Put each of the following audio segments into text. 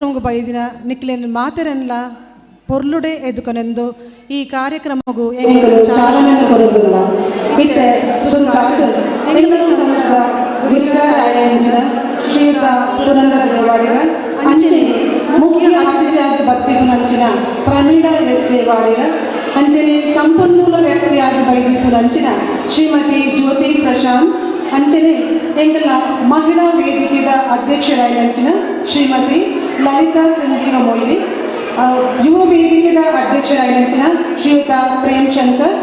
ಬೈದಿನ ನಿಕ್ಲೇನು ಮಾತೆರೆನ್ಲ ಪೊರ್ಲುಡೆ ಎದುಕನೆಂದು ಈ ಕಾರ್ಯಕ್ರಮಗೂ ಚಾಲನೆ ಕೊಡುವುದಿಲ್ಲ. ಇತ್ತೆ ಸುರುಕಾದು ಎಂಗಳ ಸಂಘದ ಗುರಿಕಾರಾಯಂಚನ ಶ್ರೀಯುತ ಪುರಂದರ ದೇವಾಡಿಗ ಅಂಚನೆ ಮುಖ್ಯ ಅತಿಥಿಯಾಗಿ ಬತ್ತಿಗೂ ನಂಚಿನ ಪ್ರಮೀಳಾ ಎಸ್ ದೇವಾಡಿಗ ಅಂಚನೆ ಸಂಪನ್ಮೂಲ ವ್ಯಕ್ತಿಯಾಗಿ ಬೈದಿಪ್ಪು ನಂಚಿನ ಶ್ರೀಮತಿ ಜ್ಯೋತಿ ಪ್ರಶಾಂತ್ ಅಂಚನೆ ಎಂಗಳ ಮಹಿಳಾ ವೇದಿಕೆಯ ಅಧ್ಯಕ್ಷರಾಗಿ ನಂಚಿನ ಶ್ರೀಮತಿ ಲಲಿತಾ ಸಂಜೀವ ಮೊಯ್ಲಿ, ಯುವ ವೇದಿಕೆಯ ಅಧ್ಯಕ್ಷರಾಗಿ ನಂಚಿನ ಶ್ರೀಯುತ ಪ್ರೇಮ್ ಶಂಕರ್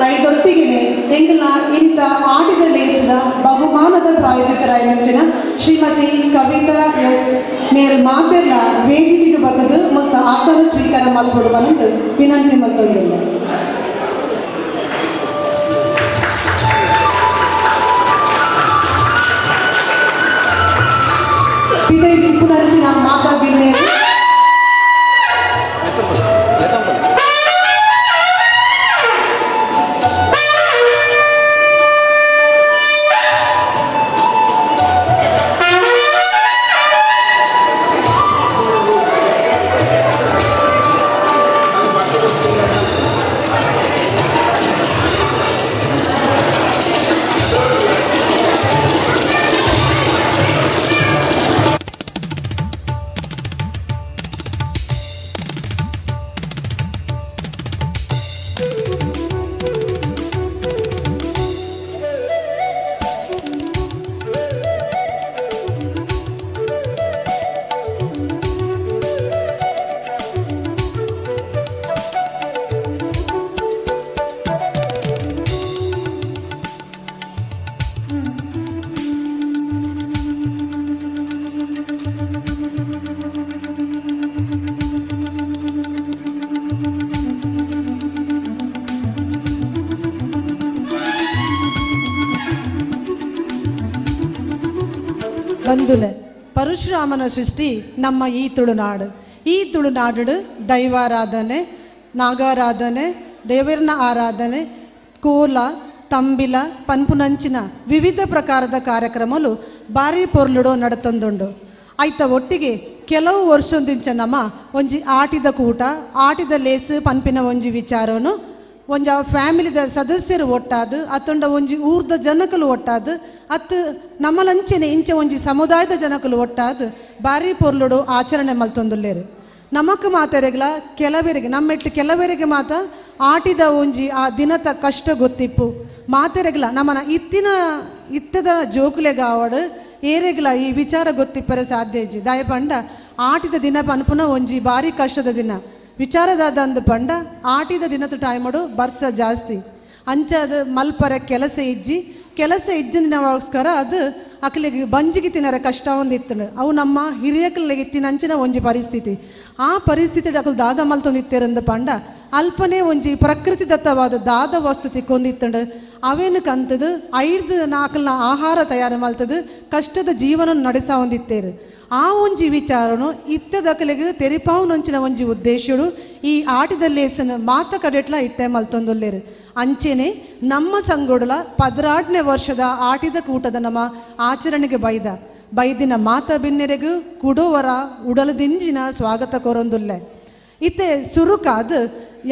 ಐದೊಟ್ಟಿಗೆ ಎಂಗಳ ಇಂಥ ಆಟಿದ ಲೇಸಿದ ಬಹುಮಾನದ ಪ್ರಾಯೋಜಕರಾಗಿ ನಂಚಿನ ಶ್ರೀಮತಿ ಕವಿತಾ ಎಸ್ ಮೇರೆ ಮಾತೆಲ್ಲ ವೇದಿಕೆಗೆ ಬರ್ತದೆ ಮತ್ತು ಆಸನ ಸ್ವೀಕಾರ ಮಾಡಿಕೊಡುವಂತ ವಿನಂತಿ ಮತ್ತೊಂದಿಲ್ಲ. ಪುನರ್ಚಿನ ಮಾತಾ ಬಿನ್ನೇರು ಬಂದುಲೆ ಪರಶುರಾಮನ ಸೃಷ್ಟಿ ನಮ್ಮ ಈ ತುಳುನಾಡು. ಈ ತುಳುನಾಡು ದೈವಾರಾಧನೆ, ನಾಗಾರಾಧನೆ, ದೇವರನ ಆರಾಧನೆ, ಕೋಲ, ತಂಬಿಲ, ಪನ್ಪುನಂಚಿನ ವಿವಿಧ ಪ್ರಕಾರದ ಕಾರ್ಯಕ್ರಮಗಳು ಭಾರಿ ಪೊರ್ಲುಡು ನಡತೊಂದುಂಡು. ಐತ ಒಟ್ಟಿಗೆ ಕೆಲವು ವರ್ಷದಿಂಚ ನಮ್ಮ ಒಂಜಿ ಆಟಿದ ಕೂಟ, ಆಟಿದ ಲೇಸು ಪನ್ಪಿನ ಒಂಜಿ ವಿಚಾರನು ಒಂಜಿ ಆ ಫ್ಯಾಮಿಲಿದ ಸದಸ್ಯರು ಒಟ್ಟಾದು ಅತ್ತೊಂಡ ಒಂಜಿ ಊರ್ದ ಜನಕಲು ಒಟ್ಟಾದು ಅತ್ತು ನಮ್ಮಲಂಚನೆ ಇಂಚ ಒಂಜಿ ಸಮುದಾಯದ ಜನಕಲು ಒಟ್ಟಾದು ಭಾರಿ ಪೊರ್ಲುಡು ಆಚರಣೆ ಮಲ್ತೊಂದುಲ್ಲೇರು. ನಮಕ್ ಮಾತೆರೆಗ್ಲ ಕೆಲವರಿಗೆ ನಮ್ಮೆಟ್ಲು ಕೆಲವರಿಗೆ ಮಾತ ಆಟಿದ ಒಂಜಿ ಆ ದಿನದ ಕಷ್ಟ ಗೊತ್ತಿಪ್ಪು ಮಾತೆರೆಗ್ಲ ನಮ್ಮನ ಇತ್ತದ ಜೋಕುಲೆಗಾವಡು ಏರೆಗ್ಲ ಈ ವಿಚಾರ ಗೊತ್ತಿಪ್ಪರೆ ಸಾಧ್ಯ ಇಜ್ಜಿ ದಾಯ ಪಂಡ ಆಟಿದ ದಿನ ಪನ್ಪುನ ಒಂಜಿ ಭಾರಿ ಕಷ್ಟದ ದಿನ ವಿಚಾರದಾದ ಅಂದು ಪಂಡ ಆಟಿದ ದಿನದ ಟೈಮಡು ಬರ್ಸ ಜಾಸ್ತಿ ಅಂಚದು ಮಲ್ಪರ ಕೆಲಸ ಇಜ್ಜಿನಗೋಸ್ಕರ ಅದು ಅಕ್ಲಿಗೆ ಬಂಜಿಗೆ ತಿನ್ನರ ಕಷ್ಟ ಒಂದಿತ್ತು. ಅವು ನಮ್ಮ ಹಿರಿಯಕಲಿಗೆ ತಿನ್ನಂಚಿನ ಒಂಜಿ ಪರಿಸ್ಥಿತಿ. ಆ ಪರಿಸ್ಥಿತಿ ಅಕಲು ದಾದ ಮಲ್ತೊಂದಿತ್ತೇರಂದು ಪಂಡ ಅಲ್ಪನೇ ಒಂಜಿ ಪ್ರಕೃತಿದತ್ತವಾದ ದಾದ ವಸ್ತು ತಿಕ್ಕೊಂದಿತ್ತಂಡು ಅವೇನು ಕಂತದು 5-4 ಆಹಾರ ತಯಾರು ಮಲ್ತದು ಕಷ್ಟದ ಜೀವನ ನಡೆಸ ಹೊಂದಿತ್ತೇರು. ಆ ಒಂಜಿ ವಿಚಾರನು ಇತ್ತದಕಲಿಗೆ ತೆರಿಪಾವುನಂಚಿನ ಒಂಜಿ ಉದ್ದೇಶಡು ಈ ಆಟಿದ ಲೇಸನ ಮಾತ ಕಡೆಟ್ಲ ಇತ್ತೆ ಮಲ್ತೊಂದುಲ್ಲೇರು. ಅಂಚೆನೆ ನಮ್ಮ ಸಂಗೋಡಲ 18ನೇ ವರ್ಷದ ಆಟಿದ ಕೂಟದ ನಮ್ಮ ಆಚರಣೆಗೆ ಬೈದಿನ ಮಾತ ಬಿನ್ನೆರೆಗೂ ಕುಡೋವರ ಉಡಲದಿಂಜಿನ ಸ್ವಾಗತ ಕೊರೊಂದುಲ್ಲೆ. ಇತ್ತೆ ಸುರುಕಾದ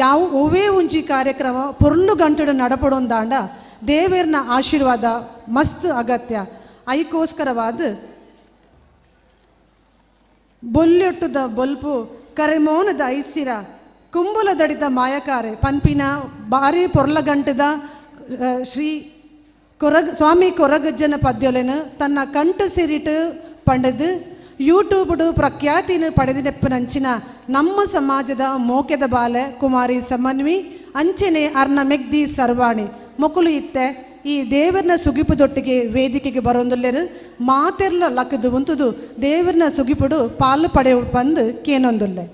ಯಾವ ಒವೇ ಒಂಜಿ ಕಾರ್ಯಕ್ರಮ ಪೊರ್ಲು ಗಂಟೆಡು ನಡಪಡೊಂದಾಂಡ ದೇವೇರ್ನ ಆಶೀರ್ವಾದ ಮಸ್ತ್ ಅಗತ್ಯ. ಐಕೋಸ್ಕರವಾದ ಬೊಲ್ಲೆಟ್ಟುದ ಬೊಲ್ಪು ಕರೆಮೋನದ ಐಸಿರ ಕುಂಬುಲ ದಡಿದ ಮಾಯಕಾರೆ ಪನ್ಪಿನ ಭಾರಿ ಪೊರ್ಲಗಂಟದ ಶ್ರೀ ಸ್ವಾಮಿ ಕೊರಗಜ್ಜನ ಪದ್ಯೊಲೆನು ತನ್ನ ಕಂಠ ಸಿರಿಟು ಪಂಡದು ಯೂಟ್ಯೂಬ್ಡು ಪ್ರಖ್ಯಾತಿನ ಪಡೆದಿದೆಪ್ಪನಂಚಿನ ನಮ್ಮ ಸಮಾಜದ ಮೋಕೆದ ಬಾಲೆ ಕುಮಾರಿ ಸಮನ್ವಿ ಅಂಚೆನೆ ಅರ್ನ ಮೆಗ್ದಿ ಸರ್ವಾಣಿ ಮೊಕುಲು ಇತ್ತೆ ಈ ದೇವರನ ಸುಗಿಪುದೊಟ್ಟಿಗೆ ವೇದಿಕೆಗೆ ಬರೋಂದುಲ್ಲೇರು ಮಾತೆರ್ಲ ಲಕ್ಕದು ಉಂತುದು ದೇವರನ ಸುಗಿಪುಡು ಪಾಲು ಪಡೆ ಬಂದು ಕೇನೊಂದುಲ್ಲೆ.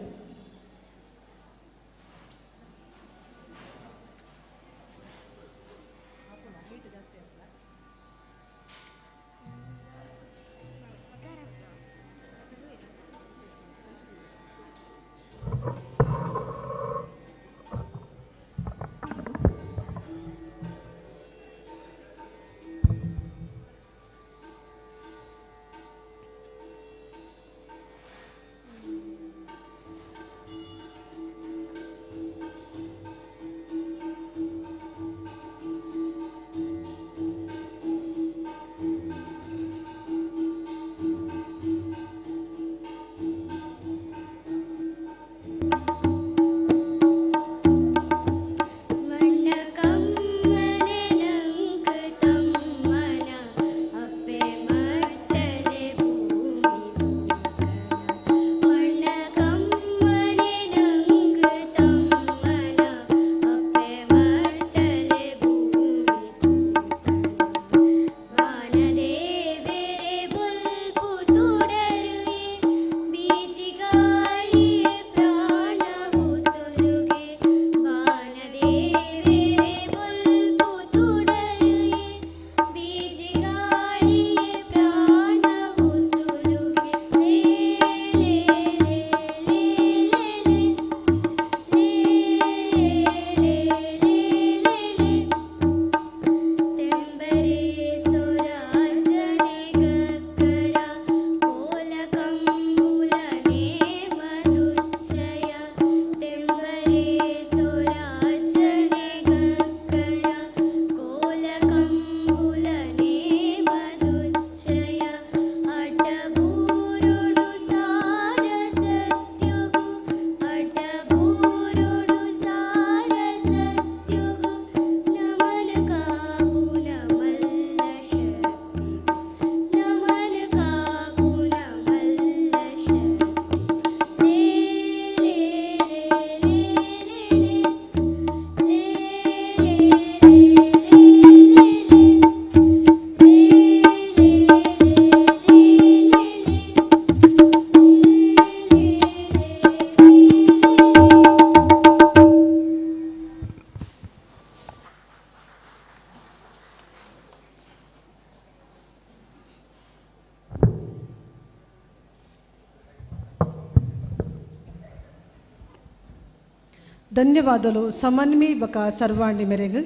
ಧನ್ಯವಾದಲು ಸಮನ್ವೀವಕ ಸರ್ವಾಣಿ ಮೇರೆಗೆ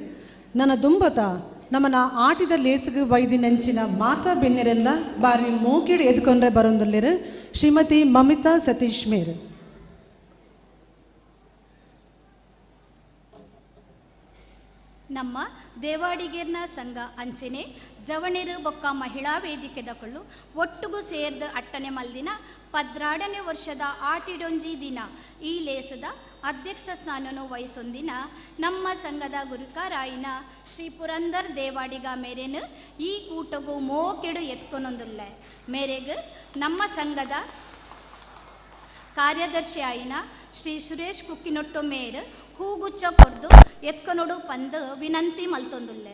ನನ್ನ ದುಂಬತ ನಮ್ಮನ ಆಟಿದ ಲೇಸಿಗೆ ವೈದಿ ನೆಂಚಿನ ಮಾತಾ ಬೆನ್ನೆರೆಲ್ಲ ಬಾರಿ ಮೂಕಿಡು ಎದ್ಕೊಂಡ್ರೆ ಬರೋದಿಲ್ಲರು ಶ್ರೀಮತಿ ಮಮಿತಾ ಸತೀಶ್ ಮೇರು. ನಮ್ಮ ದೇವಾಡಿಗೇರ್ನ ಸಂಘ ಅಂಚೆನೆ ಜವಣೆರು ಬೊಕ್ಕ ಮಹಿಳಾ ವೇದಿಕೆದಗಳು ಒಟ್ಟುಗು ಸೇರ್ದ ಅಟ್ಟನೆ ಮಲ್ದಿನ 12ನೇ ವರ್ಷದ ಆಟಿಡೊಂಜಿ ದಿನ ಈ ಲೇಸದ ಅಧ್ಯಕ್ಷ ಸ್ಥಾನವನ್ನು ವಹಿಸೊಂದಿನ ನಮ್ಮ ಸಂಘದ ಗುರುಕಾರಾಯಿನ ಶ್ರೀ ಪುರಂದರ್ ದೇವಾಡಿಗ ಮೇರೆನು ಈ ಕೂಟಗೂ ಮೋಕೆಡು ಎತ್ಕೊನೊಂದುಲ್ಲ ಮೇರೆಗೆ ನಮ್ಮ ಸಂಘದ ಕಾರ್ಯದರ್ಶಿ ಆಯಿನ ಶ್ರೀ ಸುರೇಶ್ ಕುಕ್ಕಿನೊಟ್ಟು ಮೇರ್ ಹೂಗುಚ್ಚ ಕೊರ್ದು ಎತ್ಕೊನೊಡು ಪಂದು ವಿನಂತಿ ಮಲ್ತೊಂದುಲ್ಲೆ.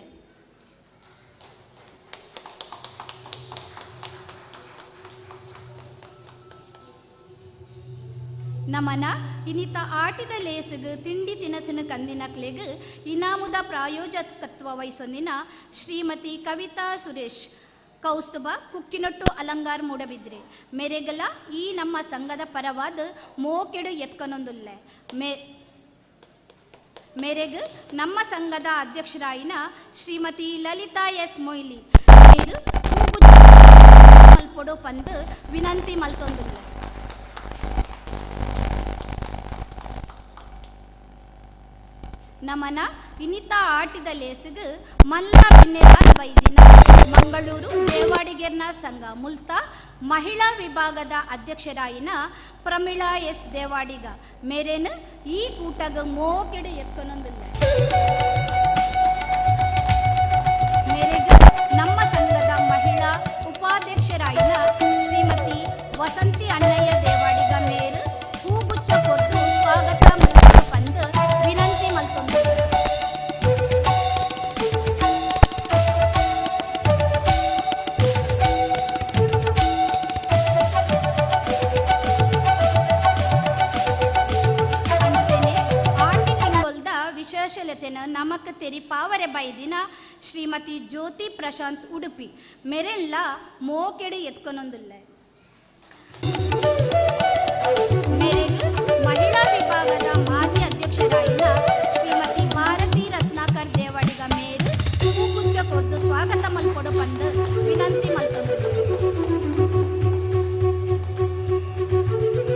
ನಮನ ಇನಿತ ಆಟಿದ ಲೇಸಿಗೆ ತಿಂಡಿ ತಿನಸಿನ ಕಂದಿನಕ್ಲೆಗ್ ಇನಾಮುದ ಪ್ರಾಯೋಜಕತ್ವ ವಹಿಸೊಂದಿನ ಶ್ರೀಮತಿ ಕವಿತಾ ಸುರೇಶ್ ಕೌಸ್ತುಭ ಕುಕ್ಕಿನೊಟ್ಟು ಅಲಂಗಾರ್ ಮೂಡಬಿದ್ರೆ ಮೇರೆಗಲ ಈ ನಮ್ಮ ಸಂಘದ ಪರವಾದ ಮೋಕೆಡು ಎತ್ಕೊನೊಂದುಲ್ಲೆ ಮೇರೆಗೆ ನಮ್ಮ ಸಂಘದ ಅಧ್ಯಕ್ಷರಾಯಿನ ಶ್ರೀಮತಿ ಲಲಿತಾ ಎಸ್ ಮೊಯ್ಲಿ ಮಲ್ಪೊಡು ಪಂದು ವಿನಂತಿ ಮಲ್ತೊಂದುಲ್ಲೆ. ನಮನ ಇನಿತ ಆಟಿದ ಲೇಸಿಗೆ ಮಲ್ಲ ಬೆನ್ನೆರಾದ ವೈದಿನ ಮಂಗಳೂರು ದೇವಾಡಿಗೇರ್ನ ಸಂಘ ಮುಲ್ತಾ ಮಹಿಳಾ ವಿಭಾಗದ ಅಧ್ಯಕ್ಷರಾಯಿನ ಪ್ರಮೀಳಾ ಎಸ್ ದೇವಾಡಿಗ ಮೇರೇನು ಈ ಕೂಟಗ ಮೋಕೆಡು ಎತ್ಕೊನೊಂದಿಲ್ಲ ಮೇರೆಗೆ ನಮ್ಮ ಸಂಘದ ಮಹಿಳಾ ಉಪಾಧ್ಯಕ್ಷರಾಯಿನ ಶ್ರೀಮತಿ ವಸಂತಿ ಅಣ್ಣಯ್ಯ ದೇವಾಡಿಗ ಮೇರು ಹೂಗುಚ್ಚ ಕೊಟ್ಟು ಸ್ವಾಗತ ಮಲ್ಪೊಡು ಪಂದು ವಿನಂತಿ ಮಲ್ತೊಂದು. ವಿಶೇಷತೆನ ನಮಕ್ ತೆರಿ ಪಾವರೆ ಬೈದಿನ ಶ್ರೀಮತಿ ಜ್ಯೋತಿ ಪ್ರಶಾಂತ್ ಉಡುಪಿ ಮೆರೆಲ್ಲ ಮೋಕೆಡು ಎತ್ಕೊನೊಂದಿಲ್ಲ ಮೇರೆಗೆ ಮಹಿಳಾ ವಿಭಾಗದ ಮಾಜಿ ಅಧ್ಯಕ್ಷರಾಯಿನ ಶ್ರೀಮತಿ ಭಾರತಿ ರತ್ನಾಕರ್ ದೇವಾಡಿಗ ಮೇರು ಹೂಗುಚ್ಚ ಕೊಟ್ಟು ಸ್ವಾಗತ ಮಲ್ಪೊಡು ಪಂದು ವಿನಂತಿ ಮಲ್ತೊಂದು.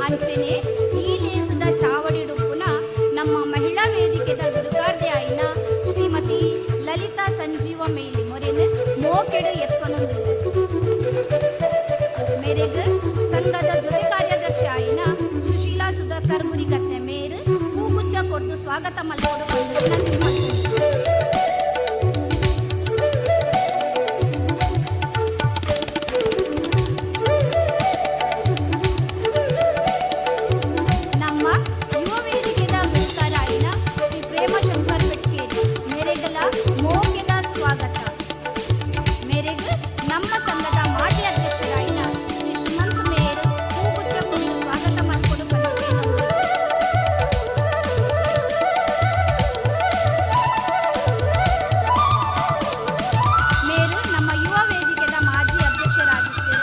ಅಂಚೆನೆ ಈ ಲೇಸದ ಚಾವಡಿಡುಪುನ ನಮ್ಮ ಮಹಿಳಾ ವೇದಿಕೆದ ಗುರುಗಾರ್ದೆ ಆಯಿನ ಶ್ರೀಮತಿ ಲಲಿತಾ ಸಂಜೀವ ಮೇಲಿ ಮೊರೆನೆ ಮೋಕೆಡು ಎತ್ಕೊನೊಂದಿಲ್ಲ ಮೇರೆಗೆ ಸಂಘದ ಜೊತೆ ಕಾರ್ಯದರ್ಶಿ ಆಯಿನ ಸುಶೀಲಾ ಸುಧಾಕರ್ ಮುರಿಕತ್ತೆ ಮೇರು ಹೂಗುಚ್ಚ ಕೊಟ್ಟು ಸ್ವಾಗತ ಮಲ್ಪೊಡು ಪಂದು ವಿನಂತಿ ಮಲ್ತೊಂದು. ನಮ್ಮ ಸಂಘದ ಮಾಜಿ ಅಧ್ಯಕ್ಷರಾಯಿನ ಶ್ರೀ ಶ್ರೀಮಂತ ಮೇಯರ್ ಹೂಗುಚ್ಚ ಕೊಟ್ಟು ಸ್ವಾಗತ ಮಾಡಿಕೊಂಡು ಮೇಯರ್ ನಮ್ಮ ಯುವ ವೇದಿಕೆದ ಮಾಜಿ ಅಧ್ಯಕ್ಷರಾಗಿದ್ದಾರೆ.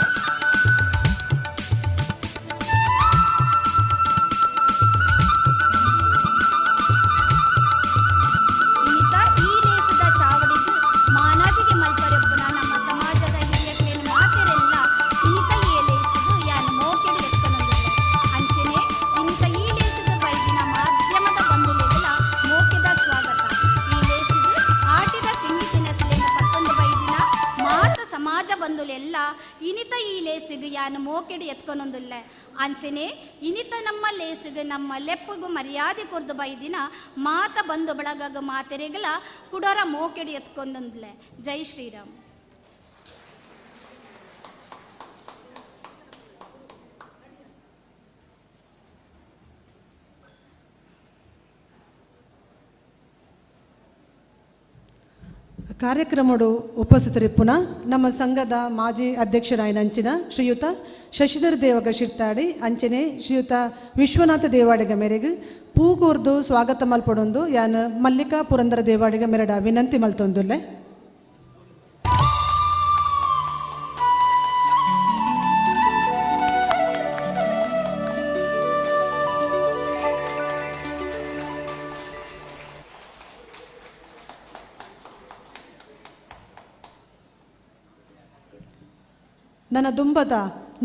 ಇನ್ನಿತ ಈ ಲೇಸದ ಚಾವಡಿಗೆ ಮಾನವಿಗೆ ಮಲ್ಪರಪ್ಪನ ನಮ್ಮ ಸಮಾಜದ ಹಿರಿಯ ಮಾತೆರೆಲ್ಲ ಇನಿತ ಈ ಲೇಸಿದು ಯಾನು ಮೋಕೆಡು ಎತ್ಕೊನೊಂದಿಲ್ಲ ಅಂಚೆನೆ ಇನಿತ ಈ ಲೇಸಿದ ಬೈದಿನ ಮಾಧ್ಯಮದ ಬಂಧುಲೆಗಳ ಮೋಕೆದ ಸ್ವಾಗತ. ಈ ಲೇಸಿದು ಆಟಿದ ತಿಂಡಿ ತಿನಸಲೇನ ಪತ್ತೊಂದು ಬೈದಿನ ಮಾತ ಸಮಾಜ ಬಂಧುಲೆಲ್ಲ ಇನಿತ ಈ ಲೇಸಿಗೆ ಯಾನು ಮೋಕೆಡು ಎತ್ಕೊನೊಂದಿಲ್ಲ ಅಂಚೆನೆ ಇನಿತ ನಮ್ಮ ಲೇಸಿಗೆ ನಮ್ಮ ಲೆಪ್ಪಗೂ ಮರ್ಯಾದೆ ಕೊರ್ದು ಬೈದಿನ ಮಾತ ಬಂಧು ಬಳಗಗ ಮಾತೆರೆಗಳ ಕುಡರ ಮೋಕೆಡು ಎತ್ಕೊಂದೊಂದಿಲ್ಲ. ಜೈ ಶ್ರೀರಾಮ್. ಕಾರ್ಯಕ್ರಮಡು ಉಪಸ್ಥಿತರಿಪ್ಪುನ ನಮ್ಮ ಸಂಘದ ಮಾಜಿ ಅಧ್ಯಕ್ಷರಾಯಿನ ಅಂಚಿನ ಶ್ರೀಯುತ ಶಶಿಧರ್ ದೇವಗ ಶಿರ್ತಾಡಿ ಅಂಚನೆ ಶ್ರೀಯುತ ವಿಶ್ವನಾಥ ದೇವಾಡಿಗ ಮೇರೆಗೆ ಪೂಗೂರ್ದು ಸ್ವಾಗತ ಮಲ್ಪಡೊಂದು ಯಾನು ಮಲ್ಲಿಕಾ ಪುರಂದರ ದೇವಾಡಿಗ ಮೆರಡ ವಿನಂತಿ ಮಲ್ತೊಂದುಲ್ಲೆ. ನನ್ನ ದುಂಬದ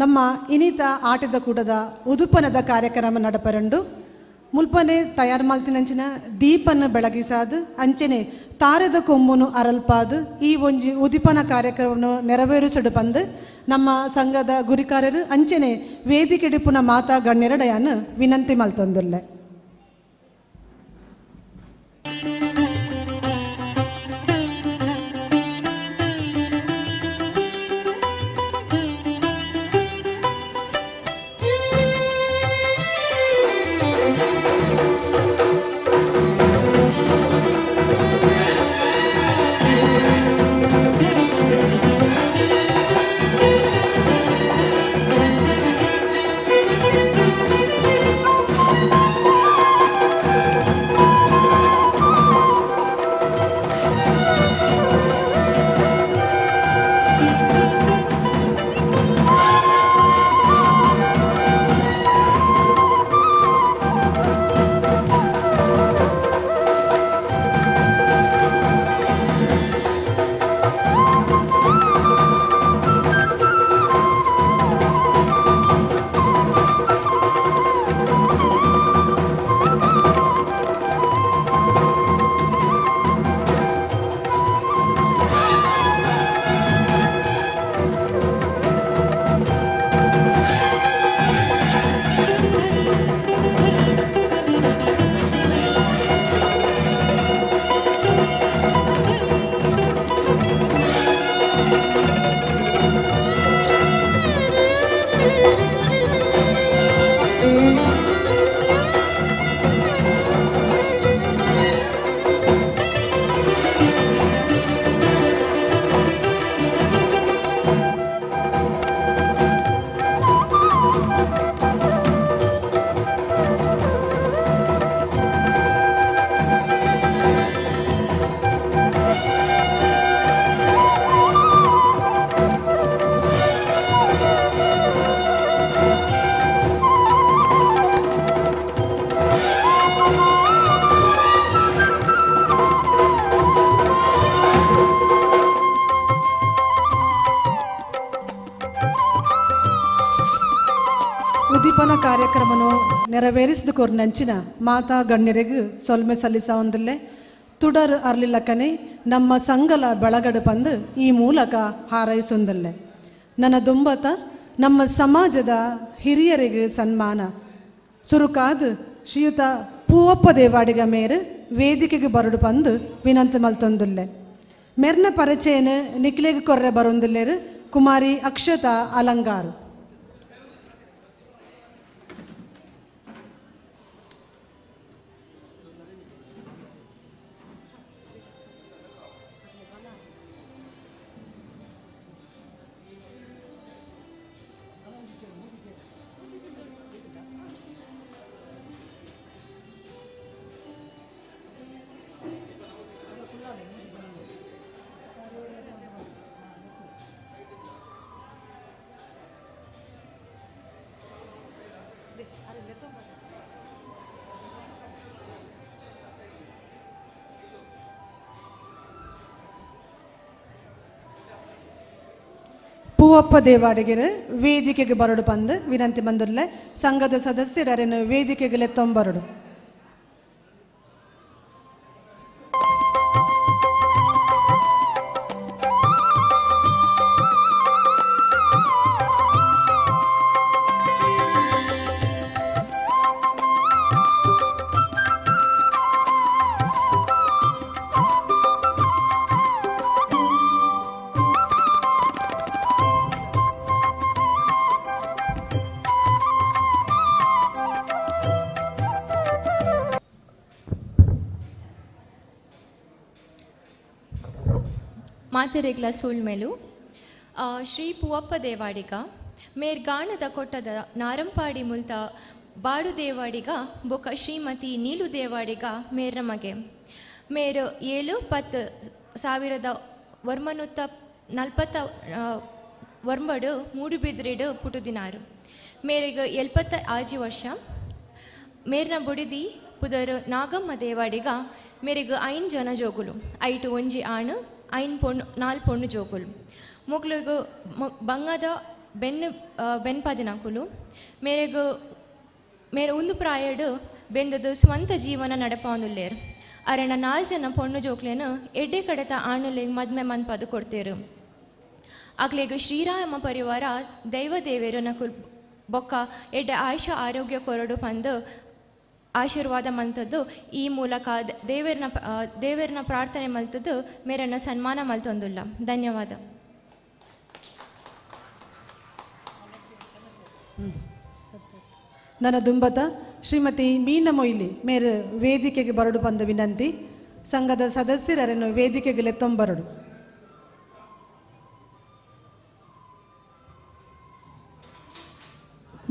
ನಮ್ಮ ಇನಿತ ಆಟದ ಕೂಟದ ಉದುಪನದ ಕಾರ್ಯಕ್ರಮ ನಡಪರಂಡು ಮುಲ್ಪನೆ ತಯಾರು ಮಲ್ತಿನಂಚಿನ ದೀಪನ್ನು ಬೆಳಗಿಸಾದು ಅಂಚನೆ ತಾರದ ಕೊಂಬುನು ಅರಲ್ಪಾದು ಈ ಒಂಜಿ ಉದಿಪನ ಕಾರ್ಯಕ್ರಮವನ್ನು ನೆರವೇರಿಸಡು ಬಂದು ನಮ್ಮ ಸಂಘದ ಗುರಿಕಾರ್ಯರು ಅಂಚನೆ ವೇದಿಕೆಡಿಪುನ ಮಾತಾ ಗಣ್ಯರಡೆಯನ್ನು ವಿನಂತಿ ಮಲ್ತೊಂದುಲ್ಲೆ. ಉದ್ದೀಪನ ಕಾರ್ಯಕ್ರಮವನ್ನು ನೆರವೇರಿಸಿದ ಕೊರ್ನಂಚಿನ ಮಾತಾ ಗಣ್ಯರಿಗೂ ಸೊಲ್ಮೆ ಸಲ್ಲಿಸ ಒಂದಲ್ಲೇ ತುಡರ್ ಅರ್ಲಿಲ್ಲಕ್ಕನೆ ನಮ್ಮ ಸಂಗಲ ಬೆಳಗಡು ಬಂದು ಈ ಮೂಲಕ ಹಾರೈಸೊಂದಲ್ಲೇ. ನನ್ನ ದುಂಬತ ನಮ್ಮ ಸಮಾಜದ ಹಿರಿಯರಿಗೆ ಸನ್ಮಾನ ಸುರುಕಾದ ಶ್ರೀಯುತ ಪೂವಪ್ಪ ದೇವಾಡಿಗ ಮೇರು ವೇದಿಕೆಗೆ ಬರಡು ಬಂದು ವಿನಂತಿ ಮಲ್ತೊಂದುಲ್ಲೆ. ಮೆರ್ನ ಪರಿಚಯನ ನಿಕ್ಲೆಗೆ ಕೊರ್ರೆ ಬರೊಂದಿಲ್ಲೇರು ಕುಮಾರಿ ಅಕ್ಷತಾ ಅಲಂಗಾರು. ಪೂವಪ್ಪ ದೇವಾಡಿಗರು ವೇದಿಕೆಗೆ ಬರಡು ಬಂದು ವಿನಂತಿ ಬಂದಿರಲೆ ಸಂಘದ ಸದಸ್ಯರನ್ನು ವೇದಿಕೆಗೆ ಲೆತ್ತೊಂಬರಡು. ಮಾತೆರೆಗ್ಲ ಸುಳ್ಮೆಲು ಶ್ರೀ ಪೂವಪ್ಪ ದೇವಾಡಿಗ ಮೇರ್ ಗಾಣದ ಕೊಟ್ಟದ ನಾರಂಪಾಡಿ ಮುಲ್ತ ಬಾಡು ದೇವಾಡಿಗ ಬೊಕ ಶ್ರೀಮತಿ ನೀಲು ದೇವಾಡಿಗ ಮೇರ್ ನಮಗೆ ಮೇರು 7/10/1940 ಮೂಡುಬಿದ್ರೆಡು ಪುಟುದಿನಾರು ಮೇರೆಗೆ 75 ವರ್ಷ. ಮೇರ್ನ ಬುಡಿದಿ ಪುದರು ನಾಗಮ್ಮ ದೇವಾಡಿಗ ಮೇರೆಗೆ 5 ಜನ ಜೋಗುಲು ಐಟು ಒಂಜಿ ಆಣು 4 ಪೊಣ್ಣು ಜೋಗುಲು ಮುಗ್ಲಿಗೆ ಬಂಗದ ಬೆನ್ಪದಿನಕುಲು ಮೇರೆಗ್ ಮೇರೆ ಉಂದು ಪ್ರಾಯಡ್ ಬೆಂದದು ಸ್ವಂತ ಜೀವನ ನಡಪಾಂದುಲ್ಲೇರು ಅರೆನ 4 ಜನ ಪೊಣ್ಣು ಜೋಕ್ಲೇನು ಎಡ್ಡೆ ಕಡೆತ ಆಣುಲೆಗ್ ಮದ್ಮೆ ಮನ್ಪದು ಕೊಡ್ತೇರು ಆಗ್ಲೇಗ ಶ್ರೀರಾಮ ಪರಿವಾರ ದೈವ ದೇವೇರು ನಕುಲ್ ಬೊಕ್ಕ ಎಡ್ಡೆ ಆಯುಷ ಆರೋಗ್ಯ ಕೊರಡು ಪಂದು ಆಶೀರ್ವಾದ ಮಲ್ತದ್ದು ಈ ಮೂಲಕ ದೇವರನ್ನ ಪ್ರಾರ್ಥನೆ ಮಲ್ತದ್ದು ಮೇರನ್ನ ಸನ್ಮಾನ ಮಲ್ತೊಂದುಲ್ಲ. ಧನ್ಯವಾದ. ನನ್ನ ದುಂಬತ ಶ್ರೀಮತಿ ಮೀನ ಮೊಯ್ಲಿ ಮೇರೆ ವೇದಿಕೆಗೆ ಬರಡು ಪಂದ ವಿನಂತಿ. ಸಂಘದ ಸದಸ್ಯರನ್ನು ವೇದಿಕೆಗೆ ಲೆತ್ತೊಂಬರಡು.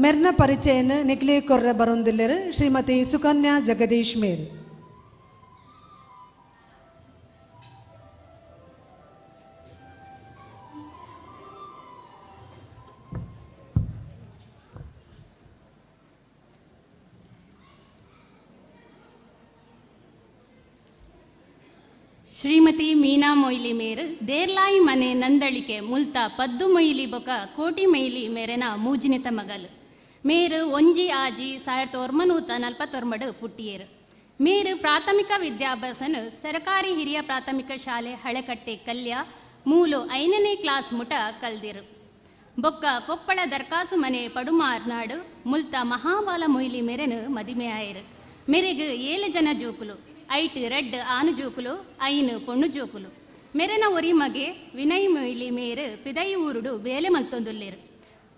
ಮೆರ್ನ ಪರಿಚಯನ ನಿಕ್ಲಿ ಕೊರ್ರೆ ಬರೊಂದಿಲ್ಲರು ಶ್ರೀಮತಿ ಸುಕನ್ಯಾ ಜಗದೀಶ್ ಮೇರ್. ಶ್ರೀಮತಿ ಮೀನಾ ಮೊಯ್ಲಿ ಮೇರ್ ದೇರ್ಲಾಯಿ ಮನೆ ನಂದಳಿಕೆ ಮುಲ್ತ ಪದ್ದು ಮೊಯ್ಲಿ ಬೊಕ ಕೋಟಿ ಮೈಲಿ ಮೇರೆನ ಮೂಜಿನಿತ ಮಗಲು ಮೇರು ಒಂಜಿ ಆಜಿ 1942 ಪುಟ್ಟಿಯೇರು. ಮೇರು ಪ್ರಾಥಮಿಕ ವಿದ್ಯಾಭ್ಯಾಸನ ಸರ್ಕಾರಿ ಹಿರಿಯ ಪ್ರಾಥಮಿಕ ಶಾಲೆ ಹಳೆಕಟ್ಟೆ ಕಲ್ಯ ಮೂಲು 5ನೇ ಕ್ಲಾಸ್ ಮುಟ ಕಲ್ದಿರು. ಬೊಕ್ಕ ಕೊಪ್ಪಳ ದರ್ಕಾಸು ಮನೆ ಪಡುಮಾರ್ನಾಡು ಮುಲ್ತ ಮಹಾಬಾಲ ಮೊಯ್ಲಿ ಮೇರೆನು ಮದಿಮೆ ಆಯರು. ಮೇರೆಗೆ 7 ಜನ ಜೋಕುಲು ಐಟ್ ರೆಡ್ ಆನು ಜೋಕುಲು ಐನು ಪೊಣ್ಣು ಜೋಕುಲು. ಮೆರೆನ ಒರಿ ಮಗೆ ವಿನಯ್ ಮೊಯ್ಲಿ ಮೇರು ಪಿದೈ ಊರುಡು ಬೇಲೆ ಮಲ್ತೊಂದುಲ್ಲೇರು.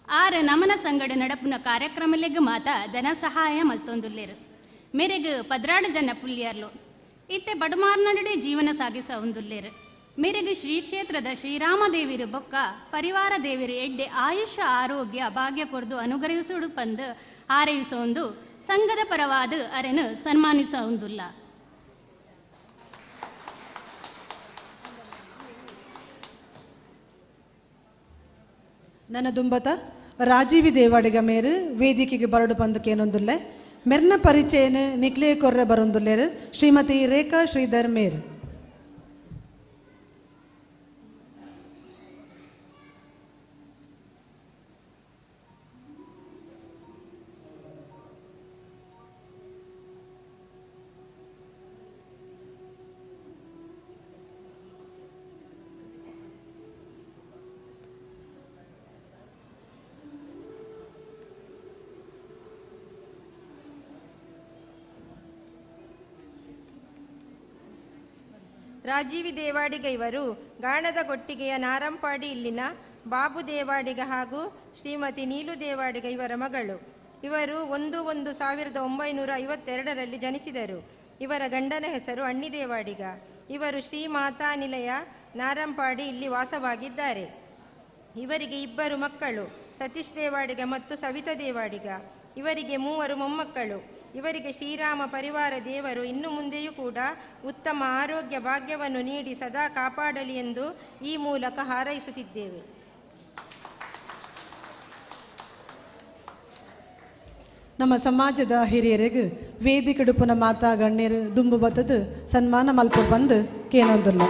6 ನಮನ ಸಂಗಡ ನಡಪುನ ಕಾರ್ಯಕ್ರಮಲೆಗ್ ಮಾತ ಧನ ಸಹಾಯ ಮಲ್ತೊಂದುಲ್ಲೇರು. ಮೇರೆಗೆ 14 ಜನ ಪುಲ್ಯರ್ಲು ಇತ್ತೆ ಬಡಮಾರ್ನಡೆ ಜೀವನ ಸಾಗಿಸ ಒಂದುಲ್ಲೇರು. ಮೇರೆಗೆ ಶ್ರೀ ಕ್ಷೇತ್ರದ ಶ್ರೀರಾಮದೇವಿರು ಬೊಕ್ಕ ಪರಿವಾರ ದೇವಿರು ಎಡ್ಡೆ ಆಯುಷ್ಯ ಆರೋಗ್ಯ ಭಾಗ್ಯ ಕೊರ್ದು ಅನುಗ್ರಹಿಸುಡು ಪಂದು ಹಾರೈಸೊಂದು ಸಂಘದ ಪರವಾದ ಅರೆನು ಸನ್ಮಾನಿಸ ಒಂದುಲ್ಲ. ನನ್ನ ದುಂಬತ ರಾಜೀವಿ ದೇವಾಡಿಗ ಮೇರು ವೇದಿಕೆಗೆ ಬರಡು ಪಂದಕ್ಕೇನೊಂದುಲ್ಲೆ ಮೆರ್ನ ಪರಿಚಯನ ನಿಕ್ಲೆ ಕೊರ್ರೆ ಬರೊಂದುಲ್ಲೇರು ಶ್ರೀಮತಿ ರೇಖಾ ಶ್ರೀಧರ್ ಮೇರು. ರಾಜೀವಿ ದೇವಾಡಿಗ ಇವರು ಗಾಣದ ಕೊಟ್ಟಿಗೆಯ ನಾರಂಪಾಡಿ ಇಲ್ಲಿನ ಬಾಬು ದೇವಾಡಿಗ ಹಾಗೂ ಶ್ರೀಮತಿ ನೀಲು ದೇವಾಡಿಗ ಇವರ ಮಗಳು. ಇವರು 1952ರಲ್ಲಿ ಜನಿಸಿದರು. ಇವರ ಗಂಡನ ಹೆಸರು ಅಣ್ಣಿ ದೇವಾಡಿಗ. ಇವರು ಶ್ರೀ ಮಾತಾ ನಿಲಯ ನಾರಂಪಾಡಿ ಇಲ್ಲಿ ವಾಸವಾಗಿದ್ದಾರೆ. ಇವರಿಗೆ 2 ಮಕ್ಕಳು, ಸತೀಶ್ ದೇವಾಡಿಗ ಮತ್ತು ಸವಿತಾ ದೇವಾಡಿಗ. ಇವರಿಗೆ 3 ಮೊಮ್ಮಕ್ಕಳು. ಇವರಿಗೆ ಶ್ರೀರಾಮ ಪರಿವಾರ ದೇವರು ಇನ್ನು ಮುಂದೆಯೂ ಕೂಡ ಉತ್ತಮ ಆರೋಗ್ಯ ಭಾಗ್ಯವನ್ನು ನೀಡಿ ಸದಾ ಕಾಪಾಡಲಿ ಎಂದು ಈ ಮೂಲಕ ಹಾರೈಸುತ್ತಿದ್ದೇವೆ. ನಮ್ಮ ಸಮಾಜದ ಹಿರಿಯರಿಗೆ ವೇದಿಕೆಡುಪುನ ಮಾತಾ ಗಣ್ಯರು ದುಂಬು ಬತ್ತದು ಸನ್ಮಾನ ಮಲ್ಪ ಬಂದು ಕೇನೊಂದುಲ್ಲ.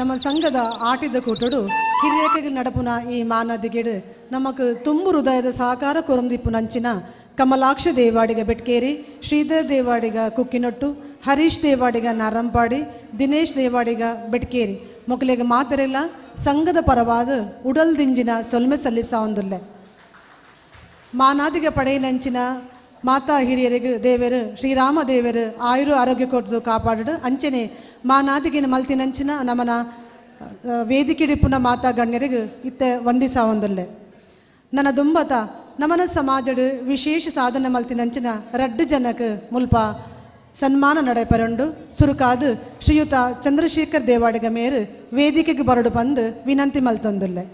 ನಮ್ಮ ಸಂಘದ ಆಟಿದ ಕೂಟಡು ಹಿರಿಯಕ್ಕೆ ನಡಪುನ ಈ ಮಾನದಿಗೆಡು ನಮಕ್ ತುಂಬು ಹೃದಯದ ಸಹಕಾರ ಕೊರಂದಿಪ್ಪು ನಂಚಿನ ಕಮಲಾಕ್ಷ ದೇವಾಡಿಗ ಬೆಟ್ಕೇರಿ, ಶ್ರೀಧರ್ ದೇವಾಡಿಗ ಕುಕ್ಕಿನೊಟ್ಟು, ಹರೀಶ್ ದೇವಾಡಿಗ ನಾರಂಪಾಡಿ, ದಿನೇಶ್ ದೇವಾಡಿಗ ಬೆಟ್ಕೇರಿ ಮೊಕಲಿಗೆ ಮಾತರೆಲ್ಲ ಸಂಘದ ಪರವಾದ ಉಡಲ್ ದಿಂಜಿನ ಸೊಲ್ಮೆ ಸಲ್ಲಿಸಾವಂದುಲ್ಲೆ. ಮಾನಾದಿಗ ಪಡೆಯನಂಚಿನ ಮಾತಾ ಹಿರಿಯರಿಗೆ ದೇವರು ಶ್ರೀರಾಮ ದೇವರು ಆಯುರು ಆರೋಗ್ಯ ಕೊಟ್ಟು ಕಾಪಾಡು ಅಂಚನೆ ಮಾನಾದಿಗಿನ ಮಲ್ತಿನಂಚಿನ ನಮ್ಮನ ವೇದಿಕೆಡಿಪುನ ಮಾತಾ ಗಣ್ಯರಿಗೆ ಇತ್ತೆ ವಂದಿಸಾವಂದುಲ್ಲೆ. ನನ್ನ ದುಂಬತ ನಮನ ಸಮಾಜಡು ವಿಶೇಷ ಸಾಧನೆ ಮಲ್ತಿನಂಚಿನ ರಡ್ಡು ಜನಕ್ಕೆ ಮುಲ್ಪ ಸನ್ಮಾನ ನಡೆಪರಂಡು ಸುರುಕಾದು ಶ್ರೀಯುತ ಚಂದ್ರಶೇಖರ್ ದೇವಾಡಿಗ ಮೇರು ವೇದಿಕೆಗೆ ಬರಡು ಬಂದು ವಿನಂತಿ ಮಲ್ತೊಂದುಲ್ಲೆ.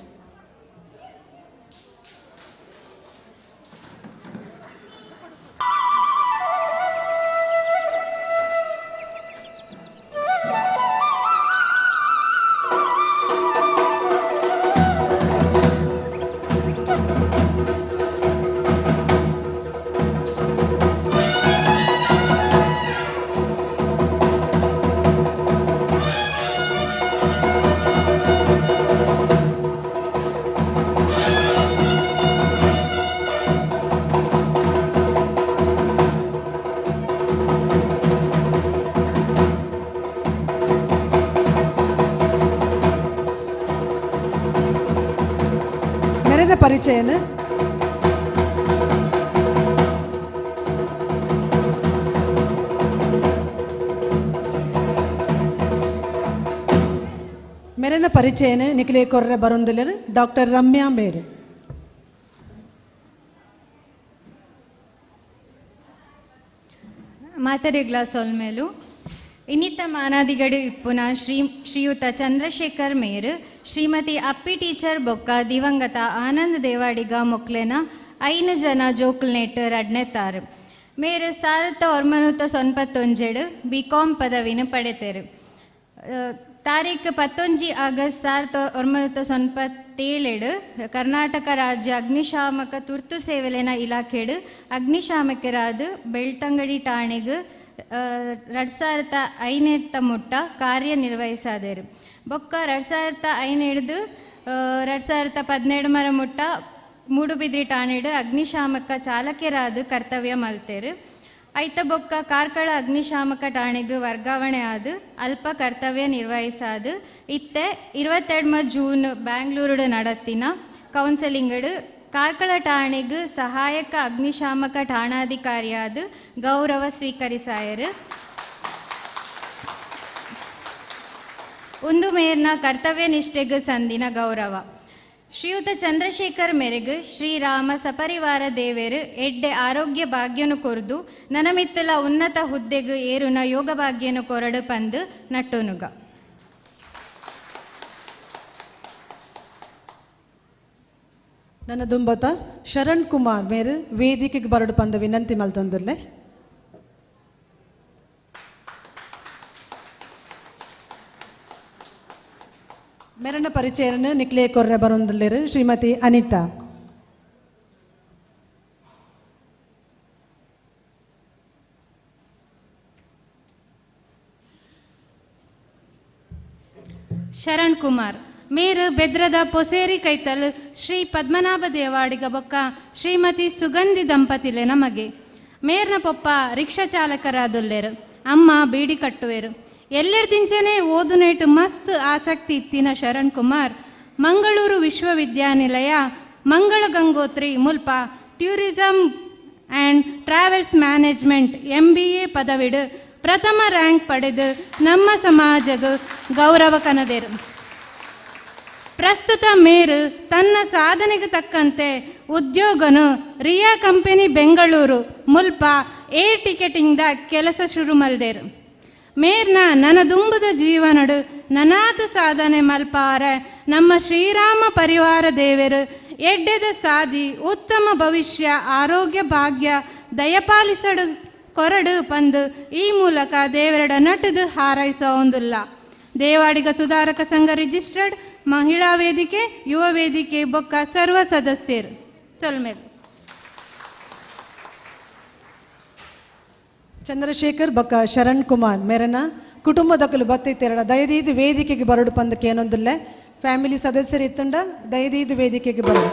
ಮೆರೆನ ಪರಿಚಯನ ಮೆರೆನ ಪರಿಚಯನ ನಿಖಿಲೆ ಕೊರ್ರೆ ಬರೊಂದಿಲ್ಲರು ಡಾಕ್ಟರ್ ರಮ್ಯಾ ಮೇರು. ಮಾತರಿಗ್ಲ ಸೊಲ್ಮೇಲು ಇನ್ನಿತ ಮಾನಾದಿಗಡು ಇಪ್ಪುನ ಶ್ರೀಯುತ ಚಂದ್ರಶೇಖರ್ ಮೇರು, ಶ್ರೀಮತಿ ಅಪ್ಪಿ ಟೀಚರ್ ಬೊಕ್ಕ ದಿವಂಗತ ಆನಂದ್ ದೇವಾಡಿಗ ಮೊಕ್ಲೆನ 5 ಜನ ಜೋಕುಲ್ನೆಟ್ ರಡ್ನೆತ್ತಾರು. ಮೇರು 1997 ಬಿಕಾಂ ಪದವಿನ ಪಡೆತೆರು. ತಾರೀಖು 11 ಆಗಸ್ಟ್ 1997 ಕರ್ನಾಟಕ ರಾಜ್ಯ ಅಗ್ನಿಶಾಮಕ ತುರ್ತು ಸೇವೆಲೆನ ಇಲಾಖೆಡು ಅಗ್ನಿಶಾಮಕರಾದ ಬೆಳ್ತಂಗಡಿ ಠಾಣೆಗೆ 2005 ಮುಟ್ಟ ಕಾರ್ಯನಿರ್ವಹಿಸಾದರು. ಬೊಕ್ಕ 2005 2017 ಮುಟ್ಟ ಮೂಡುಬಿದ್ರಿ ಠಾಣೆಡು ಅಗ್ನಿಶಾಮಕ ಚಾಲಕರಾದ ಕರ್ತವ್ಯ ಮಲ್ತೇರು. ಐತ ಬೊಕ್ಕ ಕಾರ್ಕಳ ಅಗ್ನಿಶಾಮಕ ಠಾಣೆಗೆ ವರ್ಗಾವಣೆ ಆದ ಅಲ್ಪ ಕರ್ತವ್ಯ ನಿರ್ವಹಿಸಾದು. ಇತ್ತೆ 22 ಜೂನ್ ಬ್ಯಾಂಗ್ಳೂರು ನಡತ್ತಿನ ಕೌನ್ಸೆಲಿಂಗಡು ಕಾರ್ಕಳ ಠಾಣೆಗೆ ಸಹಾಯಕ ಅಗ್ನಿಶಾಮಕ ಠಾಣಾಧಿಕಾರಿಯಾದ ಗೌರವ ಸ್ವೀಕರಿಸಾಯರು. ಒಂದು ಮೇರ್ನ ಕರ್ತವ್ಯ ನಿಷ್ಠೆಗೆ ಸಂದಿನ ಗೌರವ. ಶ್ರೀಯುತ ಚಂದ್ರಶೇಖರ್ ಮೇರೆಗೆ ಶ್ರೀರಾಮ ಸಪರಿವಾರ ದೇವರು ಎಡ್ಡೆ ಆರೋಗ್ಯ ಭಾಗ್ಯನು ಕೊರ್ದು ನನಮಿತ್ತಲ ಉನ್ನತ ಹುದ್ದೆಗೆ ಏರುನ ಯೋಗ ಭಾಗ್ಯನು ಕೊರಡು ಪಂದು ನಟ್ಟುನುಗ. ನನ್ನ ದುಂಬತ ಶರಣ್ ಕುಮಾರ್ ಮೇರು ವೇದಿಕೆಗೆ ಬರಡು ಪಂದು ವಿನಂತಿ ಮಲ್ತೊಂದುಲ್ಲೆ. ಮೆರನ ಪರಿಚಯನ ನಿಕ್ಲೆ ಕೊರ್ರೆ ಬರೊಂದುಲ್ಲೆರು ಶ್ರೀಮತಿ ಅನಿತಾ. ಶರಣ್ ಕುಮಾರ್ ಮೇರು ಬೆದ್ರದ ಪೊಸೇರಿ ಕೈತಲ್ ಶ್ರೀ ಪದ್ಮನಾಭ ದೇವಾಡಿಗ ಬೊಕ್ಕ ಶ್ರೀಮತಿ ಸುಗಂಧಿ ದಂಪತಿಲೆ ನಮಗೆ. ಮೇರ್ನ ಪೊಪ್ಪ ರಿಕ್ಷಾ ಚಾಲಕರಾದುಲ್ಲೆರು, ಅಮ್ಮ ಬೀಡಿ ಕಟ್ಟುವೆರು. ಎಲ್ಲೆಡ್ದಿಂಚನೆ ಓದುನೇಟು ಮಸ್ತ್ ಆಸಕ್ತಿ ಇತ್ತಿನ ಶರಣ್ ಕುಮಾರ್ ಮಂಗಳೂರು ವಿಶ್ವವಿದ್ಯಾನಿಲಯ ಮಂಗಳ ಗಂಗೋತ್ರಿ ಮುಲ್ಪ tourism and travels management MBA ಪದವಿಡು ಪ್ರಥಮ ರ್ಯಾಂಕ್ ಪಡೆದು ನಮ್ಮ ಸಮಾಜಗೆ ಗೌರವ ಕನದೇರು. ಪ್ರಸ್ತುತ ಮೇರು ತನ್ನ ಸಾಧನೆಗೆ ತಕ್ಕಂತೆ ಉದ್ಯೋಗನು ರಿಯಾ ಕಂಪನಿ ಬೆಂಗಳೂರು ಮುಲ್ಪ ಏರ್ ಟಿಕೆಟಿಂಗ್ದ ಕೆಲಸ ಶುರು ಮಲ್ದೇರು. ಮೇರ್ನ ನನದುಂಬುದ ಜೀವನಡು ನನಾತು ಸಾಧನೆ ಮಲ್ಪಾರ ನಮ್ಮ ಶ್ರೀರಾಮ ಪರಿವಾರ ದೇವರು ಎಡ್ಡೆದ ಸಾಧಿ ಉತ್ತಮ ಭವಿಷ್ಯ ಆರೋಗ್ಯ ಭಾಗ್ಯ ದಯಪಾಲಿಸಡು ಕೊರಡು ಪಂದು ಈ ಮೂಲಕ ದೇವರಡ ನಟದು ಹಾರೈಸೋಂದುಲ್ಲ. ದೇವಾಡಿಗ ಸುಧಾರಕ ಸಂಘ ರಿಜಿಸ್ಟರ್ಡ್ ಮಹಿಳಾ ವೇದಿಕೆ ಯುವ ವೇದಿಕೆ ಬೊಕ್ಕ ಸರ್ವ ಸದಸ್ಯರು ಸೊಲ್ಮೇಲ್. ಚಂದ್ರಶೇಖರ್ ಬೊಕ್ಕ ಶರಣ್ ಕುಮಾರ್ ಮೇರನ ಕುಟುಂಬದಕ್ಕಲು ಬತ್ತಿತ್ತೆರಡ ದಯದೀದು ವೇದಿಕೆಗೆ ಬರಡು ಪಂದಕ್ಕೆ ಏನೊಂದಿಲ್ಲ ಫ್ಯಾಮಿಲಿ ಸದಸ್ಯರು ಇತ್ತಂಡ ದಯದೀದು ವೇದಿಕೆಗೆ ಬರಡು.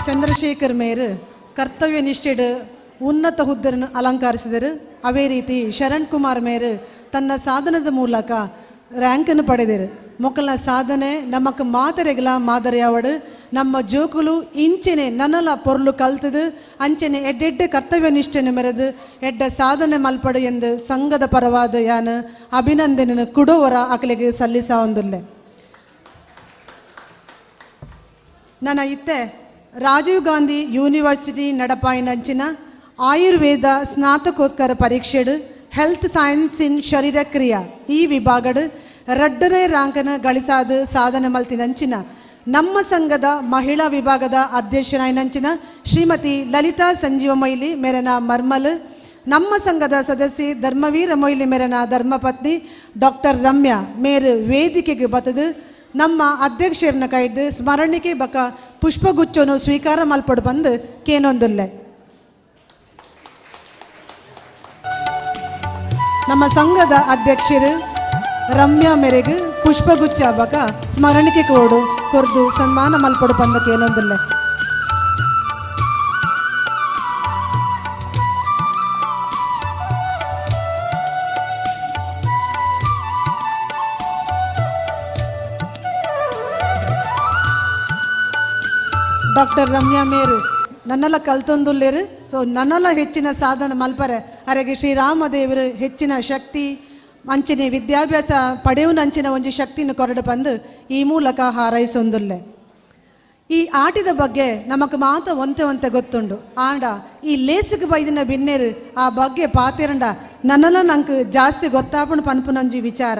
ಚಂದ್ರಶೇಖರ್ ಮೇಯರ್ ಕರ್ತವ್ಯ ನಿಷ್ಠೆಡ್ ಉನ್ನತ ಹುದ್ದೆಯನ್ನು ಅಲಂಕರಿಸಿದರು. ಅವೇ ರೀತಿ ಶರಣ್ ಕುಮಾರ್ ಮೇಯರ್ ತನ್ನ ಸಾಧನದ ಮೂಲಕ ರ್ಯಾಂಕನ್ನು ಪಡೆದರು. ಮೊಕ್ಕಲ ಸಾಧನೆ ನಮಕ್ ಮಾತರೆಗಲ ಮಾದರಿಯಾವಡು ನಮ್ಮ ಜೋಕುಲು ಇಂಚೆನೆ ನನ್ನಲ ಪೊರ್ಲು ಕಲ್ತದು ಅಂಚೆನೆ ಎಡ್ಡೆಡ್ಡೆ ಕರ್ತವ್ಯ ನಿಷ್ಠೆಯನ್ನು ಮೆರೆದು ಎಡ್ಡ ಸಾಧನೆ ಮಲ್ಪಡು ಎಂದು ಸಂಘದ ಪರವಾದ ಯಾನು ಅಭಿನಂದನೆ ಕುಡೋವರ ಅಕಲಿಗೆ ಸಲ್ಲಿಸ ಒಂದಿಲ್ಲೆ. ನನ್ನ ಇತ್ತೆ ರಾಜೀವ್ ಗಾಂಧಿ ಯೂನಿವರ್ಸಿಟಿ ನಡಪಾಯಿನಂಚಿನ ಆಯುರ್ವೇದ ಸ್ನಾತಕೋತ್ತರ ಪರೀಕ್ಷೆಡು ಹೆಲ್ತ್ ಸೈನ್ಸ್ ಇನ್ ಶರೀರ ಕ್ರಿಯಾ ಈ ವಿಭಾಗಡು 2ನೇ ರ್ಯಾಂಕನ್ನು ಗಳಿಸಾದ ಸಾಧನೆ ಮಲ್ತಿನಂಚಿನ ನಮ್ಮ ಸಂಘದ ಮಹಿಳಾ ವಿಭಾಗದ ಅಧ್ಯಕ್ಷರಾಯಿನಂಚಿನ ಶ್ರೀಮತಿ ಲಲಿತಾ ಸಂಜೀವ ಮೊಯ್ಲಿ ಮೇರನ ಮರ್ಮಲ್, ನಮ್ಮ ಸಂಘದ ಸದಸ್ಯೆ ಧರ್ಮವೀರ ಮೊಯ್ಲಿ ಮೇರನ ಧರ್ಮಪತ್ನಿ ಡಾಕ್ಟರ್ ರಮ್ಯಾ ಮೇರು ವೇದಿಕೆಗೆ ಬತ್ತದು ನಮ್ಮ ಅಧ್ಯಕ್ಷರನ್ನ ಕೈದು ಸ್ಮರಣಿಕೆ ಬಕ ಪುಷ್ಪಗುಚ್ಚನು ಸ್ವೀಕಾರ ಮಲ್ಪಡು ಬಂದು ಕೇನೊಂದಿಲ್ಲ. ನಮ್ಮ ಸಂಘದ ಅಧ್ಯಕ್ಷರು ರಮ್ಯಾ ಮೇರೆಗೆ ಪುಷ್ಪಗುಚ್ಚ ಬಕ ಸ್ಮರಣಿಕೆ ಕೊರ್ದು ಸನ್ಮಾನ ಮಲ್ಪಡು ಬಂದ ಕೇನೊಂದಿಲ್ಲ. ಡಾಕ್ಟರ್ ರಮ್ಯಾ ಮೇರು ನನ್ನೆಲ್ಲ ಕಲ್ತೊಂದುಲ್ಲೇರು. ಸೊ ನನ್ನೆಲ್ಲ ಹೆಚ್ಚಿನ ಸಾಧನ ಮಲ್ಪರೆ ಅರೆಗೆ ಶ್ರೀರಾಮದೇವರು ಹೆಚ್ಚಿನ ಶಕ್ತಿ ಅಂಚಿನ ವಿದ್ಯಾಭ್ಯಾಸ ಪಡೆಯುವ ಅಂಚಿನ ಒಂದು ಶಕ್ತಿನ ಕೊರಡು ಬಂದು ಈ ಮೂಲಕ ಹಾರೈಸೊಂದುಲ್ಲೆ. ಈ ಆಟದ ಬಗ್ಗೆ ನಮಕ್ ಮಾತ ಒಂತೆ ಗೊತ್ತುಂಡು. ಆಂಡ ಈ ಲೇಸಿಗೆ ಬೈದಿನ ಬಿನ್ನೇರು ಆ ಬಗ್ಗೆ ಪಾತಿರಂಡ ನನ್ನೆಲ್ಲ ನಂಗೆ ಜಾಸ್ತಿ ಗೊತ್ತಾಪಣ ಪನ್ಪುನಂಜಿ ವಿಚಾರ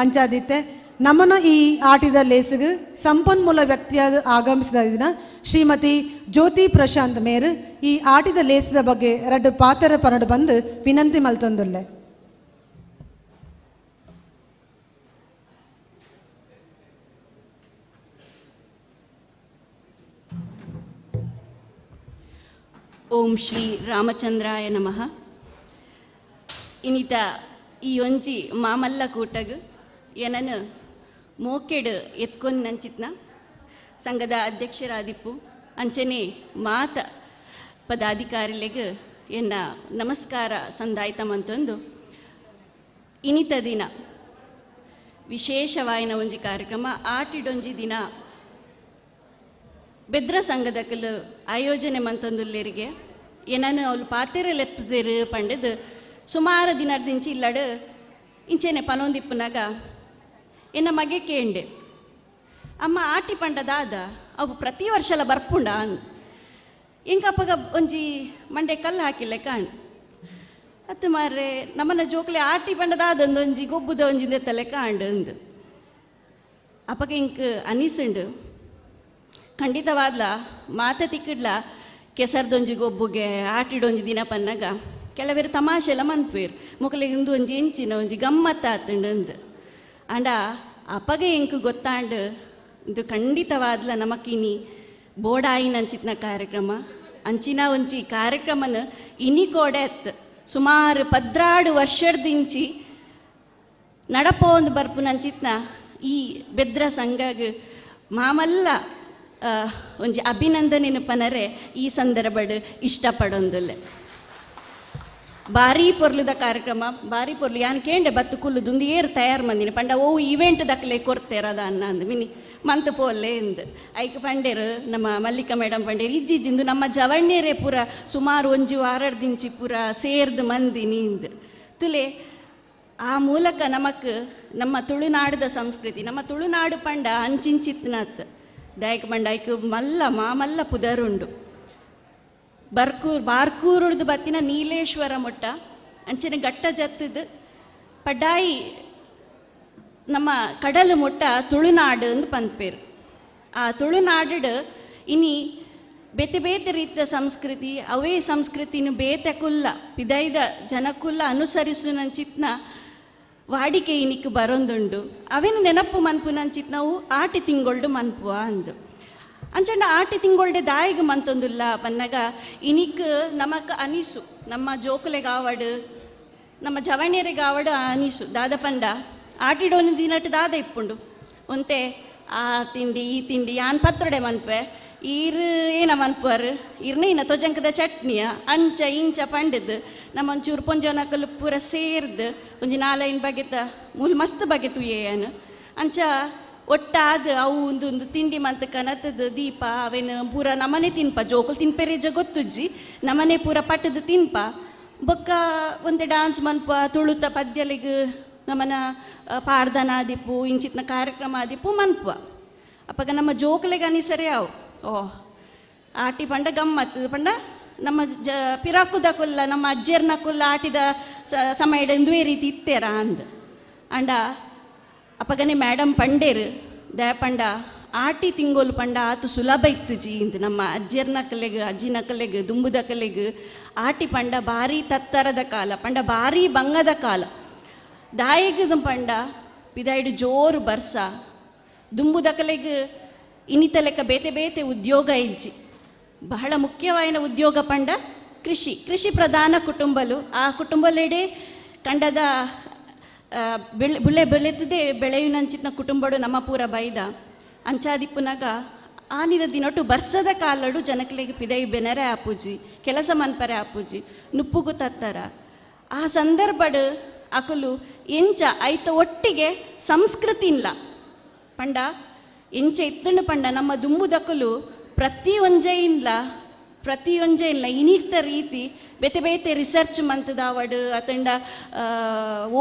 ಅಂಚಾದಿತ್ತೆ. ನಮ್ಮನ್ನ ಈ ಆಟದ ಲೇಸಿಗೆ ಸಂಪನ್ಮೂಲ ವ್ಯಕ್ತಿಯಾದ ಆಗಮಿಸಿದ ದಿನ ಶ್ರೀಮತಿ ಜ್ಯೋತಿ ಪ್ರಶಾಂತ್ ಮೇರ್ ಈ ಆಟಿದ ಲೇಸದ ಬಗ್ಗೆ 2 ಪಾತರ ಪರಡು ಬಂದು ವಿನಂತಿ ಮಲ್ತೊಂದುಲ್ಲೆ. ಓಂ ಶ್ರೀ ರಾಮಚಂದ್ರಾಯ ನಮಃ. ಇನಿತ ಈ ಒಂಜಿ ಮಾಮಲ್ಲ ಕೂಟಗ್ ಏನನು ಮೋಕೆಡ್ ಎತ್ಕೊಂಡು ನಂಚಿತ್ನ ಸಂಘದ ಅಧ್ಯಕ್ಷರಾದಿಪ್ಪು ಅಂಚನೆ ಮಾತ ಪದಾಧಿಕಾರಿಲೆಗ್ ಎನ್ನ ನಮಸ್ಕಾರ ಸಂದಾಯ್ತಮಂತಂದು ಇನಿತ ದಿನ ವಿಶೇಷವಾಯಿನ ಒಂಜಿ ಕಾರ್ಯಕ್ರಮ ಆಟಿಡೊಂಜಿ ದಿನ ಬೆದ್ರ ಸಂಘದಕ್ಕಲು ಆಯೋಜನೆ ಮಂತೊಂದುಲ್ಲೇರಿಗೆ ಏನನ್ನು ಅವಳು ಪಾತೆರೆಲೆಪ್ಪದಿರು ಪಂಡದು ಸುಮಾರು ದಿನದಿಂಚಿ ಇಲ್ಲಡು ಇಂಚೆನೆ ಪನೊಂದಿಪ್ಪನಾಗ ಎನ್ನ ಮಗೆ ಕೇಂಡೆ ಅಮ್ಮ ಆಟಿ ಪಂಡದಾದ ಅವು ಪ್ರತಿ ವರ್ಷಲ ಬರ್ಪುಂಡ ಇಂಕಪ್ಪಗ ಒಂಜಿ ಮಂಡೆ ಕಲ್ಲು ಹಾಕಿಲ್ಲ ಕಾಣ್ ಅತ್ತು ಮಾರ್ರೆ ನಮ್ಮನ್ನ ಜೋಕ್ಲೆ ಆಟಿ ಪಂಡದಾದಂದು ಒಂಜಿ ಗೊಬ್ಬುದ ಒಂಜಿ ದೆತ್ತಲೆ ಕಾಂಡು ಅಂದು ಅಪ್ಪಗ ಇಂಕ ಅನಿಸುಂಡು ಖಂಡಿತವಾದ್ಲ ಮಾತ ತಿಕ್ಕಿಡ್ಲ ಕೆಸರ್ದೊಂಜಿ ಗೊಬ್ಬುಗೆ ಆಟಿಡೊಂಜಿ ದಿನ ಪನ್ನಾಗ ಕೆಲವೇರು ತಮಾಷೆ ಎಲ್ಲ ಮನ್ಪೇರು ಮುಖಲಿಗೆ ಇಂದು ಒಂಜಿ ಎಂಚಿನ ಒಂಜಿ ಗಮ್ಮತ್ತಾತುಂಡು ಅಂದು ಅಂಡ ಅಪ್ಪಗೆ ಎಂಕು ಗೊತ್ತಾಂಡು ಇದು ಖಂಡಿತವಾದ್ಲ ನಮಕಿನಿ ಬೋಡಾಯಿನ ಅಂಚಿತ್ನ ಕಾರ್ಯಕ್ರಮ ಅಂಚಿನ ಒಂಜಿ ಕಾರ್ಯಕ್ರಮನ ಇನಿ ಕೋಡೆ ಅತ್ತು ಸುಮಾರು 16 ವರ್ಷದಿಂಚಿ ನಡಪೋಂದು ಬರ್ಪುನಂಚಿತ್ನ ಈ ಬೆದ್ರ ಸಂಘಗ್ ಮಾಮಲ್ಲ ಒಂಜಿ ಅಭಿನಂದನೆ ಪನರೆ ಈ ಸಂದರ್ಭಡ್ ಇಷ್ಟಪಡೊಂದುಲ್ಲೆ. ಭಾರಿ ಪೊರ್ಲುದ ಕಾರ್ಯಕ್ರಮ ಭಾರಿ ಪೊರ್ಲು ಯಾನ್ ಕೇಂಡೆ ಬತ್ತು ಕುಲ್ಲು ದುಂದು ಏರು ತಯಾರು ಮಂದಿನಿ ಪಂಡ ಓ ಇವೆಂಟ್ ದಕ್ಲೆ ಕೊಡ್ತೇರದ ಅನ್ನ ಅಂದು ಮಿನಿ ಮಂತ್ ಪೋಲ್ಲೆ ಎಂದು ಐಕ್ ಪಂಡೇರು ನಮ್ಮ ಮಲ್ಲಿಕಾ ಮೇಡಮ್ ಪಂಡೇರು ಇಜ್ಜಿಂದು ನಮ್ಮ ಜವಣ್ಯರೇ ಪೂರ ಸುಮಾರು ಒಂಜಿ ವಾರಡ್ದಿಂಚಿ ಪೂರ ಸೇರ್ದು ಮಂದಿ ನೀಂದು ತುಲೆ ಆ ಮೂಲಕ ನಮಕ್ ನಮ್ಮ ತುಳುನಾಡದ ಸಂಸ್ಕೃತಿ ನಮ್ಮ ತುಳುನಾಡು ಪಂಡ ಅಂಚಿಂಚಿತ್ನಾತ್ ದಾಯಕ ಪಂಡಾಯ್ಕು ಮಲ್ಲ ಮಾಮಲ್ಲ ಪುದರುಂಡು ಬಾರ್ಕೂರುಡ್ದು ಬತ್ತಿನ ನೀಲೇಶ್ವರ ಮೊಟ್ಟ ಅಂಚನೆ ಗಟ್ಟ ಜತ್ತದು ಪಡ್ಡಾಯಿ ನಮ್ಮ ಕಡಲು ಮೊಟ್ಟ ತುಳುನಾಡು ಅಂದು ಪಂದ್ಪೇರು ಆ ತುಳುನಾಡು ಇನಿ ಬೇತೆ ಬೇತೆ ರೀತಿಯ ಸಂಸ್ಕೃತಿ ಅವೇ ಸಂಸ್ಕೃತಿನ ಬೇತೆ ಕುಲ್ಲ ಪಿದೈದ ಜನಕುಲ್ಲ ಅನುಸರಿಸುನಂಚಿತ್ನ ವಾಡಿಕೆ ಇನಿಕ್ ಬರೊಂದುಂಡು ಅವೇನು ನೆನಪು ಮನ್ಪು ನಂಚಿತ್ ನಾವು ಆಟಿ ತಿಂಗೊಳ್ಡು ಮನ್ಪುವ ಅಂದು ಅಂಚಂಡ ಆಟಿ ತಿಂಗೊಳ್ಡೆ ದಾಯಿಗೆ ಮಂತೊಂದುಲ್ಲ ಪನ್ನಗ ಇನಿಕ್ ನಮಕ್ ಅನಿಸು ನಮ್ಮ ಜೋಕುಲೆಗಾವಡು ನಮ್ಮ ಜವಣ್ಯರಿಗಾವಡು ಅನಿಸು ದಾದ ಪಂಡ ಆಟಿಡೋನು ದಿನಟ್ಟು ದಾದ ಇಪ್ಪುಂಡು ಒಂತೆ ಆ ತಿಂಡಿ ಈ ತಿಂಡಿ ಯಾನ್ ಪತ್ರೊಡೆ ಮನ್ಪೆ ಈರು ಏನ ಮನ್ಪುವರು ಇರ್ನೇನ ತೊಜಂಕದ ಚಟ್ನಿಯ ಅಂಚ ಇಂಚ ಪಂಡದು ನಮ್ಮ ಒಂಚೂರು ಪೊಂಜನಕಲು ಪೂರ ಸೇರ್ದು ಒಂಜಿ 4-5 ಬಗೆತ ಮೂಲ ಮಸ್ತ್ ಬಗೆತು ಏನು ಅಂಚ ಒಟ್ಟಾದ ಅವು ಒಂದು ತಿಂಡಿ ಮಂತ ಕನತದ ದೀಪ ಅವೇನು ಪೂರ ನಮನೆ ತಿನ್ಪ ಜೋಕುಲು ತಿನ್ಪೆರೇಜ ಗೊತ್ತುಜ್ಜಿ ನಮನೆ ಪೂರ ಪಟ್ಟದು ತಿನ್ಪ ಬೊಕ್ಕ ಒಂದೇ ಡಾನ್ಸ್ ಮನ್ಪ ತುಳುತ ಪದ್ಯಲಿಗೆ ನಮ್ಮನ ಪಾಡ್ದನ ಆದಿಪ್ಪು ಇಂಚಿತ್ನ ಕಾರ್ಯಕ್ರಮ ಆದಿಪ್ಪು ಮನ್ಪ ಅಪ್ಪಗ ನಮ್ಮ ಜೋಕುಲೆಗೆ ಅನಿಸರೇ ಅವು ಓಹ್ ಆಟಿ ಪಂಡ ಗಮ್ಮತ್ತು ಪಂಡ ನಮ್ಮ ಪಿರಾಕುದ ಕುಲ್ಲ ನಮ್ಮ ಅಜ್ಜರ್ನ ಕುಲ್ಲ ಆಟಿದ ಸಮಯದ ಇಂದುವೇ ರೀತಿ ಇತ್ತೇರ ಅಂದು ಅಂಡ ಅಪ್ಪಗನೆ ಮೇಡಮ್ ಪಂಡೇರು ದಯ ಪಂಡ ಆಟಿ ತಿಂಗೋಲು ಪಂಡ ಆತು ಸುಲಭ ಇತ್ತು ಜಿ ಇಂದು ನಮ್ಮ ಅಜ್ಜರ್ನ ಕಲೆಗೆ ಅಜ್ಜಿನ ಕಲೆಗೆ ದುಂಬುದ ಕಲೆಗೆ ಆಟಿ ಪಂಡ ಭಾರಿ ತತ್ತರದ ಕಾಲ ಪಂಡ ಭಾರಿ ಬಂಗದ ಕಾಲ ದಾಯಿಗದ ಪಂಡ ಪಿದಾಯ್ಡು ಜೋರು ಬರ್ಸ ದುಂಬುದ ಕಲೆಗೆ ಇನ್ನಿತ ಲೆಕ್ಕ ಬೇತೆ ಬೇತೆ ಉದ್ಯೋಗ ಇಜ್ಜಿ ಬಹಳ ಮುಖ್ಯವಾದ ಉದ್ಯೋಗ ಪಂಡ ಕೃಷಿ ಪ್ರಧಾನ ಕುಟುಂಬಲು ಆ ಕುಟುಂಬಲೆಡೆ ಕಂಡದ ಬೆಳೆತದೆ ಬೆಳೆಯುನಂಚಿನ ಕುಟುಂಬಡು ನಮ್ಮ ಪೂರ ಬೈದ ಅಂಚಾದಿಪ್ಪುನಾಗ ಆನಿದ ದಿನೊಟ್ಟು ಬರ್ಸದ ಕಾಲಡು ಜನಕಲೆಗೆ ಪಿದೈ ಬೆನರೆ ಆಪುಜಿ ಕೆಲಸ ಮನ್ಪರೆ ಆಪುಜಿ ನುಪ್ಪುಗು ತತ್ತರ ಆ ಸಂದರ್ಭಡು ಅಕಲು ಎಂಚ ಐತ ಒಟ್ಟಿಗೆ ಸಂಸ್ಕೃತಿ ಇಲ್ಲ ಪಂಡ ಎಂಚ ಇತ್ತಣ್ಣು ಪಂಡ ನಮ್ಮ ದುಂಬುದಕ್ಕಲು ಪ್ರತಿಯೊಂಜೆ ಇಲ್ಲ ಇನಿತ ರೀತಿ ಬೇತೆ ಬೇತೆ ರಿಸರ್ಚ್ ಮಂತದಾವಡು ಅತಂಡ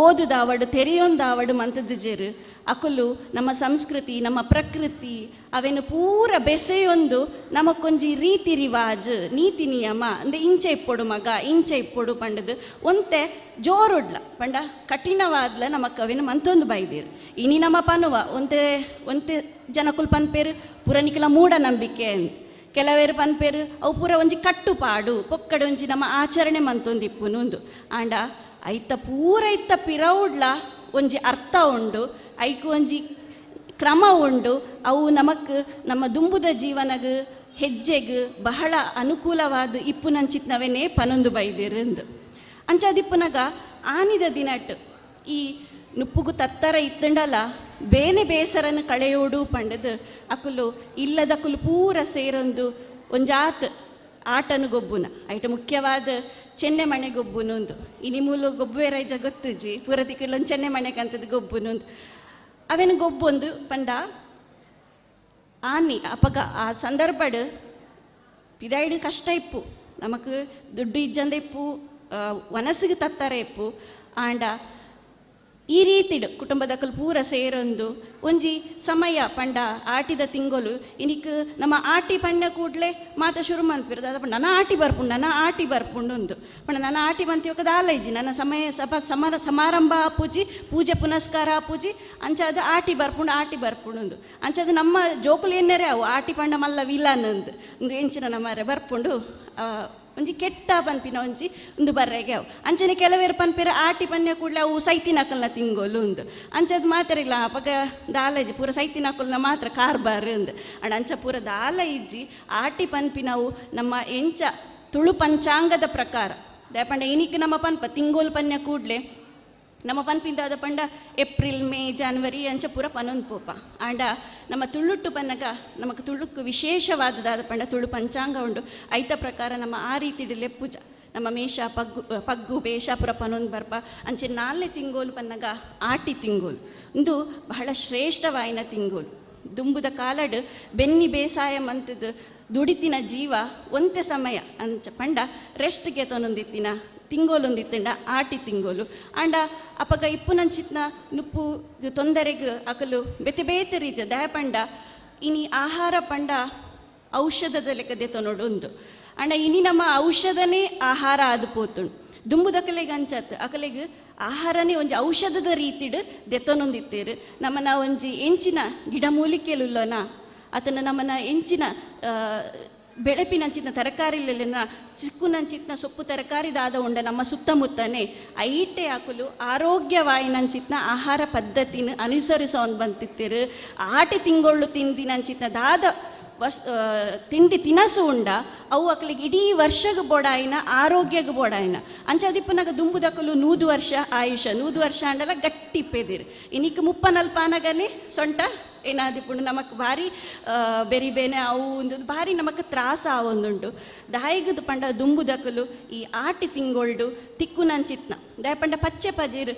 ಓದುದಾವಡು ತೆರೆಯೊಂದಾವಡು ಮಂತದ ಜೇರು ಅಕಲು ನಮ್ಮ ಸಂಸ್ಕೃತಿ ನಮ್ಮ ಪ್ರಕೃತಿ ಅವೇನು ಪೂರ ಬೆಸೆಯೊಂದು ನಮಕೊಂಜಿ ರೀತಿ ರಿವಾಜ್ ನೀತಿ ನಿಯಮ ಅಂದರೆ ಇಂಚೆ ಇಪ್ಪೊಡು ಮಗ ಇಂಚೆ ಇಪ್ಪೊಡು ಪಂಡದು ಒಂತೆ ಜೋರುಡ್ಲ ಪಂಡ ಕಠಿಣವಾದ್ಲ ನಮಕ್ ಅವೇನು ಮಂತೊಂದು ಬೈದೇರು ಇನಿ ನಮ್ಮ ಪನುವ ಒಂತೆ ಜನಕುಲ್ ಪನ್ಪೇರು ಪುರನಿಕಲ ಮೂಢನಂಬಿಕೆ ಅಂತ ಕೆಲವೇರು ಪನ್ಪೇರು ಅವು ಪೂರ ಒಂಜಿ ಕಟ್ಟುಪಾಡು ಪೊಕ್ಕಡೆ ಒಂಜಿ ನಮ್ಮ ಆಚರಣೆ ಮಂತೊಂದಿಪ್ಪುನುಂದು ಆಂಡ ಐತ ಪೂರ ಇತ್ತ ಪಿರೌಡ್ಲ ಒಂಜಿ ಅರ್ಥ ಉಂಡು ಐಕು ಒಂಜಿ ಕ್ರಮ ಉಂಡು ಅವು ನಮಕ್ ನಮ್ಮ ದುಂಬುದ ಜೀವನಗ್ ಹೆಜ್ಜೆಗ್ ಬಹಳ ಅನುಕೂಲವಾದ ಇಪ್ಪುನಂಚಿತ್ನವೇನೇ ಪನೊಂದು ಬೈದಿರಂದು ಅಂಚಾದಿಪ್ಪುನಗ ಆನಿದ ದಿನಟ್ ಈ ನುಪ್ಪುಗು ತತ್ತರ ಇತ್ತಂಡಲ ಬೇನೆ ಬೇಸರನ್ನು ಕಳೆಯೋಡು ಪಂಡದು ಅಕುಲು ಇಲ್ಲದಕುಲು ಪೂರ ಸೇರೊಂದು ಒಂಜಾತ್ ಆಟನು ಗೊಬ್ಬುನ ಐಟ ಮುಖ್ಯವಾದ ಚೆನ್ನೆ ಮನೆ ಗೊಬ್ಬುನೊಂದು ಇನಿ ಮೂಲು ಗೊಬ್ಬುವೆರೈ ಜಗತ್ತುಜಿ ಪೂರ ದಿಕ್ಕಲೊಂದು ಚೆನ್ನೆ ಮನೆಗೆ ಅಂತದ್ದು ಗೊಬ್ಬುನೊಂದು ಅವೇನು ಗೊಬ್ಬೊಂದು ಪಂಡ ಆನಿ ಅಪಗ ಆ ಸಂದರ್ಭಡ್ ಪಿದಾಯಿಡು ಕಷ್ಟ ಇಪ್ಪು ನಮಕ್ ದುಡ್ಡು ಇಜ್ಜಂದ ಇಪ್ಪು ವನಸ್ಸಿಗೆ ತತ್ತರ ಇಪ್ಪು ಆಂಡ ಈ ರೀತಿಡು ಕುಟುಂಬದಕ್ಕಲು ಪೂರ ಸೇರೊಂದು ಒಂಜಿ ಸಮಯ ಪಂಡ ಆಟಿದ ತಿಂಗಳು ಇನಿಕ್ ನಮ್ಮ ಆಟಿ ಪಂಡ ಕೂಡಲೇ ಮಾತ ಶುರು ಮನ್ಪಿರೋದು ಅದ ನನ್ನ ಆಟಿ ಬರ್ಪುಂಡು ನನ್ನ ಆಟಿ ಬರ್ಪುಂಡು ಒಂದು ಪಂಡ ನನ್ನ ಆಟಿ ಬಂತಿವಕ್ಕ ದಾಲೈಜಿ ನನ್ನ ಸಮಯ ಸಮಾರಂಭ ಆಪುಜಿ ಪೂಜೆ ಪುನಸ್ಕಾರ ಆಪುಜಿ ಅಂಚಾದ ಆಟಿ ಬರ್ಪುಂಡು ಒಂದು ಅಂಚಾದ ನಮ್ಮ ಜೋಕುಲು ಏನೇರೆ ಅವು ಆಟಿ ಪಂಡ ಮಲ್ಲ ವಿಲನ್ ಅಂದು ಒಂದು ಎಂಚಿನ ನಮ್ಮರೆ ಬರ್ಪುಂಡು ಒಂಜಿ ಕೆಟ್ಟ ಪನ್ಪಿನ ಒಂಜಿ ಒಂದು ಬರ್ರೆಗೆ ಅವು ಅಂಚನೆ ಕೆಲವೇರು ಪನ್ಪೇರ ಆಟಿ ಪನ್ಯ ಕೂಡಲೇ ಅವು ಸೈತಿನಕಲ್ನ ತಿಂಗೋಲು ಉಂದು ಅಂಚದು ಮಾತ್ರ ಇಲ್ಲ ಅಪಗ ದಾಲೈಜಿ ಪೂರ ಸೈತಿನಕಲ್ನ ಮಾತ್ರ ಕಾರ್ಬಾರ್ ಅಂದು ಅಂಡ್ ಅಂಚ ಪೂರ ದಾಲ ಇಜ್ಜಿ ಆಟಿ ಪನ್ಪಿನವು ನಮ್ಮ ಎಂಚ ತುಳು ಪಂಚಾಂಗದ ಪ್ರಕಾರ ದಯಪಂಡ ಇನಿಕ್ ನಮ್ಮ ಪನ್ಪ ತಿಂಗೋಲು ಪನ್ಯ ಕೂಡಲೇ ನಮ್ಮ ಪನ್ಪಿಂದಾದ ಪಂಡ ಏಪ್ರಿಲ್ ಮೇ ಜಾನ್ವರಿ ಅಂಚ ಪೂರ ಪನೊಂದು ಪೋಪ ಆಂಡ ನಮ್ಮ ತುಳುಟ್ಟು ಪನ್ನಗ ನಮಕ್ ತುಳುಕ್ಕು ವಿಶೇಷವಾದದಾದ ಪಂಡ ತುಳು ಪಂಚಾಂಗ ಉಂಡು ಐತ ಪ್ರಕಾರ ನಮ್ಮ ಆ ರೀತಿ ಲೆಪ್ಪುಜ ನಮ್ಮ ಮೇಷ ಪಗ್ಗು ಬೇಷ ಪುರ ಪನೊಂದು ಬರ್ಪ ಅಂಚೆ 4 ತಿಂಗೋಲು ಪನ್ನಗ ಆಟಿ ತಿಂಗೋಲು ಒಂದು ಬಹಳ ಶ್ರೇಷ್ಠವಾಯಿನ ತಿಂಗೋಲು ದುಂಬುದ ಕಾಲಡ್ ಬೆನ್ನಿ ಬೇಸಾಯ ಮಂತದ್ದು ದುಡಿತಿನ ಜೀವ ಒಂತೆ ಸಮಯ ಅಂಚ ಪಂಡ ರೆಸ್ಟ್ಗೆ ತೊನೊಂದಿತ್ತಿನ ತಿಂಗೋಲೊಂದಿತ್ತಂಡ ಆಟಿ ತಿಂಗೋಲು ಆಂಡ ಅಪಗ ಇಪ್ಪುನಂಚಿತ್ನ ನುಪ್ಪು ತೊಂದರೆಗ್ ಅಕಲು ಬೇತೆ ಬೇತೆ ರೀತಿಯ ದಯಪಂಡ ಇನಿ ಆಹಾರ ಪಂಡ ಔಷಧದ ಲೆಕ್ಕದೆ ತೊನೊಡೊಂದು ಆಂಡ ಇನಿ ನಮ್ಮ ಔಷಧನೇ ಆಹಾರ ಆದು ಪೋತುಂಡು ದುಂಬುದಕಲೆಗೆ ಅಂಚತ್ ಅಕಲೆಗ್ ಆಹಾರನೇ ಒಂಜಿ ಔಷಧದ ರೀತಿಡ್ ದೆತ್ತೊನೊಂದಿತ್ತೇರು ನಮ್ಮನ ಒಂಜಿ ಎಂಚಿನ ಗಿಡಮೂಲಿಕೆಲುಲ್ಲನ ಆತನ ನಮ್ಮನ ಎಂಚಿನ ಬೆಳೆಪಿನಂಚಿನ ತರಕಾರಿಲೆಲ್ಲ ಚಿಕ್ಕುನಂಚಿತ್ನ ಸೊಪ್ಪು ತರಕಾರಿದಾದ ಉಂಡ ನಮ್ಮ ಸುತ್ತಮುತ್ತನೇ ಐಟೆ ಹಾಕಲು ಆರೋಗ್ಯವಾಯಿನಂಚಿತ್ನ ಆಹಾರ ಪದ್ಧತಿನ ಅನುಸರಿಸೋನ್ ಬಂತಿತ್ತೇರು ಆಟಿ ತಿಂಗೊಳ್ಳು ತಿಂದಿನಂಚಿತ್ನ ದಾದ ತಿಂಡಿ ತಿನಸು ಉಂಡ ಅವು ಅಕ್ಲಿಗೆ ಇಡೀ ವರ್ಷಗೆ ಬೋಡಾಯಿನ ಆರೋಗ್ಯಗೆ ಬೋಡಾಯಿನ ಅಂಚಾದಿಪ್ಪನಾಗ ದುಂಬುದಕ್ಕಲು 100 ವರ್ಷ ಆಯುಷ 100 ವರ್ಷ ಅಂಡಲ ಗಟ್ಟಿಪ್ಪೆದಿರು ಇನಿಕ್ 30-40 ಆನಗನೆ ಸೊಂಟ ಏನಾದಿಪ್ಪುಂಡು ನಮಕ್ ಭಾರಿ ಬೆರಿಬೇನೆ ಅವು ಒಂದು ಭಾರಿ ನಮಕ್ ತ್ರಾಸ ಆವೊಂದುಂಡು ದಾಯಿಗದು ಪಂಡ ದುಂಬುದಕ್ಕಲು ಈ ಆಟಿ ತಿಂಗೊಳ್ಡು ತಿಕ್ಕುನಂಚಿತ್ನ ದಯಪಂಡ ಪಚ್ಚೆ ಪಜೀರು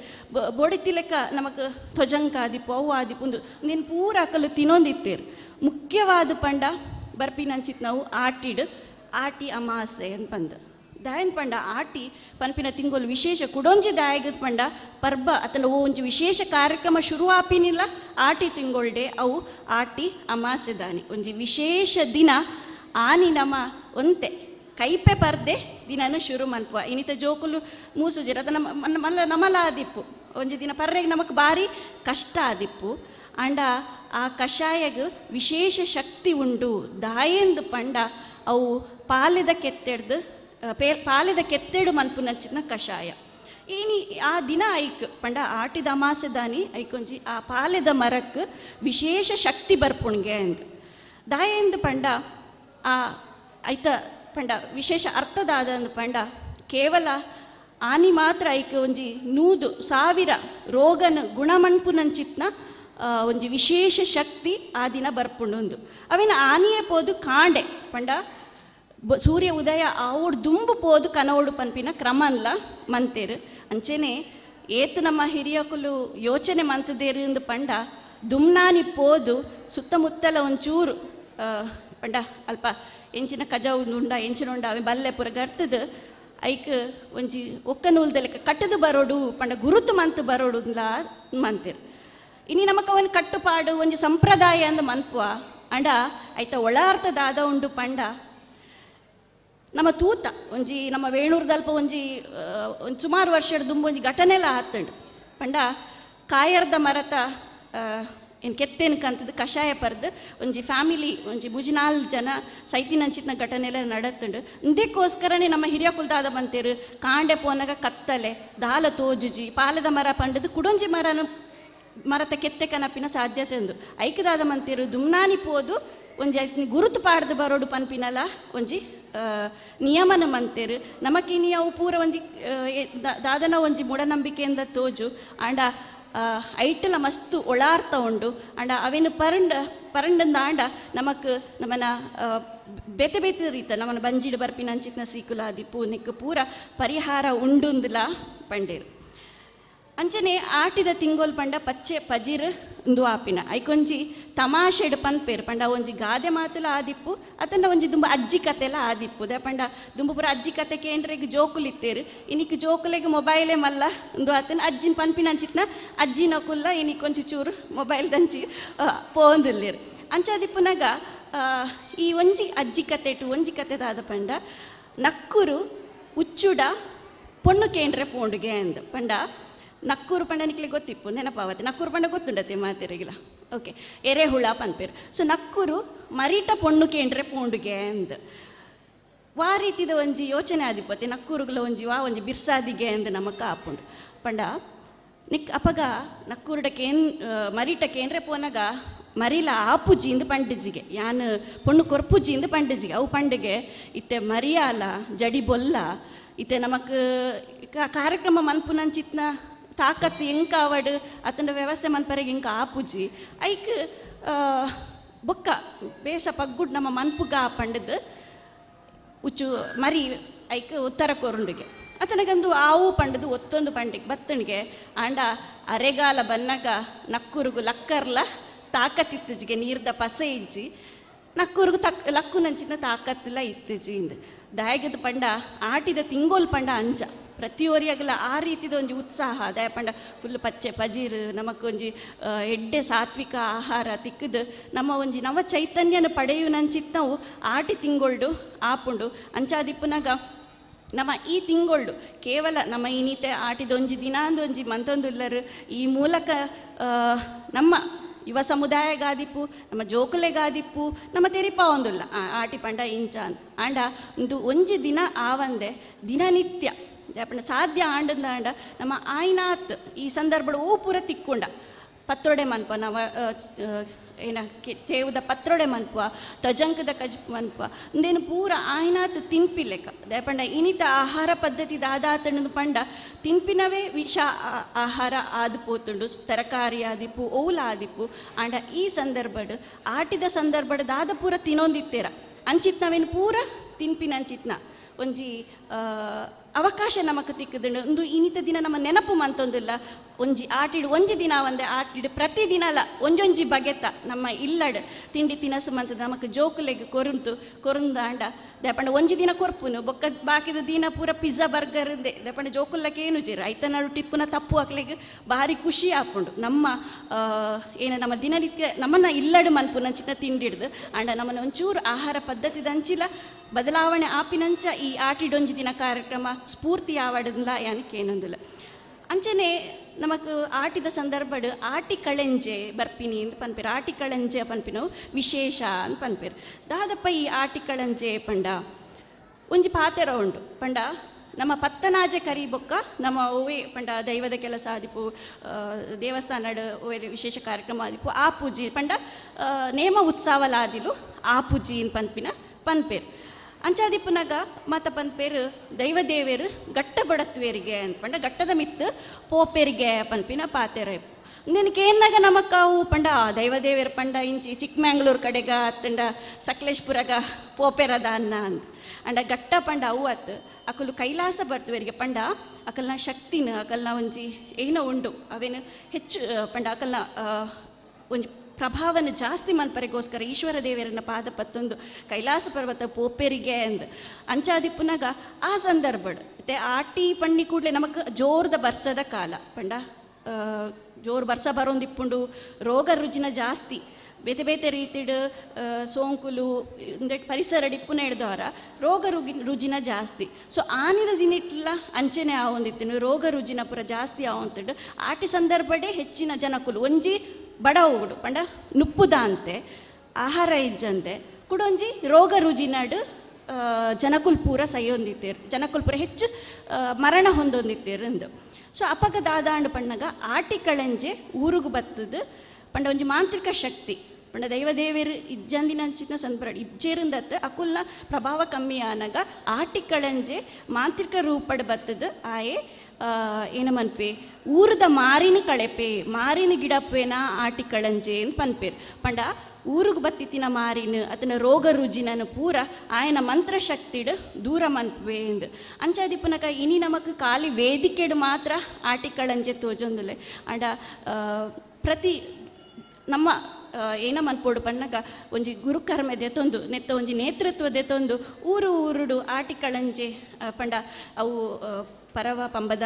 ಬೋಡಿತಿ ಲೆಕ್ಕ ನಮಕ್ ಧ್ವಜಂಕ ಆದಿಪ್ಪು ಅವು ಆದಿಪ್ಪುಂದು ನೀನು ಪೂರ ಅಕಲು ತಿನ್ನೊಂದಿತ್ತೇರು ಮುಖ್ಯವಾದ ಪಂಡ ಬರ್ಪಿನಂಚಿತ್ ನಾವು ಆಟಿ ಅಮಾಸೆ ಅಂತ ಪಂದ ದಾಯನ್ ಪಂಡ ಆಟಿ ಪನ್ಪಿನ ತಿಂಗೋಲು ವಿಶೇಷ ಕುಡೊಂಜಿ ದಾಯಗದ ಪಂಡ ಪರ್ಬ ಅತನ ಒಂಜಿ ವಿಶೇಷ ಕಾರ್ಯಕ್ರಮ ಶುರು ಆಪಿನಿಲ್ಲ ಆಟಿ ತಿಂಗೊಳ್ಡೆ ಅವು ಆಟಿ ಅಮಾಸೆ ದಾನಿ ಒಂಜಿ ವಿಶೇಷ ದಿನ ಆನಿ ನಮ್ಮ ಒಂತೆ ಕೈಪೆ ಪರ್ದೆ ದಿನನು ಶುರು ಮನ್ಪುವ ಇನಿತ ಜೋಕುಲು ಮೂಸುಜಿರ ಅದ ಮಲ್ಲ ನಮಲ ಆದಿಪ್ಪು ಒಂಜಿ ದಿನ ಪರ್ರೆಗೆ ನಮಕ್ ಭಾರಿ ಕಷ್ಟ ಆದಿಪ್ಪು ಅಂಡ ಆ ಕಷಾಯಗ ವಿಶೇಷ ಶಕ್ತಿ ಉಂಡು ದಾಯಂದು ಪಂಡ ಅವು ಪಾಲೆದ ಕೆತ್ತೆಡು ಮನ್ಪುನಂಚಿನ ಕಷಾಯ ಏನಿ ಆ ದಿನ ಐಕ್ ಪಂಡ ಆಟಿದ ಅಮಾಸೆ ದಾನಿ ಐಕೊಂಜಿ ಆ ಪಾಲೆದ ಮರಕ್ಕೆ ವಿಶೇಷ ಶಕ್ತಿ ಬರ್ಪುಣ್ಗೆ ಅಂದು ದಾಯಂದು ಪಂಡ ಆ ಐತ ಪಂಡ ವಿಶೇಷ ಅರ್ಥದಾದ ಪಂಡ ಕೇವಲ ಆನಿ ಮಾತ್ರ ಐಕ್ ಒಂಜಿ 100,000 ರೋಗನ ಗುಣಮನ್ಪುನಂಚಿತ್ನ ಒಂಜಿ ವಿಶೇಷ ಶಕ್ತಿ ಆ ದಿನ ಬರ್ಪುಂಡು ಅವಿನ ಆನಿಯೇ ಪೋದು ಕಾಂಡೆ ಪಂಡ ಸೂರ್ಯ ಉದಯ ಆವೋಡು ದುಂಬು ಪೋದು ಕನೋಡು ಪನ್ಪಿನ ಕ್ರಮನ್ಲ ಮಂತೇರು ಅಂಚೆನೆ ಏತು ನಮ್ಮ ಹಿರಿಯಕುಲು ಯೋಚನೆ ಮಂತದೇರು ಎಂದು ಪಂಡ ದುಮ್ನಾನಿ ಪೋದು ಸುತ್ತಮುತ್ತಲ ಒಂಚೂರು ಪಂಡ ಅಲ್ಪ ಎಂಚಿನ ಕಜವುಂಡ ಎಂಚಿನುಂಡ ಅವೆ ಬಲ್ಲೆ ಪುರ ಗರ್ತದ ಐಕ್ ಒಂಜಿ ಒಕ್ಕ ನೂಲ್ದಲೆಕ್ಕ ಕಟ್ಟದು ಬರೋಡು ಪಂಡ ಗುರುತು ಮಂತು ಬರೋಡುಲ್ಲ ಮಂತೇರು ಇನಿ ನಮಕ್ ಅವನ್ ಕಟ್ಟುಪಾಡು ಒಂಜಿ ಸಂಪ್ರದಾಯ ಅಂದು ಮನ್ಪುವ ಅಂಡ ಐತ ಒಳಾರ್ಥದಾದ ಉಂಡು ಪಂಡ ನಮ್ಮ ತೂತ ಒಂಜಿ ನಮ್ಮ ವೇಣೂರ್ದಲ್ಪ ಒಂಜಿ ಸುಮಾರು ವರ್ಷದ ದುಂಬು ಒಂಜಿ ಘಟನೆಲ್ಲ ಆತಂಡು ಪಂಡ ಕಾಯರ್ದ ಮರತ ಏನು ಕೆತ್ತೇನಕಂತದ್ದು ಕಷಾಯ ಪರ್ದು ಒಂಜಿ ಫ್ಯಾಮಿಲಿ ಒಂಜಿ ಮುಜಿನಾಲ್ ಜನ ಸೈತಿನಂಚಿತ್ನ ಘಟನೆ ಎಲ್ಲ ನಡತ್ತುಂಡು ಇಂದಕ್ಕೋಸ್ಕರನೇ ನಮ್ಮ ಹಿರಿಯಕುಲ್ ದಾದ ಬಂತೇರು ಕಾಂಡೆ ಪೋನಾಗ ಕತ್ತಲೆ ದಾಲ ತೋಜುಜಿ ಪಾಲದ ಮರ ಪಂಡದು ಕುಡೊಂಜಿ ಮರತ ಕೆತ್ತೆ ಕನಪಿನ ಸಾಧ್ಯತೆ ಉಂದು ಐಕ್ಯದಾದ ಮಂತೇರು ದುಮ್ನಾನಿ ಪೋದು ಒಂಜಿ ಗುರುತು ಪಾಡ್ದು ಬರೋಡು ಪನ್ಪಿನಲ ಒಂಜಿ ನಿಯಮನ ಮಂತೇರು ನಮಕಿನಿ ಅವು ಪೂರ ಒಂಜಿ ದಾದನ ಒಂಜಿ ಮೂಢನಂಬಿಕೆಯಿಂದ ತೋಜು ಆಂಡ ಐಟಲ ಮಸ್ತು ಒಳಾರ್ಥ ಉಂಡು ಆಂಡ ಅವೇನು ಪರಂಡಂದ ಆಂಡ ನಮಕ್ ನಮ್ಮನ ಬೇತೆ ಬೇತೆ ರೀತ ನಮ್ಮನ ಬಂಜಿಡು ಬರ್ಪಿನ ಅಂಚಿತ್ನ ಸೀಕುಲಾದಿಪ್ಪು ನಿಕ್ ಪೂರ ಪರಿಹಾರ ಉಂಡುಂದಿಲ್ಲ ಪಂಡೇರು ಅಂಚನೆ ಆಟಿದ ತಿಂಗೋಲ್ ಪಂಡ ಪಚ್ಚೆ ಪಜಿರ್ ಉಂದು ಆಪಿನ ಐಕೊಂಜಿ ತಮಾಷೆಡ್ ಪನ್ಪೇರು ಪಂಡ ಒಂಜಿ ಗಾದೆ ಮಾತುಲ ಆದಿಪ್ಪು ಅತಂಡ ಒಂಜಿ ದುಂಬ ಅಜ್ಜಿ ಕತೆಲ ಆದಿಪ್ಪು ದ ಪಂಡ ದುಂಬು ಪೂರ ಅಜ್ಜಿ ಕತೆ ಕೇಂದ್ರೆಗ್ ಜೋಕುಲಿತ್ತೇರು ಇನಿಕ್ ಜೋಕುಲೆಗ್ ಮೊಬೈಲೇ ಮಲ್ಲ ಉಂದು ಆತನ ಅಜ್ಜಿನ ಪನ್ಪಿನ ಅಂಚಿತ್ನ ಅಜ್ಜಿನ ಕುಲ್ಲ ಇನಿಕ್ ಒಂಚಿ ಚೂರು ಮೊಬೈಲ್ ದಂಚಿ ಪೋಂದಿಲ್ಲೇರು ಅಂಚಾದಿಪ್ಪುನಾಗ ಈ ಒಂಜಿ ಅಜ್ಜಿ ಕತೆ ಟು ಒಂಜಿ ಕತೆದಾದ ಪಂಡ ನಕ್ಕುರು ಉಚ್ಚುಡ ಪೊಣ್ಣು ಕೇಂದ್ರೆ ಪೋಂಡುಗೆ ಅಂದು ಪಂಡ ನಕ್ಕೂರು ಪಂಡ ನಿಕ್ಲಿಗೆ ಗೊತ್ತಿಪ್ಪು ನೆನಪಾವತ್ತೆ ನಕ್ಕೂರು ಪಂಡ ಗೊತ್ತುಂಡತ್ತೆ ಮಾತಿರಗಿಲ್ಲ ಓಕೆ ಎರೆಹುಳ ಪನ್ಪೇರು ಸೊ ನಕ್ಕೂರು ಮರೀಟ ಪೊಣ್ಣು ಕೇಂದ್ರೆ ಪೋಂಡುಗೆ ಅಂದು ವಾ ರೀತಿದ ಒಂಜಿ ಯೋಚನೆ ಆದಿಪ್ಪತ್ತೆ ನಕ್ಕೂರುಗಳ ಒಂಜಿ ಬಿರ್ಸಾದಿಗೆ ಅಂದು ನಮಕ ಆಪುಂಡು ಪಂಡ ನಿಕ್ ಅಪಗ ನಕ್ಕೂರುಡ ಮರೀಟ ಕೇಂದ್ರೆ ಪೋನಾಗ ಮರಿಲ ಆಪುಜಿ ಇಂದು ಪಂಡಿಜಿಗೆ ಯಾನ್ ಪೊಣ್ಣು ಕೊರ್ಪುಜಿ ಇಂದು ಪಂಡಿಜಿಗೆ ಅವು ಪಂಡಿಗೆ ಇತ್ತೆ ಮರಿಯಾಲ ಜಡಿ ಬೊಲ್ಲ ಇತ್ತೆ ನಮಕ್ ಕಾರ್ಯಕ್ರಮ ಮನ್ಪುನಂಚಿತ್ನ ತಾಕತ್ತು ಎಂಕ ಅವಡು ಅತಂಡ ವ್ಯವಸ್ಥೆ ಮನ್ಪರೆಗೆ ಎಂಕ ಆಪುಜಿ ಐಕ್ ಬೊಕ್ಕ ಬೇಷ ಪಗ್ಗುಡ್ ನಮ್ಮ ಮನ್ಪುಗ ಪಂಡದು ಉಚ್ಚು ಮರಿ ಐಕ್ ಉತ್ತರ ಕೊರುಂಡಿಗೆ ಅತನಗಂದು ಆವು ಪಂಡದು ಒತ್ತೊಂದು ಪಂಡಿಗೆ ಬತ್ತಣಿಗೆ ಆಂಡ ಅರೆಗಾಲ ಬನ್ನಗ ನಕ್ಕುರುಗು ಲಕ್ಕರ್ಲ ತಾಕತ್ತಿತ್ತಿಜಿಗೆ ನೀರ್ದ ಪಸೆ ಇಜ್ಜಿ ನಕ್ಕುರುಗು ಲಕ್ಕು ನಂಚಿನ ತಾಕತ್ತಿಲ್ಲ ಇತ್ತಿಜಿ ಇಂದು ದಾಯಗದ ಪಂಡ ಆಟಿದ ತಿಂಗೋಲ್ ಪಂಡ ಅಂಚ ಪ್ರತಿಯೊರಿಯಾಗಲ ಆ ರೀತಿದ ಒಂಜಿ ಉತ್ಸಾಹ ದಯ ಪಂಡ ಫುಲ್ ಪಚ್ಚೆ ಪಜೀರ್ ನಮಕೊಂಜಿ ಎಡ್ಡೆ ಸಾತ್ವಿಕ ಆಹಾರ ತಿಕ್ಕದು ನಮ್ಮ ಒಂಜಿ ನವ ಚೈತನ್ಯನ ಪಡೆಯು ನಂಚಿತ್ ನಾವು ಆಟಿ ತಿಂಗೊಳ್ಡು ಆಪುಂಡು ಅಂಚಾದಿಪ್ಪುನಾಗ ನಮ್ಮ ಈ ತಿಂಗೊಳ್ಡು ಕೇವಲ ನಮ್ಮ ಇನ್ನೀತೆ ಆಟಿದೊಂಜಿ ದಿನ ಒಂಜಿ ಮಂತೊಂದುಲ್ಲರು ಈ ಮೂಲಕ ನಮ್ಮ ಯುವ ಸಮುದಾಯಗಾದಿಪ್ಪು ನಮ್ಮ ಜೋಕುಲೆಗಾದಿಪ್ಪು ನಮ್ಮ ತೆರಿಪ ಒಂದುಲ್ಲ ಆಟಿ ಪಂಡ ಇಂಚಾನ್ ಆಂಡ ಒಂಜಿ ದಿನ ಆವಂದೆ ದಿನನಿತ್ಯ ಯಾಪಂಡ ಸಾಧ್ಯ ಆಂಡಂದ ಆಂಡ ನಮ್ಮ ಆಯ್ನಾತ್ ಈ ಸಂದರ್ಭ ಓ ಪೂರ ತಿಕ್ಕೊಂಡ ಪತ್ರೊಡೆ ಮನ್ಪ ನವ ಏನ ತೇವುದ ಪತ್ರೊಡೆ ಮನ್ಪುವ ತಜಂಕದ ಕಜ್ ಮನ್ಪುವ ಇಂದೇನು ಪೂರ ಆಯ್ನಾತ್ ತಿನ್ಪಿಲೆಕ್ಕ ದಯಪಂಡ ಇನಿತ ಆಹಾರ ಪದ್ಧತಿ ದಾದಾತಣ್ಣದು ಪಂಡ ತಿನ್ಪಿನವೇ ವಿಷ ಆಹಾರ ಆದಿಪೋತುಂಡು ತರಕಾರಿ ಆದಿಪ್ಪು ಓಲ ಆದಿಪ್ಪು ಆಂಡ ಈ ಸಂದರ್ಭಡ್ ಆಟಿದ ಸಂದರ್ಭಡ್ ದಾದ ಪೂರ ತಿನ್ನೊಂದಿತ್ತೇರ ಅಂಚಿತ್ನವೇನು ಪೂರ ತಿನ್ಪಿನ ಅಂಚಿತ್ನ ಒಂಜಿ ಅವಕಾಶ ನಮಕ್ ತಿಕ್ಕದುಂಡು ಒಂದು ಇನ್ನಿತ ದಿನ ನಮ್ಮ ನೆನಪು ಮಂತೊಂದಿಲ್ಲ ಒಂಜಿ ಆಟಿಡು ಒಂಜಿ ದಿನ ಒಂದೇ ಆಟಿಡು ಪ್ರತಿದಿನ ಅಲ್ಲ ಒಂಜೊಂಜಿ ಬಗೆತ ನಮ್ಮ ಇಲ್ಲಡ್ ತಿಂಡಿ ತಿನಸು ಮಂತದ ನಮಕ್ ಜೋಕುಲೆಗ್ ಕೊರುಂದಾಂಡ ದಯಪಂಡ ಒಂಜಿ ದಿನ ಕೊರ್ಪುನು ಬೊಕ್ಕ ಬಾಕಿದ ದಿನ ಪೂರ ಪಿಜ್ಜಾ ಬರ್ಗರ್ ದಯಪಂಡ ಜೋಕುಲ್ಲಕ್ಕೆ ಏನು ಜೀರ ಐತನಾಡು ಟಿಪ್ಪುನ ತಪ್ಪು ಹಾಕ್ಲಿಕ್ಕೆ ಭಾರಿ ಖುಷಿ ಆಪುಂಡು ನಮ್ಮ ನಮ್ಮ ದಿನನಿತ್ಯ ನಮ್ಮನ್ನ ಇಲ್ಲಡು ಮನ್ಪುನ ಚಿತ್ತ ತಿಂಡಿಡ್ದು ಆಂಡ ನಮ್ಮನ್ನ ಒಂಚೂರು ಆಹಾರ ಪದ್ಧತಿದ ಅಂಚಿಲ ಬದಲಾವಣೆ ಆಪಿನಂಚ ಈ ಆಟಿಡೊಂಜಿ ದಿನ ಕಾರ್ಯಕ್ರಮ ಸ್ಫೂರ್ತಿ ಆವಡಲ್ಲ ಏನಕ್ಕೇನೊಂದಿಲ್ಲ ಅಂಚನೆ ನಮಕ್ ಆಟಿದ ಸಂದರ್ಭಡ್ ಆಟಿ ಕಳೆಂಜೆ ಬರ್ಪಿನಿ ಅಂತ ಪನ್ಪೇರು ಆಟಿ ಕಳೆಂಜೆ ಪನ್ಪಿನವು ವಿಶೇಷ ಅಂತ ಪನ್ಪೇರು ದಾದಪ್ಪ ಈ ಆಟಿ ಕಳೆಂಜೆ ಪಂಡ ಒಂಜಿ ಪಾತೆರ ಉಂಡು ಪಂಡ ನಮ್ಮ ಪತ್ತನಾಜೆ ಕರಿ ಬೊಕ್ಕ ನಮ್ಮ ಓವೇ ಪಂಡ ದೈವದ ಕೆಲಸ ಆದಿಪ್ಪು ದೇವಸ್ಥಾನಡ್ ಓವೇ ವಿಶೇಷ ಕಾರ್ಯಕ್ರಮ ಆದಿಪ್ಪು ಆ ಪೂಜಿ ಪಂಡ ನೇಮ ಉತ್ಸವಲಾದಿಲು ಆ ಪೂಜಿ ಪನ್ಪಿನ ಪನ್ಪೇರು ಅಂಚಾದಿಪ್ಪುನಾಗ ಮತ ಪನ್ಪೇರು ದೈವದೇವೇರು ಗಟ್ಟ ಬಡತ್ವೇರಿಗೆ ಅಂದ್ಪಂಡ ಗಟ್ಟದ ಮಿತ್ತು ಪೋಪೇರಿಗೆ ಪನ್ಪಿನ ಪಾತೆರ ನಿನಗೆ ಏನಾಗ ನಮಕ್ಕಾವು ಪಂಡ ದೈವದೇವೇರು ಪಂಡ ಇಂಚಿ ಚಿಕ್ಕಮ್ಯಾಂಗ್ಳೂರು ಕಡೆಗ ಅತ್ತಂಡ ಸಕಲೇಶ್ಪುರಗ ಪೋಪೇರದ ಅನ್ನ ಅಂದ್ ಅಂಡ ಗಟ್ಟ ಪಂಡ ಅವು ಅತ್ತು ಅಕಲು ಕೈಲಾಸ ಬರ್ತವೇರಿಗೆ ಪಂಡ ಅಕಲ್ನ ಶಕ್ತಿನ ಅಕಲ್ನ ಒಂಜಿ ಏನೋ ಉಂಡು ಅವೇನು ಹೆಚ್ಚು ಪಂಡ ಅಕಲ್ನ ಒಂಜಿ ಪ್ರಭಾವನ ಜಾಸ್ತಿ ಮನ್ಪರೆಗೋಸ್ಕರ ಈಶ್ವರ ದೇವರನ್ನ ಪಾದ ಪತ್ತೊಂದು ಕೈಲಾಸ ಪರ್ವತ ಪೋಪೇರಿಗೆ ಅಂದ್ ಅಂಚಾದಿಪ್ಪುನಾಗ ಆ ಸಂದರ್ಭಡ್ ಮತ್ತೆ ಆಟಿ ಪಣ್ಣಿ ಕೂಡಲೇ ನಮಕ್ ಜೋರ್ದ ಬರ್ಸದ ಕಾಲ ಪಂಡ ಜೋರು ಬರ್ಸ ಬರೋಂದಿಪ್ಪುಂಡು ರೋಗ ರುಜಿನ ಜಾಸ್ತಿ ಬೇತೆ ಬೇತೆ ರೀತಿಡ್ ಸೋಂಕುಲು ಪರಿಸರ ಡಿಪ್ಪುನ ಹಿಡ್ದವರ ರೋಗ ರುಜಿನ ಜಾಸ್ತಿ ಸೊ ಆನಿದ ದಿನಿಟ್ಲ ಅಂಚನೆ ಆವೊಂದಿತ್ತು ರೋಗ ರುಜಿನ ಪೂರ ಜಾಸ್ತಿ ಆವಂತಿಡು ಆಟಿ ಸಂದರ್ಭಡೆ ಹೆಚ್ಚಿನ ಜನಕುಲು ಒಂಜಿ ಬಡವುಡು ಪಂಡ ನುಪ್ಪುದಾಂತೆ ಆಹಾರ ಇಜ್ಜಂತೆ ಕುಡೊಂಜಿ ರೋಗ ರುಜಿನಾಡು ಜನಕುಲ್ ಪೂರ ಸೈಯೊಂದಿತ್ತೇರು ಜನಕುಲ್ ಪೂರ ಹೆಚ್ಚು ಮರಣ ಹೊಂದೊಂದಿತ್ತೇರು ಅಂದು. ಸೊ ಅಪಗ ದಾದಾಂಡು ಪಣ್ಣಗ ಆಟಿಕಳಂಜೆ ಊರುಗು ಬತ್ತದು ಪಂಡ ಒಂಜಿ ಮಾಂತ್ರಿಕ ಶಕ್ತಿ ಪಂಡ ದೈವದೇವೇರು ಇಜ್ಜಂದಿನ ಅಂಚಿನ ಸಂಪ್ರ ಇಜ್ಜೇರಿಂದತ್ತು ಅಕುಲ್ನ ಪ್ರಭಾವ ಕಮ್ಮಿ ಆನಾಗ ಆಟಿಕಳಂಜೆ ಮಾಂತ್ರಿಕ ರೂಪಡ್ ಬತ್ತದು ಆಯೆ ಏನು ಮನ್ಪೆ ಊರದ ಮಾರಿನ ಕಳೆಪೆ ಮಾರಿನ ಗಿಡಪ್ಪೇನ ಆಟಿಕಳಂಜೆ ಅಂತ ಪನ್ಪೇರು ಪಂಡ ಊರಿಗೆ ಬತ್ತಿತ್ತಿನ ಮಾರಿನ ಅದನ್ನ ರೋಗ ರುಜಿನನು ಪೂರ ಆಯನ ಮಂತ್ರಶಕ್ತಿಡು ದೂರ ಮನ್ಪೆ ಎಂದು ಅಂಚಾದಿಪ್ಪನಕ ಇನಿ ನಮಕ್ ಖಾಲಿ ವೇದಿಕೆಡು ಮಾತ್ರ ಆಟಿಕಳಂಜೆ ತೋಜೊಂದುಲೆ ಅಂಡ ಪ್ರತಿ ನಮ್ಮ ಏನ ಮನ್ಪೋಡು ಪಣ್ಣಗ ಒಂಜಿ ಗುರುಕರ್ಮೆ ದೆತೊಂದು ನೆತ್ತ ಒಂಜಿ ನೇತೃತ್ವ ದೆತೊಂದು ಊರುಡು ಆಟಿಕಳಂಜೆ ಪಂಡ ಅವು ಪರವ ಪಂಬದ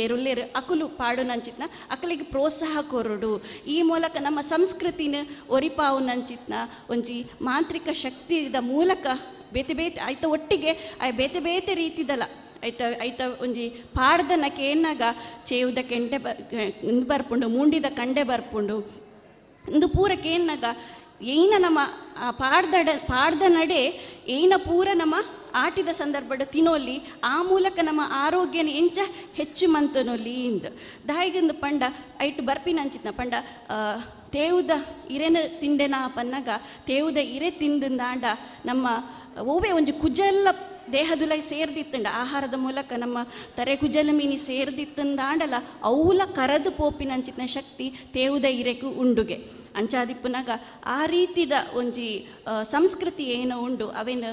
ಏರುಲ್ಲೇರು ಅಕುಲು ಪಾಡು ನಂಚಿತ್ನ ಅಕಲಿಗೆ ಪ್ರೋತ್ಸಾಹ ಕೊರಡು ಈ ಮೂಲಕ ನಮ್ಮ ಸಂಸ್ಕೃತಿನ ಒರಿಪಾವು ನಂಚಿತ್ನ ಒಂಜಿ ಮಾಂತ್ರಿಕ ಶಕ್ತಿದ ಮೂಲಕ ಬೇತೆ ಬೇತೆ ಆಯ್ತ ಒಟ್ಟಿಗೆ ಬೇತೆ ಬೇತೆ ರೀತಿದಲ್ಲ ಐತ ಒಂಜಿ ಪಾಡ್ದನಕ್ಕೆ ಏನಾಗ ಚೇವುದ ಕೆಂಡೆ ಬರ್ಪುಂಡು ಮುಂಡಿದ ಕಂಡೆ ಬರ್ಪುಂಡು ಇಂದು ಪೂರಕ್ಕೆ ಏನಾಗ ಏನ ನಮ್ಮ ಪಾಡ್ದ ನಡೆ ಏನ ಪೂರ ನಮ್ಮ ಆಟಿದ ಸಂದರ್ಭದ ತಿನ್ನೋಲಿ ಆ ಮೂಲಕ ನಮ್ಮ ಆರೋಗ್ಯನ ಎಂಚ ಹೆಚ್ಚು ಮಂತನೊಲಿ ಇಂದು ದಾಯಿಗಿಂದು ಪಂಡ ಐಟು ಬರ್ಪಿನ ಅಂಚಿತ್ನ ಪಂಡ ತೇವುದ ಇರೆನ ತಿಂಡೆನ ಪನ್ನಗ ತೇವುದ ಇರೆ ತಿಂದಿಂದಾಂಡ ನಮ್ಮ ಓವೇ ಒಂಜಿ ಕುಜಲ್ಲ ದೇಹದುಲೈ ಸೇರ್ದಿತ್ತಂಡ ಆಹಾರದ ಮೂಲಕ ನಮ್ಮ ತರೆ ಕುಜಲ ಮೀನಿ ಸೇರ್ದಿತ್ತಂದಾಂಡಲ ಅವುಲ ಕರದು ಪೋಪಿನ ಅಂಚಿತ್ನ ಶಕ್ತಿ ತೇವುದ ಇರೆಕು ಉಂಡುಗೆ ಅಂಚಾದಿಪ್ಪನಾಗ ಆ ರೀತಿದ ಒಂಜಿ ಸಂಸ್ಕೃತಿ ಏನೋ ಉಂಡು ಅವೇನು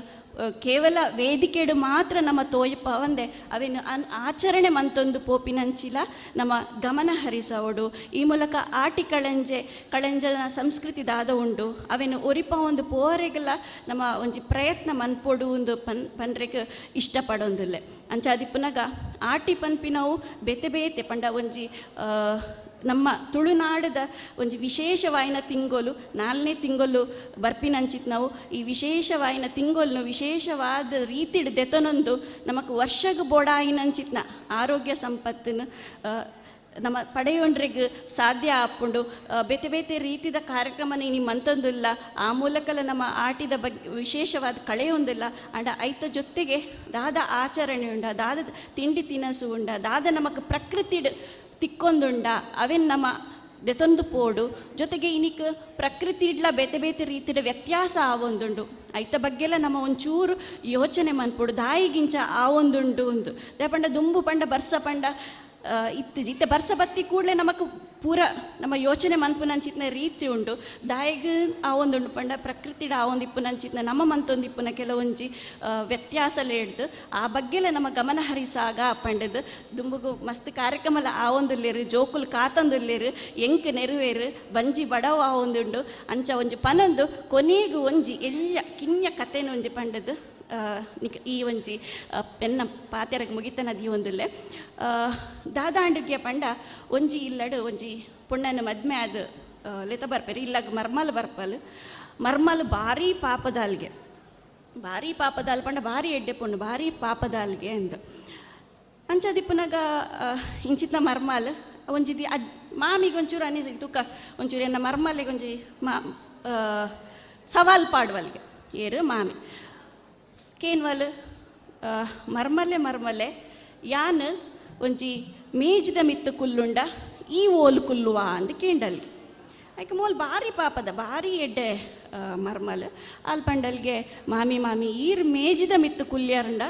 ಕೇವಲ ವೇದಿಕೆಡು ಮಾತ್ರ ನಮ್ಮ ತೋಯಪ್ಪ ಒಂದೇ ಅವೇನು ಆಚರಣೆ ಮಂತೊಂದು ಪೋಪಿನಂಚಿಲ ನಮ್ಮ ಗಮನ ಹರಿಸೋಡು ಈ ಮೂಲಕ ಕಳಂಜನ ಸಂಸ್ಕೃತಿ ದಾದ ಉಂಡು ಅವೇನು ಒರಿಪ ಒಂದು ಪೋರೆಗೆಲ್ಲ ನಮ್ಮ ಒಂಜಿ ಪ್ರಯತ್ನ ಮನ್ಪೊಡು ಒಂದು ಪನ್ರೆಗೆ ಇಷ್ಟಪಡೊಂದಿಲ್ಲ ಅಂಚಾದಿಪ್ಪನಾಗ ಆಟಿ ಪನ್ಪಿನವು ಬೇತೆ ಬೇತೆ ಪಂಡ ಒಂಜಿ ನಮ್ಮ ತುಳುನಾಡದ ಒಂಜಿ ವಿಶೇಷವಾಯಿನ ತಿಂಗೋಲು 4ನೇ ತಿಂಗಳು ಬರ್ಪಿನಂಚಿತ್ ನಾವು ಈ ವಿಶೇಷವಾಯಿನ ತಿಂಗೋಲ್ನು ವಿಶೇಷವಾದ ರೀತಿಡ್ ದೆತನೊಂದು ನಮಕ್ ವರ್ಷಗ ಬೋಡಾಯಿನಂಚಿತ್ನ ಆರೋಗ್ಯ ಸಂಪತ್ತನ್ನು ನಮ್ಮ ಪಡೆಯೊಂಡ್ರಿಗೆ ಸಾಧ್ಯ ಆಪುಂಡು ಬೇತೆ ಬೇತೆ ರೀತಿದ ಕಾರ್ಯಕ್ರಮನ ನಿಮ್ಮ ಮಂತೊಂದಿಲ್ಲ ಆ ಮೂಲಕಲ್ಲ ನಮ್ಮ ಆಟಿದ ಬಗ್ಗೆ ವಿಶೇಷವಾದ ಕಳೆಯೊಂದಿಲ್ಲ ಅಂಡ ಐತ ಜೊತೆಗೆ ದಾದ ಆಚರಣೆ ಉಂಡ ದಾದ ತಿಂಡಿ ತಿನಸು ಉಂಡ ದಾದ ನಮಕ್ ಪ್ರಕೃತಿಡ್ ತಿಕ್ಕೊಂದುಂಡ ಅವೆನ್ ನಮ್ಮ ದೆತೊಂದು ಪೋಡು ಜೊತೆಗೆ ಇನಿಕ್ ಪ್ರಕೃತಿ ಇಡ್ಲ ಬೇತೆ ಬೇತೆ ರೀತಿಯ ವ್ಯತ್ಯಾಸ ಆವೊಂದುಂಡು ಐತ ಬಗ್ಗೆಲ್ಲ ನಮ್ಮ ಒಂಚೂರು ಯೋಚನೆ ಮನ್ಪೋಡು ದಾಯಿಗಿಂಚ ಆವೊಂದುಂಡು ಒಂದು ಪಂಡ ದುಂಬು ಪಂಡ ಬರ್ಸ ಪಂಡ ಇತ್ತೆ ಬರ್ಸ ಬತ್ತಿ ಕೂಡಲೇ ನಮಕ್ ಪೂರ ನಮ್ಮ ಯೋಚನೆ ಮನ್ಪುನಂಚಿತ್ನ ರೀತಿ ಉಂಡು ದಾಯಿಗೆ ಆ ಒಂದುಂಡು ಪಂಡ ಪ್ರಕೃತಿಡ ಆ ಒಂದು ಇಪ್ಪುನಂಚಿತ್ನ ನಮ್ಮ ಮಂತೊಂದಿಪ್ಪುನ ಕೆಲವೊಂಜಿ ವ್ಯತ್ಯಾಸಲೆ ಹಿಡ್ದು ಆ ಬಗ್ಗೆಲ್ಲ ನಮ್ಮ ಗಮನ ಹರಿಸಾಗ ಪಂಡದು ದುಂಬುಗು ಮಸ್ತ್ ಕಾರ್ಯಕ್ರಮಲ ಆ ಒಂದುಲ್ಲೇರು ಜೋಕುಲು ಕಾತೊಂದುಲ್ಲೇರು ಎಂಕ್ ನೆರವೇರು ಬಂಜಿ ಬಡವ ಆ ಒಂದುಂಡು ಅಂಚ ಒಂಜಿ ಪನೊಂದು ಕೊನೆಗೂ ಒಂಜಿ ಎಲ್ಲ ಕಿನ್ಯ ಕಥೆನ ಒಂಜಿ ಪಂಡದು ಈ ಒಂಜಿ ಪೆನ್ನ ಪಾತೆರಗೆ ಮುಗಿತನದಿ ಒಂದುಲ್ಲೆ ದಾದಾಂಡುಗೆ ಪಂಡ ಒಂಜಿ ಇಲ್ಲಡು ಒಂಜಿ ಪುಣ್ಣನ ಮದ್ಮೆ ಅದು ಲೆತ ಬರ್ಪೇರಿ ಇಲ್ಲಾಗ ಮರ್ಮಲ್ ಬರ್ಪಲ್ ಮರ್ಮಲ್ ಭಾರಿ ಪಾಪದಾಲ್ಗೆ ಪಂಡ ಭಾರಿ ಎಡ್ಡೆ ಪುಣ್ಣು ಭಾರಿ ಪಾಪದಾಲ್ಗೆ ಅಂದು ಅಂಚದಿಪ್ಪನಾಗ ಇಂಚಿತ್ನ ಮರ್ಮಲ್ ಒಂಜಿದಿ ಮಾಮಿಗೆ ಒಂಚೂರು ಅನಿಸಿ ತುಕ ಒಂಚೂರು ಎನ್ನ ಮರ್ಮಲ್ಲಿಗೆ ಒಂಜಿ ಸವಾಲ್ ಪಾಡುವಲ್ಗೆ ಏರು ಮಾಮಿ ಕೇನ್ವಲ್ ಮರ್ಮಲ್ಲೆ ಯಾನ್ ಒಂಜಿ ಮೇಜಿದ ಮಿತ್ತು ಕುಲ್ಲುಂಡ ಈ ಓಲು ಕುಲ್ಲುವ ಅಂದ್ ಕೇಂಡಲ್ಗೆ ಆಯ್ಕೆ ಮೋಲ್ ಭಾರಿ ಪಾಪದ ಭಾರಿ ಎಡ್ಡೆ ಮರ್ಮಲ್ ಅಲ್ಲಿ ಪಂಡಲ್ಗೆ ಮಾಮಿ ಈರ್ ಮೇಜಿದ ಮಿತ್ತು ಕುಲ್ಯಾರಂಡ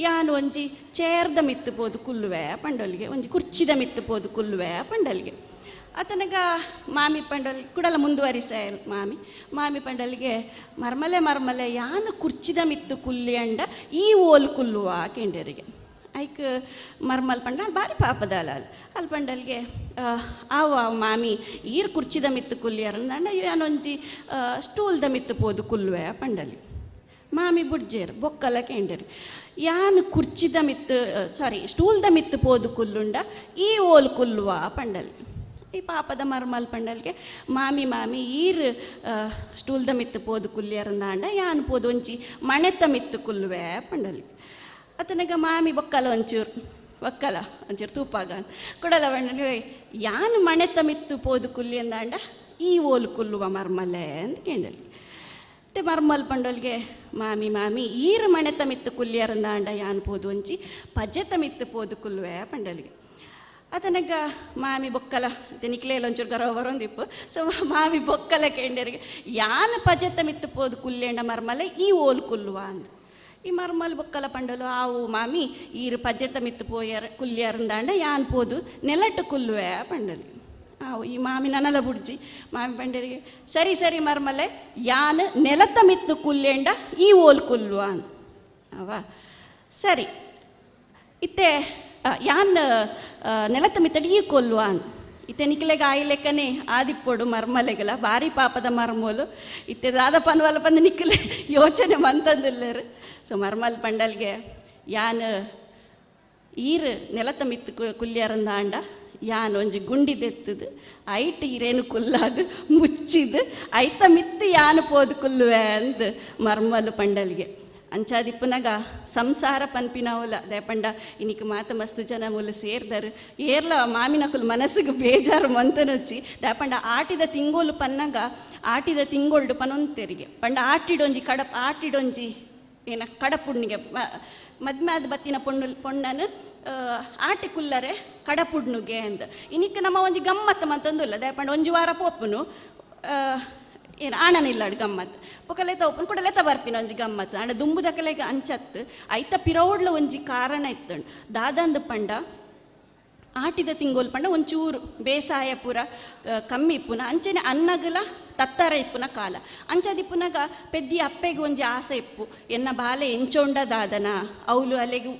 ಯಾನ್ ಒಂಜಿ ಚೇರ್ದ ಮಿತ್ತು ಪೋದು ಕುಲ್ಲುವೆ ಪಂಡಲ್ಗೆ ಒಂಜಿ ಕುರ್ಚಿದ ಮಿತ್ತು ಪೋದು ಕುಲ್ಲುವೆ ಪಂಡಲ್ಗೆ ಆತನಗ ಮಾಮಿ ಪಂಡಲ್ ಕುಡಲ ಮುಂದುವರಿಸ ಮಾಮಿ ಪಂಡಲ್ಗೆ ಮರ್ಮಲೆ ಯಾನು ಕುರ್ಚಿದ ಮಿತ್ತು ಕುಲ್ಲಿ ಅಂಡ ಈ ಓಲ್ ಕುಲ್ಲುವ ಕೆಂಡರಿಗೆ ಐಕ್ ಮರ್ಮಲ್ ಪಂಡ ಭಾರಿ ಪಾಪದ ಅಲ್ಲಿ ಪಂಡಲ್ಗೆ ಆವು ಮಾಮಿ ಈರ್ ಕುರ್ಚಿದ ಮಿತ್ತು ಕುಲ್ಲಿಯರಂದ ಯಾನೊಂಜಿ ಸ್ಟೂಲ್ದ ಮಿತ್ತು ಪೋದು ಕುಲ್ಲುವೆ ಪಂಡಲಿ ಮಾಮಿ ಬುಡ್ಜೇರು ಬೊಕ್ಕಲ ಕೆಂಡರಿ ಯಾನು ಕುರ್ಚಿದ ಮಿತ್ತು ಸ್ಟೂಲ್ದ ಮಿತ್ತು ಪೋದು ಕುಲ್ಲುಂಡ ಈ ಓಲ್ ಕುಲ್ಲುವ ಪಂಡಲಿ ಈ ಪಾಪದ ಮರ್ಮಲ್ ಪಂಡಲ್ಗೆ ಮಾಮಿ ಈರ್ ಸ್ಟೂಲ್ದ ಮಿತ್ತು ಪೋದು ಕುಲ್ಲಿಯರಂದಾಂಡ ಯಾನು ಪೋದು ಒಂಚಿ ಮಣೆತ ಮಿತ್ತು ಕುಲ್ಲುವೆ ಪಂಡಲ್ಗೆ ಅತನಗ ಮಾಮಿ ಬೊಕ್ಕಲ ಒಂಚೂರು ಒಕ್ಕಲ ಒಂಚೂರು ತೂಪಾಗ ಕೊಡಲ ಬಂಡ ಯಾನು ಮಣೆತ ಮಿತ್ತು ಪೋದು ಕುಲ್ಲಿ ಅಂದಾಂಡ ಈ ಓಲು ಕುಲ್ಲುವ ಮರ್ಮಲೆ ಅಂತ ಕೇಳಲಿ ಮತ್ತು ಮರ್ಮಲ್ ಪಂಡೋಲ್ಗೆ ಮಾಮಿ ಈರು ಮಣೆತ ಮಿತ್ತು ಕುಲ್ಲಿಯರಂದಾಂಡ ಯಾನು ಪೋದು ಒಂಚಿ ಪಜ್ಜೆತ ಮಿತ್ತು ಪೋದು ಕುಲ್ಲುವೆ ಪಂಡೋಲ್ಗೆ ಅದನಗ ಮಾಮಿ ಬೊಕ್ಕಲ ನಿಕ್ಲೇಲ ಒಂಚೂರು ಗರವ ಬರೋಂದಿಪ್ಪು ಸೊ ಮಾಮಿ ಬೊಕ್ಕಲ ಕೇಂಡರಿಗೆ ಯಾನು ಪಜ್ಜೆತ ಮಿತ್ತು ಪೋದು ಕುಲ್ಲೇಂಡ ಮರ್ಮಲೆ ಈ ಓಲು ಕುಲ್ಲುವ ಅಂದ ಈ ಮರ್ಮಲ್ ಬೊಕ್ಕಲ ಪಂಡಲು ಆವು ಮಾಮಿ ಈರು ಪಜ್ಜೆತ ಮಿತ್ತು ಪೋಯರ್ ಕುಲ್ಯರಂದಾಂಡ ಯಾನ್ ಪೋದು ನೆಲಟ್ಟು ಕುಲ್ಲುವೆ ಪಂಡಲಿ ಆವು ಈ ಮಾಮಿ ನನಲ ಬುಡ್ಜಿ ಮಾಮಿ ಪಂಡರಿಗೆ ಸರಿ ಮರ್ಮಲೆ ಯಾನ್ ನೆಲತ ಮಿತ್ತು ಕುಲ್ಲೇಂಡ ಈ ಓಲ್ ಕುಲ್ಲುವ ಅಂದ ಅವ ಸರಿ ಇತ್ತೆ ಯಾನ್ ನೆಲತ ಮಿತ್ತಡಿ ಈ ಕೊಲ್ಲುವ ಅಂದ ಇತ್ತೆ ನಿಕ್ಲೆಗೆ ಆಯ್ಲೆಕ್ಕನೆ ಆದಿಪ್ಪೊಡು ಮರ್ಮಲೆಗಲ ಭಾರಿ ಪಾಪದ ಮರ್ಮೋಲು ಇತ್ತೆ ದಾದ ಪನ್ವಲ ಬಂದು ನಿಕ್ಲೆ ಯೋಚನೆ ಮಂತಂದಿಲ್ಲರು ಸೊ ಮರ್ಮಲ್ ಪಂಡಲ್ಗೆ ಯಾನ್ ಈರು ನೆಲತ ಮಿತ್ತು ಕುಲ್ಯರಂದಾಂಡ ಯಾನ್ ಒಂಜಿ ಗುಂಡಿದೆತ್ತದು ಐಟ್ ಈರೇನು ಕುಲ್ಲಾದು ಮುಚ್ಚಿದು ಐತ ಮಿತ್ತು ಯಾನು ಪೋದು ಕುಲ್ಲುವೆ ಅಂದು ಮರ್ಮಲು ಪಂಡಲ್ಗೆ ಅಂಚಾದಿಪ್ಪುನಗ ಸಂಸಾರ ಪನ್ಪಿನವುಲ ದಯಪಂಡ ಇನಿಕ್ ಮಾತ ಮಸ್ತ್ ಜನ ಮೂಲ ಸೇರ್ದರು ಏರ್ಲ ಮಾಮಿನಕುಲು ಮನಸ್ಸಿಗೆ ಬೇಜಾರು ಮಂತನೊಚ್ಚಿ ದಯಪಂಡ ಆಟಿದ ತಿಂಗೋಲು ಪನ್ನಗ ಆಟಿದ ತಿಂಗೊಳ್ಡು ಪನೊಂತೆರಿಗೆ ಪಂಡ ಆಟಿಡೊಂಜಿ ಏನ ಕಡಪುಣ್ಣಿಗೆ ಮದ್ಮೆ ಆದ ಬತ್ತಿನ ಪೊಣ್ಣನು ಆಟಿ ಕುಲ್ಲರೆ ಕಡಪುಡ್ನುಗೆ ಅಂತ ಇನಿಕ್ ನಮ್ಮ ಒಂಜಿ ಗಮ್ಮತ್ತು ಮಂತೊಂದುಲ್ಲ ದಯಪಂಡ ಒಂಜಿ ವಾರ ಪೋಪುನು ಏನು ಆಣನಿಲ್ಲಾಡು ಗಮ್ಮತ್ತು ಪೊಕಲೆತ ಒಪ್ಪನ್ ಕೂಡ ಲೆತ ಬರ್ಪಿನ ಒಂಜಿ ಗಮ್ಮತ್ತು ಆಂಡ ದುಂಬುದ ಕಲೆಗೆ ಅಂಚತ್ತು ಐತ ಪಿರೌಡ್ಲ ಒಂಜಿ ಕಾರಣ ಇತ್ತಂಡು ದಾದಂದು ಪಂಡ ಆಟಿದ ತಿಂಗೋಲ್ ಪಂಡ ಒಂಚೂರು ಬೇಸಾಯ ಪೂರ ಕಮ್ಮಿ ಇಪ್ಪುನ ಅಂಚನೆ ಅನ್ನಗಲ ತತ್ತರ ಇಪ್ಪುನ ಕಾಲ ಅಂಚದಿಪ್ಪುನಗ ಪೆದ್ದಿ ಅಪ್ಪೆಗೆ ಒಂಜಿ ಆಸೆ ಇಪ್ಪು ಎನ್ನ ಬಾಲೆ ಎಂಚೊಂಡದಾದನ ಅವಳು ಅಲೆಗೆ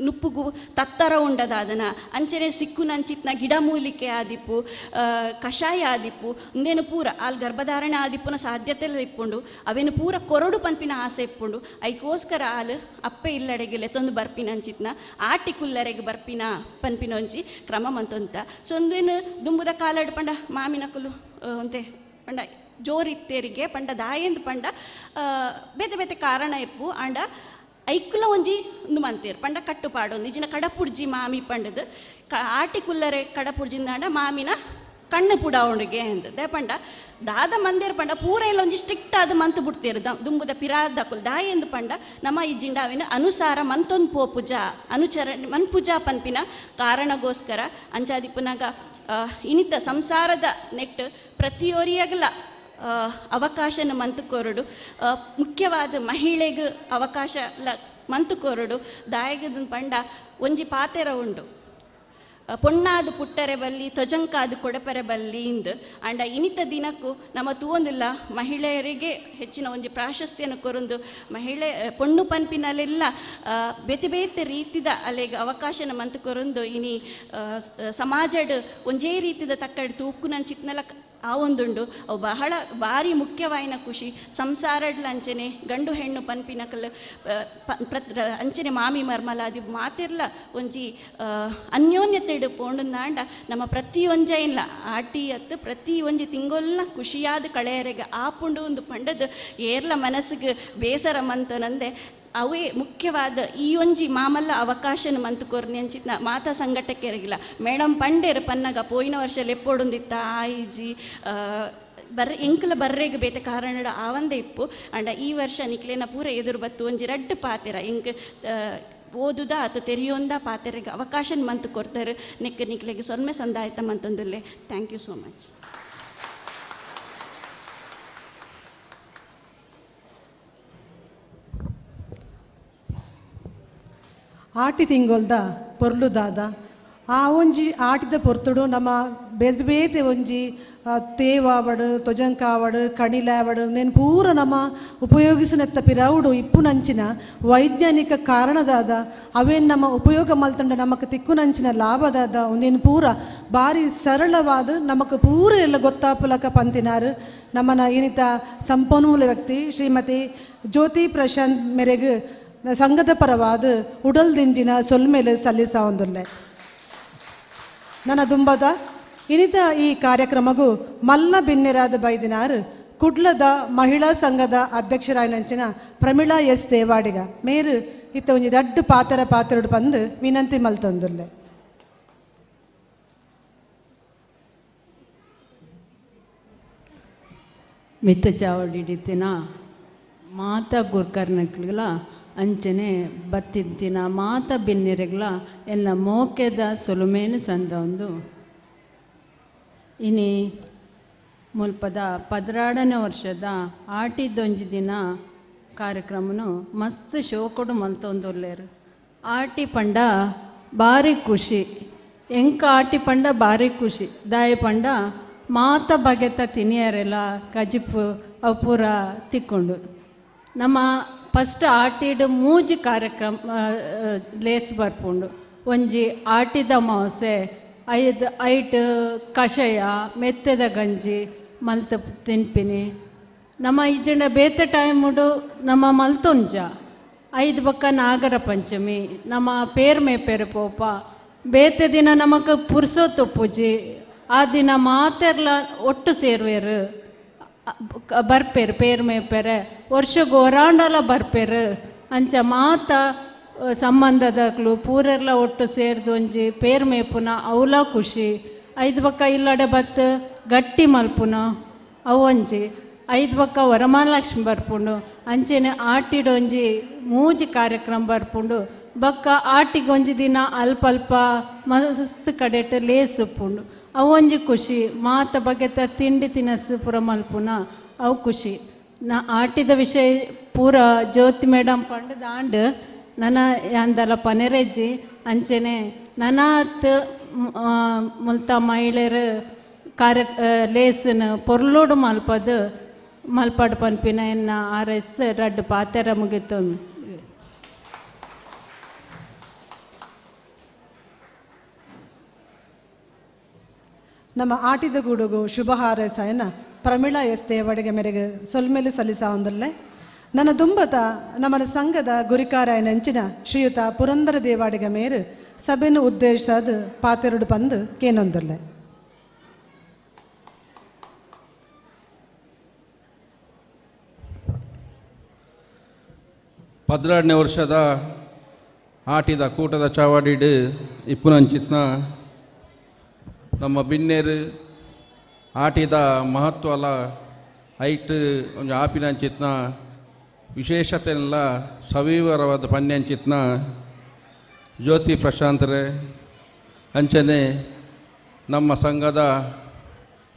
ನುಪ್ಪುಗು ತತ್ತರ ಉಂಡದಾದನ ಅಂಚನೆ ಸಿಕ್ಕು ನಂಚಿತ್ನ ಗಿಡಮೂಲಿಕೆ ಆದಿಪ್ಪು ಕಷಾಯ ಆದಿಪ್ಪು ಇಂದೇನು ಪೂರ ಅಲ್ಲಿ ಗರ್ಭಧಾರಣೆ ಆದಿಪ್ಪುನ ಸಾಧ್ಯತೆ ಎಲ್ಲ ಇಪ್ಪುಂಡು ಅವೇನು ಪೂರ ಕೊರಡು ಪನ್ಪಿನ ಆಸೆ ಇಪ್ಪುಂಡು ಐಕೋಸ್ಕರ ಆಲು ಅಪ್ಪೆ ಇಲ್ಲಡೆಗೆ ಲೆತ್ತೊಂದು ಬರ್ಪಿನ ಅಂಚಿತ್ನ ಆಟಿ ಕುಲ್ಲರೆಗೆ ಬರ್ಪಿನ ಪನ್ಪಿನ ಒಂಚಿ ಕ್ರಮ ಮಂತೊಂತ ಸೊ ಒಂದೇನು ದುಂಬುದ ಕಾಲಡು ಪಂಡ ಮಾಮಿನಕುಲು ಅಂತೆ ಪಂಡ ಜೋರಿತ್ತೇರಿಗೆ ಪಂಡ ದಾಯಂದು ಪಂಡ ಬೇತೆ ಬೇತೆ ಕಾರಣ ಇಪ್ಪು ಆಂಡ ಐಕ್ಕುಲ ಒಂಜಿ ಒಂದು ಮಂತೇರು ಪಂಡ ಕಟ್ಟುಪಾಡು ಒಂದು ಇಜಿನ ಕಡಪುಡ್ಜಿ ಮಾಮಿ ಪಂಡದು ಆಟಿ ಕುಲ್ಲರೆ ಕಡಪುಡ್ಜಿಂದಾಂಡ ಮಾಮಿನ ಕಣ್ಣು ಪುಡಾವಣಿಗೆ ಅಂತ ದೇಪಂಡ ದಾದ ಮಂದೇರು ಪಂಡ ಪೂರ ಎಲ್ಲ ಒಂಜಿ ಸ್ಟ್ರಿಕ್ಟ್ ಆದ ಮಂತು ಬಿಡ್ತೇರು ದುಂಬುದ ಪಿರಾದ ಕುಲ್ ದಾಯಂದು ಪಂಡ ನಮ್ಮ ಈ ಜಿಂಡಾವಿನ ಅನುಸಾರ ಮಂತೊಂದು ಪೂಜ ಅನುಚರಣೆ ಮನ್ಪೂಜಾ ಪನ್ಪಿನ ಕಾರಣಗೋಸ್ಕರ ಅಂಚಾದಿಪ್ಪನಾಗ ಇನಿತ ಸಂಸಾರದ ನೆಟ್ಟು ಪ್ರತಿಯೊರಿಯಾಗಲ ಅವಕಾಶನ ಮಂತು ಕೊರಡು ಮುಖ್ಯವಾದ ಮಹಿಳೆಗೆ ಅವಕಾಶ ಮಂತು ಕೊರಡು ದಾಯಗದ ಪಂಡ ಒಂಜಿ ಪಾತೆರ ಉಂಡು ಪೊಣ್ಣಾದು ಪುಟ್ಟರೆ ಬಲ್ಲಿ ತೊಜಂಕಾದು ಕೊಡಪರೆ ಬಲ್ಲಿ ಇಂದು ಅಂಡ ಇನಿತ ದಿನಕ್ಕೂ ನಮ್ಮ ತೂವೊಂದಿಲ್ಲ ಮಹಿಳೆಯರಿಗೆ ಹೆಚ್ಚಿನ ಒಂಜಿ ಪ್ರಾಶಸ್ತ್ಯನ ಕೊರೊಂದು ಮಹಿಳೆ ಪೊಣ್ಣು ಪನ್ಪಿನಲ್ಲೆಲ್ಲ ಬೇತೆ ಬೇತೆ ರೀತಿದ ಅಲೆಗೆ ಅವಕಾಶನ ಮಂತು ಕೊರೊಂದು ಇನಿ ಸಮಾಜಡ್ ಒಂಜೇ ರೀತಿದ ತಕ್ಕಡು ತೂಕು ಚಿತ್ನಲ ಆ ಒಂದುಂಡು ಅವು ಬಹಳ ಭಾರಿ ಮುಖ್ಯವಾಯಿನ ಖುಷಿ ಸಂಸಾರಡ್ಲ ಅಂಚನೆ ಗಂಡು ಹೆಣ್ಣು ಪನ್ಪಿನಕಲ್ ಅಂಚನೆ ಮಾಮಿ ಮರ್ಮಲಾದಿ ಮಾತಿರ್ಲ ಒಂಜಿ ಅನ್ಯೋನ್ಯತೆಡು ಪೋಂಡುಂದಾಂಡ ನಮ್ಮ ಪ್ರತಿಯೊಂಜೈನ್ಲ ಆಟಿ ಅತ್ತು ಪ್ರತಿ ಒಂಜಿ ತಿಂಗೊಲ್ಲ ಖುಷಿಯಾದ ಕಳೆಯರೆಗೆ ಆಪುಂಡು ಒಂದು ಪಂಡದು ಏರ್ಲ ಮನಸ್ಸಿಗೆ ಬೇಸರ ಮಂತನಂದೆ ಅವೇ ಮುಖ್ಯವಾದ ಈ ಒಂಜಿ ಮಾಮಲ್ಲ ಅವಕಾಶನ ಮಂತು ಕೊರ್ನಿ ಅಂಚಿತ್ನ ಮಾತಾ ಸಂಘಟಕ್ಕೆ ಎರಗಿಲ್ಲ ಮೇಡಮ್ ಪಂಡೇರು ಪನ್ನಗ ಪೋಯಿನ ವರ್ಷ ಲೆಪ್ಪೊಡುಂದಿತ್ತ ಆಯಿಜಿ ಎಂಕಲ ಬರ್ರೆಗೆ ಬೇತೆ ಕಾರಣ ಆವಂದೆ ಇಪ್ಪು ಅಂಡ ಈ ವರ್ಷ ನಿಕ್ಲೇನ ಪೂರ ಎದುರು ಬತ್ತು ಒಂಜಿ ರಡ್ಡು ಪಾತೆರ ಎಂಕ್ ಓದುದ ಅಥವಾ ತೆರೆಯೊಂದ ಪಾತೆರೆಗೆ ಅವಕಾಶನ ಮಂತು ಕೊಡ್ತಾರೆ ನಿಕ್ಲೆಗೆ ಸೊನ್ಮೆ ಸಂದಾಯ್ತ ಮಂತೊಂದುಲ್ಲೆ ಥ್ಯಾಂಕ್ ಯು ಸೋ ಮಚ್. ಆಟಿ ತಿಂಗೊಲ್ದ ಪೊರ್ಲುದಾದ ಆ ಒಂಜಿ ಆಟಿದ ಪೊರ್ತುಡು ನಮ್ಮ ಬೇತೆ ಬೇತೆ ಒಂಜಿ ತೇವಾವಡು ತೊಜಂಕಾವಡು ಕಣಿಲಾವಡು ನೆನ್ ಪೂರ ನಮ್ಮ ಉಪಯೋಗಿಸಿನತ್ತ ಪಿರವುಡು ಇಪ್ಪುನಂಚಿನ ವೈಜ್ಞಾನಿಕ ಕಾರಣದಾದ ಅವೇನು ನಮ್ಮ ಉಪಯೋಗ ಮಲ್ತಂಡ ನಮಕ್ ತಿಕ್ಕುನಂಚಿನ ಲಾಭದಾದ ಒಂದೇನು ಪೂರ ಭಾರಿ ಸರಳವಾದ ನಮಕ್ ಪೂರ ಎಲ್ಲ ಗೊತ್ತಾಪಲಕ ಪಂತಿನಾರು ನಮ್ಮನ ಏನಿತ ಸಂಪನ್ಮೂಲ ವ್ಯಕ್ತಿ ಶ್ರೀಮತಿ ಜ್ಯೋತಿ ಪ್ರಶಾಂತ್ ಮೇರೆಗೆ ಸಂಘದ ಪರವಾದ ಉಡಲ್ದಿಂಜಿನ ಸೊಲ್ಮೇಲೆ ಸಲ್ಲಿಸಾವಂದುಲ್ಲೆ ನನ್ನ ದುಂಬದ ಇನಿತ ಈ ಕಾರ್ಯಕ್ರಮಗೂ ಮಲ್ಲ ಬಿನ್ನೆರಾದ ಬೈದಿನಾರು ಕುಡ್ಲದ ಮಹಿಳಾ ಸಂಘದ ಅಧ್ಯಕ್ಷರಾಯನಂಚಿನ ಪ್ರಮೀಳಾ ಎಸ್ ದೇವಾಡಿಗ ಮೇರು ಇತ್ತ ಒಂಜಿ ದಡ್ಡ ಪಾತ್ರೆಡು ಬಂದು ವಿನಂತಿ ಮಲ್ತೊಂದುಲ್ಲೆ. ಮಿತ್ತ ಚಾವಡಿಡಿತಿನ ಮಾತ ಗುರ್ಕರ್ನಕ್ಲ ಅಂಚನೆ ಬತ್ತಿತ್ತಿನ ಮಾತ ಬಿನ್ನಿರೆಗ್ಲ ಎನ್ನ ಮೋಕೆದ ಸೊಲುಮೇನು ಸಂದ ಒಂದು ಇನಿ ಮುಲ್ಪದ 16ನೇ ವರ್ಷದ ಆಟಿದೊಂಜಿ ದಿನ ಕಾರ್ಯಕ್ರಮನು ಮಸ್ತ್ ಶೋಕೊಡು ಮಲ್ತೊಂದುಲ್ಲೇರು. ಆಟಿ ಪಂಡ ಭಾರಿ ಖುಷಿ, ಎಂಕ ಆಟಿ ಪಂಡ ಭಾರಿ ಖುಷಿ. ದಾಯ ಪಂಡ ಮಾತ ಬಗೆತ ತಿನಿಯರೆಲ್ಲ ಕಜಿಪು ಅಪೂರ ತಿಕ್ಕೊಂಡು ನಮ್ಮ ಫಸ್ಟ್ ಆಟಿಡ್ ಮೂಜಿ ಕಾರ್ಯಕ್ರಮ ಲೇಸ್ ಬರ್ಪುಂಡು. ಒಂಜಿ ಆಟಿದ ಮಾಸೆ ಐಟ್ ಕಷಾಯ ಮೆತ್ತದ ಗಂಜಿ ಮಲ್ತ ತಿನ್ಪಿನಿ. ನಮ್ಮ ಈಜಂಡ ಬೇತೆ ಟೈಮುಡು ನಮ್ಮ ಮಲ್ತೊಂಜ 5 ಬಕ್ಕ ನಾಗರ ಪಂಚಮಿ ನಮ್ಮ ಪೇರ್ ಮೇಪೇರು ಪೋಪ ಬೇತೆ ದಿನ ನಮಕ್ ಪುರ್ಸೋತು ಪೂಜಿ ಆ ದಿನ ಮಾತೆರ್ಲ ಒಟ್ಟು ಸೇರ್ವೇರು ಬರ್ಪೇರು ಪೇರ್ ಮೇಪೇರೆ ವರ್ಷಕ್ಕೆ ಒರಾಂಡಲ ಬರ್ಪೇರು ಅಂಚ ಮಾತ ಸಂಬಂಧದಕ್ಲು ಪೂರೆರ್ಲ ಒಟ್ಟು ಸೇರ್ದು ಒಂಜಿ ಪೇರ್ ಮೇಪುನ ಅವಲ ಖುಷಿ. 5 ಬಕ್ಕ ಇಲ್ಲಡೆ ಬತ್ತು ಗಟ್ಟಿ ಮಲ್ಪುನ ಅವೊಂಜಿ 5 ಬಕ್ಕ ವರಮಹಾಲಕ್ಷ್ಮಿ ಬರ್ಪುಂಡು. ಅಂಚೆನೆ ಆಟಿಡೊಂಜಿ ಮೂಜಿ ಕಾರ್ಯಕ್ರಮ ಬರ್ಪುಂಡು. ಬಕ್ಕ ಆಟಿಗೊಂಜಿ ದಿನ ಅಲ್ಪ ಅಲ್ಪ ಮಸ್ತ್ ಕಡೆಟ್ ಲೇಸ್ ಉಪ್ಪುಂಡು ಅವೊಂಜಿ ಖುಷಿ. ಮಾತ ಬಗೆತ ತಿಂಡಿ ತಿನಸು ಪೂರ ಮಲ್ಪುನ ಅವು ಖುಷಿ. ನಾ ಆಟಿದ ವಿಷಯ ಪೂರ ಜ್ಯೋತಿ ಮೇಡಮ್ ಪಂಡು ದಾಂಡು ನನ್ನ ಯಾಂದಲ ಪನೆರೆಜ್ಜಿ ಅಂಚೆನೆ ನನಾತ್ ಮುಲ್ತ ಮಹಿಳೆಯರು ಲೇಸನ ಪೊರ್ಲೋಡು ಮಲ್ಪಡು ಪನ್ಪಿನ ಎನ್ನ ಆರೈಸ್ ರಡ್ಡು ಪಾತೆರ ಮುಗಿತು. ನಮ್ಮ ಆಟಿದ ಗೂಡುಗು ಶುಭ ಹಾರೈಸಾಯನ ಪ್ರಮೀಳಾ ಎಸ್ ದೇವಡಿಗೆ ಮೇರೆಗೆ ಸೊಲ್ಮೇಲೆ ಸಲ್ಲಿಸಾವಂದಲ್ಲೇ ನನ್ನ ದುಂಬತ ನಮ್ಮ ಸಂಘದ ಗುರಿಕಾರಾಯನಂಚಿನ ಶ್ರೀಯುತ ಪುರಂದರ ದೇವಾಡಿಗ ಮೇರು ಸಭೆಯನ್ನು ಉದ್ದೇಶಿಸದು ಪಾತೆರಡು ಬಂದು ಕೇನೊಂದಲ್ಲೇ. ಪದ್ರಾಡನೇ ವರ್ಷದ ಆಟಿದ ಕೂಟದ ಚಾವಾಡಿಡು ಇಪ್ಪುನಂಚಿತ್ನ ನಮ್ಮ ಬಿನ್ನೇರು ಆಟಿದ ಮಹತ್ವಲ ಐಟ್ ಒಂದು ಆಪಿನಂಚಿತ್ನ ವಿಶೇಷತೆಲ್ಲ ಸವಿವರವಾದ ಪನ್ಯಂಚಿತ್ನ ಜ್ಯೋತಿ ಪ್ರಶಾಂತರೇ ಅಂಚನೆ ನಮ್ಮ ಸಂಘದ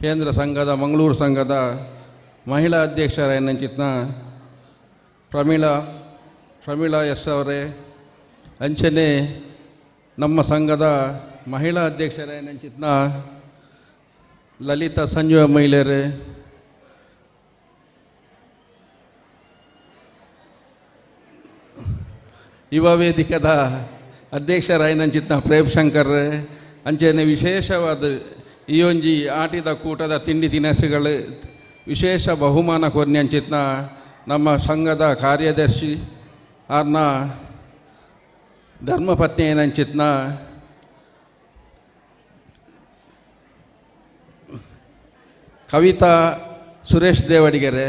ಕೇಂದ್ರ ಸಂಘದ ಮಂಗಳೂರು ಸಂಘದ ಮಹಿಳಾ ಅಧ್ಯಕ್ಷರೇನಂಚಿತ್ನ ಪ್ರಮೀಳಾ ಎಸ್ ಅವರೇ ಅಂಚನೆ ನಮ್ಮ ಸಂಘದ ಮಹಿಳಾ ಅಧ್ಯಕ್ಷರೇನಂಚಿತ್ನ ಲಲಿತಾ ಸಂಜೀವ ಮಹಿಳೆಯರೇ ಯುವ ವೇದಿಕದ ಅಧ್ಯಕ್ಷರಾಯನಂಚಿತ್ನ ಪ್ರೇಮ್ ಶಂಕರ್ ಅಂಚನೆ ವಿಶೇಷವಾದ ಈ ಒಂಜಿ ಆಟಿದ ಕೂಟದ ತಿಂಡಿ ತಿನಿಸುಗಳು ವಿಶೇಷ ಬಹುಮಾನ ಕೊರ್ನಂಚಿತ್ನ ನಮ್ಮ ಸಂಘದ ಕಾರ್ಯದರ್ಶಿ ಆರ್ನ ಧರ್ಮಪತ್ನಿ ಏನಂಚಿತ್ನ ಕವಿತಾ ಸುರೇಶ್ ದೇವಡಿಗೆರೆ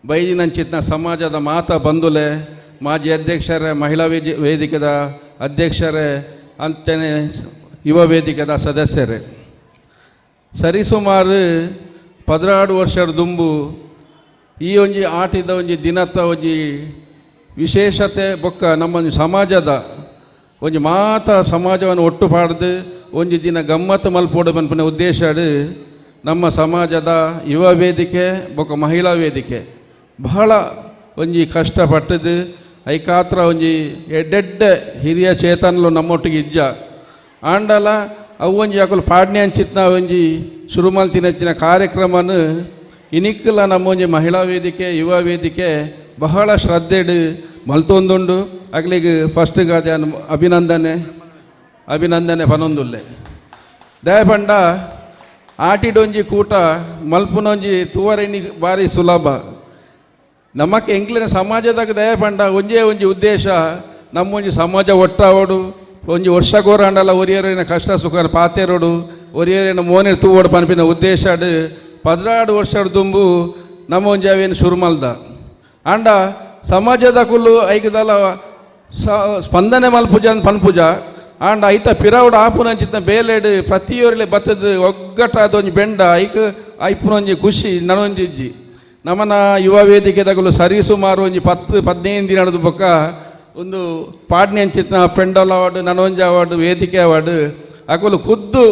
ಬೈದಿನಂಚಿತ್ನ ಸಮಾಜದ ಮಾತ ಬಂಧುಲೆ ಮಾಜಿ ಅಧ್ಯಕ್ಷರೇ ಮಹಿಳಾ ವೇದಿಕೆದ ಅಧ್ಯಕ್ಷರೇ ಅಂತನೇ ಯುವ ವೇದಿಕೆದ ಸದಸ್ಯರೇ ಸರಿಸುಮಾರು 16 ವರ್ಷದ ದುಂಬು ಈ ಒಂಜಿ ಆಟಿದ ಒಂಜಿ ದಿನದ ಒಂಜಿ ವಿಶೇಷತೆ ಬೊಕ್ಕ ನಮ್ಮ ಸಮಾಜದ ಒಂಜಿ ಮಾತ ಸಮಾಜವನ್ನು ಒಟ್ಟು ಪಾಡ್ದು ಒಂಜಿ ದಿನ ಗಮ್ಮತ್ತು ಮಲ್ಪೋಡು ಪನ್ಪನ ಉದ್ದೇಶಡು ನಮ್ಮ ಸಮಾಜದ ಯುವ ವೇದಿಕೆ ಬೊಕ್ಕ ಮಹಿಳಾ ವೇದಿಕೆ ಬಹಳ ಒಂಜಿ ಕಷ್ಟಪಟ್ಟದು ಐಕಾತ್ರ ಒಂಜಿ ಎಡ್ಡೆಡ್ಡ ಹಿರಿಯ ಚೇತನಲು ನಮ್ಮೊಟ್ಟಿಗೆ ಇಜ್ಜ ಆಂಡಲ ಅವು ಒಂಜಿ ಅಕಲು ಪಾಡ್ನೆ ಅಂಚಿತ್ನ ಒಂಜಿ ಶುರು ಮಲ್ತಿನಚ್ಚಿನ ಕಾರ್ಯಕ್ರಮನ ಇನಿಕ್ಕಲ ನಮ್ಮ ಒಂಜಿ ಮಹಿಳಾ ವೇದಿಕೆ ಯುವ ವೇದಿಕೆ ಬಹಳ ಶ್ರದ್ಧೆಡು ಮಲ್ತೊಂದುಂಡು ಅಗ್ಲಿಗೆ ಫಸ್ಟ್ಗೆ ಅದೇ ಅಭಿನಂದನೆ ಪನೊಂದುಲ್ಲೆ ದಯಪಂಡ ಆಟಿಡೊಂಜಿ ಕೂಟ ಮಲ್ಪುನೊಂಜಿ ತೂವರೆಣ್ಣಿ ಭಾರಿ ಸುಲಭ ನಮಕ್ಕೆ ಎಂಕ್ಲಿನ ಸಮಾಜದಾಗ ದಯಪಂಡ ಒಂಜಿ ಉದ್ದೇಶ ನಮ್ಮೊಂಜಿ ಸಮಾಜ ಒಟ್ಟಾವಡು ಒಂಜಿ ವರ್ಷಗೋರಾಂಡಲ ಒರಿಯರಿನ ಕಷ್ಟ ಸುಖ ಪಾತೆರೋಡು ಒರಿಯರಿನ ಮೋನೆ ತೂವೋಡು ಪನ್ಪಿನ ಉದ್ದೇಶಡು 16 ವರ್ಷದ ದುಂಬು ನಮ್ಮ ಒಂಜಿ ಅವೇನು ಶುರುಮಲ್ದ ಆಂಡ ಸಮಾಜದ ಕುಲ್ಲು ಐಕದಲ್ಲ ಸ್ಪಂದನೆ ಮಲ್ಪುಜ ಅಂತ ಪನ್ಪುಜ ಆಂಡ ಐತ ಪಿರವುಡು ಆಪುನಂಚಿತ್ತ ಬೇಲೆಡು ಪ್ರತಿಯೊರಿಲೆ ಬತ್ತದ ಒಗ್ಗಟ್ಟಾದ ಒಂಜಿ ಬೆಂಡ ಐಪುನೊಂಜಿ ಖುಷಿ ನನೊಂಜಿಜ್ಜಿ ನಮನ ಯುವ ವೇದಿಕೆದಾಗಲು ಸರಿಸುಮಾರು ಒಂಜಿ 10-15 ದಿನದ ಬೊಕ್ಕ ಒಂದು ಪಾಡ್ನೆ ಅಂಚಿತ್ತ ಪೆಂಡಲ್ ಅವಾರ್ಡ್ ನನೊಂಜಿ ಅವಾರ್ಡ್ ವೇದಿಕೆ ಅವಾರ್ಡ್ ಅಕುಲು ಖುದ್ದು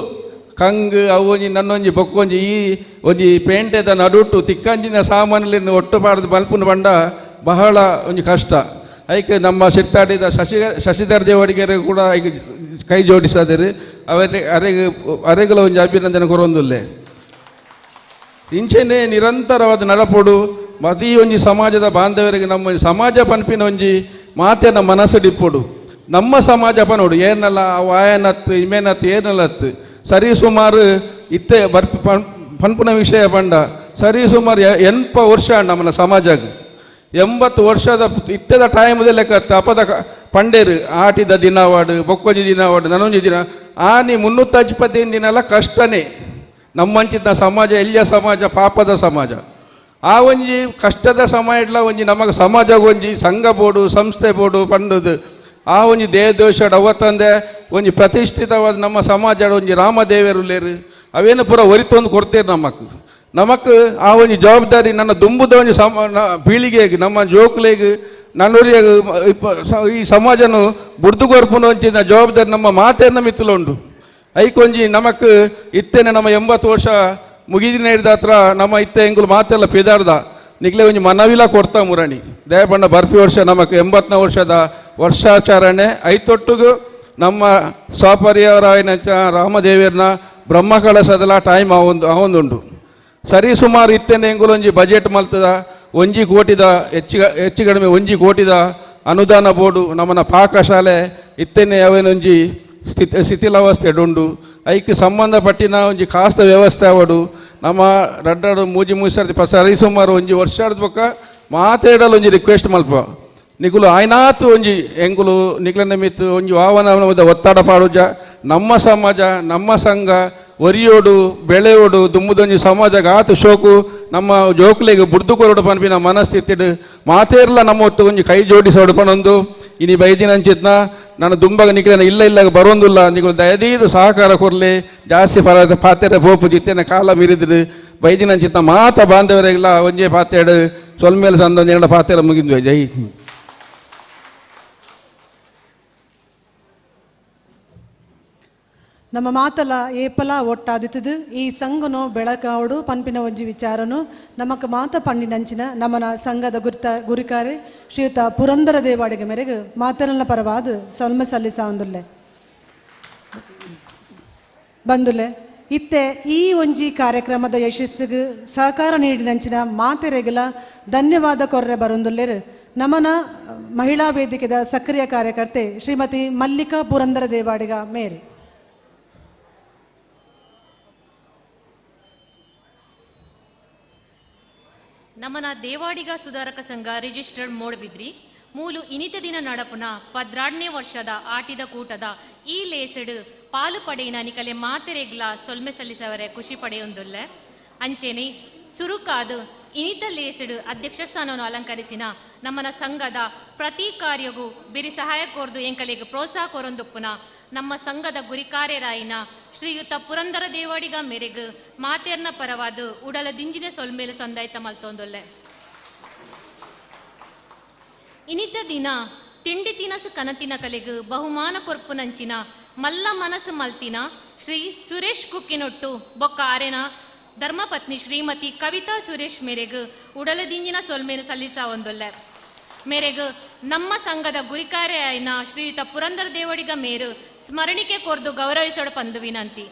ಕಂಗ್ ಅವು ಒಂಜಿ ನನ್ನೊಂಜಿ ಬೊಕ್ಕೊಂಜಿ ಈ ಒಂಜಿ ಪೇಂಟೆದ ನಡುಟು ತಿಕ್ಕಂಜಿನ ಸಾಮಾನ್ಯಲಿಂದ ಒಟ್ಟು ಪಾಡ್ದು ಮಲ್ಪುನ ಬಂಡ ಬಹಳ ಒಂಜಿ ಕಷ್ಟ ಐಕೆ ನಮ್ಮ ಶಿರ್ತಾಡಿದ ಶಶಿಧರ್ ದೇವಡಿಗೆರೆ ಕೂಡ ಈಗ ಕೈ ಜೋಡಿಸಾದರೆ ಅರೆಗಳ ಒಂಜಿ ಅಭಿನಂದನೆ ಕೊರೊಂದುಲ್ಲೆ ಇಂಚೆನೆ ನಿರಂತರವಾದ ನಡಪೊಡು ಮದಿ ಒಂಜಿ ಸಮಾಜದ ಬಾಂಧವರಿಗೆ ನಮ್ಮ ಸಮಾಜ ಪನ್ಪಿನ ಒಂಜಿ ಮಾತೆನ ಮನಸ್ಸು ಡಿಪ್ಪೊಡು ನಮ್ಮ ಸಮಾಜ ಪನೋಡು ಏನಲ್ಲ ವಾಯನತ್ತು ಇಮೇನತ್ತು ಏನಲ್ಲತ್ತು ಸರಿ ಸುಮಾರು ಇತ್ತೆ ಬರ್ಪಿ ಪನ್ಪುನ ವಿಷಯ ಬಂಡ ಸರಿ ಸುಮಾರು 80 ವರ್ಷ ನಮ್ಮನ ಸಮಾಜಕ್ಕೆ 80 ವರ್ಷದ ಇತ್ತದ ಟೈಮದ ಲೆಕ್ಕ ಅಪದ ಪಂಡೇರು ಆಟಿದ ದಿನವಾಡು ಬೊಕ್ಕೊಂಜಿ ದಿನವಾಡು ನನೊಂಜಿ ದಿನ ಆನಿ 365 ದಿನ ಎಲ್ಲ ಕಷ್ಟನೇ ನಮ್ಮಂಚಿನ ಸಮಾಜ ಎಲ್ಲಿಯ ಸಮಾಜ ಪಾಪದ ಸಮಾಜ ಆ ಒಂಜಿ ಕಷ್ಟದ ಸಮಯ ಒಂಜಿ ನಮಗೆ ಸಮಾಜ ಒಂಜಿ ಸಂಘ ಬೋಡು ಸಂಸ್ಥೆ ಬೋಡು ಪಂಡದು ಆ ಒಂಜಿ ದೇವದೋಷ ಅವತ್ತಂದೆ ಒಂಜಿ ಪ್ರತಿಷ್ಠಿತವಾದ ನಮ್ಮ ಸಮಾಜ ಒಂಜಿ ರಾಮದೇವರುಲೇರು ಅವೇನು ಪೂರ ಒರಿತೊಂದು ಕೊಡ್ತೇರು ನಮಕ್ ಆ ಒಂಜಿ ಜವಾಬ್ದಾರಿ ನನ್ನ ದುಂಬುದ ಒಂಜಿ ಪೀಳಿಗೆಗೆ ನಮ್ಮ ಜೋಕ್ಲೆಗೆ ನನ್ನೂರಿಗೆ ಈ ಸಮಾಜನು ಬುಡ್ದುಗೊರ್ಪುನ ಒಂಚಿನ ಜವಾಬ್ದಾರಿ ನಮ್ಮ ಮಾತೆಯನ್ನು ಮಿತ್ತಲುಂಡು ಐಕೊಂಜಿ ನಮಕ್ ಇತ್ತೇನೆ ನಮ್ಮ 80 ವರ್ಷ ಮುಗಿದಿನ ಹಿಡ್ದ ಹತ್ರ ನಮ್ಮ ಇತ್ತೆ ಎಂಗುಲು ಮಾತೆಲ್ಲ ಪೆದಾರ್ದ ನಿಗ್ಲೆ ಒಂಜಿ ಮನವಿಲ ಕೊಡ್ತಾ ಮುರಣಿ ದಯಪಂಡ ಬರ್ಪಿ ವರ್ಷ ನಮಕ್ 80ನೇ ವರ್ಷದ ವರ್ಷಾಚರಣೆ ಐತೊಟ್ಟುಗು ನಮ್ಮ ಸ್ವಪರ್ಯಾವರಾಯನ ರಾಮದೇವಿಯರ್ನ ಬ್ರಹ್ಮಕಳಸದಲ್ಲ ಟೈಮ್ ಅವೊಂದುಂಡು ಸರಿ ಸುಮಾರು ಇತ್ತೇನೆ ಎಂಗುಲು ಒಂಜಿ ಬಜೆಟ್ ಮಲ್ತದ 1 ಕೋಟಿದ ಹೆಚ್ಚು ಕಡಿಮೆ 1 ಕೋಟಿದ ಅನುದಾನ ಬೋರ್ಡು ನಮ್ಮನ ಪಾಕಶಾಲೆ ಇತ್ತೇನೆ ಅವೇನೊಂಜಿ ಶಿಥಿಲಾವಸ್ಥೆಡುಂಡು ಐಕ್ಕೆ ಸಂಬಂಧಪಟ್ಟಿನ ಒಂಜಿ ಕಾಸ್ತ ವ್ಯವಸ್ಥೆ ಅವಡು ನಮ್ಮ ರಡ್ಡಡು ಮೂಜಿ ಮುಗಿಸರ್ತಿ ಸರಿ ಸುಮಾರು ಒಂಜಿ ವರ್ಷದ ಬೊಕ್ಕ ಮಾತಾಡಲು ಒಂಜಿ ರಿಕ್ವೆಸ್ಟ್ ಮಲ್ಪ ನಿಗುಲು ಆಯ್ನಾತು ಒಂಜಿ ಎಂಗುಲು ನಿಗ್ಲನ ಮಿತ್ತು ಒಂಜಿ ವಾಹನ ಒತ್ತಡ ಪಾಡುಜ ನಮ್ಮ ಸಮಾಜ ನಮ್ಮ ಸಂಘ ಒರಿಯೋಡು ಬೆಳೆಯೋಡು ದುಮ್ಮುದೊಂಜಿ ಸಮಾಜಕ್ಕೆ ಆತು ಶೋಕು ನಮ್ಮ ಜೋಕ್ಲೆಗೆ ಬುಡ್ದು ಕೊರಡು ಪನ್ಪಿನ ಮನಸ್ಥಿತಿಡು ಮಾತೇರ್ಲ ನಮ್ಮ ಹೊತ್ತು ಒಂಜಿ ಕೈ ಜೋಡಿಸೋಡು ಪನೊಂದು ಇನಿ ಬೈದಿನ ಅಂಚಿತ್ನ ನಾನು ದುಂಬಾಗ ನಿಕ್ಲೇನ ಇಲ್ಲ ಬರೋಂದಿಲ್ಲ ನಿಗಳು ದಯದೀದು ಸಹಕಾರ ಕೊರಲಿ ಜಾಸ್ತಿ ಪಾತೆರ ಪೋಪು ಜಿತ್ತೇನೆ ಕಾಲ ಮೀರಿದ್ರು ಬೈದಿನ ಅಂಚಿತ್ನ ಮಾತ ಬಾಂಧವರಿಗೆಲ್ಲ ಒಂಜೇ ಪಾತೇಡು ಸೊಲ್ಮೇಲೆ ಸಂದೊಂದು 2 ಪಾತೆರ ಮುಗಿದ್ವಿ ಜೈ ನಮ್ಮ ಮಾತಲ ಏಪಲ ಒಟ್ಟಾದಿತ್ತದು ಈ ಸಂಘನು ಬೆಳಕಾವಡು ಪನ್ಪಿನ ಒಂಜಿ ವಿಚಾರನು ನಮಕ್ ಮಾತ ಪಂಡಿನಂಚಿನ ನಮ್ಮನ ಸಂಘದ ಗುರಿಕಾರೆ ಶ್ರೀಯುತ ಪುರಂದರ ದೇವಾಡಿಗೆ ಮೇರೆಗೆ ಮಾತರನ್ನ ಪರವಾದ ಸೊಲ್ಮೆ ಸಲ್ಲಿಸಾಂದುಲ್ಲೆ ಬಂದುಲೆ ಇತ್ತೆ ಈ ಒಂಜಿ ಕಾರ್ಯಕ್ರಮದ ಯಶಸ್ಸಿಗೆ ಸಹಕಾರ ನೀಡಿನಂಚಿನ ಮಾತೆರೆಗಲ ಧನ್ಯವಾದ ಕೊರ್ರೆ ಬರೊಂದುಲ್ಲೆರು ನಮನ ಮಹಿಳಾ ವೇದಿಕೆದ ಸಕ್ರಿಯ ಕಾರ್ಯಕರ್ತೆ ಶ್ರೀಮತಿ ಮಲ್ಲಿಕಾ ಪುರಂದರ ದೇವಾಡಿಗ ಮೇರೆ ನಮ್ಮನ ದೇವಾಡಿಗ ಸುಧಾರಕ ಸಂಘ ರಿಜಿಸ್ಟರ್ಡ್ ಮೋಡ್ಬಿದ್ರಿ ಮೂಲು ಇನಿತ ದಿನ ನಡಪುನ 12ನೇ ವರ್ಷದ ಆಟಿದ ಕೂಟದ ಈ ಲೇಸಡ್ ಪಾಲು ಪಡೆಯಿನ ನಿಕಲೆ ಮಾತೆರೆಗ್ಲ ಸೊಲ್ಮೆ ಸಲ್ಲಿಸವರೆ ಖುಷಿ ಪಡೆಯೊಂದುಲ್ಲೆ ಅಂಚೆನೆ ಸುರುಕಾದ ಇನಿತ ಲೇಸಡ್ ಅಧ್ಯಕ್ಷ ಸ್ಥಾನವನ್ನು ಅಲಂಕರಿಸಿನ ನಮ್ಮನ ಸಂಘದ ಪ್ರತಿ ಕಾರ್ಯಗೂ ಬಿರಿ ಸಹಾಯ ಕೋರ್ದು ಎಂಕಲೆಗೆ ಪ್ರೋತ್ಸಾಹ ಕೊರೊಂದುಪ್ಪುನ ನಮ್ಮ ಸಂಘದ ಗುರಿಕಾರ್ಯರಾಯಿನ ಶ್ರೀಯುತ ಪುರಂದರ ದೇವಾಡಿಗ ಮೇರೆಗ್ ಮಾತೆರ್ನ ಪರವಾದ ಉಡಲ ದಿಂಜಿನ ಸೊಲ್ಮೇಲೆ ಸಂದಾಯ್ತ ಮಲ್ತೊಂದೊಲ್ಲೆ ಇನಿತ ದಿನ ತಿಂಡಿ ತಿನಸು ಕನತಿನ ಕಲೆಗ್ ಬಹುಮಾನ ಕೊರ್ಪುನಂಚಿನ ಮಲ್ಲ ಮನಸ್ಸು ಮಲ್ತಿನ ಶ್ರೀ ಸುರೇಶ್ ಕುಕ್ಕಿನೊಟ್ಟು ಬೊಕ್ಕ ಆರೆನ ಧರ್ಮಪತ್ನಿ ಶ್ರೀಮತಿ ಕವಿತಾ ಸುರೇಶ್ ಮೇರೆಗ್ ಉಡಲ ದಿಂಜಿನ ಸೊಲ್ಮೇಲೆ ಸಲ್ಲಿಸ ಒಂದೊಲ್ಲೆ ಮೇರೆಗ್ ನಮ್ಮ ಸಂಘದ ಗುರಿಕಾರ್ಯಾಯನ ಶ್ರೀಯುತ ಪುರಂದರ ದೇವಡಿಗ ಮೇರು ಸ್ಮರಣಿಕೆ ಕೊರ್ದು ಗೌರವಿಸೋಡು ಪಂದು ವಿನಂತಿ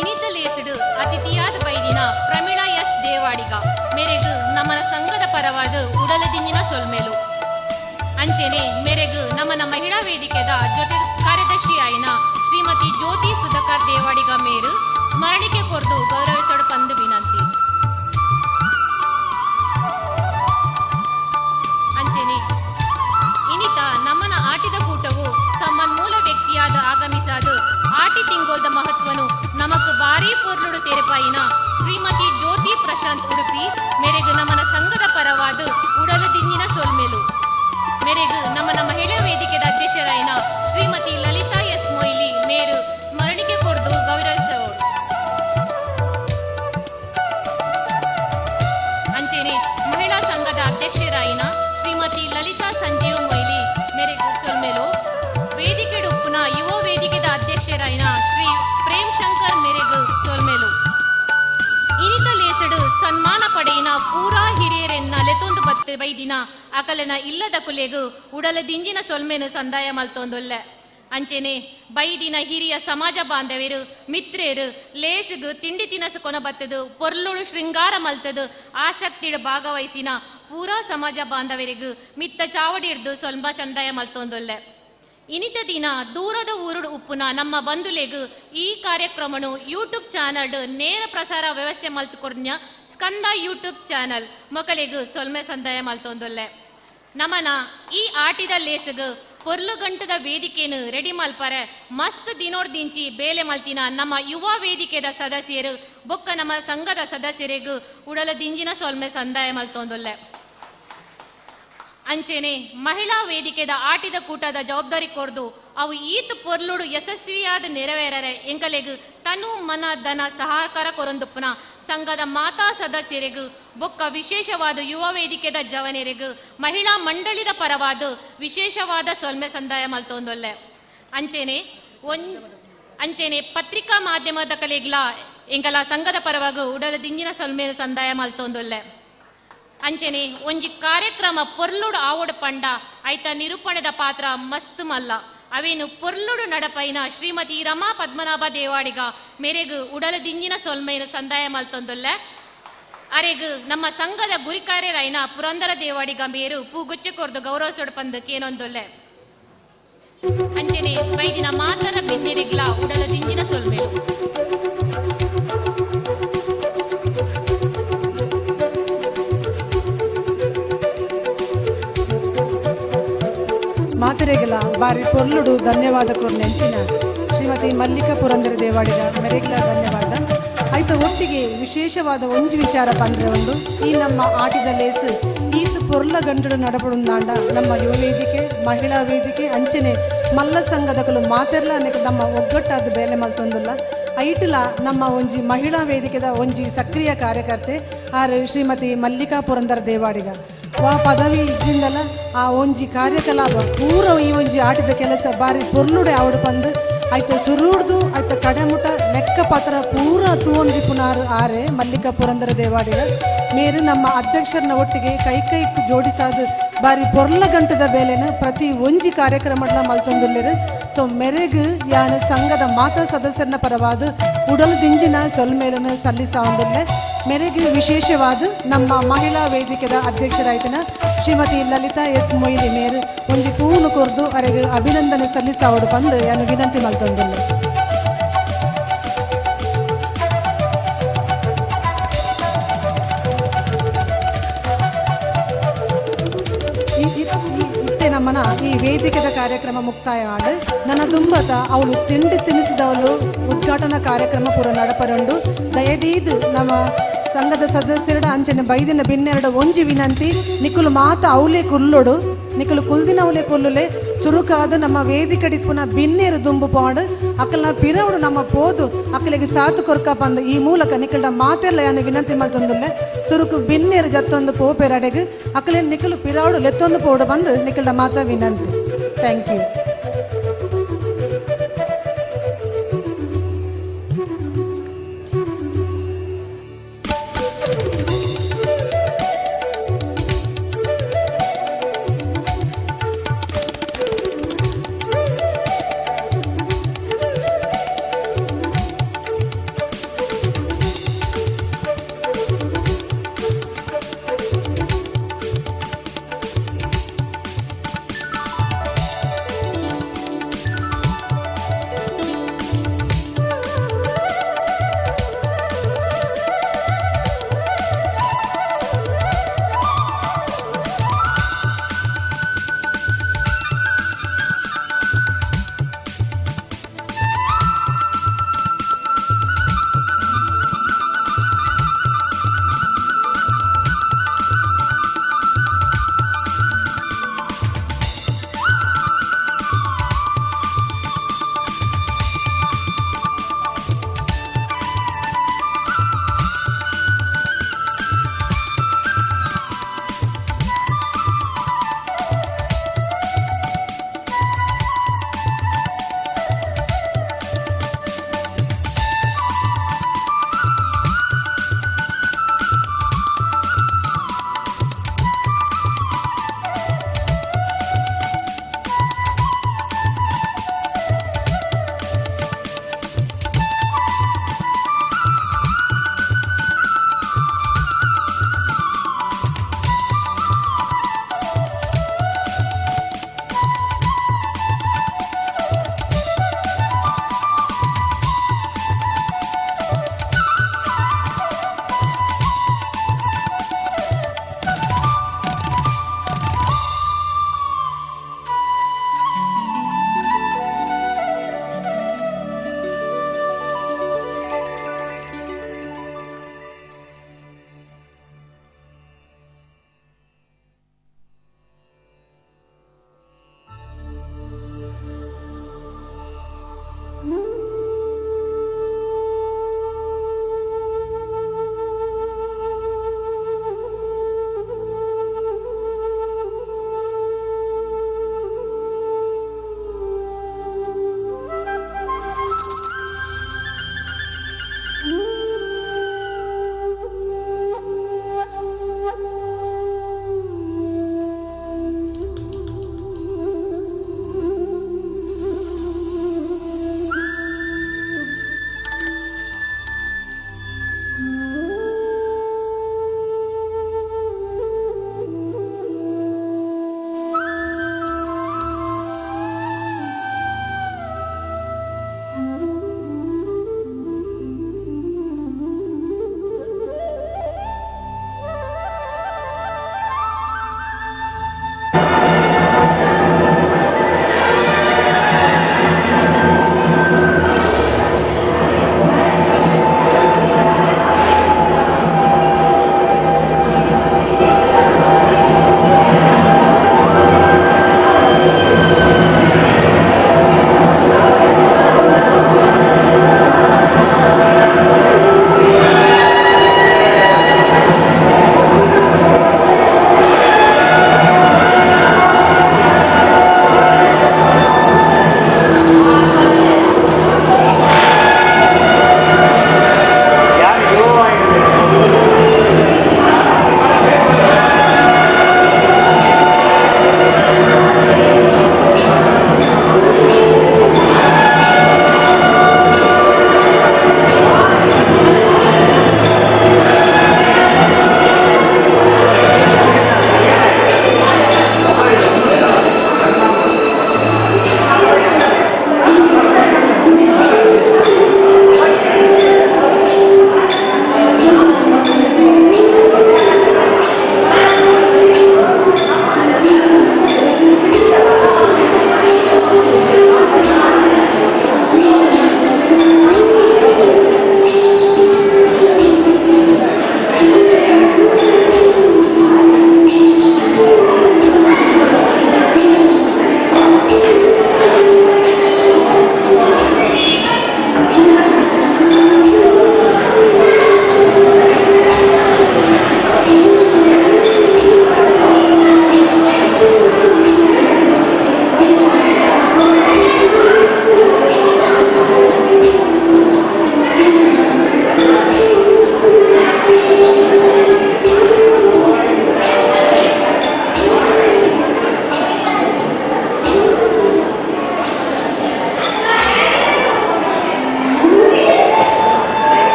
ಇನಿತಲೇಸುಡು ಅತಿಥಿಯಾದ ಬೈದಿನ ಪ್ರಮೀಳಾ ಎಸ್ ದೇವಾಡಿಗ ಮೇರೆಗ್ ನಮ್ಮನ ಸಂಘದ ಪರವಾದ ಉಡಲ ದಿಂಜಿನ ಸೊಲ್ಮೇಲು ಅಂಚೆನೆ ಮೇರೆಗ್ ನಮ್ಮನ ಮಹಿಳಾ ವೇದಿಕೆದ ಜೊತೆ ಕಾರ್ಯದರ್ಶಿ ಆಯ್ನ ಶ್ರೀಮತಿ ಜ್ಯೋತಿ ಸುಧಾಕರ್ ದೇವಾಡಿಗ ಮೇರು ಸ್ಮರಣಿಕೆ ಕೊರ್ದು ಗೌರವಿಸೋಡು ಪಂದು ವಿನಂತಿ ಪಡೆಯಿನ ಪೂರಾ ಹಿರಿಯರೆನ್ನ ಲೆತೊಂದು ಬತ್ತೆ ಬೈದಿನ ಅಕಲನ ಇಲ್ಲದ ಕುಲೆಗು ಉಡಲ ದಿಂಜಿನ ಸೊಲ್ಮೆನು ಸಂದಾಯ ಮಲ್ತೊಂದೊಲ್ಲೆ ಅಂಚೆನೆ ಬೈದಿನ ಹಿರಿಯ ಸಮಾಜ ಬಾಂಧವ್ಯರು ಮಿತ್ರೇರು ಲೇಸುಗು ತಿಂಡಿ ತಿನಸು ಕೊನ ಬತ್ತದು ಪೊರ್ಲುಡು ಶೃಂಗಾರ ಮಲ್ತದು ಆಸಕ್ತಿಡ ಭಾಗವಹಿಸಿನ ಪೂರಾ ಸಮಾಜ ಬಾಂಧವ್ಯರಿಗೂ ಮಿತ್ತ ಚಾವಡಿ ಹಿಡ್ದು ಸ್ವಲ್ಪ ಸಂದಾಯ ಮಲ್ತೊಂದೊಲ್ಲೆ ಇನಿತ ದಿನ ದೂರದ ಊರುಡು ಉಪ್ಪುನ ನಮ್ಮ ಬಂಧುಲೆಗು ಈ ಕಾರ್ಯಕ್ರಮನು ಯೂಟ್ಯೂಬ್ ಚಾನಲ್ ನೇರ ಪ್ರಸಾರ ವ್ಯವಸ್ಥೆ ಮಲ್ತುಕೊರ್ನ್ಯ ಸ್ಕಂದ ಯೂಟ್ಯೂಬ್ ಚಾನಲ್ ಮಕ್ಕಳಿಗೂ ಸೊಲ್ಮೆ ಸಂದಾಯ ಮಲ್ತೊಂದೊಲ್ಲೆ ನಮನ ಈ ಆಟಿದ ಲೇಸಗು ಪೊರ್ಲು ಗಂಟದ ವೇದಿಕೆಯನ್ನು ರೆಡಿ ಮಲ್ಪರೆ ಮಸ್ತ್ ದಿನೋಡ್ ದಿಂಚಿ ಬೇಲೆ ಮಲ್ತಿನ ನಮ್ಮ ಯುವ ವೇದಿಕೆದ ಸದಸ್ಯರು ಬೊಕ್ಕ ನಮ್ಮ ಸಂಘದ ಸದಸ್ಯರಿಗೂ ಉಡಲ ದಿಂಜಿನ ಸೊಲ್ಮೆ ಸಂದಾಯ ಮಲ್ತೊಂದೊಲ್ಲೆ ಅಂಚೆನೆ ಮಹಿಳಾ ವೇದಿಕೆದ ಆಟಿದ ಕೂಟದ ಜವಾಬ್ದಾರಿ ಕೊರ್ದು ಅವು ಈತ್ ಪೊರ್ಲುಡು ಯಶಸ್ವಿಯಾದ ನೆರವೇರರೆ ಎಂಕಲೆಗು ತನು ಮನ ಧನ ಸಹಕಾರ ಕೊರೊಂದುಪ್ಪನ ಸಂಘದ ಮಾತಾ ಸದಸ್ಯರಿಗೂ ಬೊಕ್ಕ ವಿಶೇಷವಾದ ಯುವ ವೇದಿಕೆದ ಜವನರಿಗೂ ಮಹಿಳಾ ಮಂಡಳಿದ ಪರವಾದ ವಿಶೇಷವಾದ ಸೊಲ್ಮೆ ಸಂದಾಯ ಮಲ್ತೊಂದೊಲ್ಲೆ ಅಂಚೆನೆ ಪತ್ರಿಕಾ ಮಾಧ್ಯಮದ ಕಲೆಗ್ಲ ಎಂಕಲ ಸಂಘದ ಪರವಾಗೂ ಉಡಲ ದಿಂಜಿನ ಸೊಲ್ಮೆ ಸಂದಾಯ ಮಲ್ತೊಂದೊಲ್ಲೆ ಅಂಚೆನೆ ಒಂಜಿ ಕಾರ್ಯಕ್ರಮ ಪೊರ್ಲುಡು ಆವಡು ಪಂಡ ಐತ ನಿರೂಪಣೆದ ಪಾತ್ರ ಮಸ್ತ್ ಮಲ್ಲ ಅವೇನು ಪೊರ್ಲುಡು ನಡಪೈನ ಶ್ರೀಮತಿ ರಮಾ ಪದ್ಮನಾಭ ದೇವಾಡಿಗ ಮೇರೆಗು ಉಡಲ ದಿಂಜಿನ ಸೊಲ್ಮೆಯನ್ನು ಸಂದಾಯ ಮಲ್ತೊಂದೊಲ್ಲೆ ಅರೆಗು ನಮ್ಮ ಸಂಘದ ಗುರಿಕಾರ್ಯರೈನ ಪುರಂದರ ದೇವಾಡಿಗ ಮೇರು ಪೂಗುಚ್ಚೆ ಕೊರ್ದು ಗೌರವ ಸೊಡಪಂದು ಕೇನೊಂದೊಲ್ಲೆ ಅಂಚೆನೆ ಬೈದಿನ ಮಾತರ ಬೆನ್ನೆರೆಗ್ಲ ಉಡಲ ದಿಂಜಿನ ಸೊಲ್ಮೆ ಮಾತೆರೆಗಲ ಬಾರಿ ಪೊರ್ಲುಡು ಧನ್ಯವಾದ ಕೊರ್ನೆಂಚಿನ ಶ್ರೀಮತಿ ಮಲ್ಲಿಕಾ ಪುರಂದರ ದೇವಾಡಿಗ ಮೆರೆಗ್ಲ ಧನ್ಯವಾದ ಐತ ಒಟ್ಟಿಗೆ ವಿಶೇಷವಾದ ಒಂಜಿ ವಿಚಾರ ಪಂದ್ರೆ ಒಂದು ಈ ನಮ್ಮ ಆಟಿದ ಲೇಸು ಈತ್ ಪೊರ್ಲ ಗಂಟಡು ನಡಪಡುಂದಾಂಡ ನಮ್ಮ ಯುವ ವೇದಿಕೆ ಮಹಿಳಾ ವೇದಿಕೆ ಅಂಚನೆ ಮಲ್ಲ ಸಂಘದಕಲು ಮಾತೆರ್ಲ ಅನೇಕ ನಮ್ಮ ಒಗ್ಗಟ್ಟಾದ ಬೇಲೆ ಮಲ್ತೊಂದುಲ್ಲ ಐಟ್ಲ ನಮ್ಮ ಒಂಜಿ ಮಹಿಳಾ ವೇದಿಕೆದ ಒಂಜಿ ಸಕ್ರಿಯ ಕಾರ್ಯಕರ್ತೆ ಆರು ಶ್ರೀಮತಿ ಮಲ್ಲಿಕಾ ಪುರಂದರ ದೇವಾಡಿಗ ವಾ ಪದವಿ ಇದ್ದಿಂದಲ ಆ ಒಂಜಿ ಕಾರ್ಯಕಲಾಪ ಪೂರ ಈ ಒಂಜಿ ಆಟಿದ ಕೆಲಸ ಬಾರಿ ಪೊರ್ಲುಡೆ ಆವಡು ಪಂದು ಐತ ಸುರುಡ್ದು ಐತ ಕಡೆಮುಟ ಲೆಕ್ಕ ಪತ್ರ ಪೂರ ತೂಂದಿ ಪುನಾರು ಆರೆ ಮಲ್ಲಿಕಾ ಪುರಂದರ ದೇವಾಡಿಗ ಮೇರು ನಮ್ಮ ಅಧ್ಯಕ್ಷರನ್ನ ಒಟ್ಟಿಗೆ ಕೈ ಜೋಡಿಸಾದು ಬಾರಿ ಪೊರ್ಲ ಗಂಟದ ಬೇಲೆನ ಪ್ರತಿ ಒಂಜಿ ಕಾರ್ಯಕ್ರಮಗಳ ಮಲ್ತೊಂದುಲ್ಲೆರು ಸೊ ಮೆರೆಗು ಯಾನ ಸಂಘದ ಮಾತಾ ಸದಸ್ಯರನ ಪರವಾದ ಉಡಲು ದಿಂಜಿನ ಸೊಲ್ಮೇಲನ್ನು ಸಲ್ಲಿಸಾವಂದುಲ್ಲೆ ಮೆರೆಗು ವಿಶೇಷವಾದ ನಮ್ಮ ಮಹಿಳಾ ವೇದಿಕೆದ ಅಧ್ಯಕ್ಷರಾಯ್ತನ ಶ್ರೀಮತಿ ಲಲಿತಾ ಎಸ್ ಮೊಯ್ಲಿ ಮೇರು ಒಂಜಿ ಪೂನು ಕೊರ್ದು ಅರೆಗೆ ಅಭಿನಂದನೆ ಸಲ್ಲಿಸಾವಡು ಬಂದು ಯಾನು ವಿನಂತಿ ಮಲ್ತೊಂದುಲ್ಲೆ ನಮ್ಮನ ಈ ವೇದಿಕೆದ ಕಾರ್ಯಕ್ರಮ ಮುಕ್ತಾಯ ಮಾಡಿ ನನ್ನ ತುಂಬತ ಅವಳು ತಿಂಡಿ ತಿನಿಸಿದವಳು ಉದ್ಘಾಟನಾ ಕಾರ್ಯಕ್ರಮ ಪೂರ ನಡಪರಂಡು ದಯದೀದು ನಮ್ಮ ಸಂಘದ ಸದಸ್ಯರಡ ಅಂಚನೆ ಬೈದಿನ ಬಿನ್ನೆರಡು ಒಂಜಿ ವಿನಂತಿ ನಿಕುಲು ಮಾತ ಅವಲೇ ಕುಲ್ಲೊಡು ನಿಕುಲು ಕುಲ್ದಿನ ಅವಲೇ ಕುಲ್ಲುಲೆ ಚುರುಕಾದ ನಮ್ಮ ವೇದಿಕಡಿ ಪುನಃ ಬಿನ್ನೇರು ದುಂಬು ಪಾಡು ಅಕ್ಕಲ್ನ ಪಿರವಡು ನಮ್ಮ ಪೋದು ಅಕ್ಕಲಿಗೆ ಸಾತು ಕೊರ್ಕ ಬಂದು ಈ ಮೂಲಕ ನಿಕಲ್ಡ ಮಾತೆಲ್ಲ ಯಾನು ವಿನಂತಿ ಮಲ್ತೊಂದುಲ್ಲೆ ಚುರುಕು ಬಿನ್ನೇರು ಜತ್ತೊಂದು ಪೋಪೆರಡೆಗೆ ಅಕ್ಕಲೆ ನಿಕಲು ಪಿರವಡು ಲೆತ್ತೊಂದು ಪೋಡು ಬಂದು ನಿಕಲ್ಡ ಮಾತ ವಿನಂತಿ thank you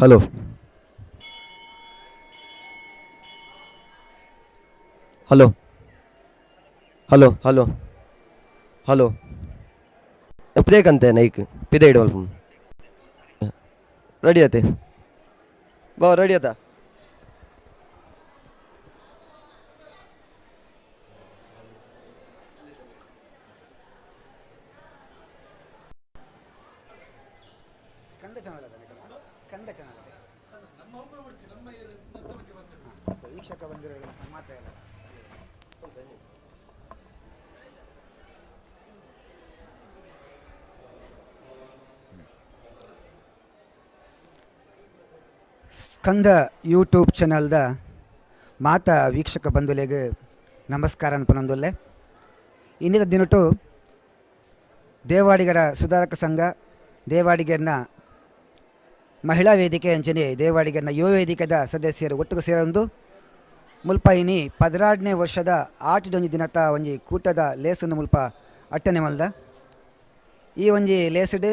hello hello hello hello hello ಪಿದೇಕಂತೆ ನೈಕ್ ಪಿದೆ ಇಡುವಲ್ಪ ರೆಡಿ ಆತೆ ಬಾ ರೆಡಿ ಆತ ವೀಕ್ಷಕ ಬಂದಿರೋ ಮಾತ್ರ ಸ್ಕಂದ ಯೂಟ್ಯೂಬ್ ಚಾನಲ್ದ ಮಾತಾ ವೀಕ್ಷಕ ಬಂಧುಲೆಗೆ ನಮಸ್ಕಾರ ಅನ್ಪನೊಂದುಲ್ಲೆ ಇನ್ನಿದ ದಿನಟು ದೇವಾಡಿಗರ ಸುಧಾರಕ ಸಂಘ ದೇವಾಡಿಗರನ ಮಹಿಳಾ ವೇದಿಕೆ ಅಂಚನೆ ದೇವಾಡಿಗರನ ಯುವ ವೇದಿಕೆದ ಸದಸ್ಯರು ಒಟ್ಟಿಗೆ ಸೇರೊಂದು ಮುಲ್ಪ ಇನಿ 12ನೇ ವರ್ಷದ ಆಟಿಡೊಂಜಿ ದಿನತ ಒಂಜಿ ಕೂಟದ ಲೇಸನ್ನು ಮುಲ್ಪ ಅಟ್ಟನೆ ಮಲ್ದ ಈ ಒಂಜಿ ಲೇಸಡ್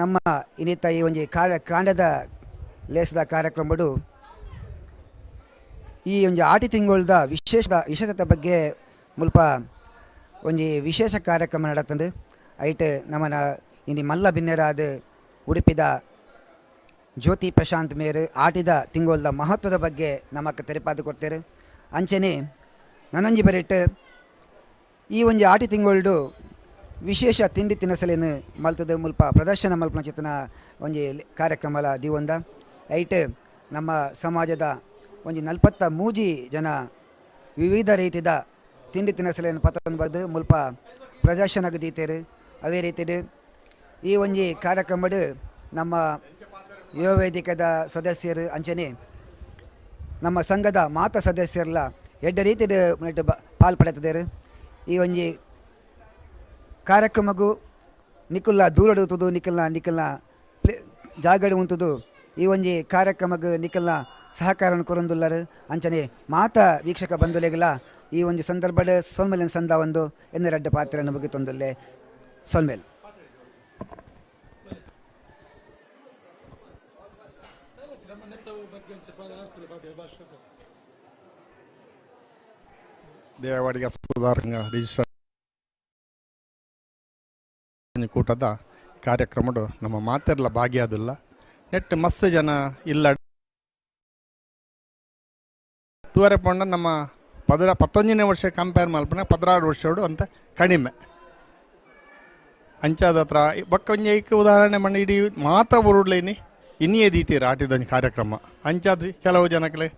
ನಮ್ಮ ಇನ್ನಿತ ಈ ಒಂಜಿ ಕಾಂಡದ ಲೇಸದ ಕಾರ್ಯಕ್ರಮಡು ಈ ಒಂಜಿ ಆಟಿ ತಿಂಗಳದ ವಿಶೇಷತೆ ಬಗ್ಗೆ ಮುಲ್ಪ ಒಂಜಿ ವಿಶೇಷ ಕಾರ್ಯಕ್ರಮ ನಡತಂದು ಐಟ್ ನಮ್ಮನ ಇನಿ ಮಲ್ಲ ಬಿನ್ನೆರಾದ ಉಡುಪಿದ ಜ್ಯೋತಿ ಪ್ರಶಾಂತ್ ಮೇರು ಆಟಿದ ತಿಂಗಳದ ಮಹತ್ವದ ಬಗ್ಗೆ ನಮಕ್ ತೆರೆಪಾದು ಕೊಡ್ತೇರು ಅಂಚನೆ ನನಂಜಿ ಬರಿಟ್ ಈ ಒಂಜಿ ಆಟಿ ತಿಂಗಳು ವಿಶೇಷ ತಿಂಡಿ ತಿನಸಲೇನು ಮಲ್ತದ ಮುಲ್ಪ ಪ್ರದರ್ಶನ ಮಲ್ಪನ ಚಿತ್ತನ ಒಂಜಿ ಕಾರ್ಯಕ್ರಮಲ ದಿವೊಂದ ಐಟ್ ನಮ್ಮ ಸಮಾಜದ ಒಂಜಿ 43 ಜನ ವಿವಿಧ ರೀತಿದ ತಿಂಡಿ ತಿನಸಲೇನು ಪತ್ತೊಂದು ಬರೆದು ಮುಲ್ಪ ಪ್ರದರ್ಶನಕ್ಕೆ ದೀತೇರು ಅವೇ ರೀತಿಡ್ ಈ ಒಂಜಿ ಕಾರ್ಯಕ್ರಮಡು ನಮ್ಮ ಯುವ ವೇದಿಕೆದ ಸದಸ್ಯರು ಅಂಚನೆ ನಮ್ಮ ಸಂಘದ ಮಾತ ಸದಸ್ಯರೆಲ್ಲ ಎಡ್ಡ ರೀತಿಡ್ ಪಾಲ್ಪಡ್ತಿದ್ದೇರು ಈ ಒಂಜಿ ಕಾರ್ಯಕ್ರಮಗೂ ನಿಖುಲ್ಲ ದೂರಡುತ್ತದು ನಿಖಲ್ನ ಜಾಗಡು ಉಂತದು ಈ ಒಂಜಿ ಕಾರ್ಯಕ್ರಮಕ್ಕೆ ನಿಖಲ್ನ ಸಹಕಾರವನ್ನು ಕೊರೊಂದುಲ್ಲರು ಅಂಚನೆ ಮಾತ ವೀಕ್ಷಕ ಬಂಧುಲೆಗಲ ಈ ಒಂಜಿ ಸಂದರ್ಭದ ಸೋಲ್ಮೇಲಿನ ಸಂದ ಒಂದು ಎನ್ನೆರಡ್ಡು ಪಾತ್ರೆಯನ್ನು ಮುಗಿತೊಂದುಲ್ಲೆ ಸೋಲ್ಮೇಲ್ ದೇವಾಡಿಗ ಸುಧಾರಕ ರಿಜಿಸ್ಟರ್ ಕೂಟದ ಕಾರ್ಯಕ್ರಮಡು ನಮ್ಮ ಮಾತೆರ್ಲ ಭಾಗಿಯಾದಿಲ್ಲ ನೆಟ್ ಮಸ್ತ್ ಜನ ಇಲ್ಲ ತೂವರೆ ಪಂಡ ನಮ್ಮ 11ನೇ ವರ್ಷ ಕಂಪೇರ್ ಮಲ್ಪನ 16 ವರ್ಷೋಡು ಅಂತ ಕಡಿಮೆ ಅಂಚಾದ ಹತ್ರ ಬಕ್ಕೊಂಜಿ ಐಕ ಉದಾಹರಣೆ ಮಾಡಿ ಇಡೀ ಮಾತಾ ಬರುಡ್ಲೇನಿ ಇನ್ನೇ ದೀತೀರ ಆಟಿದೊಂದು ಕಾರ್ಯಕ್ರಮ ಅಂಚಾದ ಕೆಲವು ಜನಕ್ಕೆ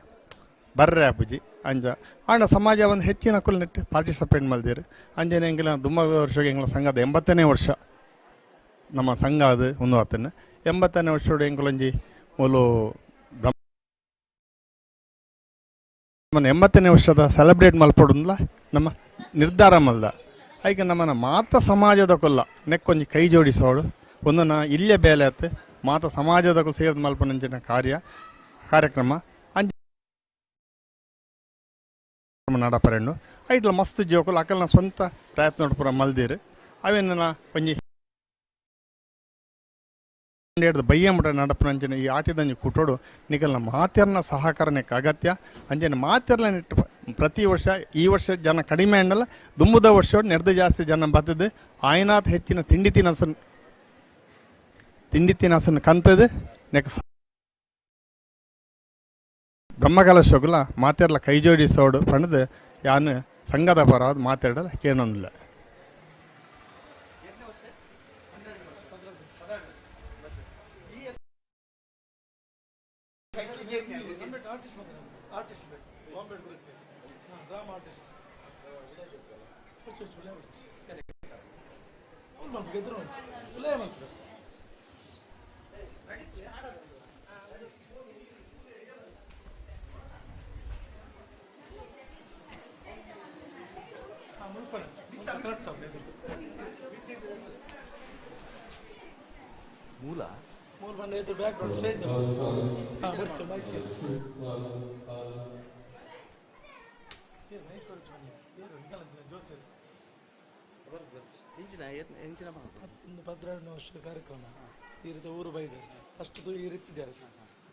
ಬರ್ರೆ ಅಪ್ಪುಜಿ ಅಂಜ ಆಂಡ ಸಮಾಜ ಒಂದು ಹೆಚ್ಚಿನ ಕುಲ್ ನೆಟ್ಟು ಪಾರ್ಟಿಸಿಪೇಟ್ ಮಲ್ದಿರು ಅಂಜನೆ ಎಂಗಿಲ ದುಮ್ಮದ ವರ್ಷಕ್ಕೆ ಎಂಗ್ಲ ಸಂಘದ 80ನೇ ವರ್ಷ ನಮ್ಮ ಸಂಘ ಅದು ಒಂದು ಆತನ 80ನೇ ವರ್ಷೋಡು ಎಂಗ್ಲೊಂಜಿ ಮೂಲು 80ನೇ ವರ್ಷದ ಸೆಲೆಬ್ರೇಟ್ ಮಲ್ಪಡುಲ್ಲ ನಮ್ಮ ನಿರ್ಧಾರ ಮಲ್ದ ಐಕೆ ನಮ್ಮನ್ನ ಮಾತ ಸಮಾಜದ ಕೊಲ್ಲ ನೆಕ್ಕೊಂಜಿ ಕೈ ಜೋಡಿಸೋಡು ಒಂದನ್ನ ಇಲ್ಲೇ ಬೇಲೆ ಆತು ಮಾತ ಸಮಾಜದ ಸೇರಿದ ಮಲ್ಪನಂಚಿನ ಕಾರ್ಯಕ್ರಮ ಅಂಜ ನಡಪರೆಂಡು ಐಟ್ಲ ಮಸ್ತ್ ಜೋಕುಲು ಅಕಲ್ನ ಸ್ವಂತ ಪ್ರಯತ್ನ ಪೂರ ಮಲ್ದಿರು ಅವೇನ ಒಂಜಿ ಬಯ್ಯ ಮುಟ ನಡಪನಂಚಿನ ಈ ಆಟಿದಂಜಿ ಕುಟೋಡು ನಿಕಲ್ನ ಮಾತೆರ್ನ ಸಹಕಾರಕ್ಕೆ ಅಗತ್ಯ ಅಂಜನ ಮಾತೆರ್ಲ ನೆಟ್ಟು ಪ್ರತಿ ವರ್ಷ ಈ ವರ್ಷ ಜನ ಕಡಿಮೆ ಅನ್ನಲ್ಲ ದುಂಬುದ ವರ್ಷ ನೆರೆದು ಜಾಸ್ತಿ ಜನ ಬರ್ತದೆ ಆಯ್ನಾತ್ ಹೆಚ್ಚಿನ ತಿಂಡಿ ತಿನಸನ್ನು ಕಂತದು ನೆಕ್ಸ್ಟ್ ಬ್ರಹ್ಮಕಲಶೋಗುಲ ಮಾತೆರ್ಲ ಕೈ ಜೋಡಿಸೋಡು ಪಣದು ಯಾನು ಸಂಘದ ಪರವಾದ ಮಾತಾಡೋದು ಕೇಳೊಂದಿಲ್ಲ ಮೂಲ ಬಂದ ಬ್ಯಾಕ್ಗ್ರೌಂಡ್ ಸೇರಿದ ಮೈಕ್ ಒಂದು 12ನೇ ವರ್ಷದ ಕಾರ್ಯಕ್ರಮ ಈ ರೀತಿ ಊರು ಬೈದಾರೆ ಅಷ್ಟು ಈ ರೀತಿ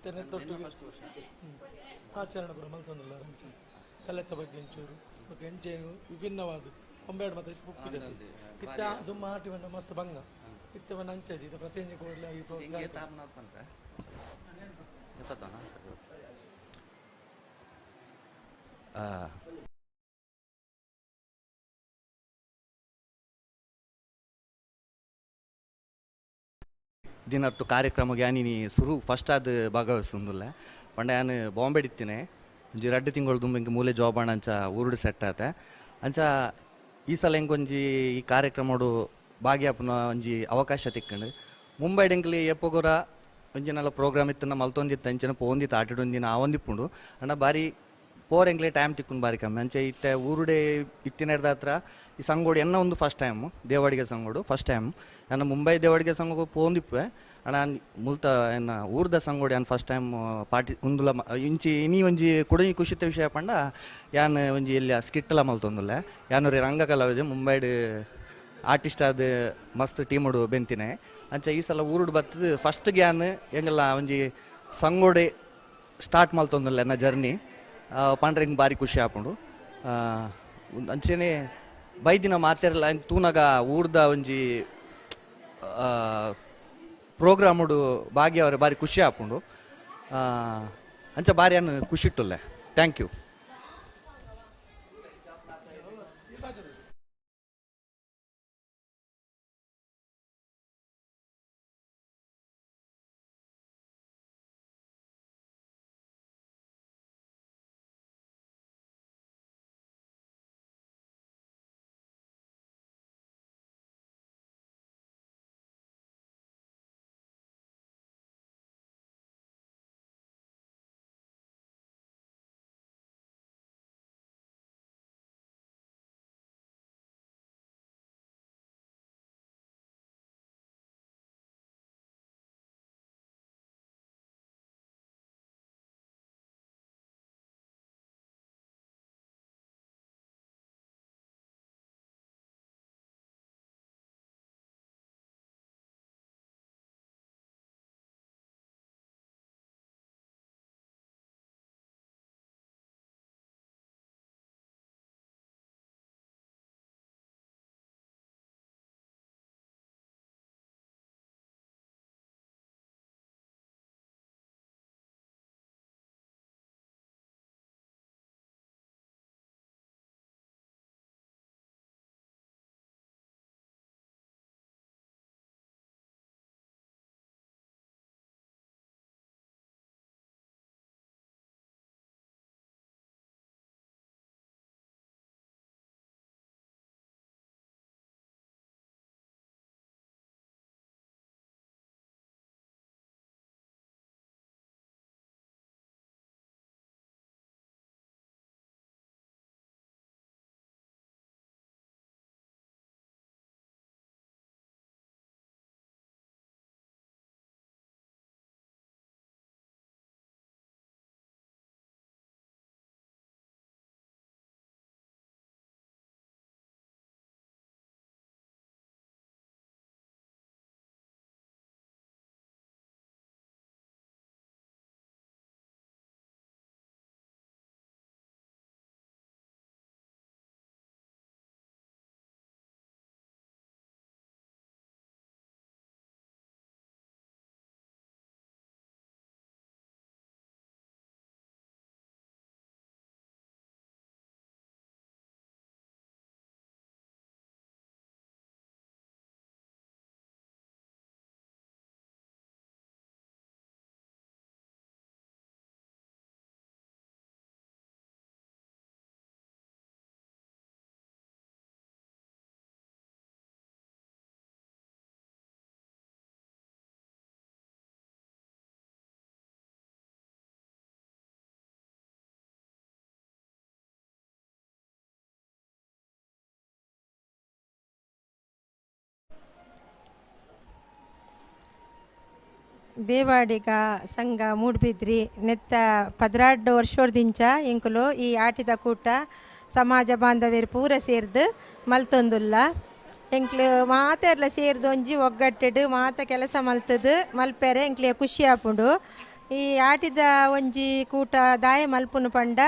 ನೆತ್ತೊಟ್ಟಿಗೆ ಆಚರಣೆ ಕೂಡ ಮಲ್ತೊಂದಿಲ್ಲ ಅಂಚೆ ಕಲೆತ ಬಗ್ಗೆ ಒಂಚೂರು ಬಗ್ಗೆ ಎಂಚೆ ವಿಭಿನ್ನವಾದ ಒಂಬೆರಡು ಮತ್ತೆ ಉಪ್ಪು ಜೊತೆ ಇತ್ತ ದುಮ್ಮ ಆಟಿ ಬಣ್ಣ ಮಸ್ತ್ ಭಂಗ ಇತ್ತವನ್ನ ಅಂಚೆ ಇದು ಪ್ರತಿಯೊಂದು ಕೂಡಲೇ ಈ ದಿನತ್ತು ಕಾರ್ಯಕ್ರಮಕ್ಕೆ ಯಾನಿ ಸುರು ಫಸ್ಟ್ ಅದು ಭಾಗವಹಿಸೊಂದಿಲ್ಲ ಪಂಡ ನಾನು ಬಾಂಬೆ ಇಡ್ತೀನಿ ಒಂಜಿ 2 ತಿಂಗಳು ತುಂಬ ಹಿಂಗೆ ಮೂಲೆ ಜಾಬ್ ಆಣ ಅಂಚ ಊರುಡು ಸೆಟ್ ಆತೆ ಅಂಚ ಈ ಸಲ ಹೆಂಗೊಂಜಿ ಈ ಕಾರ್ಯಕ್ರಮಡು ಭಾಗಿಯಾಪನ ಒಂಜಿ ಅವಕಾಶ ತಿಕ್ಕಂಡು ಮುಂಬೈ ಡೆಂಕ್ಲಿ ಎಪ್ಪಗೋರ ಒಂಜಿನೆಲ್ಲ ಪ್ರೋಗ್ರಾಮ್ ಇತ್ತನ ಮಲ್ತೊಂದಿತ್ತು ಅಂಚನ ಪೋಂದಿತ್ತು ಆಟಾಡೊಂದಿನ ಆವೊಂದಿಪ್ಪುಂಡು ಅಣ್ಣ ಬಾರಿ ಪೋರೆಂಗ್ಲೆ ಟೈಮ್ ತಿಕ್ಕೊಂಡು ಬಾರಿ ಕಮ್ಮಿ ಅಂಚೆ ಇತ್ತೆ ಊರುಡೆ ಇತ್ತಿನೆರ್ದ ಹತ್ರ ಈ ಸಂಗೋಡು ಎನ್ನ ಒಂದು first time Devadiga ಸಂಗೋಡು first time ನಾನು ಮುಂಬೈ ದೇವಾಡಿಗೆ ಸಂಗೋಡು ಪೋಂದಿಪ್ಪೆ ಅಣ್ಣ ಮುಲ್ತ ಎನ್ನ ಊರ್ದ ಸಂಗೋಡು ಯಾನು ಫಸ್ಟ್ ಟೈಮ್ ಪಾರ್ಟಿ ಉಂದುಲ ಇಂಚಿ ಇನಿ ಒಂಜಿ ಕುಡಿ ಖುಷಿತ ವಿಷಯ ಪಂಡ ಯಾನು ಒಂಜಿ ಇಲ್ಲಿ ಸ್ಕಿಟ್ಟಲ ಮಲ್ತೊಂದುಲ್ಲ ಯಾನು ರಂಗ ಕಲಾವಿದೆ ಮುಂಬೈಡ್ ಆರ್ಟಿಸ್ಟ್ ಆದ ಮಸ್ತ್ ಟೀಮುಡು ಬೆಂತಿನೇ ಅಂಚೆ ಈ ಸಲ ಊರುಡು ಬರ್ತದೆ ಫಸ್ಟ್ಗೆ ಯಾನು ಹೆಂಗೆಲ್ಲ ಒಂಜಿ ಸಂಗೋಡೆ ಸ್ಟಾರ್ಟ್ ಮಲ್ತೊಂದುಲ್ಲ ಎನ್ನ ಜರ್ನಿ ಪಂಡ್ರೆ ಹಿಂಗೆ ಭಾರಿ ಖುಷಿ ಆಪುಂಡು ಅಂಚೆನೆ ಬೈದಿನ ಮಾತೆರಲ್ಲ ತೂನಾಗ ಊರ್ದ ಒಂಜಿ ಪ್ರೋಗ್ರಾಮುಡು ಭಾಗಿಯವ್ರೆ ಭಾರಿ ಖುಷಿ ಆಪುಂಡು ಅಂಚೆ ಭಾರಿ ಅನ್ನು ಖುಷಿ ಇಟ್ಟುಲ್ಲೆ ಥ್ಯಾಂಕ್ ಯು. ದೇವಾಡಿಗ ಸಂಘ ಮೂಡ್ಬಿದ್ರಿ ನೆತ್ತ 16 ವರ್ಷದಿಂದ ಇಂಕುಲು ಈ ಆಟಿದ ಕೂಟ ಸಮಾಜ ಬಾಂಧವ್ಯರು ಪೂರ ಸೇರ್ದು ಮಲ್ತೊಂದುಲ್ಲ ಎಂಕ್ಲು ಮಾತೆರ್ಲ ಸೇರ್ದು ಒಂಜಿ ಒಗ್ಗಟ್ಟಿಡು ಮಾತ ಕೆಲಸ ಮಲ್ತದು ಮಲ್ಪೆರೆ ಎಂಕ್ಲಿಯ ಖುಷಿ ಆಪುಂಡು ಈ ಆಟಿದ ಒಂಜಿ ಕೂಟ ದಾಯ ಮಲ್ಪುನು ಪಂಡ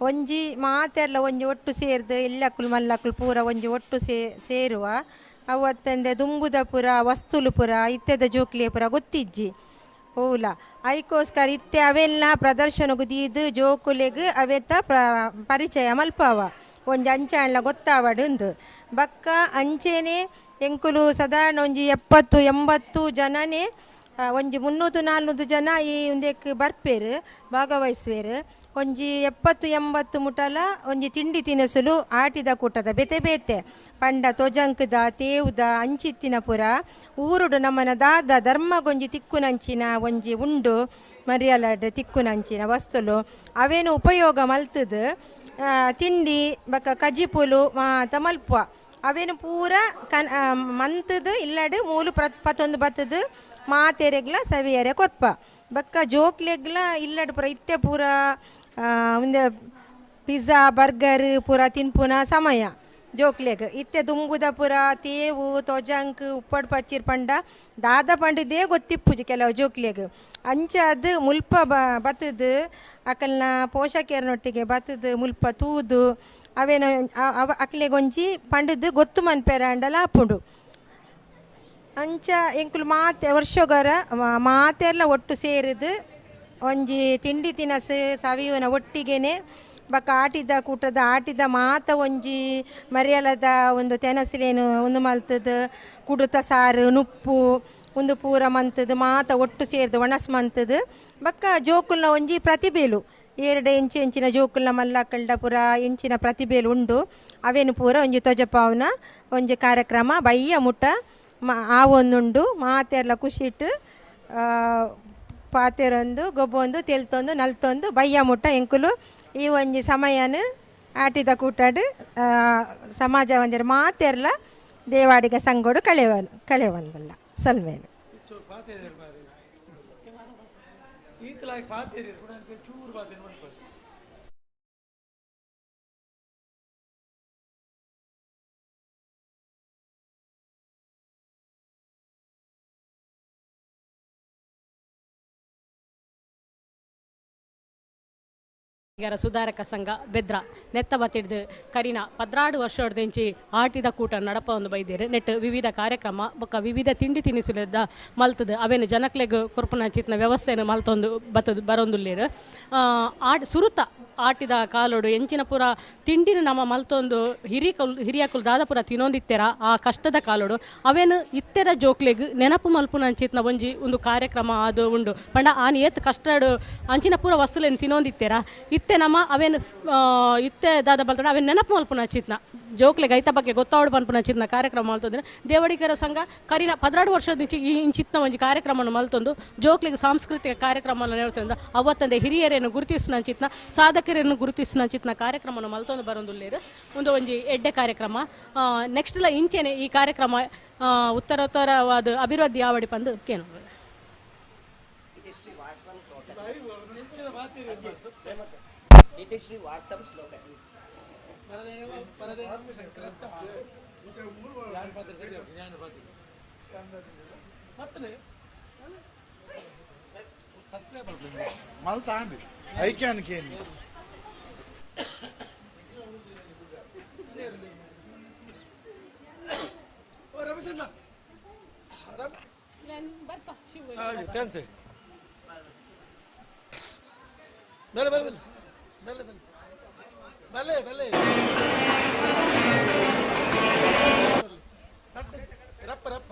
ಒಂಜಿ ಮಾತೆರ್ಲ ಒಂಜಿ ಒಟ್ಟು ಸೇರ್ದು ಇಲ್ಲಕ್ಕುಲು ಮಲ್ಲಕ್ಕುಲು ಪೂರ ಒಂಜಿ ಒಟ್ಟು ಸೇರುವ ಅವತ್ತಂದೆ ದುಂಬುದ ಪುರ ವಸ್ತುಲು ಪುರ ಇತ್ತೆದ ಜೋಕ್ಲಿಯ ಪುರ ಗೊತ್ತಿಜ್ಜಿ ಓಲ ಐಕೋಸ್ಕರ ಇತ್ತೆ ಅವೆಲ್ಲ ಪ್ರದರ್ಶನಗೂ ದೀದು ಜೋಕುಲೆಗ್ ಅವೆತ್ತ ಪರಿಚಯ ಮಲ್ಪಾವ ಒಂಜಿ ಅಂಚಾಣ್ಲ ಗೊತ್ತಾವಡುಂದು ಬಕ್ಕ ಅಂಚೆನೆ ಎಂಕುಲು ಸಾಧಾರಣ ಒಂಜಿ 70-80 ಜನನೇ ಒಂಜಿ 300-400 ಜನ ಈ ಉಂದೆಕ್ ಬರ್ಪೇರು ಭಾಗವಹಿಸುವೆರು ಒಂಜಿ 70-80 ಮುಟಲ ಒಂಜಿ ತಿಂಡಿ ತಿನಿಸುಲು ಆಟಿದ ಕೂಟದ ಬೇತೆ ಬೇತೆ ಪಂಡ ತೊಜಂಕದ ತೇವುದ ಅಂಚಿತ್ತಿನ ಪುರ ಊರುಡು ನಮ್ಮನ ದಾದ ಧರ್ಮಗೊಂಜಿ ತಿಕ್ಕುನಂಚಿನ ಒಂಜಿ ಉಂಡು ಮರಿಯಲಡ್ ತಿಕ್ಕುನಂಚಿನ ವಸ್ತುಲು ಅವೇನು ಉಪಯೋಗ ಮಲ್ತದು ತಿಂಡಿ ಬಕ್ಕ ಕಜಿಪುಲು ಮಾತ ಮಲ್ಪುವ ಅವೇನು ಪೂರ ಮಂತದು ಇಲ್ಲಡು ಮೂಲು ಪತ್ತೊಂದು ಬತ್ತದು ಮಾತೆರೆಗ್ಲ ಸವಿಯರೆ ಕೊರ್ಪ ಬಕ್ಕ ಜೋಕ್ಲೆಗ್ಲ ಇಲ್ಲಡು ಪೂರ ಇತ್ತೆ ಪೂರ ಒಂದು ಪಿಜ್ಜಾ ಬರ್ಗರ್ ಪೂರ ತಿನ್ಪುನ ಸಮಯ ಜೋಕ್ಲೆಗ್ ಇತ್ತೆ ದುಂಬುದ ಪುರ ತೇವು ತೊಜಂಕ್ ಉಪ್ಪಡ್ ಪಚ್ಚಿರ್ ಪಂಡ ದಾದ ಪಂಡದೇ ಗೊತ್ತಿಪ್ಪುಜಿ ಕೆಲವು ಜೋಕ್ಲೆಗ್ ಅಂಚ ಅದು ಮುಲ್ಪ ಬತ್ತದು ಅಕಲ್ನ ಪೋಷಕರನೊಟ್ಟಿಗೆ ಬತ್ತದು ಮುಲ್ಪ ತೂದು ಅವೇನು ಅಕ್ಲೆಗೊಂಜಿ ಪಂಡದು ಗೊತ್ತು ಮನ್ಪೆರ ಅಂಡಲ ಆಪುಂಡು ಅಂಚ ಎಂಕುಲು ಮಾತೆ ವರ್ಷಗೊರ ಮಾತೆರ್ಲ ಒಟ್ಟು ಸೇರಿದು ಒಂಜಿ ತಿಂಡಿ ತಿನಸು ಸವಿಯುನ ಒಟ್ಟಿಗೆನೆ ಬಕ್ಕ ಆಟಿದ ಕೂಟದ ಆಟಿದ ಮಾತ ಒಂಜಿ ಮರಿಯಲದ ಒಂದು ತೆನಸಿಲೇನು ಒಂದು ಮಲ್ತದು ಕುಡುತ ಸಾರು ನುಪ್ಪು ಒಂದು ಪೂರ ಮಂತದು ಮಾತ ಒಟ್ಟು ಸೇರಿದು ಒಣಸ್ ಮಂತದು ಬಕ್ಕ ಜೋಕುಲ್ನ ಒಂಜಿ ಪ್ರತಿಭೆಲು 2 ಎಂಚಿನ ಜೋಕುಲ್ನ ಮಲ್ಲಕಲ್ಡ ಪೂರ ಎಂಚಿನ ಪ್ರತಿಭೆಲು ಉಂಡು ಅವೇನು ಪೂರ ಒಂಜಿ ತೊಜಪಾವ್ನ ಒಂಜಿ ಕಾರ್ಯಕ್ರಮ ಬಯ್ಯ ಮುಟ್ಟ ಆವೊಂದುಂಡು ಮಾತೆರ್ಲ ಖುಷಿಟ್ಟು ಪಾತೆರೊಂದು ಗೊಬ್ಬೊಂದು ತೆಲ್ತೊಂದು ನಲ್ತೊಂದು ಬಯ್ಯ ಮುಟ್ಟ ಎಂಕುಲು ಈ ಒಂಜಿ ಸಮಯನ ಆಟಿದ ಕೂಟಾಡು ಸಮಾಜ ಒಂದಿರ ಮಾತೆರ್ಲ ದೇವಾಡಿಗ ಸಂಗೋಡು ಕಳೆಯವಂದಲ್ಲ ಸಲ್ಮೇಲೆ ಸುಧಾರಕ ಸಂಘ ಬೆದ್ರ ನೆತ್ತ ಬತ್ತಿಡ್ದು ಕರಿನ 16 ವರ್ಷದೆಂಚಿ ಆಟಿದ ಕೂಟ ನಡಪ ಒಂದು ಬೈದೇರು ನೆಟ್ಟು ವಿವಿಧ ಕಾರ್ಯಕ್ರಮ ಬೊಕ್ಕ ವಿವಿಧ ತಿಂಡಿ ತಿನಿಸುಲಿದ್ದ ಮಲ್ತದು ಅವೇನು ಜನಕ್ಲೆಗ್ ಕೊರ್ಪುನ ಚಿತ್ನ ವ್ಯವಸ್ಥೆಯನ್ನು ಮಲ್ತೊಂದು ಬತ್ತದು ಬರೊಂದುಲ್ಲೇರು ಸುರುತ ಆಟಿದ ಕಾಲೋಡು ಎಂಚಿನ ಪುರ ತಿಂಡಿನ ನಮ್ಮ ಮಲ್ತೊಂದು ಹಿರಿಯಕುಲು ದಾದಪುರ ತಿನ್ನೊಂದಿತ್ತೆರ ಆ ಕಷ್ಟದ ಕಾಲೋಡು ಅವೇನು ಇತ್ತೆದ ಜೋಕ್ಲೆಗ್ ನೆನಪು ಮಲ್ಪುನ ಅಂಚಿತ್ನ ಒಂಜಿ ಒಂದು ಕಾರ್ಯಕ್ರಮ ಅದು ಉಂಡು ಪಂಡ ಆನ್ ಏತ್ ಕಷ್ಟಡು ಅಂಚಿನ ಪೂರ ವಸ್ತುಲೇನು ತಿನ್ನೊಂದಿತ್ತೆರ ಇತ್ತೆ ನಮ್ಮ ಅವೇನು ಇತ್ತೆ ದಾದ ಬಲ್ತಡ ಅವೇನು ನೆನಪು ಮಲ್ಪುನ ಚಿತ್ನ ಜೋಕ್ಲೆಗ್ ಐತ ಬಗ್ಗೆ ಗೊತ್ತಾವಡು ಪನ್ಪುನ ಚಿತ್ನ ಕಾರ್ಯಕ್ರಮ ಮಲ್ತೊಂದಿನ ದೇವಡಿಗರ ಸಂಘ ಕರಿನ 16 ವರ್ಷದ ಇಂಚಿತ್ನ ಒಂಜಿ ಕಾರ್ಯಕ್ರಮವನ್ನು ಮಲ್ತೊಂದು ಜೋಕ್ಲೆಗ್ ಸಾಂಸ್ಕೃತಿಕ ಕಾರ್ಯಕ್ರಮವನ್ನು ನಡೆಸೋದು ಅವತ್ತಂದೆ ಹಿರಿಯರೇನು ಗುರುತಿಸಿನ ಚಿತ್ನ ಸಾಧಕರನ್ನು ಗುರುತಿಸಿನ ಚಿತ್ನ ಕಾರ್ಯಕ್ರಮವನ್ನು ಮಲ್ತೊಂದು ಬರೋದುಲ್ಲೇರು ಒಂಜಿ ಎಡ್ಡೆ ಕಾರ್ಯಕ್ರಮ ನೆಕ್ಸ್ಟ್ ಇಂಚೆನೆ ಈ ಕಾರ್ಯಕ್ರಮ ಉತ್ತರೋತ್ತರವಾದ ಅಭಿವೃದ್ಧಿ ಆವಡಿ ಪಂದು ಕೇನು ಶ್ರೀ ವಾರ್ತಂ ಶ್ಲೋಕ మల్తాండి ఐక్యానికి ఏంటి రప్ప రప్ప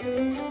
Hello.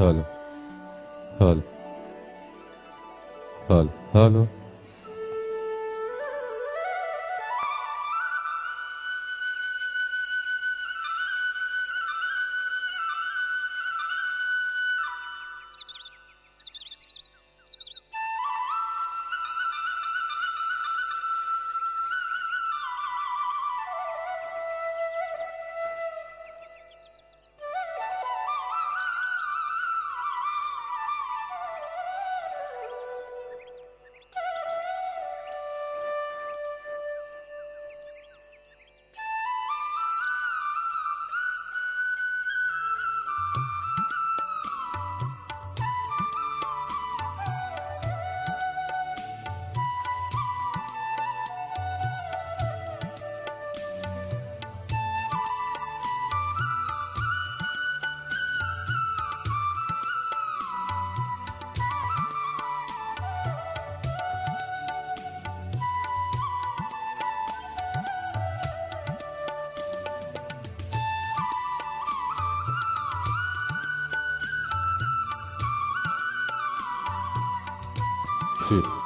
Hello. Hello. Hello. ಖುಷಿ.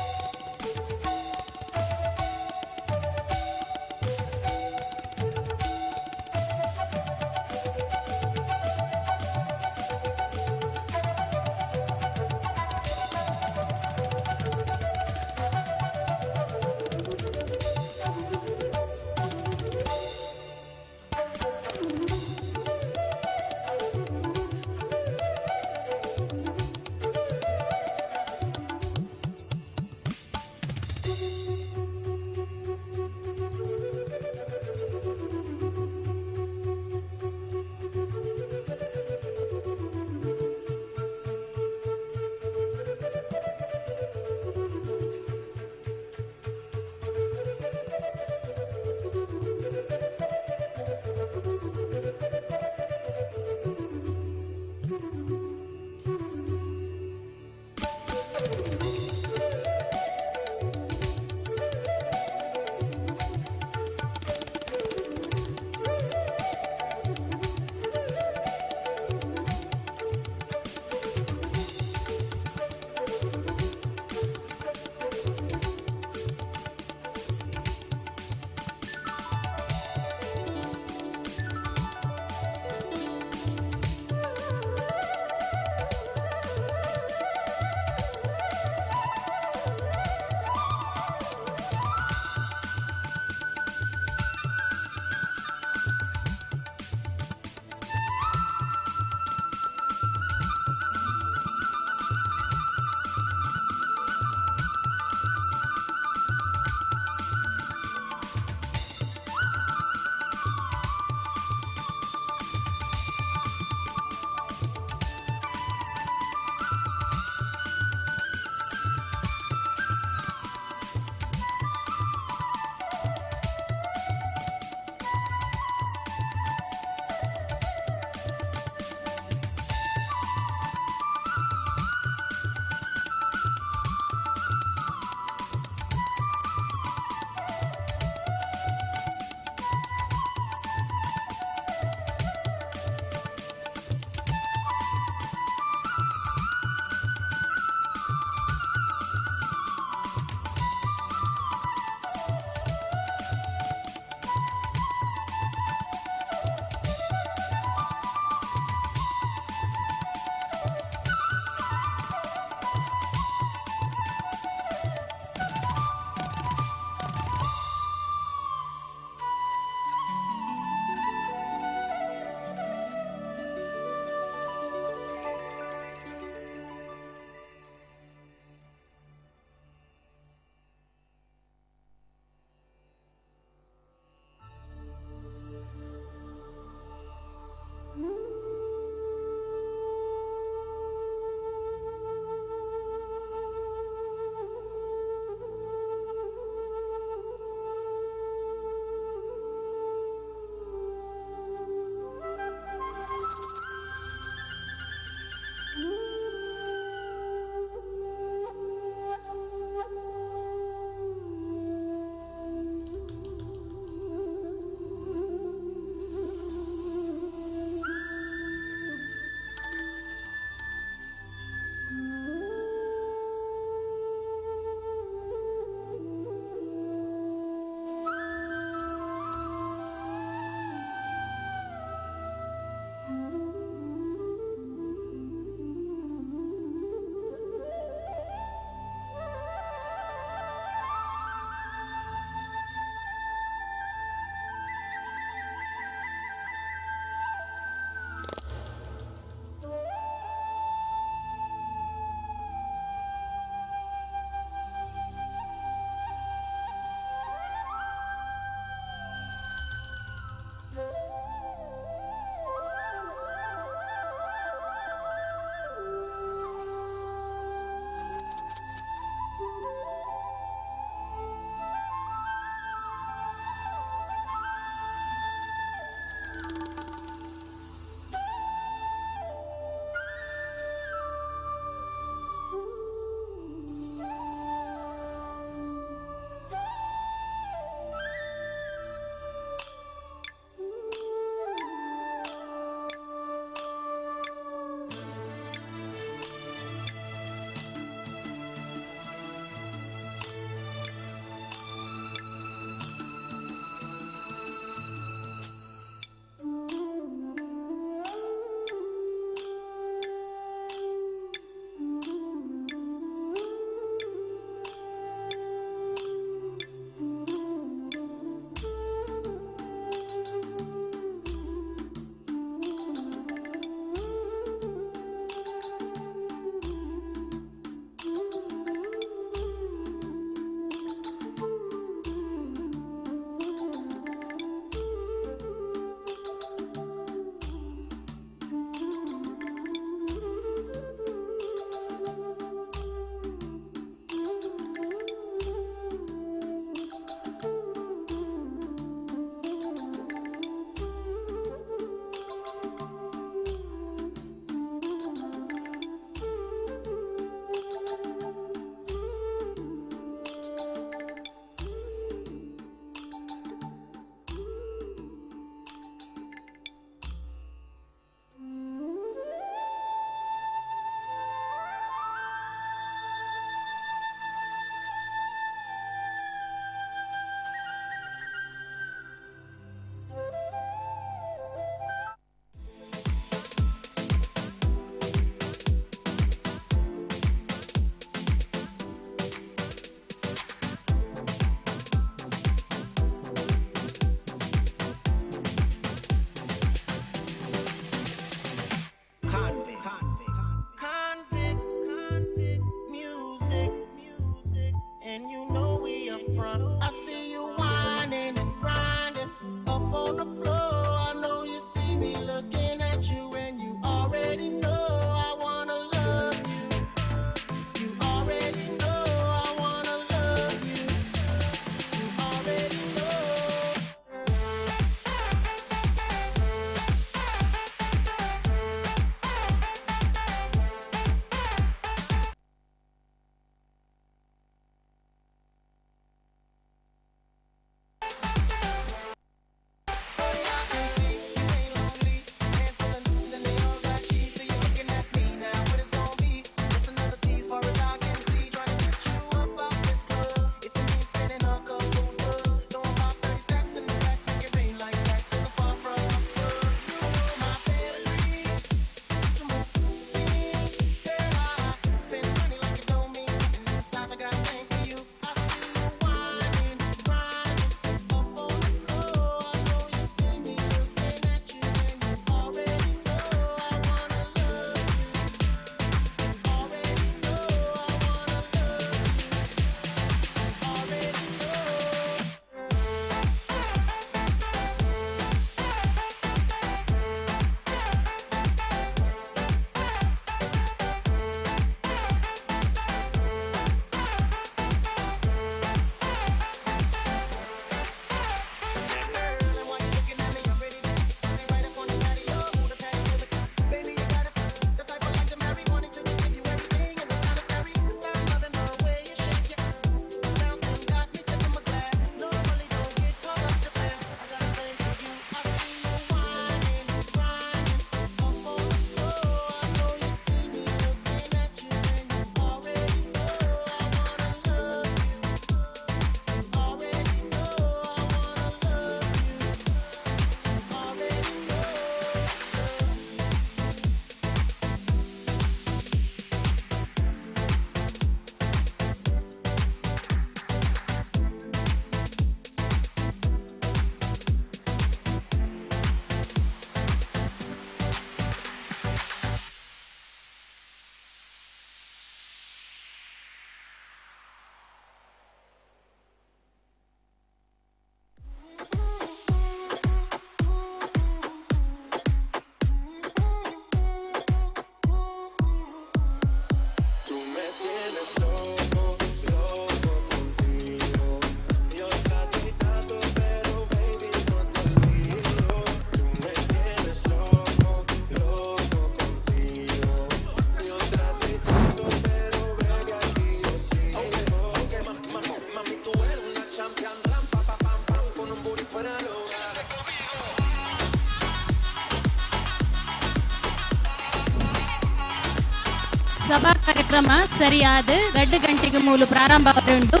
ಸಭಾ ಕಾರ್ಯಕ್ರಮ ಸರಿಯಾದ 2 ಗಂಟೆಗೆ ಮೂಲು ಪ್ರಾರಂಭ ಉಂಟು.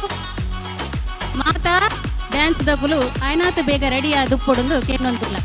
ಮಾತಾ ಡ್ಯಾನ್ಸ್ ದಗುಲು ಆಯ್ನಾತ ಬೇಗ ರೆಡಿ ಆದ ಉಪ್ಪೊಡೊಂದು ಕೇಳೊಂದಿಲ್ಲ.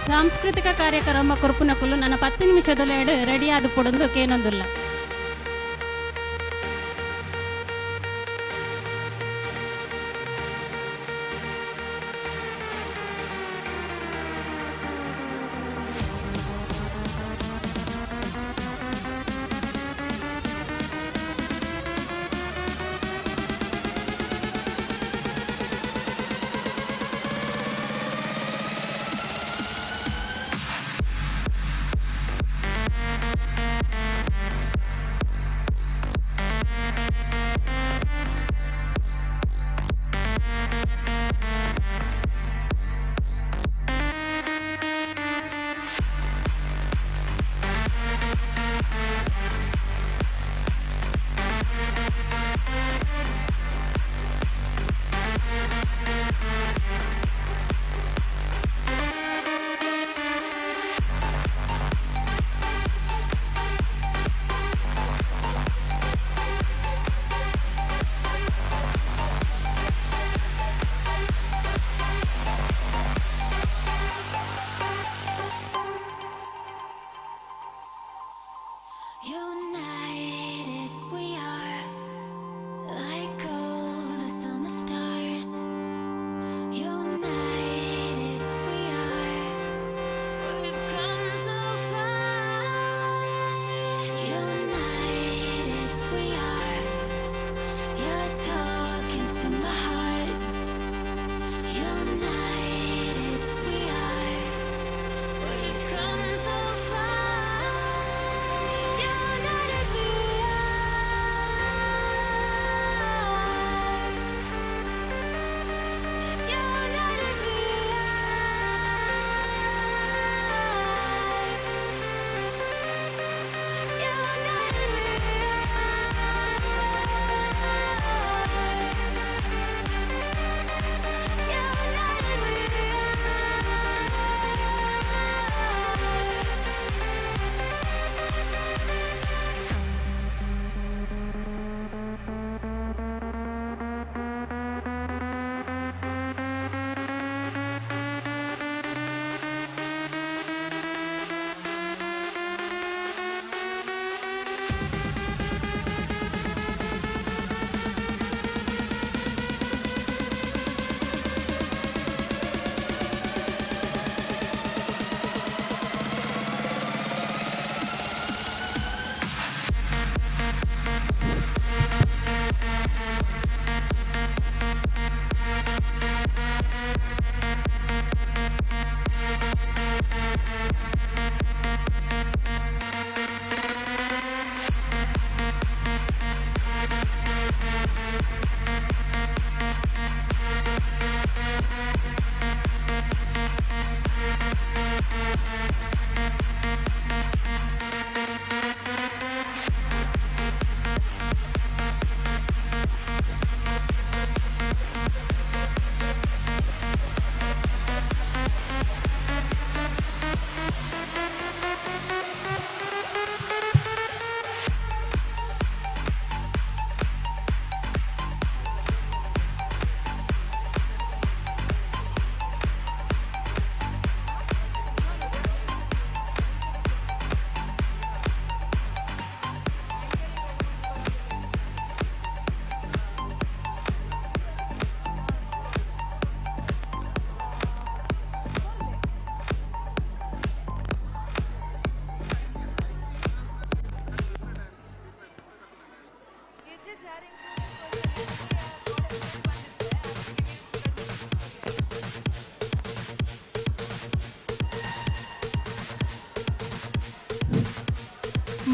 ಸಾಂಸ್ಕೃತಿಕ ಕಾರ್ಯಕ್ರಮ ಕೊರ್ಪುನಕುಲು ನನ್ನ 10 ನಿಮಿಷದೊಳಗೆ ರೆಡಿ ಆದು ಕೊಡೊಂದು ಕೇನೊಂದುಲ್ಲ.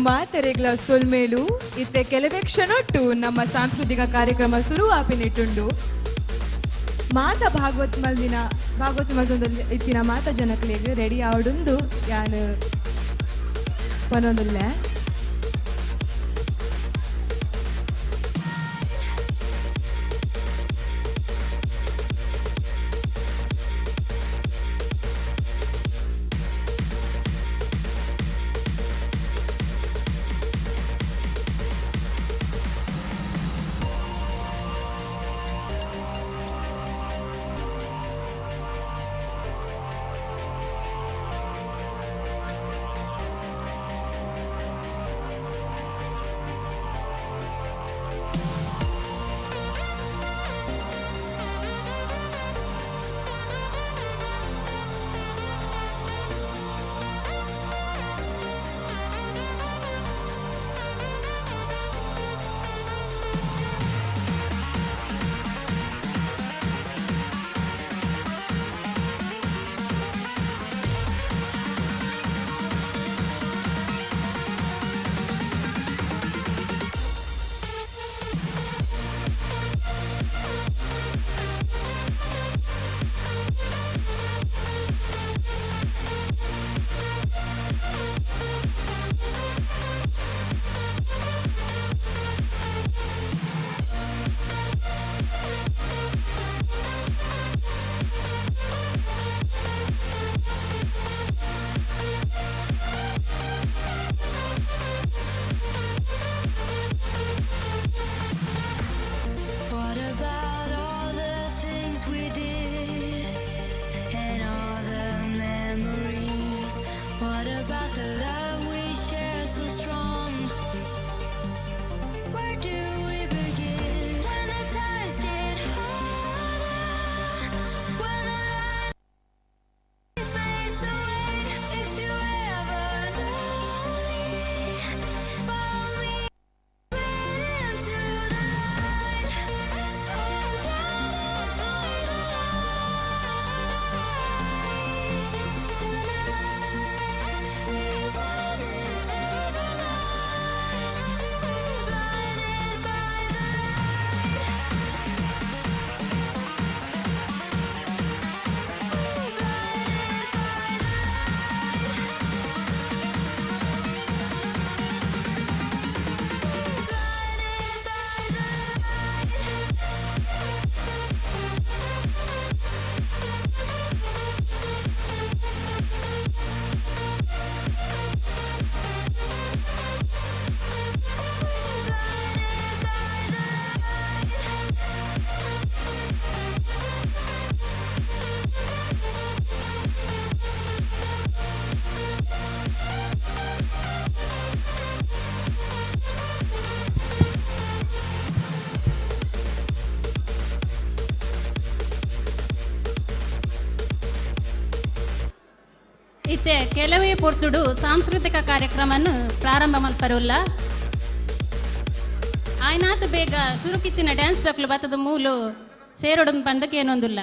ಮಾತೆರೆಗ್ಲ ಸೊಲ್ಮೇಲು ಇತ್ತೆ ಕೆಲವೇ ಕ್ಷಣೊಟ್ಟು ನಮ್ಮ ಸಾಂಸ್ಕೃತಿಕ ಕಾರ್ಯಕ್ರಮ ಶುರು ಆಪಿನಿಟ್ಟುಂಡು ಭಾಗವತ್ ಮಲ್ದೊಂದು ಇತ್ತಿನ ಮಾತ ಜನಕ್ಲೆಗ್ ರೆಡಿ ಆವಡುಂದು ಯಾನ್ ಪನೊಂದುಲ್ಲೆ ಇತ್ತೆ ಕೆಲವೇ ಪೊರ್ತುಡು ಸಾಂಸ್ಕೃತಿಕ ಕಾರ್ಯಕ್ರಮವನ್ನು ಪ್ರಾರಂಭ ಮಲ್ಪರುಲ್ಲ ಆಯ್ನಾತು ಬೇಗ ಸುರುಕಿತ್ತಿನ ಡ್ಯಾನ್ಸ್ ತಕ್ಲು ಬತ್ತದ ಮೂಲು ಸೇರೋಡು ಪಂದಕ್ಕೆ ಏನೊಂದುಲ್ಲ.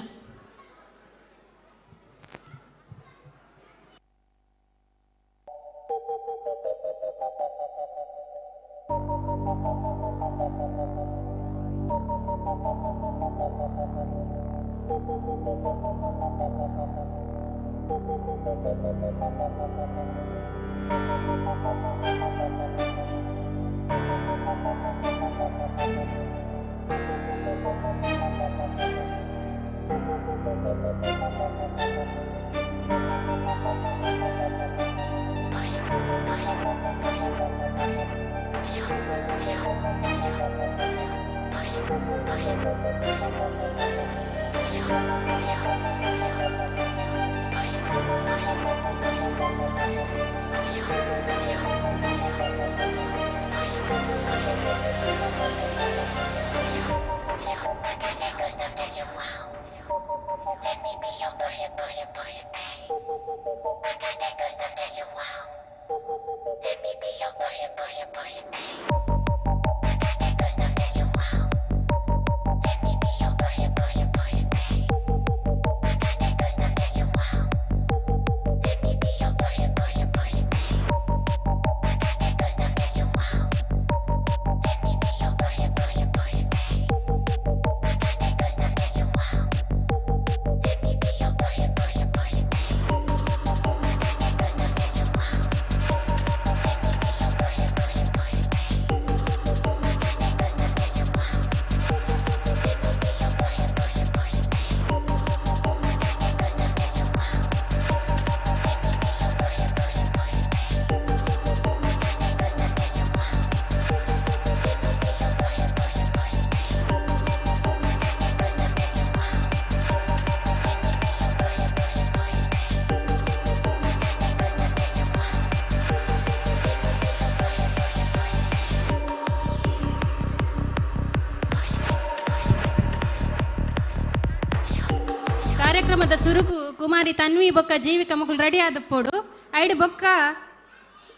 ಕಾರ್ಯಕ್ರಮದ ಸುರುಕು ಕುಮಾರಿ ತನ್ವಿ ಬೊಕ್ಕ ಜೀವಿಕ ಮಕ್ಕಳು ರೆಡಿ ಆದಪ್ಪೋಡು ಐಡು ಬೊಕ್ಕ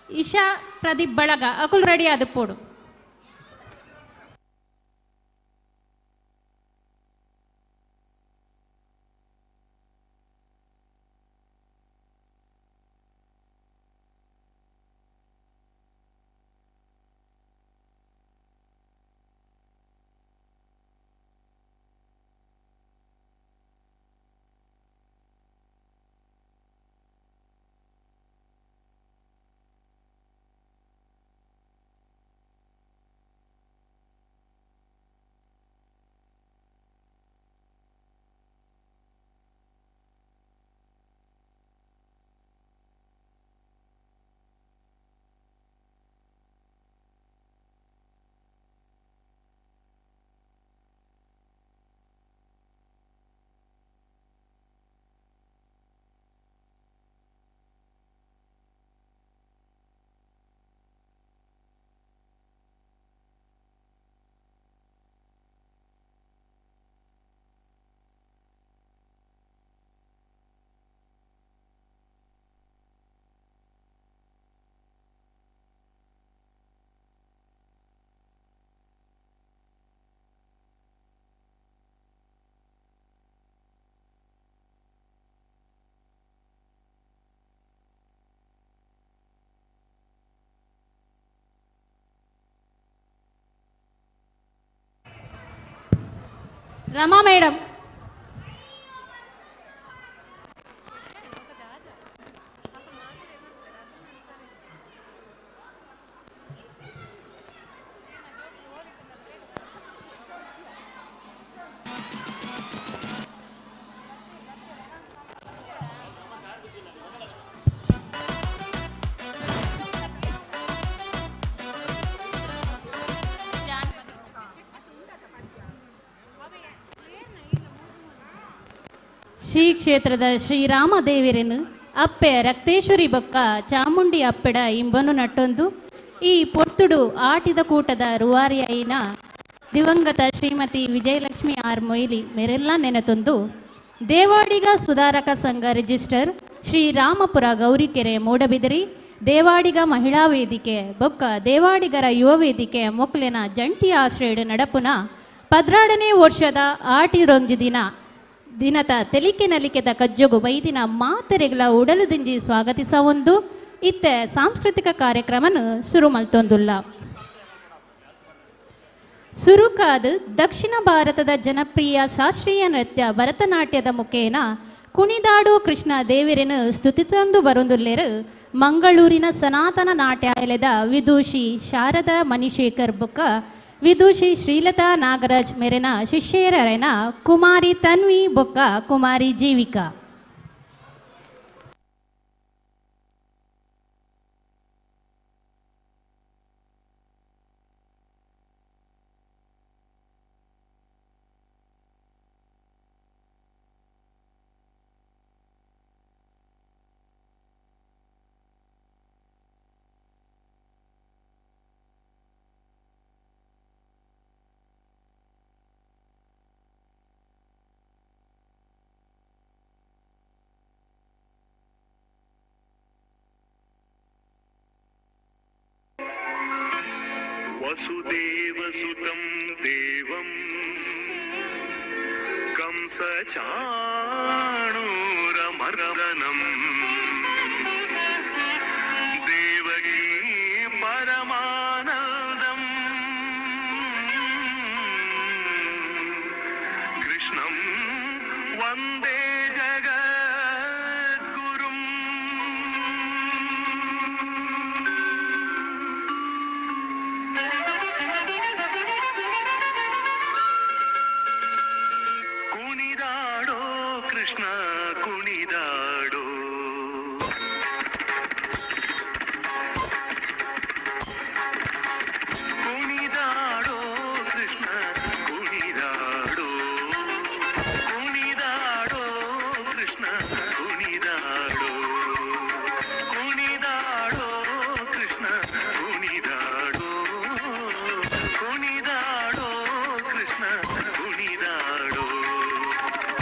ಇಶಾ ಪ್ರದೀಪ್ ಬಳಗ ಅಕುಲ್ ರೆಡಿ ಆದಪ್ಪೋಡು. ರಮಾ ಮೇಡಮ್ ಶ್ರೀ ಕ್ಷೇತ್ರದ ಶ್ರೀರಾಮದೇವಿರನು ಅಪ್ಪೆ ರಕ್ತೇಶ್ವರಿ ಬೊಕ್ಕ ಚಾಮುಂಡಿ ಅಪ್ಪೆಡ ಇಂಬನು ನಟ್ಟೊಂದು ಈ ಪೊರ್ತುಡು ಆಟಿದ ಕೂಟದ ರುವಾರಿ ಐನ ದಿವಂಗತ ಶ್ರೀಮತಿ ವಿಜಯಲಕ್ಷ್ಮಿ ಆರ್ ಮೊಯ್ಲಿ ಮೇರೆಲ್ಲ ನೆನೆತೊಂದು ದೇವಾಡಿಗ ಸುಧಾರಕ ಸಂಘ ರಿಜಿಸ್ಟರ್ ಶ್ರೀರಾಮಪುರ ಗೌರಿಕೆರೆ ಮೂಡಬಿದಿರಿ, ದೇವಾಡಿಗ ಮಹಿಳಾ ವೇದಿಕೆ ಬೊಕ್ಕ ದೇವಾಡಿಗರ ಯುವ ವೇದಿಕೆ ಮೊಕ್ಲಿನ ಜಂಟಿ ಆಶ್ರಯಡ್ ನಡಪುನ 12ನೇ ವರ್ಷದ ಆಟಿರೊಂಜಿ ದಿನದ ತೆಲಿಕೆ ನಲಿಕೆದ ಕಜ್ಜೊಗು ಬೈದಿನ ಮಾತೆರೆಗಳ ಉಡಲದಿಂಜಿ ಸ್ವಾಗತಿಸ ಒಂದು ಇತ್ತೆ ಸಾಂಸ್ಕೃತಿಕ ಕಾರ್ಯಕ್ರಮನು ಶುರು ಮಲ್ತೊಂದುಲ್ಲ. ಸುರುಕಾದ ದಕ್ಷಿಣ ಭಾರತದ ಜನಪ್ರಿಯ ಶಾಸ್ತ್ರೀಯ ನೃತ್ಯ ಭರತನಾಟ್ಯದ ಮುಖೇನ ಕುಣಿದಾಡು ಕೃಷ್ಣ ದೇವರನ್ನು ಸ್ತುತಿತಂದು ಬರುಂದುಲ್ಲೇರು ಮಂಗಳೂರಿನ ಸನಾತನ ನಾಟ್ಯಾಲಯದ ವಿದೂಷಿ ಶಾರದಾ ಮಣಿಶೇಖರ್ ಬೊಕ್ಕ ವಿದೂಷಿ ಶ್ರೀಲತಾ ನಾಗರಾಜ್ ಮೇರೆನ ಶಿಷ್ಯರೈನ ಕುಮಾರಿ ತನ್ವಿ ಬೊಕ್ಕ ಕುಮಾರಿ ಜೀವಿಕಾ. वसुदेवसुतं देवं कंसचाणूरमर्दनं देवकी परमानन्दं कृष्णं वन्दे जगद्गुरुम्. ಕುಣಿದಾಡೋ ಕೃಷ್ಣ ಕುಣಿದಾಡೋ, ಕುಣಿದಾಡೋ ಕೃಷ್ಣ ಕುಣಿದಾಡೋ, ಕುಣಿದಾಡೋ ಕೃಷ್ಣ ಕುಣಿದಾಡೋ, ಕುಣಿದಾಡೋ ಕೃಷ್ಣ ಕುಣಿದಾಡೋ, ಕುಣಿದಾಡೋ ಕೃಷ್ಣ ಕುಣಿದಾಡೋ.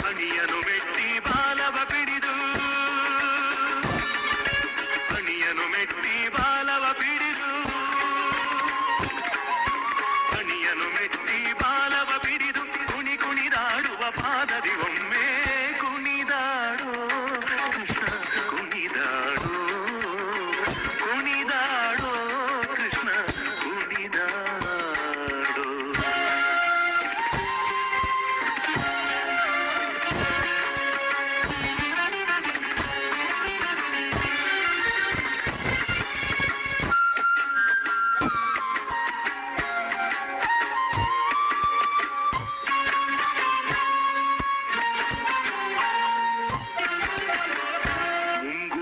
ಅನಿಯನು ಮೆಟ್ಟಿ ಬಾಲವ ಪಿಡಿದು, ಅನಿಯನು ಮೆಟ್ಟಿ ಬಾಲವ ಪಿಡಿದು, ಅನಿಯನು ಮೆಟ್ಟಿ ಬಾಲವ ಪಿಡಿದು ಕುಣಿ ಕುಣಿದಾಡುವ ಪಾದದಿ ಒಮ್ಮೆ ಕುಣಿದಾಡೋ ಕೃಷ್ಣ ಕುಣಿದಾಡೋ, ಕುಣಿದಾಡೋ ಕೃಷ್ಣ ಕುಣಿದಾಡೋ.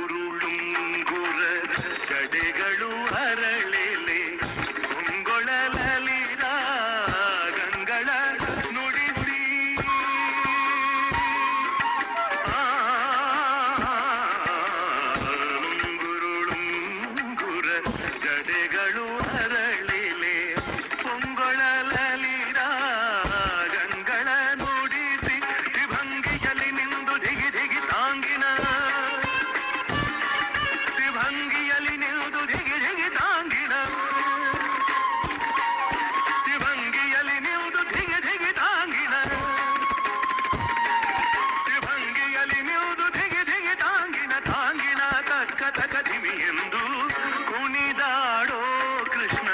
ಮುಂಗುರುಳುಂಗುರ ಜಡೆಗಳು ಹರಳೆಲೆ ಹೊಂಗೊಳಲಲಿರ ಗಂಗಳ ನುಡಿಸಿ, ಮುಂಗುರುಳುಂಗುರ ಜಡೆಗಳು ಹರಳೆಲೆ ಹೊಂಗೊಳಲಲಿರ ಗಂಗಳ ನುಡಿಸಿ, ತ್ರಿಭಂಗಿಯಲ್ಲಿ ನಿಂದು ಧಿಗಿ ಧಿಗಿ ತಾಂಗಿನ, ತ್ರಿಭಂಗಿಯಲ್ಲಿ ನಿಂದು ಧಿಗಿ ಧಿಗಿ ತಾಂಗಿನ, ತ್ರಿಭಂಗಿಯಲ್ಲಿ ನಿಂದು ಧಿಗಿ ಧಿಗಿ ತಾಂಗಿನ, ತ್ರಿಭಂಗಿಯಲ್ಲಿ ನಿಂದು ಧಿಗಿ ಧಿಗಿ ತಾಂಗಿನ, ತಾಂಗಿನ ತಕ್ಕ ತಕ ಧಿಮಿ ಎಂದು ಕುಣಿದಾಡೋ ಕೃಷ್ಣ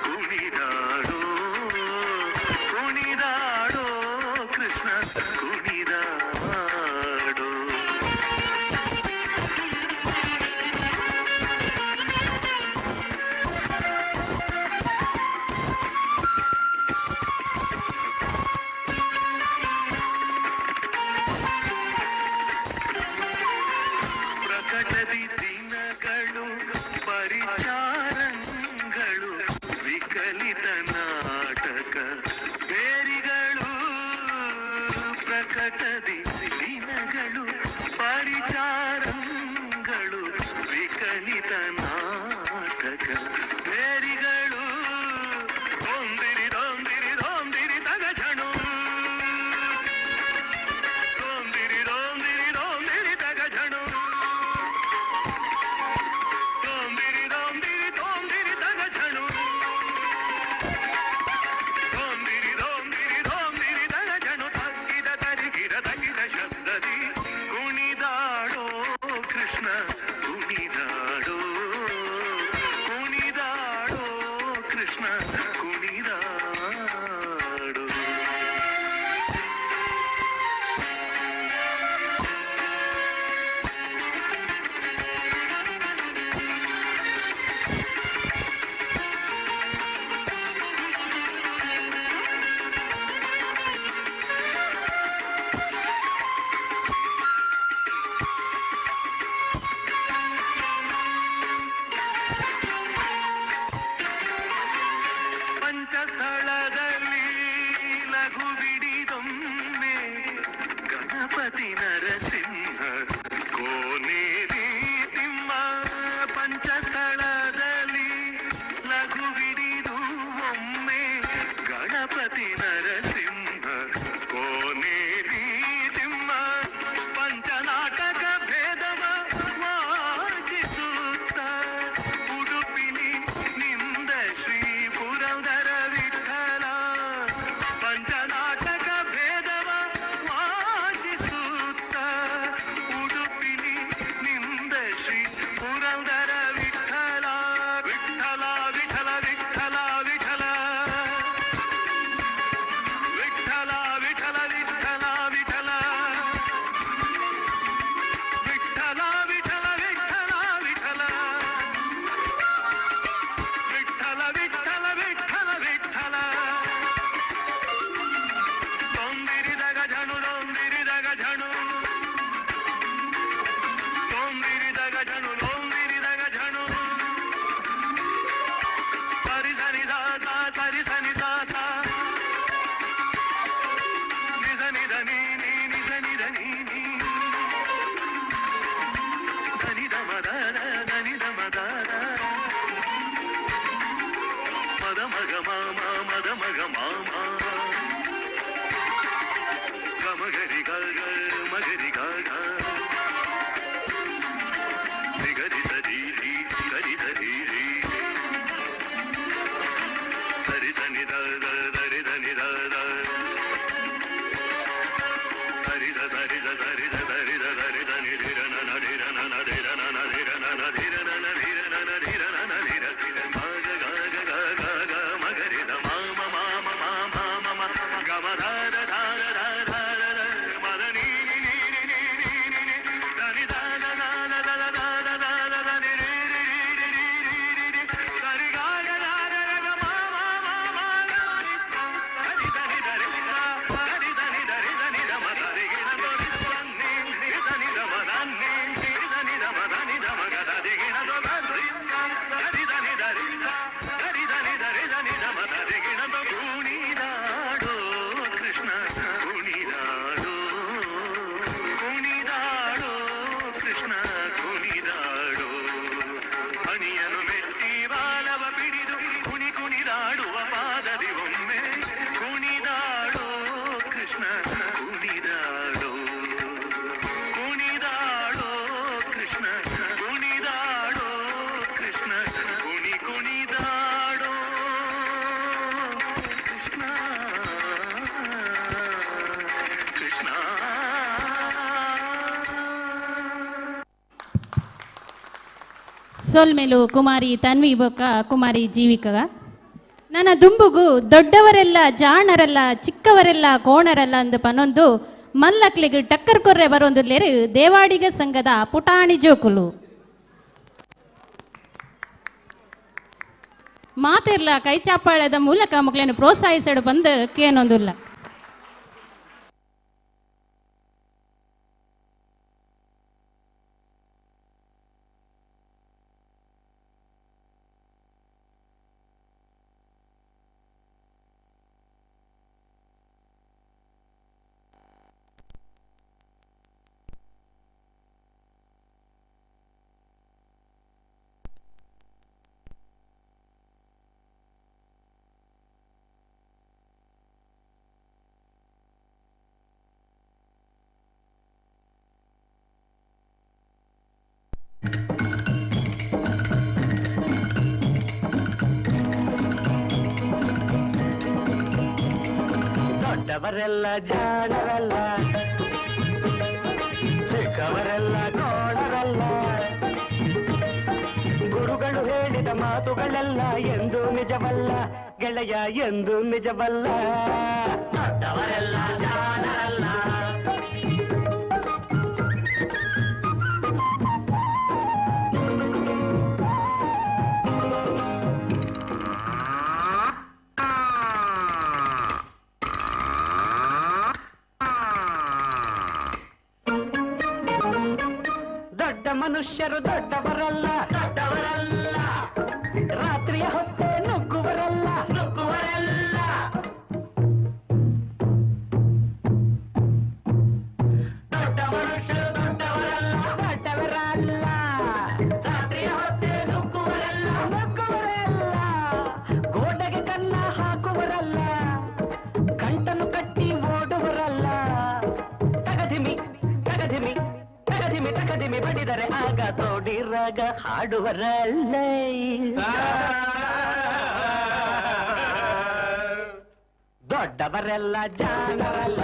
ಕುಣಿದಾಡೋ, ಕುಣಿದಾಡೋ ಕೃಷ್ಣ ಕುಣಿದಾಡೋ. ಪ್ರಕಟದಿ ದಿನಗಳು ಪರಿಚಾರಂಗಳು ವಿಕಲಿತ ನಾಟಕ ಬೇರಿಗಳು, ಪ್ರಕಟದಿ ದಿನಗಳು ಪರಿಚಾರಂಗಳು ವಿಕಲಿತ ನಾಟಕ ಬೇರಿಗಳು, ದೊಂದಿರಿ ದೊಂದಿರಿ ದೊಂದಿರಿ ತಗಜಣು, ದೊಂದಿರಿ ಕೃಷ್ಣ ಕುಣಿದಾಡೋ ಕುಣಿದಾಡೋ ಕೃಷ್ಣ ಕುಣಿದಾಡೋ. ಪಂಚಸ್ಥಳದಲ್ಲಿ ಲಘು ಬಿಡಿದೊಮ್ಮೆ ಗಣಪತಿ ನರಸಿಂಹ ಕೋನೇರಿ ತಿಮ್ಮ. ಪಂಚಸ್ಥಳದಲ್ಲಿ ಲಘು ಬಿಡಿದು ಒಮ್ಮೆ ಗಣಪತಿ ನರಸಿಂಹ ಕೋನೇರಿ ತಿಮ್ಮ. ಪಂಚನಾಟಕ ಭೇದವ ವಾಚಿಸುತ್ತ ಉಡುಪಿಲಿ ನಿಂದ ಶ್ರೀ ಪುರಂದರ ವಿಠಲ. ಪಂಚನಾಟಕ ಭೇದವ ವಾಚಿಸುತ್ತ ಉಡುಪಿಲಿ ನಿಂದ ಶ್ರೀ ಪುರಂದರ ವಿಠಲ. ವಿಠಲ ವಿಠಲ ವಿಠಲ ವಿಠಲ ವಿಠಲ ವಿಠಲ ವಿಠಲ ವಿಠಲ ವಿಠಲ ವಿಠಲ ವಿಠಲ ವಿಠಲ ವಿಠಲ ವಿಠಲ ವಿಠಲ ವಿಠಲ. ಸೋಂಬಿರಿದಾಗ ಝಣು ಲೋಂಬಿರಿದಾಗ ಝಣು ಸೋಂಬಿರಿದಾಗ ಝಣು ಲೋಂಬಿರಿದಾಗ ಝಣು. ಸರಿ ಸನಿ ಸಾ ಸಾ ಸರಿ ಸನಿ ಸಾ ಸಾ ನಿಜ ನಿಧ ನೀ ನೀ ನಿಜ ನಿಧ ನೀ ನೀ ಧನಿ ಧಮ ದಾರ ಧನಿ ಧಮ ದಾರ ಮದ ಮಗ ಮಾಮ ಮದ ಮಗ ಮಾಮ ಗಮಗರಿ ಗಗ ಮಗರಿ ಗಗ ನಿಗರಿ ಸದೀರಿ ಗರಿ ಸದೀರಿ ಧರಿ ಧನಿ ದ ಧರಿ ಧನಿ ದ ಧರಿ ದ ಧರಿ ದ ಧರಿ ದ ಧರಿ ದ ಧರಿ ದ ನಿಧಿರ ನನ ಧಿರ ನನ ಧಿರ ನನ ಧಿರ ನನ ಧಿರ ನನ ಧಿರ ನನ ಧಿರ ನನ ಧಿರ ಗಗ ಗಗ ಗಗ ಗಗ ಮಗರಿ ದ ಮಾಮ ಮಾಮ ಮಾಮ ಮಾಮ ಗಮ ಧಾರ ಧಾರ ಧಾರ ಧಾರ ಮದ ನೀ ನೀ ನೀ ನೀ ನೀ ನೀ ನೀ ಧನಿ ದಾನ ದಾನ ದದ ದಾನ ದಾನ ಧನಿ ರೀ ರೀ ರೀ ರೀ ರೀ ರೀ ರೀ ಸರಿ ಗಾಯ ದಾರ ರಗ ಮಾಮ ಮಾಮ ಧನಿ ಧನಿ ಧರಿ ಧನಿ ಧನಿ ಧರಿ ಧನಿ ಧಮ ಧರಿ ಗಿನ ಧನಿ ಧನಿ ಧನಿ ಧಮ ಧನಿ ಧನಿ ಧಮ ಧನಿ ಧಮ ಗದ ಗಿನ ಧನಿ ಧನಿ ಧನಿ ಧರಿ ಧನಿ ಧನಿ ಧರಿ ಧನಿ ಧಮ ಧರಿ ಗಿನ ಕುಣಿದಾಡೋ ಕೃಷ್ಣ ಕುಣಿದಾಡೋ ಕುಣಿದಾಡೋ ಕೃಷ್ಣ ಕುಣಿದಾಡೋ. ಹನಿಯನು ಮೆಟ್ಟಿ ಬಾಲವ ಪಿಡಿದು ಕುಣಿ ಕುಣಿದಾಡುವ ಪಾದದಿ ಒಮ್ಮೆ ಕುಣಿದಾಡೋ ಕೃಷ್ಣ ಕುಣಿದಾಡೋ ಕುಣಿದಾಡೋ ಕೃಷ್ಣ ಕುಣಿದಾಡೋ ಕೃಷ್ಣ ಕುಣಿ ಕುಣಿದಾಡೋ ಕೃಷ್ಣ ಕೃಷ್ಣ. ಸೊಲ್ಮೆಲು ಕುಮಾರಿ ತನ್ವಿ ಬೊಕ್ಕ ಕುಮಾರಿ ಜೀವಿಕಗ. ನನ್ನ ದುಂಬುಗು ದೊಡ್ಡವರೆಲ್ಲ ಜಾಣರಲ್ಲ ಚಿಕ್ಕವರೆಲ್ಲ ಕೋಣರಲ್ಲ ಅಂದು ಪನ್ನೊಂದು ಮಲ್ಲಕ್ಲಿಗೆ ಟಕ್ಕರ್ ಕೊರ್ರೆ ಬರೊಂದು ಲೇರು ದೇವಾಡಿಗ ಸಂಘದ ಪುಟಾಣಿ ಜೋಕುಲು. ಮಾತಿರ್ಲ ಕೈ ಚಾಪಾಳದ ಮೂಲಕ ಮಕ್ಕಳನ್ನು ಪ್ರೋತ್ಸಾಹಿಸಡು ಬಂದು ಕೇನೊಂದಿಲ್ಲ. ದೊಡ್ಡವರೆಲ್ಲ ಜಾಣರಲ್ಲ ಚಿಕ್ಕವರೆಲ್ಲ ಕೋಣರಲ್ಲ ಮಾತುಗಳೆಲ್ಲ ಎಂದು ನಿಜವಲ್ಲ ಗೆಳೆಯ ಎಂದು ನಿಜವಲ್ಲ. ದೊಡ್ಡವರೆಲ್ಲ ಜಾಣರಲ್ಲ. ದೊಡ್ಡ ಮನುಷ್ಯರು ದೊಡ್ಡವರಲ್ಲ ದೊಡ್ಡವರಲ್ಲ. ರಾತ್ರಿಯ ಹೊತ್ತೆ ನುಗ್ಗುವರಲ್ಲ ನುಗ್ಗುವರಲ್ಲ. ದೊಡ್ಡ ಮನುಷ್ಯರು ದೊಡ್ಡವರಲ್ಲ ದೊಡ್ಡವರಲ್ಲ. ರಾತ್ರಿಯ ಹೊತ್ತೆ ನುಗ್ಗುವರಲ್ಲ ನುಗ್ಗುವರಲ್ಲ. ಗೋಡೆಗೆ ಕನ್ನ ಹಾಕುವರಲ್ಲ. ಗಂಟನ್ನು ಕಟ್ಟಿ ಓಡುವರಲ್ಲ. ತಗದಿಮಿ ತಗದಿಮಿ ತಗದಿಮಿ ತಗದಿಮಿ ಬಡಿದರೆ ಆಗ ತೋಡಿರಾಗ ಹಾಡುವರಲ್ಲ. ದೊಡ್ಡವರೆಲ್ಲ ಜಾಣರಲ್ಲ.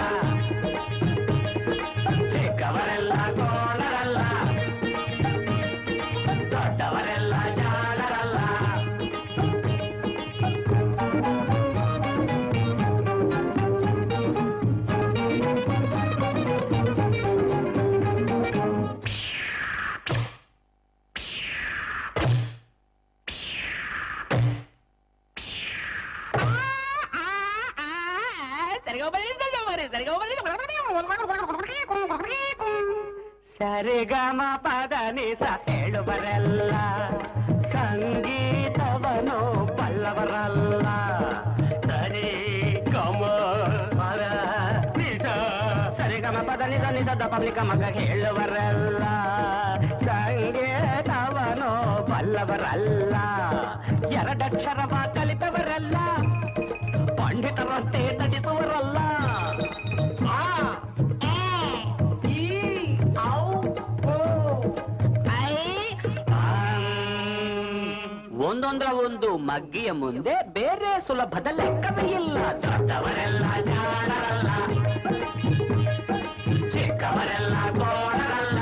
ಚಿಕ್ಕವರೆಲ್ಲ ಗೋಣರಲ್ಲ. ದೊಡ್ಡವರೆಲ್ಲ ಜಾಣರಲ್ಲ. ಸರಿಗಮ ಪದ ನಿಸ ಹೇಳುವರೆಲ್ಲ. ಸಂಗೀತವನು ಬಲ್ಲವರಲ್ಲ. ಸರಿ ಗಮ ಪದ ನಿಸ ಸರಿಗಮ ಪದ ನಿಸ ನಿಸದ ಪಬ್ಲಿಕ ಮಗ ಹೇಳುವರಲ್ಲ. ಸಂಗೀತವನು ಬಲ್ಲವರಲ್ಲ. ಎರಡಕ್ಷರವ ಕಲಿತವರಲ್ಲ. ಪಂಡಿತರಂತೆ ನಟಿಸುವರಲ್ಲ. ಒಂದೊಂದರ ಒಂದು ಮಗ್ಗಿಯ ಮುಂದೆ ಬೇರೆ ಸುಲಭದ ಲೆಕ್ಕವೇ ಇಲ್ಲ. ದೊಡ್ಡವರೆಲ್ಲ ಜಾಣರಲ್ಲ. ಚಿಕ್ಕವರೆಲ್ಲ ಗೋಣರಲ್ಲ.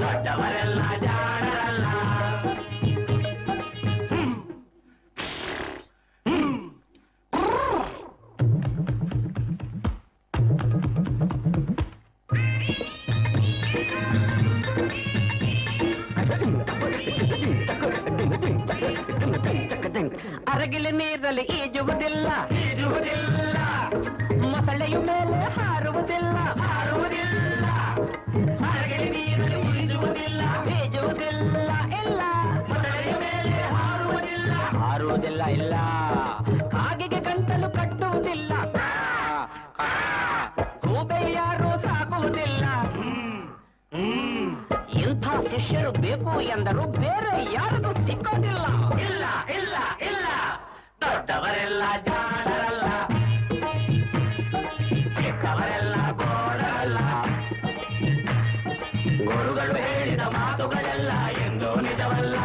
ದೊಡ್ಡವರೆಲ್ಲ ಜಾಣರಲ್ಲ. ಅರಗಿಲೆ ನೀರಲ್ಲಿ ಈಜುವುದಿಲ್ಲ ಈಜುವುದಿಲ್ಲ. ಮೊಸಳೆಯ ಮೇಲೆ ಹಾರುವುದಿಲ್ಲ ಹಾರುವುದಿಲ್ಲ. ಅರಗಿಲೆ ನೀರಲ್ಲಿ ಈಜುವುದಿಲ್ಲ ಈಜುವುದಿಲ್ಲ ಇಲ್ಲ. ಮೊಸಳೆಯ ಮೇಲೆ ಹಾರುವುದಿಲ್ಲ ಹಾರುವುದಿಲ್ಲ ಇಲ್ಲ. ಕಾಗೆಗೆ ಗಂಟಲು ಕಟ್ಟುವುದಿಲ್ಲ. ಗೂಬೆ ಯಾರು ಸಾಕುವುದಿಲ್ಲ. ಇಂಥ ಶಿಷ್ಯರು ಬೇಕು ಎಂದರು ಬೇರೆ ಯಾರಿಗೂ ಸಿಕ್ಕೋದಿಲ್ಲ. ಇಲ್ಲ ಇಲ್ಲ ಇಲ್ಲ. ದೊಡ್ಡವರೆಲ್ಲ ಜಾಣರಲ್ಲ. ಚಿಕ್ಕವರೆಲ್ಲ ಗೋಡರಲ್ಲ. ಗುರುಗಳು ಹೇಳಿದ ಮಾತುಗಳೆಲ್ಲ ಎಂದೂ ನಿಜವಲ್ಲ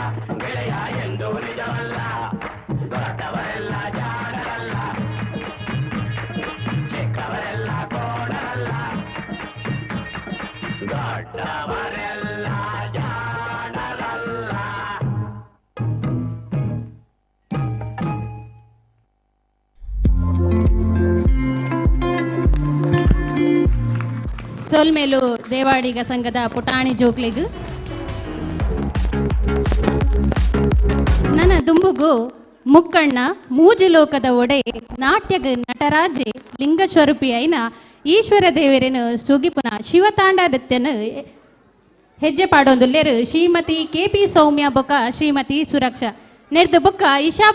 ಗೆಳೆಯ ಎಂದೂ ನಿಜವಲ್ಲ. ದೊಡ್ಡವರೆಲ್ಲ ಜಾಣರಲ್ಲ. ಚಿಕ್ಕವರೆಲ್ಲ ಗೋಡರಲ್ಲ. ದೊಡ್ಡವರೆಲ್ಲ ಜಾಣರಲ್ಲ. ಸೋಲ್ಮೇಲು ದೇವಾಡಿಗ ಸಂಘದ ಪುಟಾಣಿ ಜೋಕ್ಲಿಗು ನನ್ನ ದುಂಬುಗು ಮುಕ್ಕಣ್ಣ ಮೂಜುಲೋಕದ ಒಡೆ ನಾಟ್ಯಗ ನಟರಾಜೆ ಲಿಂಗಸ್ವರೂಪಿ ಐನ ಈಶ್ವರ ದೇವರನ್ನು ಸುಗಿಪುನ ಶಿವತಾಂಡ ನೃತ್ಯನು ಹೆಜ್ಜೆ ಪಾಡೊಂದುಲ್ಲೇರು ಶ್ರೀಮತಿ KP ಸೌಮ್ಯ ಬೊಕ್ಕ ಶ್ರೀಮತಿ ಸುರಕ್ಷಾ ನೆರ್ದು ಬೊಕ್ಕ ಇಶಾ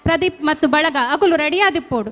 ಪ್ರದೀಪ್ ಮತ್ತು ಬಳಗ ಅಗುಲು ರೆಡಿಯಾದಿಪ್ಪೋಡು.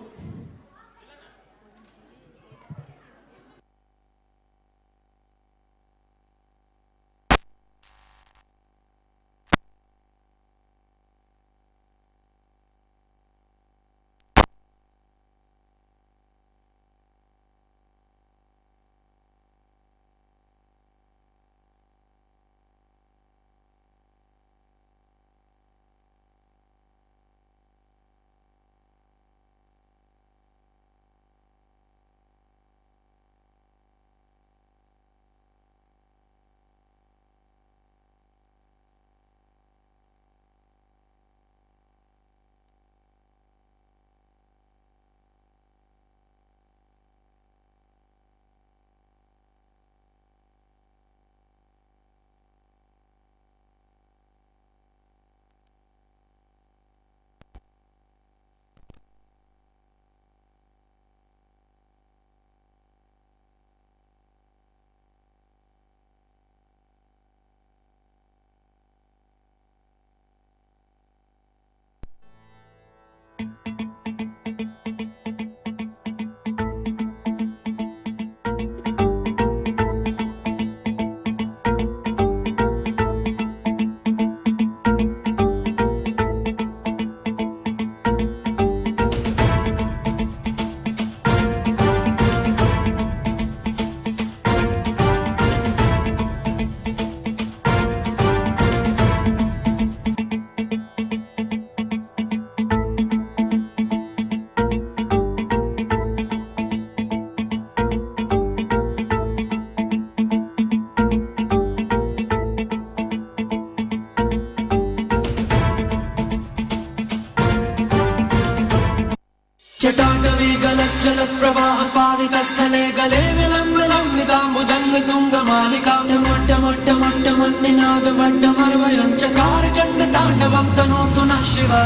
चटाटवी गलज्जलप्रवाह पावितस्थले गले विलम्बिताम्बुजङ्गतुङ्गमालिकां मोट्टमोट्टमोट्टमन्निनादवड्डमर्वयं चकार चण्डताण्डवं तनोतु नः शिवः।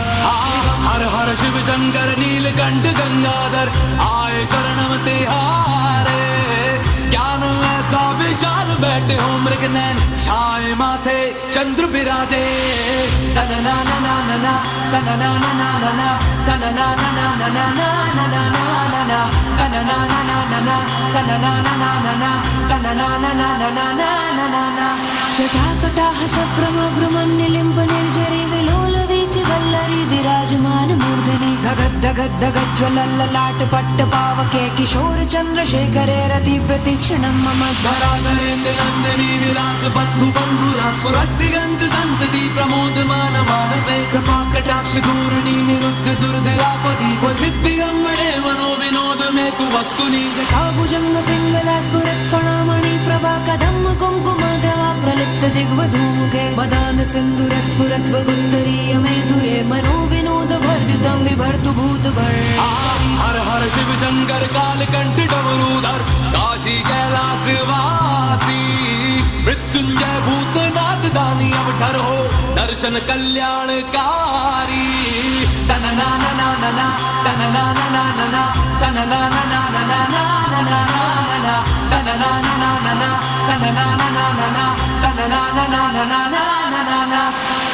हर हर शिव शंकर नीलकंठ गंगाधर आए शरणम तिहारे। ज्ञान ऐसा विशाल बैठे हो मृग नैन छाए माथे चंद्र विराजे। तन ना ना ना ना ना तन ना ना ना ना ना तन ना ना ना ना ना ना ना ना ना तन ना ना ना ना ना तन ना ना ना ना ना तन ना ना ना ना ना ना ना जटाकटाह सभ्रम भ्रमण्यलिम्ब निर्झरी विलोल वीच वल्लरी विराजमान मूर्धनि धगद धगद धगद ज्वलल्ललाट पट्ट पावके किशोर चंद्रशेखरे रति प्रतीक्षणं मम धराधरेन्द्र नंदिनी विलास बंधु बंधुरा स्वरदिगंत संतति प्रमोदमान मानसे कृपा कटाक्ष धूर्णी निरुद्ध दुर्धरापति वसिद्धिगंगणे मनो विनोद में तु वस्तुनि जटाभुजंग पिंगला स्फुरत् फणामणि प्रभा कदम्ब कुंकुमधवा प्रलिप्त दिग्वधूमुखे मदान सिंधुर स्फुरत् वगुत्तरीय मेधुरे मनो विनोद वर्धितं विभर्तु भूत भर। हर हर शिव शंकर कालकंठ डमरूधर काशी कैलाश वासी मृत्युंजय भूतनाथ दानी अवतार हो दर्शन कल्याणकारी। तन ना ना ना ना ना तन ना ना ना ना ना तन ना ना ना ना ना ना ना ना तन ना ना ना ना ना तन ना ना ना ना ना तन ना ना ना ना ना ना ना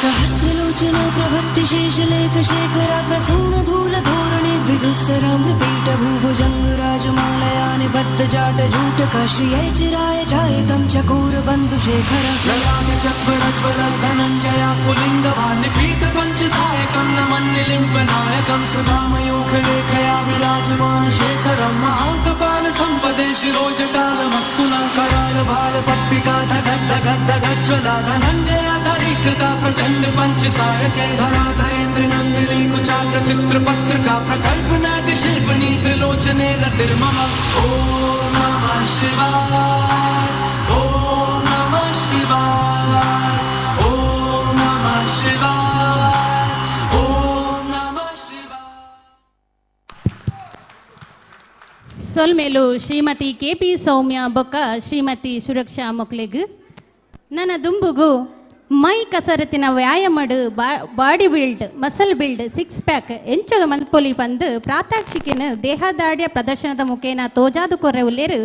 सहस्त्रलोचन प्रभत्ति शेषलेख शेखर प्रसून धूल धोरणे विदुस्सराम्रपीठ भूभुजंग राजमालया निबद्ध जाट जूटक श्रियै चिराय जायतं चकोर बंधु शेखर ललाट चत्वरज्वल धनञ्जया स्फुलिंग भान्यपीत पंच सायकं नमन्निलिम्ब नायकं सुधामयोख लेखया विराजमान शेखरं महाकपाल संपदे शिरोजटालमस्तुना कराल भाल पट्टिका धगद धगद धगज्ज्वला धनञ्जया धरिकृता प्रचंड पंच सायके धराधरेन्द्र नंदिनी कुचाग्र चित्र पत्रिका प्रकल्प नाट्य शिल्पनी त्रिलोचने रतिर्मम। ओम नमः शिवाय ओम नमः शिवाय ओम नमः शिवाय ओम नमः शिवाय। ಸೊಲ್ಮೇಲು ಶ್ರೀಮತಿ KP ಸೌಮ್ಯ ಬೊಕ್ಕ ಶ್ರೀಮತಿ ಸುರಕ್ಷಾ ಮೊಕ್ಲೆಗ್ ನನ್ನ ದುಂಬುಗು ಮೈ ಕಸರತ್ತಿನ ವ್ಯಾಯಾಮಡು body build muscle build six pack ಎಂಚದು ಮಲ್ಪೊಲಿ ಬಂದು ಪ್ರಾತ್ಯಕ್ಷಿಕೆನ ದೇಹದಾಢ್ಯ ಪ್ರದರ್ಶನದ ಮುಖೇನ ತೋಜಾದು ಕೊರ್ರೆ ಉಲ್ಲೇರು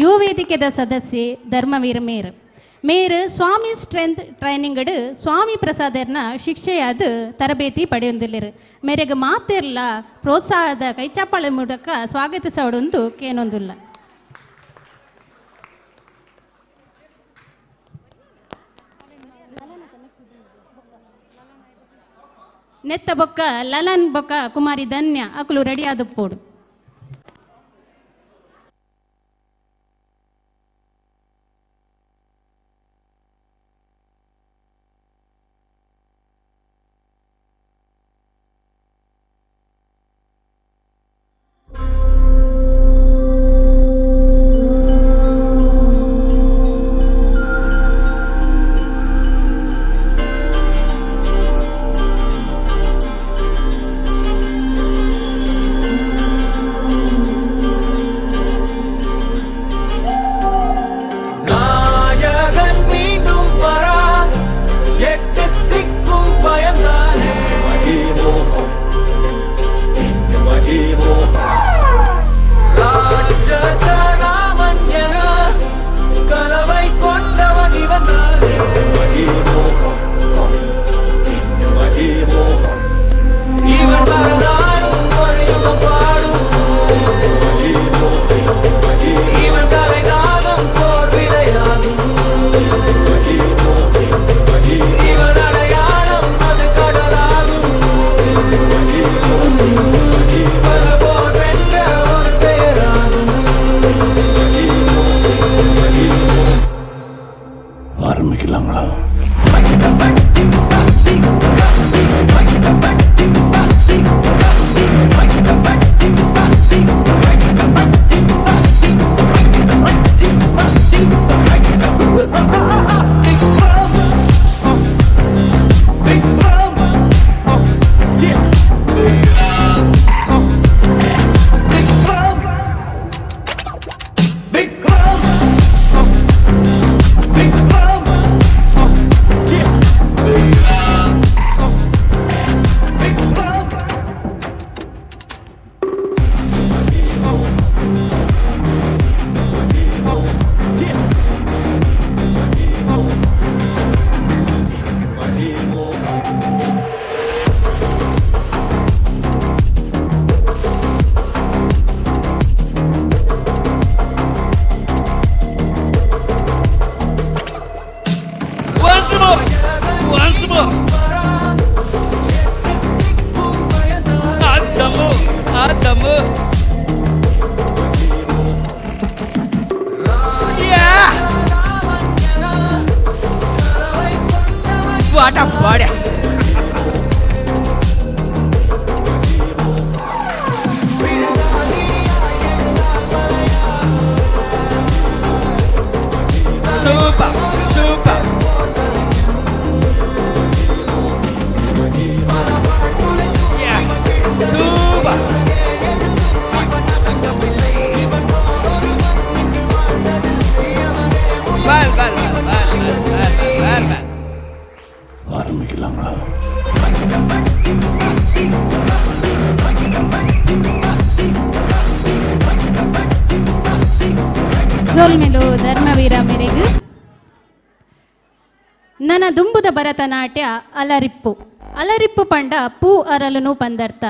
ಯುವ ವೇದಿಕೆದ ಸದಸ್ಯೆ ಧರ್ಮವೀರ ಮೇರು ಸ್ವಾಮಿ ಸ್ಟ್ರೆಂತ್ ಟ್ರೈನಿಂಗಡು ಸ್ವಾಮಿ ಪ್ರಸಾದರ್ನ ಶಿಕ್ಷೆಯಾದ ತರಬೇತಿ ಪಡೆಯೊಂದಿಲ್ಲರು ಮೇರೆಗೆ ಮಾತಿರಲ್ಲ ಪ್ರೋತ್ಸಾಹದ ಕೈಚಾಪಳೆ ಮೂಲಕ ಸ್ವಾಗತಿಸೋಡೊಂದು ಕೇನೊಂದಿಲ್ಲ. ನೆತ್ತ ಬೊಕ್ಕ ಲಲನ್ ಬೊಕ್ಕ ಕುಮಾರಿ ಧನ್ಯ ಅಕುಲು ರೆಡಿಯಾದ ಪೋಡು. ಪಾಠ ಬಾಡ್ಯ super super super Bal, bal, bal, bal, bal, bal, bal. ஆரம்பிக்கலாங்களா? ಸೋಲ್ಮೆಲು ಧರ್ಮವೀರ ಮೆರೆಗು ನನ್ನ ದುಂಬುದ ಭರತನಾಟ್ಯ ಅಲರಿಪ್ಪು ಅಲರಿಪ್ಪು ಪಂಡ ಪೂ ಅರಲುನು ಪಂದರ್ಥ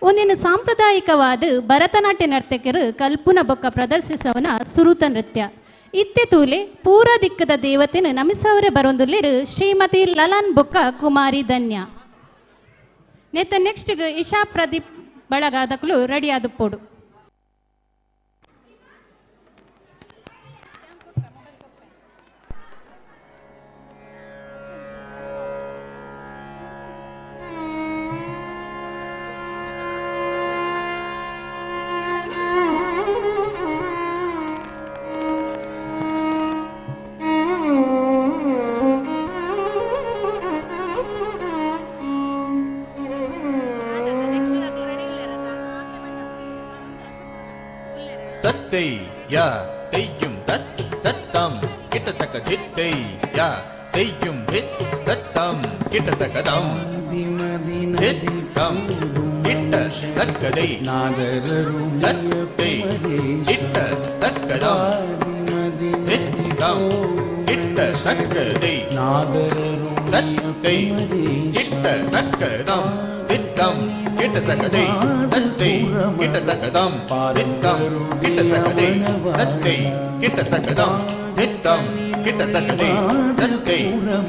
ಒಂದಿನ ಸಾಂಪ್ರದಾಯಿಕವಾದ ಭರತನಾಟ್ಯ ನರ್ತಕರು ಕಲ್ಪುನ ಬೊಕ್ಕ ಪ್ರದರ್ಶಿಸವನ ಸುರುತ ನೃತ್ಯ ಇತ್ತೆ ತೂಲೆ ಪೂರ ದಿಕ್ಕದ ದೇವತೆನ ನಮಿಸವರೆ ಬರೊಂದುಲ್ಲೇರು ಶ್ರೀಮತಿ ಲಲನ್ ಬೊಕ್ಕ ಕುಮಾರಿ ಧನ್ಯ ನೆತ್ತ ನೆಕ್ಸ್ಟ್ ಇಶಾ ಪ್ರದೀಪ್ ಬಳಗಾದಕಲು ರೆಡಿ ಆದುಪ್ಪೋಡು தத்தை யா தெய்யும் தத் தத்தம் கிட்டத்தக்க தித்தை யா தெய்யும் ஹித் தத்தம் கிட்டத்தக்கதம் ஹித்தம் கிட்ட தக்கதை நாகரும் தத்தை கிட்ட தக்கதம் ஹித்தம் கிட்ட தக்கதை நாகரும் தத்தை கிட்ட தக்கதம் ஹித்தம் கிட்டத்தக்கதை தத்தை கிட்டத்தக்கதம் பாரித்தம் கிட்டத்தக்கதை தத்தை கிட்டத்தக்கதம் ஹித்தம் கிட்டத்தக்கதை தத்தை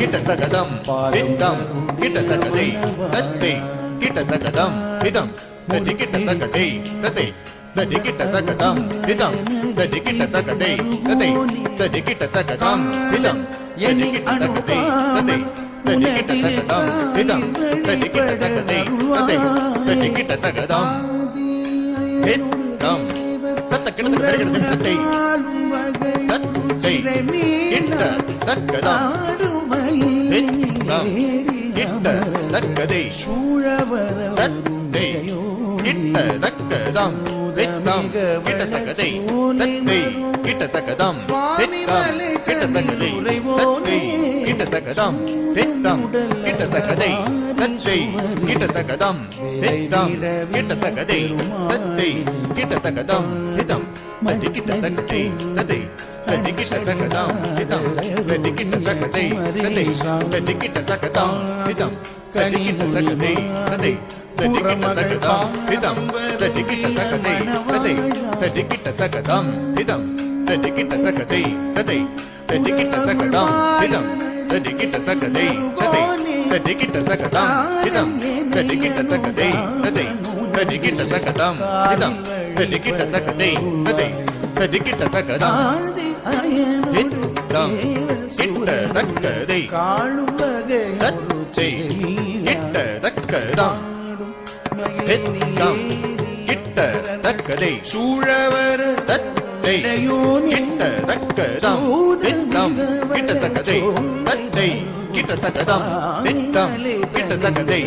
கிட்டத்தக்கதம் பாரித்தம் கிட்டத்தக்கதை தத்தை கிட்டத்தக்கதம் ஹிதம் தத்தி கிட்டத்தக்கதை தத்தை தத்தி கிட்டத்தக்கதம் ஹிதம் தத்தி கிட்டத்தக்கதை தத்தை தத்தி கிட்டத்தக்கதம் ஹிதம் தத்தி கிட்டத்தக்கதை தத்தை தத்தி கிட்டத்தக்கதம் ஹிதம் தத்தி கிட்டத்தக்கதை தத்தை தத்தி கிட்டத்தக்கதம் ஹிதம் தத்த கிட்டத்தக்கதை தத்தை தத்தை கிட்டத்தக்கதம் ஹிதம் கிட்டத்தக்கதை தத்தை கிட்டத்தக்கதம் ஹிதம் கிட்டத்தக்கதை தத்தை கிட்டத்தக்கதம் ஹிதம் கிட்டத்தக்கதை தத்தை கிட்டத்தக்கதம் ஹிதம் கிட்டத்தக்கதை தத்தை கிட்டத்தக்கதம் ஹிதம் கிட்டத்தக்கதை தத்தை கிட்டத்தக்கதம் ஹிதம் தத்தி கிட்டத்தக்கதை தத்தை தத்தி கிட்டத்தக்கதம் ஹிதம் தத்தி கிட்டத்தக்கதை தத்தை தத்தி கிட்டத்தக்கதம் ஹிதம் தத்தி கிட்டத்தக்கதை தத்தை தத்தி கிட்டத்தக்கதம் ஹிதம் தத்தி கிட்டத்தக்கதை தத்தை தத்தி கிட்டத்தக்கதம் ஹிதம் தத்தி கிட்டத்தக்கதை தத்தை தத்தி கிட்டத்தக்கதம் ஹிதம் தத்தி கிட்டத்தக்கதை தத்தை தத்தி கிட்டத்தக்கதம் ஹிதம் தத்தி கிட்டத்தக்கதை தத்தை தத்தி கிட்டத்தக்கதம் ஹிதம் தத்தி கிட்டத்தக்கதை தத்தை தத்தி கிட்டத்தக்கதம் ஹிதம் கிட்டத்தக்கதை தத்தை கிட்டத்தக்கதம் ஹிதம் கிட்டத்தக்கதை சூழவர் தத்தை கிட்டத்தக்கதம் ஹிதம் கிட்டத்தக்கதை தத்தை கிட்டத்தக்கதம் ஹிதம் கிட்டத்தக்கதை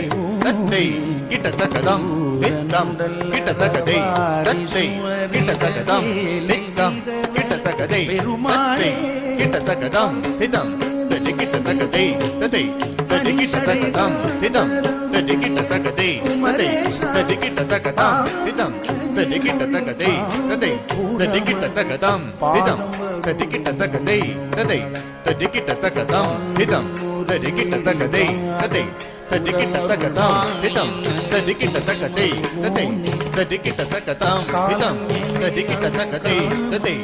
தத்தை கிட்டத்தக்கதம் ஹிதம் கிட்டத்தக்கதை தத்தை கிட்டத்தக்கதம் ஹிதம் கிட்டத்தக்கதை தத்தை கிட்டத்தக்கதம் ஹிதம் தத்தி கிட்டத்தக்கதை தத்தை தத்தி கிட்டத்தக்கதம் ஹிதம் தத்தி கிட்டத்தக்கதை தத்தை தத்தி கிட்டத்தக்கதம் ஹிதம் தத்தி கிட்டத்தக்கதை தத்தை தத்தி கிட்டத்தக்கதம் ஹிதம் தத்தி கிட்டத்தக்கதை தத்தை தத்தி கிட்டத்தக்கதம் ஹிதம் தத்தி கிட்டத்தக்கதை தத்தை தத்தி கிட்டத்தக்கதம் ஹிதம் தத்தி கிட்டத்தக்கதை தத்தை தத்தி கிட்டத்தக்கதம் ஹிதம் தத்தி கிட்டத்தக்கதை தத்தை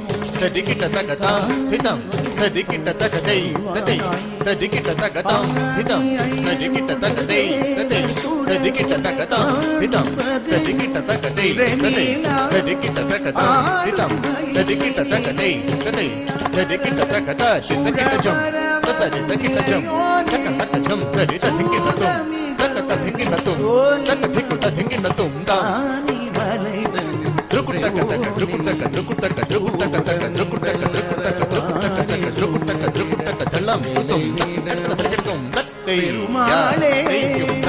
தத்தி கிட்டத்தக்கதம் ஹிதம் தத்தி கிட்டத்தக்கதை தத்தை தத்தி கிட்டத்தக்கதம் ஹிதம் தத்தி கிட்டத்தக்கதை தத்தை தத்தி கிட்டத்தக்கதம் ஹிதம் தத்தி கிட்டத்தக்கதை தத்தை தத்தி கிட்டத்தக்கதம் ஹிதம் தத்தி கிட்டத்தக்கதை தத்தை தத்தி கிட்டத்தக்கத சித்த கிட்டஜம் தத்த சித்த கிட்டஜம் தக்க தக்கஜம் தத்தி தள்ளம் தும் தக்கடத்தும் தத்தை தையும்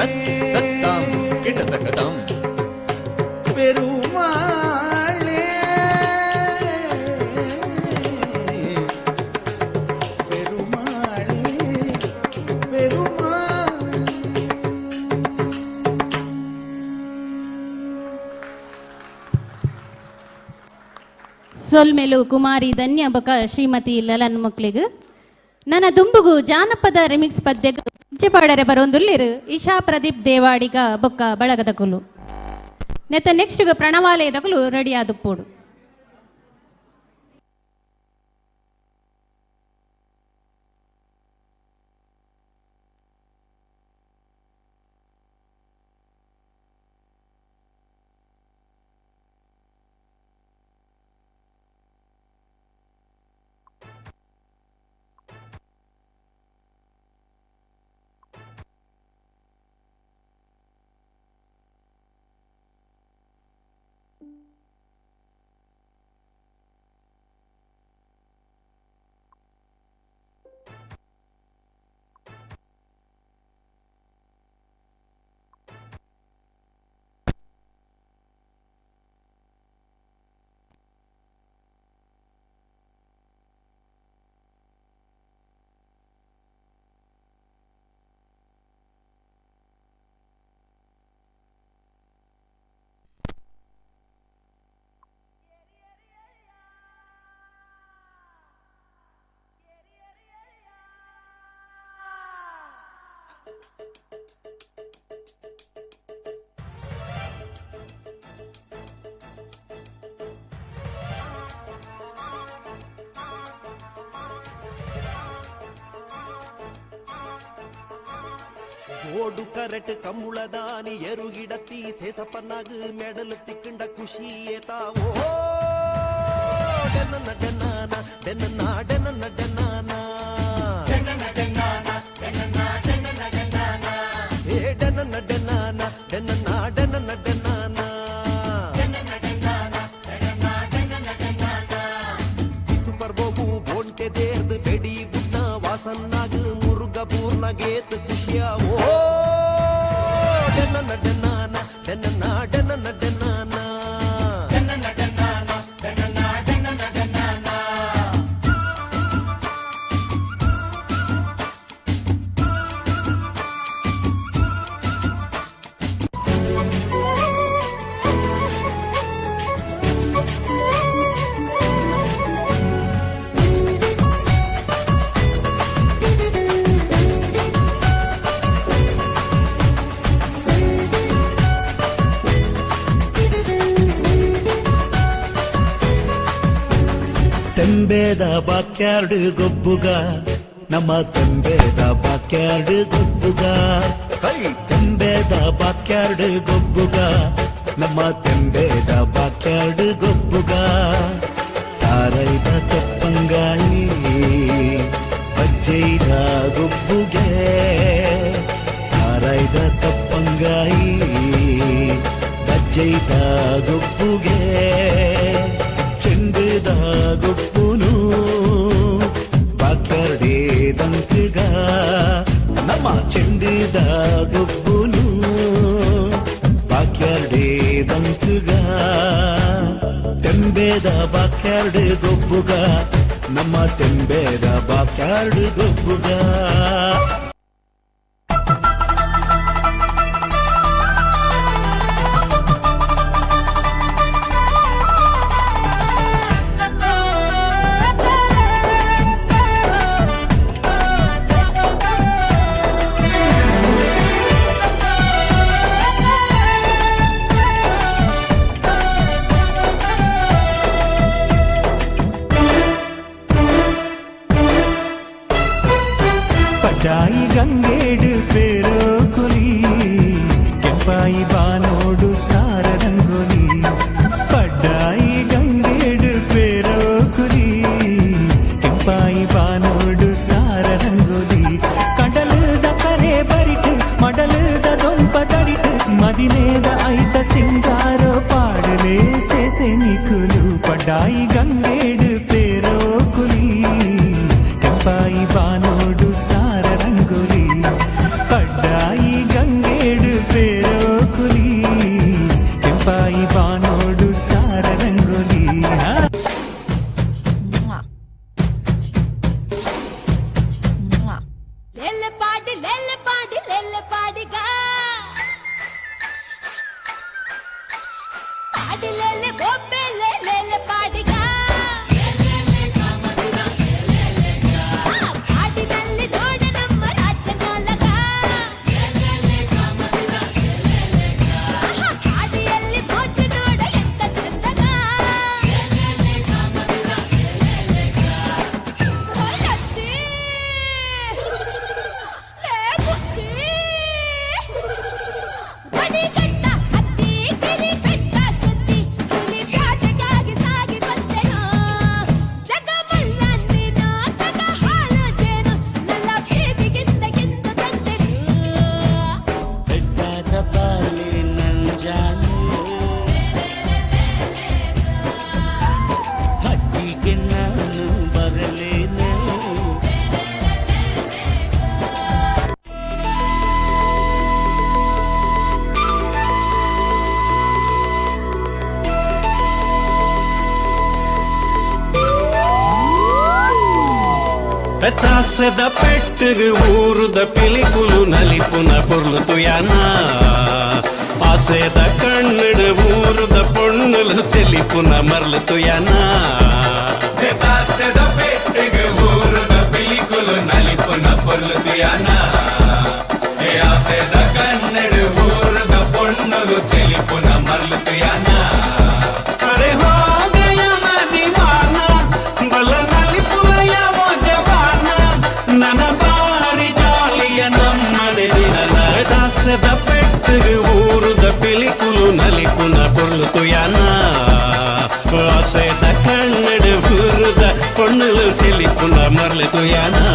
தத்தம் கிட்டத்தக்கதம் பெருமாளே பெருமாளே பெருமாளே. ಸೊಲ್ಮೆಲು ಕುಮಾರಿ ಧನ್ಯ ಬೊಕ ಶ್ರೀಮತಿ ಲಲನ್ ಮಕ್ಳಿಗ್ ನನ್ನ ದುಂಬುಗು ಜಾನಪದ ರಿಮಿಕ್ಸ್ ಪದ್ಯಗ ಪಾಡರೆ ಬರೊಂದುಲ್ಲಿರು ಇಶಾ ಪ್ರದೀಪ್ ದೇವಾಡಿಗ ಬೊಕ್ಕ ಬಳಗದ ಕುಲು ನೆತ್ತ ನೆಕ್ಸ್ಟ್ ಪ್ರಣವಾಲಯದ ಕುಲು ರೆಡಿ ಆದುಪ್ಪೋಡು. ಓಡು ಕರೆಟ್ ಕಂಬುಳದಾನಿ ಎರುಗಿಡತಿ ಸೇಸಪ್ಪನಾಗ ಮೆಡಲ್ ತಿಕ್ಕಂಡ ಖುಷಿ ಏತಾವೋ ಡೆನ್ನ ಡೆನ್ನಾನ ಡೆನ್ನ ಡೆನ್ನ ಡೆನ್ನಾನ ಏ ಡೆನ್ನ ಡೆನ್ನಾನ ಡೆನ್ನ ಡೆನ್ನ ಡೆನ್ನಾನ ಸೂಪರ್ ಬೋಬು ಬೋಂಟೆ ದೇರ್ದು ಬೆಡಿ ಬುಡ್ನ ವಾಸನ್ನಾಗ ಮುರುಗ ಪೂರ್ಣ ಗೇತ್ ಖುಷಿಯಾವೋ ಡೆನ್ನ ಡೆನ್ನಾನ ಡೆನ್ನ ಡೆನ್ನ ಡೆನ್ನಾನ ತೆಂಬೇದ ಬಾಕ್ಯಾರ್ಡ್ ಗೊಬ್ಬುಗ ನಮ್ಮ ತೆಂಬೇದ ಬಾಕ್ಯಾರ್ಡ್ ಗೊಬ್ಬುಗ ತೆಂಬೇದ ಬಾಕ್ಯಾರ್ಡ್ ಗೊಬ್ಬುಗ ನಮ್ಮ ತೆಂಬೇದ ಬಾಕ್ಯಾರ್ಡ್ ಗೊಬ್ಬುಗ ತಾರೈದ ತಪ್ಪಂಗಾಯಿ ಬಜ್ಜೈದ ಗೊಬ್ಬುಗೆ ತಾರೈದ ತಪ್ಪಂಗಾಯಿ ಬಜ್ಜೈದ ಗೊಬ್ಬುಗೆ ಚೆಂಡದ ಗೊಪ್ಪುನು ಬಾಕ್ಯಾರ್ಡೇ ದಂಕಗ ನಮ್ಮ ಚೆಂಡದ ಗೊಪ್ಪುನು ಬಾಕ್ಯಾರ್ಡೇ ದಂಕಗ ತೆಂಬೇದ ಬಾಕ್ಯಾರ್ಡ್ ಗೊಬ್ಬುಗ ನಮ್ಮ ತೆಂಬೇದ ಬಾಕ್ಯಾರ್ಡ್ ಗೊಬ್ಬುಗ ಪಡ್ಡಾಯಿ ಗಂಗೇಡು ಪೇರೋ ಕೊಲಿ ಕೆಂಪಾಯಿ ಬಾನೋಡು ಸಾರ ರಂಗೋಲಿ ಪಡ್ಡಾಯಿ ಗಂಗೇಡು ಪೇರೋ ಕೊಲಿ ಕೆಂಪಾಯಿ ಬಾನೋಡು ಸಾರ ರಂಗೋಲಿ ಕಡಲದ ಕರೆ ಬರಿಟು ಮಡಲದ ದೊಂಪ ತಡಿಟು ಮದಿನೇದ ಐತ ಸಿಂಗಾರೋ ಪಾಡಲೇ ಸೇಸೆ ನಿಕುಲು ಪಡ್ಡಾಯಿ ಗಂಗೇಡು ಪೇರೋ ಕೊಲಿ ಕೆಂಪಾಯಿ ಬಾ ಬಾನೋಡು ಸಾರ ರಂಗೋಲಿ ಪಡ್ಡಾಯಿ ಗಂಗೇಡು ಪೇರೋ ಕುಲಿ ಕೆಂಪಾಯಿ ಬಾನೋಡು ಸಾರ ರಂಗೋಲಿ పెతాసెద పెట్టిరు ఊరుద పిలికులు నలిపున పొర్లుతు యానా ఆసేద కన్నుడు ఊరుద పొన్నులు తెలిపున మర్లుతు యానా పెతాసెద పెట్టిరు ఊరుద పిలికులు నలిపున పొర్లుతు యానా ఆసేద కన్నుడు ఊరుద పొన్నులు తెలిపున మర్లుతు యానా అరే హో గయా నా దీవానా బల నలిపులయ ನನ್ನ ಬಾರಿ ಜಾಲಿಯ ನಮ್ಮನೆ ದಾಸದ ಪೆಟ್ಟಿಗೆ ಊರುದ ಪಿಲಿಕುಲು ನಲಿಪುನ పొర్లుతు యానా ఆసేద కన్నడ ఊరుದ పొన్నులు తెలిపున మర్లుతు యానా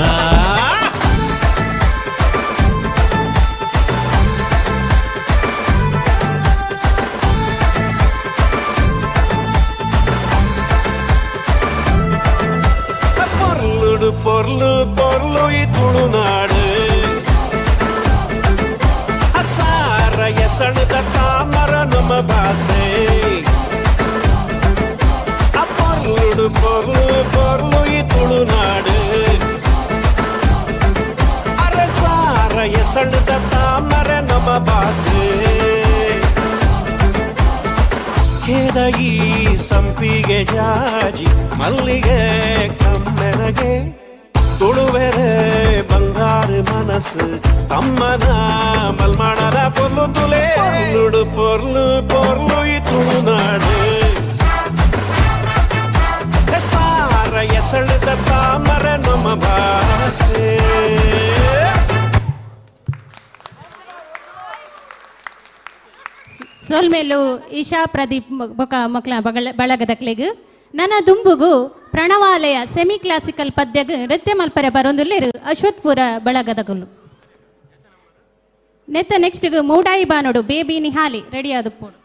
పొర్లు పొర్లు ఈ ತುಳುನಾಡು ಅಸಾರ ಎಸಣದ ತಾಮರ ನಮ್ಮ ಭಾಷೆ ಪೊರ್ಲು ಪೊರ್ಲು ಪೊರ್ಲು ಈ ತುಳುನಾಡು ಅರಸಾರ ಎಸಣದ ತಾಮರ ನಮ್ಮ ಭಾಷೆ ಕೆದಗಿ ಸಂಪಿಗೆ ಜಾಜಿ ಮಲ್ಲಿಗೆ ಕಮ್ಮೆನಗೆ ತುಳುವೆರೆ ಬಂಗಾರು ಮನಸ್ಸು ತಮ್ಮನ ಮಲ್ಮಾಡದ ಪೊರ್ಲು ತುಲೆ ನುಡು ಪೊರ್ಲು ಪೊರ್ಲು ಈ ತುಳುನಾಡು ಸಾರ ಎಸಳದ ತಾಮರ ನಮ್ಮ ಭಾಷೆ ಸೋಲ್ಮೇಲು ಈಶಾ ಪ್ರದೀಪ್ ಬೊಕ ಮಕ್ಳ ಬಳಗದಕ್ಲೆಗ್ ನನ್ನ ದುಂಬುಗು ಪ್ರಣವಾಲಯ ಸೆಮಿ ಕ್ಲಾಸಿಕಲ್ ಪದ್ಯಗ್ ನೃತ್ಯ ಮಲ್ಪರೆ ಬರೊಂದುಲ್ಲೆರ್ ಅಶ್ವತ್ಪುರ ಬಳಗದಗುಲು ನೆತ್ತ ನೆಕ್ಸ್ಟ್ ಮೂಡಾಯಿ ಬಾನೋಡು ಬೇಬಿ ನಿಹಾಲಿ ರೆಡಿ ಆದುಪ್ಪೋಡು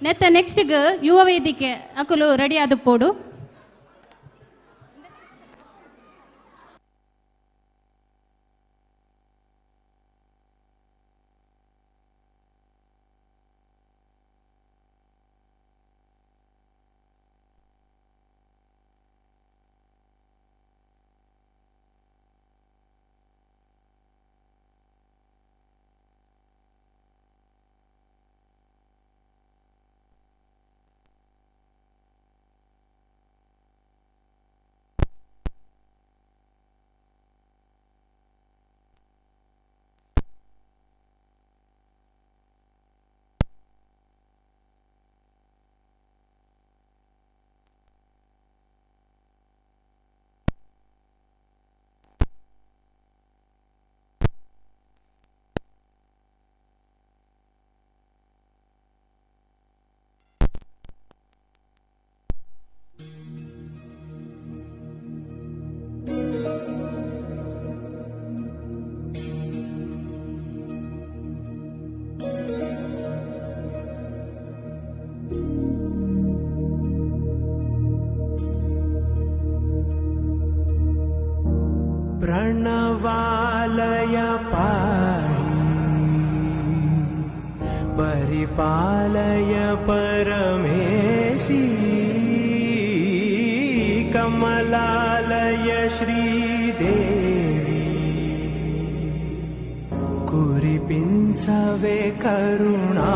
ನೆತ್ತ ನೆಕ್ಸ್ಟ್ ಯುವ ವೇದಿಕೆ ಅಕುಲು ರೆಡಿ ಆದುಪ್ಪೋಡು प्रणवालय पाहि परिपालय परमेशी कमलालय श्रीदेवी कुरिपिंचवे करुणांबुरासी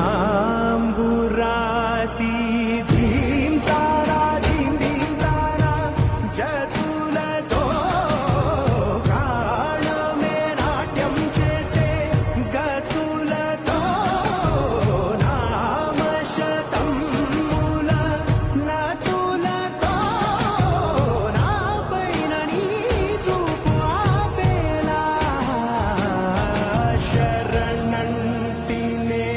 धीम तारा धीम धीम तारा जतुलतो प्राणमे नाट्यं चेसे गतुलतो नामशतं मूल नतुलतो नापैननी चूपु आपेला शरणंटिने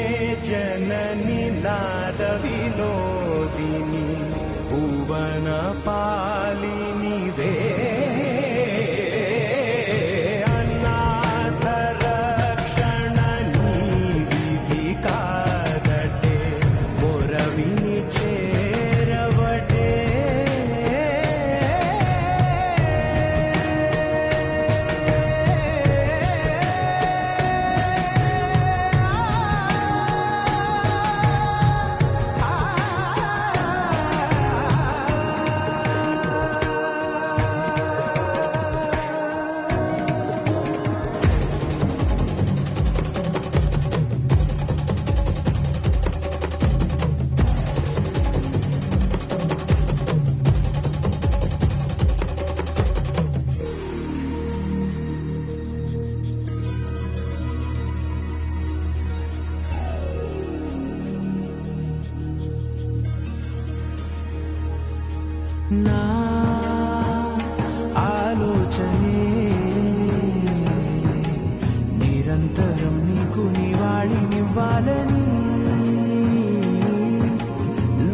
जननी नाद विनोदिनी भुवन पालिनी वे अनाथ रक्षणनी विधि कादटे मोरविनी चेरवटे నా ఆలోచనే నిరంతరం నీకు నివాళినివ్వాలని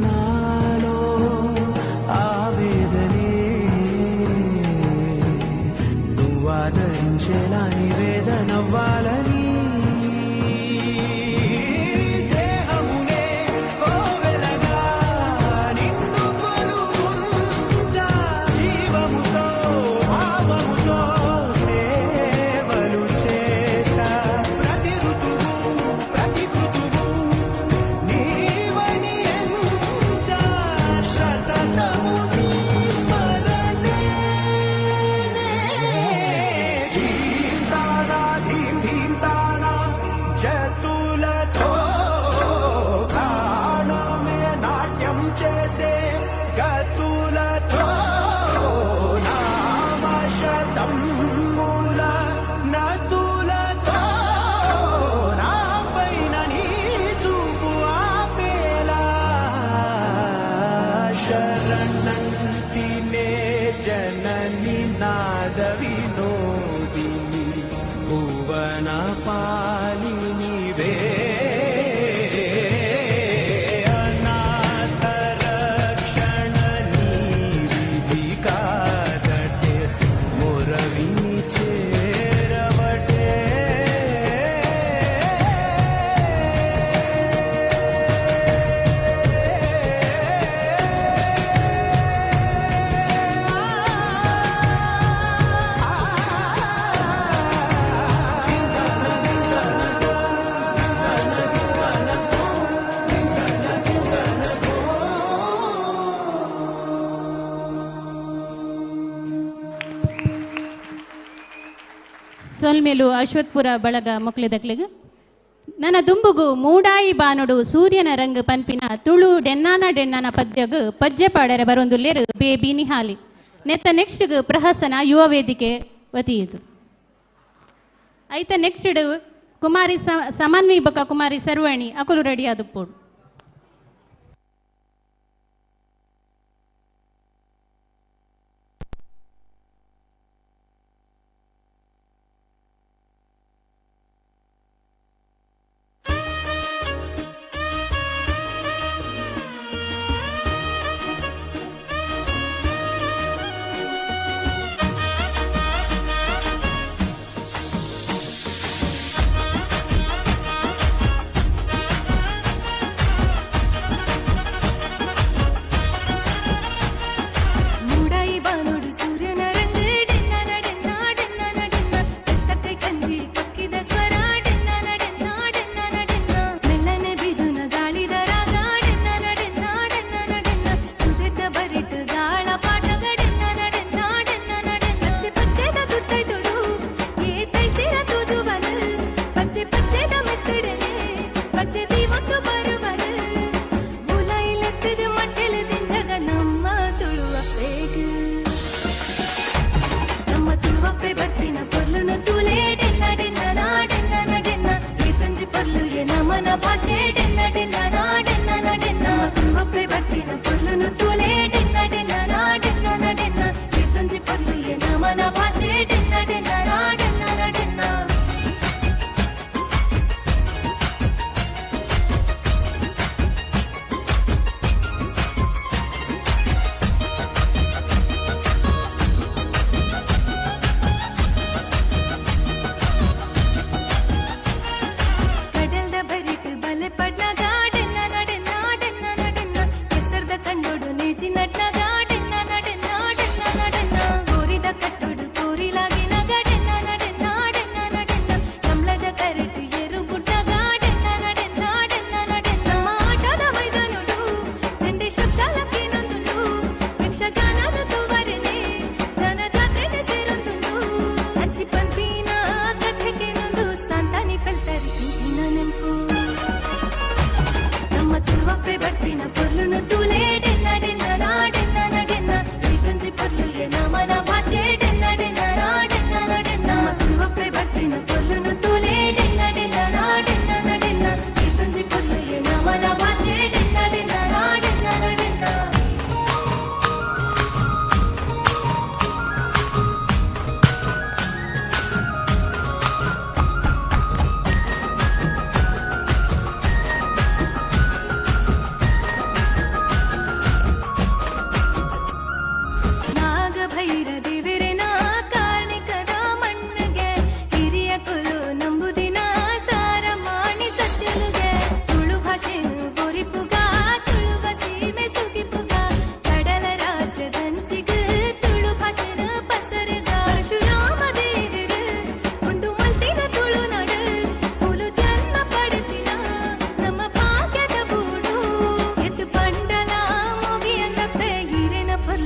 నాలో ఆవేదనే నువ్వు ఆదరించేలా నివేదనవ్వాలని దేహమునే కోవెలగా నిన్ను కొలువుంచా జీవముతో భావముతో సేవలు చేశా ప్రతి ఋతువు ప్రతి కృతువు నీవని ఎంచా సతతము నీ స్మరణే ధీం తారా ధీం ధీం తారా జతులతో ప్రాణమే నాట్యం చేసే గతులతో నామశతం మూల నతులతో నాపైన నీ చూపు ఆపేలా శరణంటినే జనని నాద వినోదిని భువన పాలిని వే అనాథ రక్షణని విధి కాదటే మొరవిని చేరవటే ಸೊಲ್ಮೆಲು ಅಶ್ವತ್ಪುರ ಬಳಗ ಮೊಕ್ಲಿದಕ್ಲಿಗ ನನ್ನ ದುಂಬುಗು ಮೂಡಾಯಿ ಬಾನುಡು ಸೂರ್ಯನ ರಂಗ್ ಪನ್ಪಿನ ತುಳು ಡೆನ್ನಾನ ಪದ್ಯಗು ಪದ್ಯ ಪಾಡರೆ ಬರೊಂದುಲ್ಲೇರು ಬೇಬಿ ನಿಹಾಲಿ ನೆತ್ತ ನೆಕ್ಸ್ಟ್ಗ್ ಪ್ರಹಸನ ಯುವ ವೇದಿಕೆ ವತಿಯಿತು ಐತ ನೆಕ್ಸ್ಟ್ ಕುಮಾರಿ ಸಮನ್ವಿ ಬೊಕ ಕುಮಾರಿ ಸರ್ವಣಿ ಅಕುಲು ರೆಡಿ ಆದುಪ್ಪೋಡು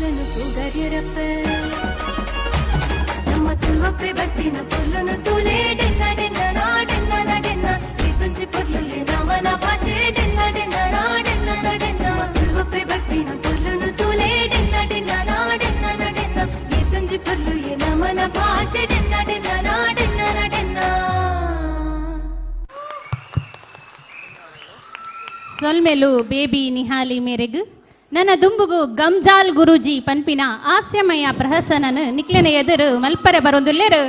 పుల్లును పూగర్యరప్ప ನಮ್ಮ ತುಳುವಪ್ಪೆ ಬಟ್ಟಿನ ಪುಲ್ಲುನು ತೂಲೆ ಡೆನ್ನ ಡೆನ್ನ ನಾಡೆನ್ನ ನಡೆನ್ನ ಈ ತುಂಜಿ ಪುರ್ಲು ನಮನ ಭಾಷೆ ಡೆನ್ನ ಡೆನ್ನ ನಾಡೆನ್ನ ನಡೆನ್ನ ತುಳುವಪ್ಪೆ ಬಟ್ಟಿನ ಪುಲ್ಲುನು ತೂಲೆ ಡೆನ್ನ ಡೆನ್ನ ನಾಡೆನ್ನ ನಡೆನ್ನ ಈ ತುಂಜಿ ಪುರ್ಲು ನಮನ ಭಾಷೆ ಡೆನ್ನ ಡೆನ್ನ ನಾಡೆನ್ನ ನಡೆನ್ನ. ಸೊಲ್ಮೆಲು ಬೇಬಿ ನಿಹಾಲಿ ಮೇರೆಗ್ ನನ್ನ ದುಂಬುಗು ಗಮ್ಜಾಲ್ ಗುರೂಜಿ ಪನ್ಪಿನ ಹಾಸ್ಯಮಯ ಪ್ರಹಸನನ ನಿಕ್ಲೆನ ಎದುರು ಮಲ್ಪರೆ ಬರೊಂದುಲ್ಲೆರು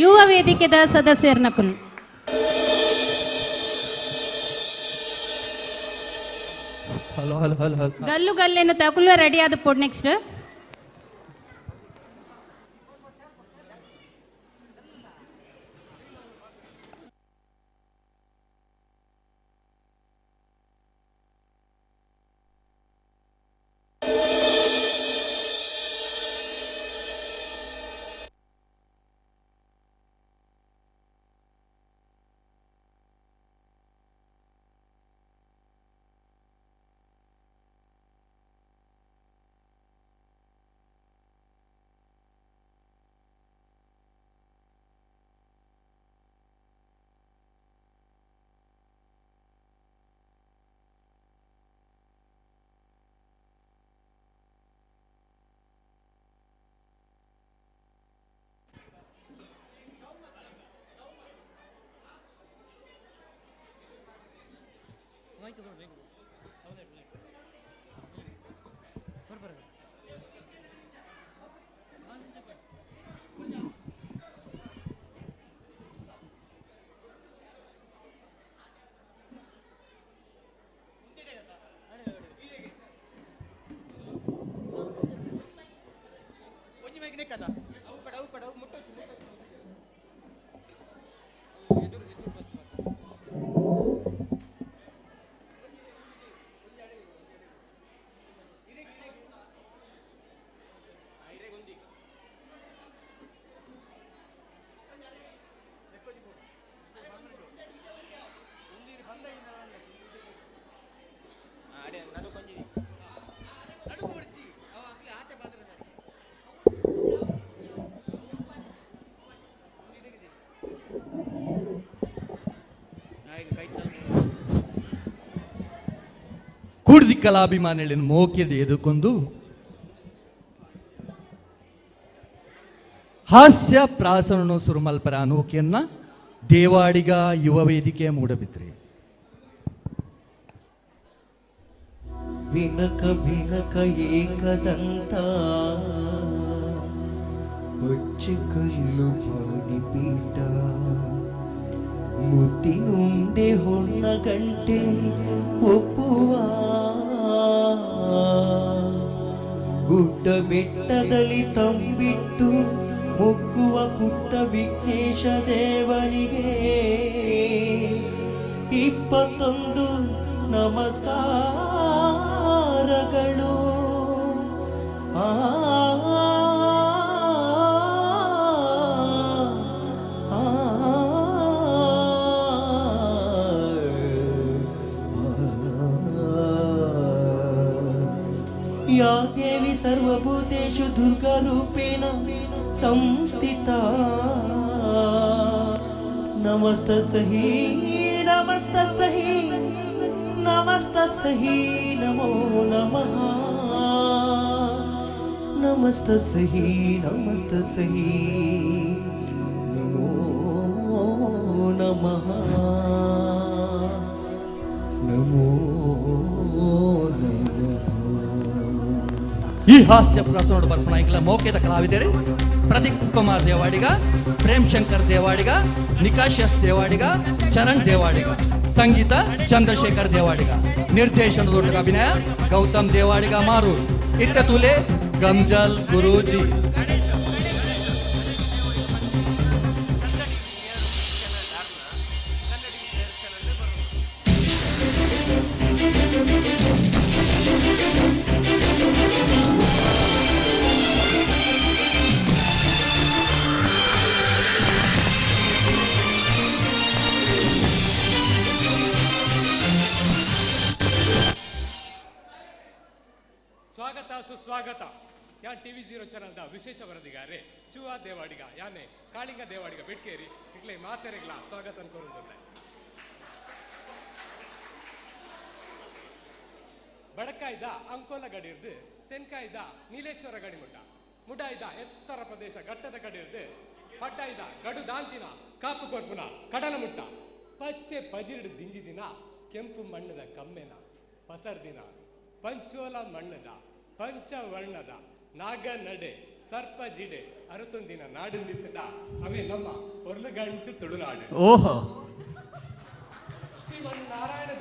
ಯುವ ವೇದಿಕೆದ ಸದಸ್ಯರ್ನಕುಲ್. ಗಲ್ಲು ಗಲ್ಲೆನು ತಕುಲು ರೆಡಿ ಆದ ಪೋಡ್ ನೆಕ್ಸ್ಟ್ ಕೂಡ್ದಿ ಕಲಾಭಿಮಾನಿಗಳಿನ ಮೋಕಿಡಿ ಎದುಕೊಂದು ಹಾಸ್ಯ ಪ್ರಾಸನ ಸುರುಮಲ್ಪರ ಅನೋಕೆಯನ್ನ ದೇವಾಡಿಗ ಯುವ ವೇದಿಕೆ ಮೂಡಬಿದ್ರಿ. ಬಿನಕ ಬಿನಕ ಏಕದಂತ ಬಚ್ಚಿ ಕಲ್ಲು ಮಾಡಿ ಪೀಠ ಮುತ್ತಿನುಂಡೆ ಹೊನ್ನ ಗಂಟೆ ಒಪ್ಪುವ ಗುಡ್ಡ ಬೆಟ್ಟದಲ್ಲಿ ತಂಬಿಟ್ಟು ಮುಗ್ಗುವ ಪುಟ್ಟ ವಿಘ್ನೇಶ ದೇವನಿಗೆ 21 ನಮಸ್ಕಾರಗಳು. या देवी सर्वभूतेषु दुर्गारूपेण संस्थिता नमस्तस्यै नमस्तस्यै नमस्तस्यै नमो नमः नमस्तस्यै नमस्तस्यै नमो नमः नमो ಈ ಹಾಸ್ಯ ಪ್ರಸನ್ನೋಡು ಬರ್ಪಣಾಯಿಗಳ ಮೌಖ್ಯದ ಕಲಾವಿದರು ಪ್ರದೀಪ್ ಕುಮಾರ್ ದೇವಾಡಿಗ, ಪ್ರೇಮ್ ಶಂಕರ್ ದೇವಾಡಿಗ, ನಿಕಾಶಸ್ ದೇವಾಡಿಗ, ಚರಣ್ ದೇವಾಡಿಗ, ಸಂಗೀತ ಚಂದ್ರಶೇಖರ್ ದೇವಾಡಿಗ, ನಿರ್ದೇಶನದೊಟ್ಟಿಗೆ ಅಭಿನಯ ಗೌತಮ್ ದೇವಾಡಿಗ ಮಾರೂರ್, ಇತ್ತ ತುಲೆ ಗಮ್ಜಲ್ ಗುರೂಜಿ. ಸ್ವಾಗತ ಸುಸ್ವಾಗತ ಯಾನ್ TV0 ಚಾನಲ್ದ ವಿಶೇಷ ವರದಿಗಾರೆ ಚುವಾ ದೇವಾಡಿಗ ಯಾನೆ ಕಾಳಿಂಗ ದೇವಾಡಿಗ ಬೆಟ್ಕೇರಿ ಇಟ್ಲೆ ಮಾತೆರೆಗ್ಲ ಸ್ವಾಗತ ಅನ್ಕೋರುಂದೆ ಬಡಕಾಯ್ದ ಅಂಕೋಲ ಗಡಿರ್ದು ತೆನ್ಕಾಯ್ದ ನೀಲೇಶ್ವರ ಗಡಿಮುಡ್ಡ ಮುಡಾಯ್ದ ಎತ್ತರ ಪ್ರದೇಶ ಘಟ್ಟದ ಗಡಿರ್ದು ಪಡ್ಡಾಯ್ದ ಗಡು ದಾಂತಿನ ಕಾಪು ಕೊರ್ಪುನ ಕಡಲ ಮುಟ್ಟ ಪಚ್ಚೆ ಪಜಿರ್ಡು ದಿಂಜಿದಿನ ಕೆಂಪು ಮಣ್ಣದ ಕಮ್ಮೆನ ಪಸರ್ದಿನ ಪಂಚೋಲ ಮಣ್ಣದ ಪಂಚವರ್ಣದ ನಾಗ ನಡೆ ಸರ್ಪ ಜಿಡೆ ಅರುತೊಂದಿನ ನಾಡಿಂದಿತ್ತದ ಅವೇ ನಮ್ಮ ಪೊರ್ಲುಗಂಟು ತುಳುನಾಡು. ಓಹೋ ಶ್ರೀಮನ್ನಾರಾಯಣ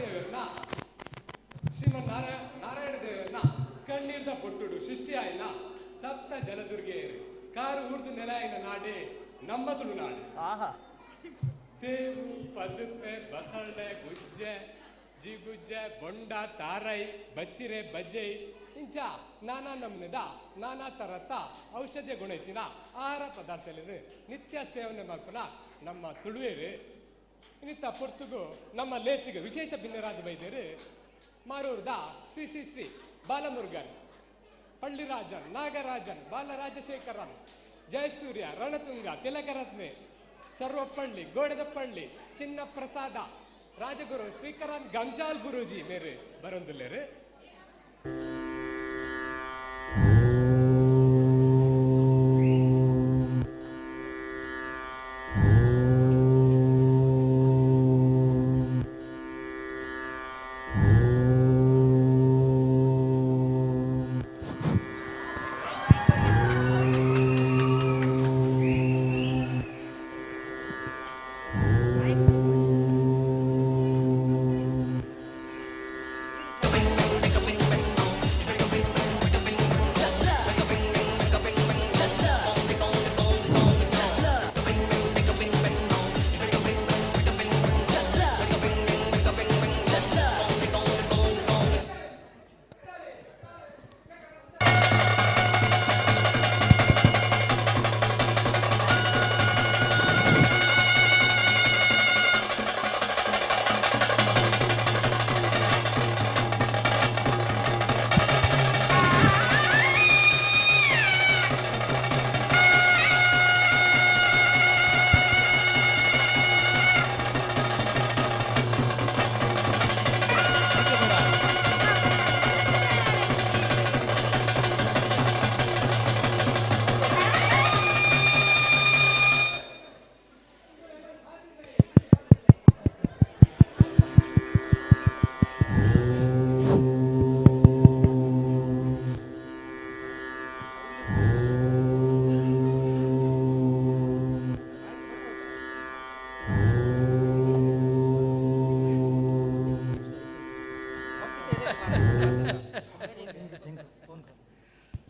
ದೇವರನ್ನ ಕಣ್ಣೀರ್ದ ಪೊಟ್ಟುಡು ಸೃಷ್ಟಿಯಾಯಿನ ಸಪ್ತ ಜಲದುರ್ಗೆಯರು ಕಾರು ಊರ್ದು ನೆಲಾಯಿನ ನಾಡೇ ನಮ್ಮ ತುಳುನಾಡು. ತೇವು ಪದುಪೆ ಬಸಳೆ ಗುಜ್ಜೆ ಜಿಗುಜ್ಜೆ ಬೊಂಡ ತಾರೈ ಬಚ್ಚಿರೆ ಬಜ್ಜೈ ಇಂಚ ನಾನಾ ನಮ್ನೆದ ನಾನಾ ತರತ ಔಷಧಿಯ ಗುಣ ಇತ್ತಿನ ಆಹಾರ ಪದಾರ್ಥದಲ್ಲಿ ನಿತ್ಯ ಸೇವನೆ ಮಾಡ್ಕೊಳ ನಮ್ಮ ತುಳುವೇರು ಇನ್ನಿತ್ತ ಪೊರ್ತುಗು ನಮ್ಮ ಲೇಸಿಗೆ ವಿಶೇಷ ಭಿನ್ನರಾದ ವೈದ್ಯರು ಮಾರೂರ್ದ ಶ್ರೀ ಶ್ರೀ ಶ್ರೀ ಬಾಲಮುರುಗನ್ ಪಳ್ಳಿರಾಜನ್ ನಾಗರಾಜನ್ ಬಾಲರಾಜಶೇಖರನ್ ಜಯಸೂರ್ಯ ರಣತುಂಗ ತಿಲಕರತ್ನೆ ಸರ್ವಪಳ್ಳಿ ಗೋಡೆದಪಳ್ಳಿ ಚಿನ್ನ ಪ್ರಸಾದ ರಾಜಗುರು ಶ್ರೀಕರನ್ ಗಂಜಾಲ್ ಗುರೂಜಿ ಮೇರೆ ಬರೊಂದುಲ್ಲೇರು.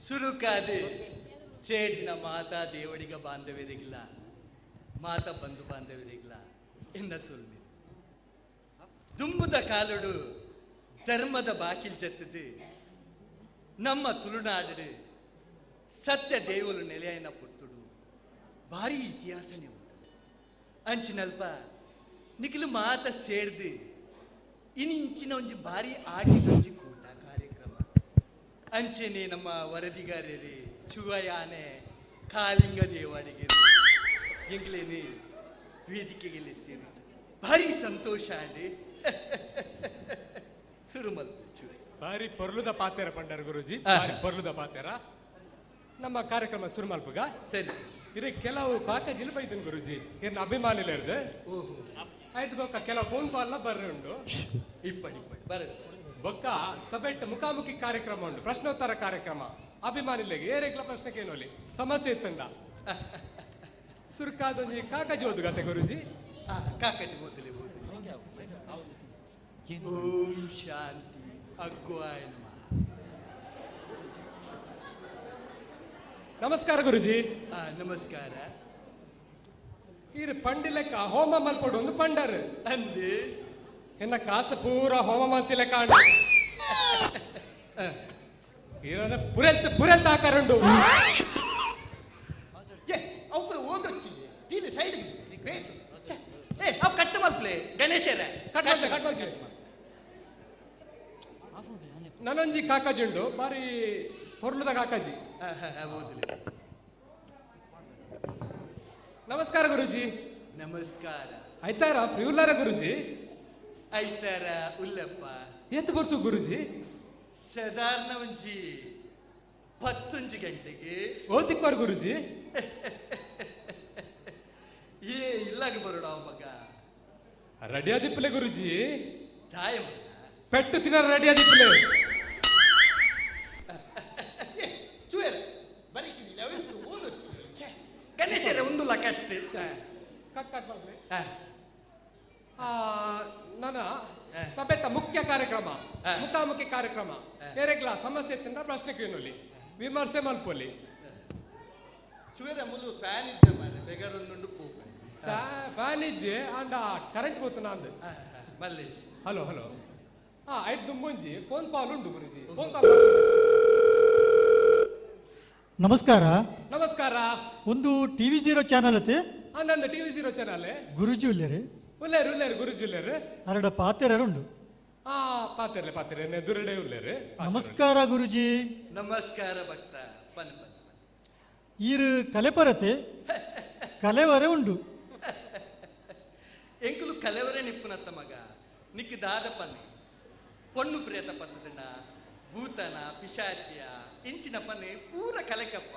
ಸುರುಕಾದೆ ಸೇಡಿನ ಮಾತಾ ದೇವಡಿಗ ಬಾಂಧವ್ಯರಿಗಿಲ್ಲ ಮಾತಾ ಬಂಧು ಬಾಂಧವ್ಯರಿಗಿಲ್ಲ ಎನ್ನ ಸೊಲ್ಮಿ ದುಂಬುದ ಕಾಲುಡು ಧರ್ಮದ ಬಾಕಿಲ್ ಜತ್ತದು ನಮ್ಮ ತುಳುನಾಡು ಸತ್ಯ ದೇವಲು ನೆಲೆಯನ ಪುತ್ತುಡು ಭಾರಿ ಇತಿಹಾಸನೇ ಉಂಟು ಅಂಚಿನಲ್ಪ ನಿಖಿಲು ಮಾತ ಸೇಡ್ದು ಇನ್ನಿಂಚಿನ ಒಂಜಿ ಭಾರಿ ಆಡಿನೊಂಜಿ ಕೂಟ ಕಾರ್ಯಕ್ರಮ ಅಂಚೆನೆ ನಮ್ಮ ವರದಿಗಾರರೇ ಚುವಯಾನೆ ಕಾಲಿಂಗ ದೇವಾಡಿಗೆ ಎಂಗ್ಲೇನೆ ವೇದಿಕೆಗೆ ಎತ್ತೀರಿ ಭಾರಿ ಸಂತೋಷ ಅಂಡಿ ಸುರುಮಲ್ ಭಾರಿ ಪೊರ್ಲುದ ಪಾತೆರ ಪಂಡರ ಗುರುಜಿ ಭಾರಿ ಪೊರ್ಲುದ ಪಾತೆರ ನಮ್ಮ ಕಾರ್ಯಕ್ರಮ ಸುರುಮಲ್ಪುಗ ಸರಿ ಇರೇ ಕೆಲವು ಕಾಕಜಿಲ್ ಬೈದನ್ ಗುರುಜಿ ಇರ್ನ ಅಭಿಮಾನಿಲ ಇರ್ದು ಆಯ್ತು ಬೊಕ್ಕ ಕೆಲವು ಫೋನ್ ಕಾಲ್ ಬರ್ರೆ ಉಂಡು ಇಪ್ಪಡಿ ಬರ್ರಿ ಬೊಕ್ಕ ಸಬೆಟ್ ಮುಖಾಮುಖಿ ಕಾರ್ಯಕ್ರಮ ಉಂಡು ಪ್ರಶ್ನೋತ್ತರ ಕಾರ್ಯಕ್ರಮ ಅಭಿಮಾನಿಲೆಗೆ ಏರೆಗ್ಲ ಪ್ರಶ್ನೆ ಕೇನೋಲಿ ಸಮಸ್ಯೆ ಇತ್ತಂಡ ಸುರ್ಕಾದೊಂಜಿ ಕಾಕಜಿ ಓದು ಗತೆ ಗುರುಜಿ ಕಾಕಜಿ ಓದಲಿ ಓಂ ಶಾಂತಿ ಅಗ್ವಾಯ ನಮಸ್ಕಾರ ಗುರುಜಿ ನಮಸ್ಕಾರ ಇರು ಪಂಡಿಲೆಕ್ಕ ಹೋಮ ಮಲ್ಪಡು ಒಂದು ಪಂಡರ್ ಅಂದೆ ಎನ್ನ ಕಾಸ ಪೂರ ಹೋಮ ಮಲ್ತಿಲೆ ಕಾಂಡ ಇರೋದ ಪುರೆಲ್ತ ಆಕಾರುಂಡು ಅವ್ರು ಓದೊಚ್ಚಿ ತೀಲಿ ಸೈಡ್ ಅವ್ ಕಟ್ಟು ಮಲ್ಪ್ಲೆ ಗಣೇಶರ ನನ್ನೊಂಜಿ ಕಾಕಜುಂಡು ಬಾರಿ ಹೊರ್ಲುದ ಕಾಕಾಜಿ. ಹೌದು. ನಮಸ್ಕಾರ ಗುರುಜಿ. ನಮಸ್ಕಾರ. ಆಯ್ತಾರ ಫ್ರೀ ಉಲ್ಲಾರ ಗುರುಜಿ? ಐತಾರ ಉಲ್ಲಪ್ಪ. ಎತ್ತು ಬರ್ತು ಗುರುಜಿ? ಸಾಧಾರಣ ಒಂಜಿ 11 ಗಂಟೆಗೆ. ಓದ್ತಿಕ್ಕೋರ್ ಗುರುಜಿ? ಇಲ್ಲಾಗ ಬರೋಡ ಮಗ. ರೆಡಿ ಆದಿಪ್ಪಲೆ ಗುರುಜಿ? ತಾಯ ಪೆಟ್ಟು ತಿನ್ನ ರೆಡಿ ಆದಿಪ್ಪಲೆ. ಗಣೇಶರೇ ಒಂದು ಲಕಟ್ಟು ಕಟ್ ಬರ್ಲಿ. ನನ್ನ ಸಭೆತ ಮುಖ್ಯ ಕಾರ್ಯಕ್ರಮ ಮುಖಾಮುಖಿ ಕಾರ್ಯಕ್ರಮ ಎರೆಗ್ಲ ಸಮಸ್ಯೆ ತಿಂದ ಪ್ರಶ್ನೆ ಕೇಳಲಿ ವಿಮರ್ಶೆ ಮಲ್ಪೊಲಿ. ಚೂರ ಮುಲು ಫ್ಯಾನ್ ಇದ್ದೆ ಮಾರೆ ಬೆಗರೊಂದು ಕೂಪ ಫ್ಯಾನ್ ಇಜ್ಜೆ ಅಂಡ ಕರೆಂಟ್ ಹೋತನ ಅಂದ ಮಲ್ಲೇಜಿ. ಹಲೋ ಹಲೋ ಐದು ದುಂಬುಂಜಿ ಫೋನ್ ಕಾಲ್ ಉಂಡು ಗುರುಜಿ. Phone call. ನಮಸ್ಕಾರ. ನಮಸ್ಕಾರ. ಒಂದು ಟಿವಿ 0 ಚಾನಲ್ ಅತ್ತೆ ಅಂದಂದ ಟಿವಿ 0 ಚಾನಲ್ ಗುರುಜಿ ಉಲ್ಲೇರಿ ಉಲ್ಲೇರು ಗುರುಜಿ ಉಲ್ಲೇರು ಅರಡ ಪಾತೆರರುಂಡು. ಪಾತೆರೆ ದುರಡೆ ಉಲ್ಲೇರು. ನಮಸ್ಕಾರ ಗುರುಜಿ. ನಮಸ್ಕಾರ ಭಕ್ತ. ಬನ್ ಈರು ಕಲೆಪರತೆ ಕಲೆವರೆ ಉಂಡು. ಎಂಕುಲು ಕಲೆವರೆ ನಿಪ್ಪುನತ್ತ ಮಗ ನಿಕ್ಕಿ ದಾದ ಪನ್ನೆ ಪೊಣ್ಣು ಪ್ರೇತ ಪತ್ತದನ ಭೂತನ ಪಿಶಾಚಿಯ ಇಂಚಿನ ಪನ್ನೆ ಪೂರ ಕಲೆಕಪ್ಪ.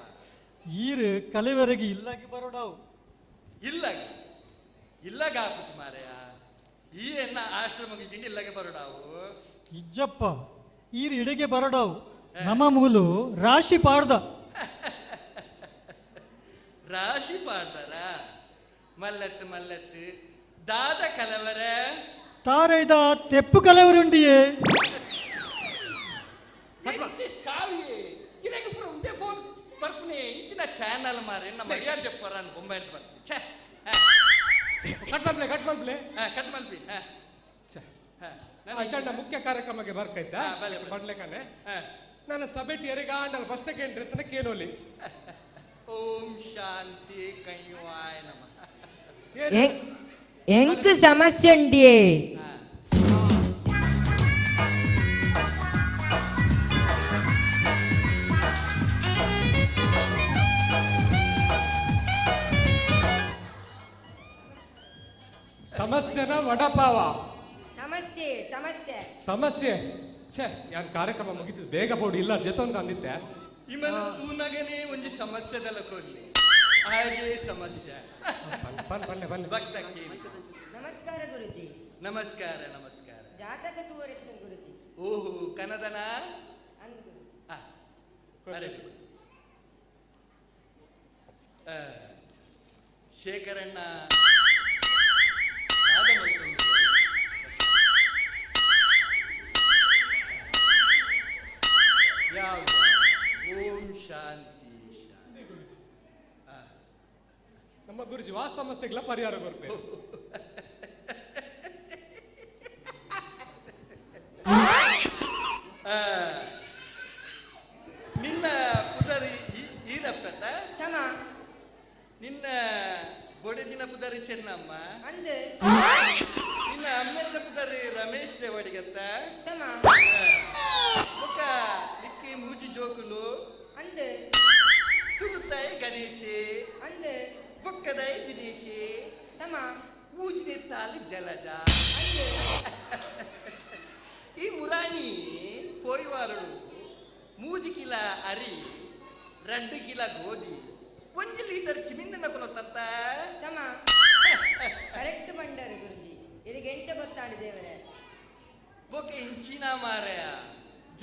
ಈರು ಕಲೆವರೆಗೆ ಇಲ್ಲಾಗಿ ಬರೋಡಾವು. ಇಲ್ಲಾಗ ಆಪುಚಿ ಮಾರೆಯ ಈ ಎನ್ನ ಆಶ್ರಮಕ್ಕೆ ಜಿಂಡಿ ಇಲ್ಲಾಗೆ ಬರೋಡಾವು. ಇಜ್ಜಪ್ಪ ಈರು ಇಡೆಗೆ ಬರೋಡಾವು. ನಮ್ಮ ಮೂಲು ರಾಶಿ ಪಾಡ್ದ. ರಾಶಿ ಪಾಡ್ದಾರ ಮಲ್ಲತ್ತು ದಾದ ಕಲವರ ತಾರೈದ ತೆಪ್ಪು ಕಲೆವರುಂಡಿಯೇ. ಇಂಚಿನ ಚಾನಲ್ ಮಾರೆ ನಮ್ಮ ಮರ್ಯಾದೆ ಪರ ಬೊಂಬೈ ಬರ್ತಿ ಕಟ್ ಮಲ್ಪಿ. ಮುಖ್ಯ ಕಾರ್ಯಕ್ರಮಕ್ಕೆ ಬರ್ಕೈತಾ ಬರ್ಲೇಕಾನೆ ನನ್ನ ಸಭೆಟ್ ಎರಿಗಾಂಡಲ್ ಫಸ್ಟ್ ಕೇಳ್ರಿ ಕೇಳೋಲಿ. ಓಂ ಶಾಂತಿ ಕೈವಾಯ ನಮಃ. ಎಂಕ್ ಸಮಸ್ಯೆ ಉಂಡಿಯೇ? ಸಮಸ್ಯೆನ ವಡಪಾವ ಸಮಸ್ಯೆ ಛೇ ಯಾನ್ ಕಾರ್ಯಕ್ರಮ ಮುಗಿತಿದ್ದು ಬೇಗ ಬೋಡಿ ಇಲ್ಲ ಜೊತೆ ಅಂದಿದ್ದೆ. ಇಮನ ತೂನಗನೇ ಒಂಜಿ ಸಮಸ್ಯೆದಲ್ಲ ಕೊಡ್ಲಿ ಹಾಗೆ ಸಮಸ್ಯೆ ಬನ್ನಿ ಭಕ್ತ ಕೇಳಿ. ನಮಸ್ಕಾರ ಗುರುಜಿ. ನಮಸ್ಕಾರ. ಜಾತಕ ತೋರಿಸ್ತೀನಿ ಗುರುಜಿ. ಓಹೋ ಕನ್ನಡನ ಶೇಖರಣ್ಣ ಯಾವುದು? ಓಂ ಶಾಂತಿ. ನಮ್ಮ ಗುರುಜಿ ಆ ಸಮಸ್ಯೆಗಳ ಪರಿಹಾರ ಕೊಡ್ಬೇಕು. ನಿನ್ನ ಪುದರಿ ಈರಪ್ಪತ್ತ ಸಮ ನಿನ್ನ ಬೊಡೆದಿನ ಪುದರಿ ಚೆನ್ನಮ್ಮ ಅಂದು ನಿನ್ನ ಅಮ್ಮೆಲ್ಲ ಪುದರಿ ರಮೇಶ್ ದೇವಡಿಗತ್ತ ಸಮ ಮುಖ ನಿಕ್ಕಿ ಮೂಜಿ ಜೋಕುಲು ಅಂದು ಸುರುತಾಯಿ ಗಣೇಶಿ ಅಂದು ಬೊಕ್ಕದಾಯಿ ದಿನೇಶಿ ಸಮ ಮೂಜಿನ ತಾಲಿ ಜಲಜ ಈ ಮುರಾಣಿ ಪೋಯ್ವಾರಳು 3 ಕಿಲ ಅರಿ 2 ಕಿಲ ಗೋಧಿ 1 ಲೀಟರ್ ಚಿಮಿಂದನ ಕೊನೊತ್ತ ಸಮ ಕರೆಕ್ಟ್ ಬಂಡರು ಗುರುಜಿ. ಇದಕ್ಕೆ ಎಂತ ಗೊತ್ತಾಡಿ ದೇವರೇ? ಬೊಕ್ಕೆ ಇಂಚಿನ ಮಾರಯ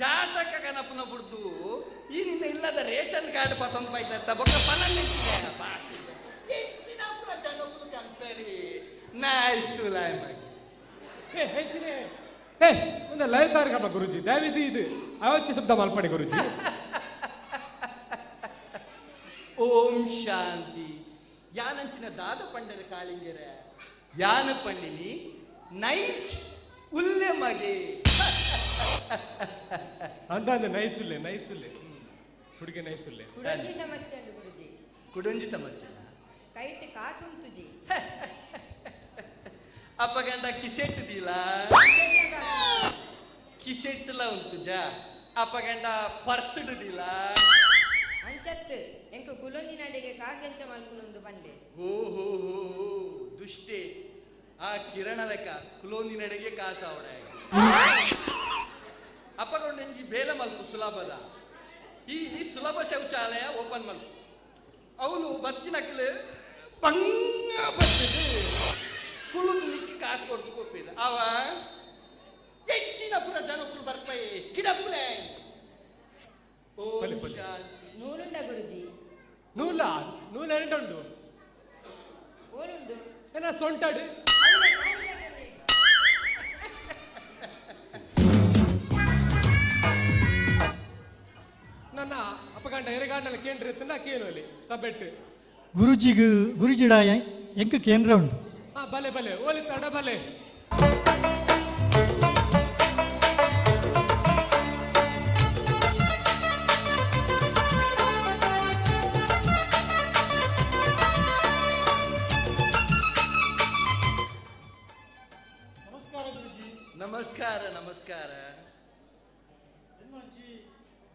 ಜಾತಕ ಕನಪನ ಬಿಡ್ದು ಈ ನಿನ್ನ ಇಲ್ಲದ ರೇಷನ್ ಕಾರ್ಡ್ ಪತೊಂದು ಬೈತ ಬೊಕ್ಕ ಪನನ್ನಿಂಚಿನ ಭಾಷೆ ಇಂಚಿನ ಪುರ ಜನಪುರ ಕಂಪೇರಿ ನೈಸು ಲೈವ್ ಹೆಚ್ಚಿನ ಒಂದು ಲೈವ್ ಕಾರ್ಯಕ್ರಮ ಗುರುಜಿ ದಯವಿದು ಇದು ಅವಚ್ಚ ಶಬ್ದ ಮಲ್ಪಡಿ ಗುರುಜಿ. ಓಂ ಶಾಂತಿ. ಯಾನಂಚಿನ ದಾದ ಪಂಡದ ಕಾಳಿಂಗೆರೆ ಯಾನ ಪಂಡಿನಿ ನೈಸ್ ಉಲ್ಲೆ ಮಗೆ ಅಂದ ನೈಸುಲ್ಲೆ ಹುಡುಗಿ ನೈಸುಲ್ಲೆ ಕುಡಂಜಿ ಸಮಸ್ಯೆ ಉಂಟು ಗುರುಜಿ. ಕುಡಂಜಿ ಸಮಸ್ಯೆ ಕೈಟ್ ಕಾಸು ಉಂಟುಜಿ. ಅಪ್ಪ ಗಂಡ ಕಿಸೆಟ್ ದೀಲ ಕಿಸೆಟ್ಲ ಉಂಟು ಜಾ ಅಪ್ಪಗಂಡ ಪರ್ಸ್ ಇಡುದಿಲ್ಲ ಅಂಚತ್ತು ಎಂಕು ಕುಲೊಂದಿ ನಡಿಗೆ ಕಾಸೆಂಚ ಮಲ್ಪುನೊಂದು ಬಂಡೆ ಓ ಹೋ ಹೋ ಹೋ ದುಷ್ಟೇ ಆ ಕಿರಣ ಲೆಕ್ಕ ಕುಲೋಂದಿ ನಡೆಗೆ ಕಾಸ ಅವಡ ಅಪ್ಪಗೊಂಡೆಂಜಿ ಬೇಲ ಮಲ್ಪು ಸುಲಭದ ಈ ಸುಲಭ ಶೌಚಾಲಯ ಓಪನ್ ಮಲ್ಪು ಅವನು ಬತ್ತಿನಕ್ಲೆ ಬಂಗ ಬರ್ತದೆ ಕುಳುದು ನಿಕ್ಕಿ ಕಾಸು ಕೊಟ್ಟು ಕೊಪ್ಪಿದ ಅವ ಹೆಚ್ಚಿನ ಪುರ ಜನಕ್ಕಳು ಬರ್ಪೈ ಕಿಡಪ್ಪಲೆ ಓ ಶಾಂತಿ ನೂರುಂಡ ಗುರುಜಿ ನೂಲ ಎಂಟುಂಡು ಓಲುಂಡು ಏನ ಸೊಂಟಾಡು ನನ್ನ ಅಪ್ಪಗಂಡ ಎರೆಗಾಂಡಲ ಕೇಂದ್ರ ಎತ್ತನ ಕೇನೋಲಿ ಸಬ್ಬೆಟ್ಟು ಗುರುಜಿಡ ಎಂಕ ಕೇಂದ್ರ ಉಂಟು ಬಲೆ ಬಲೆ ಓಲಿ ತಡ ಬಲೆ ನಮಸ್ಕಾರ ನಮಸ್ಕಾರ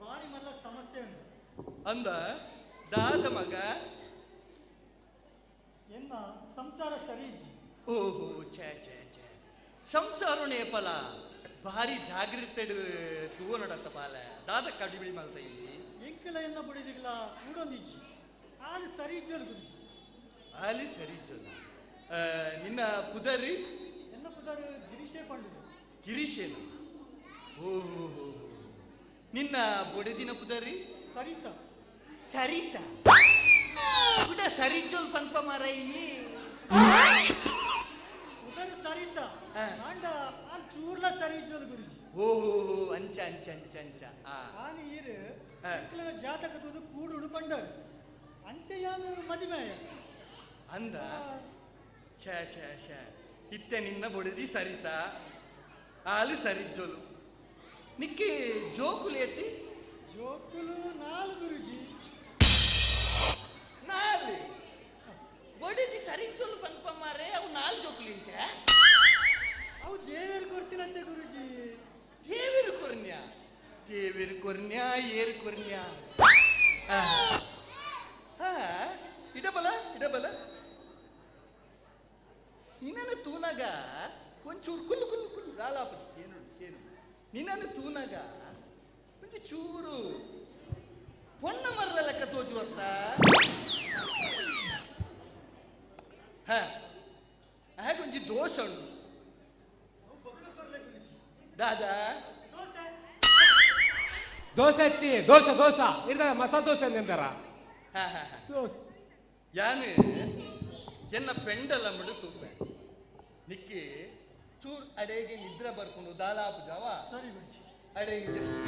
ಬಾರಿ ಮಲ್ಲ ಸಮಸ್ಯೆ ಉಂಟು ಅಂದ ದಾದ ಮಗ ಎನ್ನ ಸಂಸಾರ ಸರಿ ಓಹೋ ಛೇ ಛೇ ಛೇ ಸಂಸಾರ ನೇಪಲ ಭಾರಿ ಜಾಗೃತೆಡು ತೂವ ನೋಡತ್ತ ಪಾಲ ದಾದ ಕಡಿಬಿಡಿ ಮಲ್ತ ಇಲ್ಲಿ ಎಂಕಲ ಎನ್ನ ಬುಡಿದಿಗ್ಲ ಕೂಡೊಂದಿಜ್ಜಿ ಆಲಿ ಸರಿ ಇಜ್ಜೋಲ್ ಗುರುಜಿ ಆಲಿ ಸರಿ ಇಜ್ಜೋಲ್ ನಿನ್ನ ಪುದರಿ ಎನ್ನ ಪುದರ್ ಗಿರೀಶೇ ಪಂಡಿತ ಗಿರೀಶೇನ ಓಹೋ ನಿನ್ನ ಬೊಡೆದಿನ ಪುದರಿ ಸರಿತ ಸರಿತ ಪುಡ ಸರಿಜೋಲ್ ಪನ್ಪ ಮಾರಯ್ಯಿ ಪುದರ್ ಸರಿತ ಆಂಡ ಆಲ್ ಚೂರ್ಲ ಸರಿ ಇಜ್ಜೋಲ್ ಗುರುಜಿ ಓಹೋ ಅಂಚ ಅಂಚ ಅಂಚ ಅಂಚ ಆನಿ ಈರು ಎಂಕಲ ಜಾತಕ ತೂದು ಕೂಡುಡು ಪಂಡರ್ ಅಂಚೆ ಯಾನು ಮದಿಮೆಯ ಅಂದ ಛೇ ಛೇ ಛೇ ಇತ್ತೆ ನಿನ್ನ ಬೊಡೆದಿ ಸರಿತ ಆಲಿ ಸರಿಜೋಲು ನಿಕ್ಕಿ ಜೋಕುಲು ಎತ್ತಿ ಜೋಕುಲು ನಾಲ್ ಗುರುಜಿ ನಾಲ್ ಬೊಡೆದಿ ಸರಿಜೋಲು ಪನ್ಪ ಮಾರೆ ಅವು ನಾಲ್ ಜೋಕುಲು ಇಂಚ ಅವು ದೇವೇರು ಕೊಡ್ತೀನಂತೆ ಗುರುಜಿ ದೇವೇರು ಕೊರ್ನ್ಯಾ ಏರು ಕೊರ್ನ್ಯಾ ಇಡಬಲ ನಿನ್ನನ್ನು ತೂನಗ ಒಂಚೂರು ಕುಲ್ಲು ಗಾಲಾಪತಿ ಕೇನು ನಿನ್ನನ್ನು ತೂನಗ ಒಂದು ಚೂರು ಪೊನ್ನ ಮರದ ಲೆಕ್ಕ ತೋಜುವತ್ತ ಹಾಗೊಂಜಿ ದೋಷ ಉಂಟು ದಾದಾ ದೋಸೆ ಎತ್ತಿ ದೋಸ ಇರ್ದ ಮಸಾಲ ದೋಸೆ ಅಂತಾರ ಯಾನು ಎನ್ನ ಪೆಂಡಲ ಮುಡು ತೂಪೆ ನಿಕ್ಕಿ ಚೂರ್ ಅಡೆಗೆ ನಿದ್ರೆ ಬರ್ಕೊಂಡು ದಾಲಾಪು ಜಾವ ಸರಿ ಗುರುಜಿ ಅಡೆಗೆ ಜಸ್ಟ್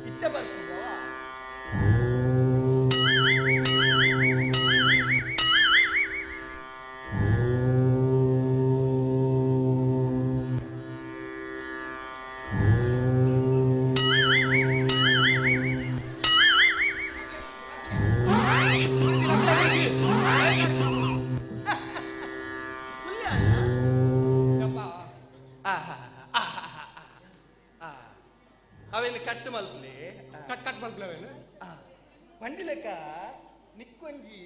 ಇತ್ತೆ ಬರ್ಕೊಂಡು ಅವೇನು ಕಟ್ಟು ಮಲ್ಪಲೆ ಕಟ್ ಮಲ್ಪಲೇನು ಪಂಡಿ ಲೆಕ್ಕ ನಿಕ್ಕೊಂಜಿ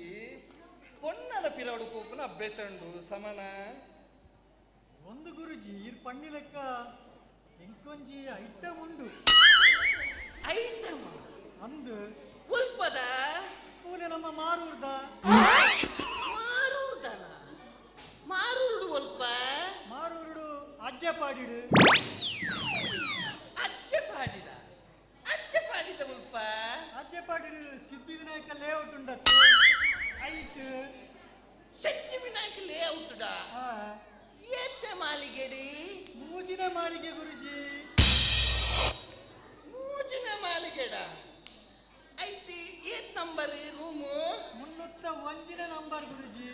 ಪೊನ್ನಲ ಪಿರವಡು ಕೋಪುನ ಅಭ್ಯಾಸ ಉಂಡು ಸಮನ ಒಂದು ಗುರುಜಿ ಇರ್ ಪಣ್ಣಿ ಲೆಕ್ಕ ಎಂಕೊಂಜಿ ಐಟಮ್ ಉಂಡು ಐಟಮ್ ಅಂದು ಉಲ್ಪದ ಪೂಲೆ ನಮ್ಮ ಮಾರೂರ್ದ ಮಾರೂರುಡು ಒಲ್ಪ ಮಾರೂರುಡು ಅಜ್ಜೆ ಪಾಡಿಡು ಅಜ್ಜೆ ಪಾಡಿದ ಉಲ್ಪ ಅಜ್ಜೆ ಪಾಡಿಡು ಸಿದ್ಧಿವಿನಾಯಕ ಲೇಔಟ್ ಉಂಡತ್ತು ಐಟ್ ಸಿದ್ಧಿವಿನಾಯಕ ಲೇಔಟ್ ಏತೆ ಮಾಲಿಗೆಡಿ ಮೂಜಿನ ಮಾಲಿಗೆ ಗುರುಜಿ ಮೂಜಿನ ಮಾಲಿಗೆಡ ಐತಿ ಏತ್ ನಂಬರ್ ರೂಮು 301 ನಂಬರ್ ಗುರುಜಿ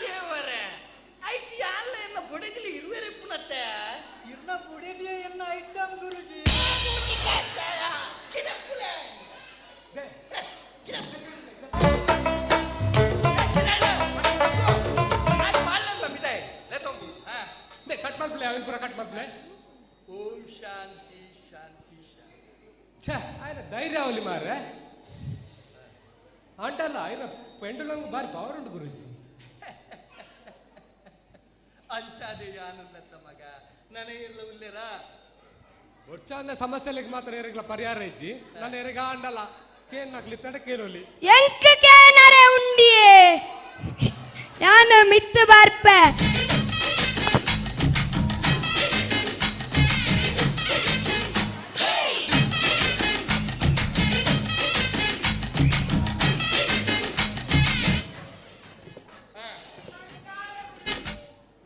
ದೇವರೇ ಐತಿ ಯಾಲ್ಲ ಎನ್ನ ಬೊಡೆದಿಲಿ ಇರುವೆರೆ ಪುನತ್ತೆ ಇರ್ನ ಬುಡಿದಿಯ ಎನ್ನ ಐಟಮ್ ಗುರುಜಿ ಕಿಡಪ್ಪುಲೆ ಅವನ್ ಪುರ ಕಟ್ ಮಾಡ್ಲೆ ಓಂ ಶಾಂತಿ ಶಾಂತಿ ಶಾಂತಿ. ಛೇ ಆಯ್ನ ಧೈರ್ಯ ಅವಲಿ ಮಾರ್ರೆ ಅಂಟಲ್ಲ ಆಯ್ನ ಪೆಂಡುಲಂಗ್ ಬಾರಿ ಪವರ್ ಉಂಟು ಗುರುಜಿ. ಅಂಚಾದೆ ಆನಂದ ಮಗ ನನಗೆಲ್ಲ ಉಲ್ಲೇರ ಒಚ್ಚಾಂದ ಸಮಸ್ಯೆಗಳಿಗೆ ಮಾತ್ರ ಎರೆಗ್ಲ ಪರಿಹಾರ ಇಜ್ಜಿ ನನ್ನ ಎರೆಗ ಅಂಡಲ್ಲ ಕೇನ್ ನಕ್ಲಿತ್ತಂಡ ಕೇಳೋಲಿ ಎಂಕ ಕೇನರೆ ಉಂಡಿಯೇ ನಾನು ಮಿತ್ತು ಬಾರ್ಪೆ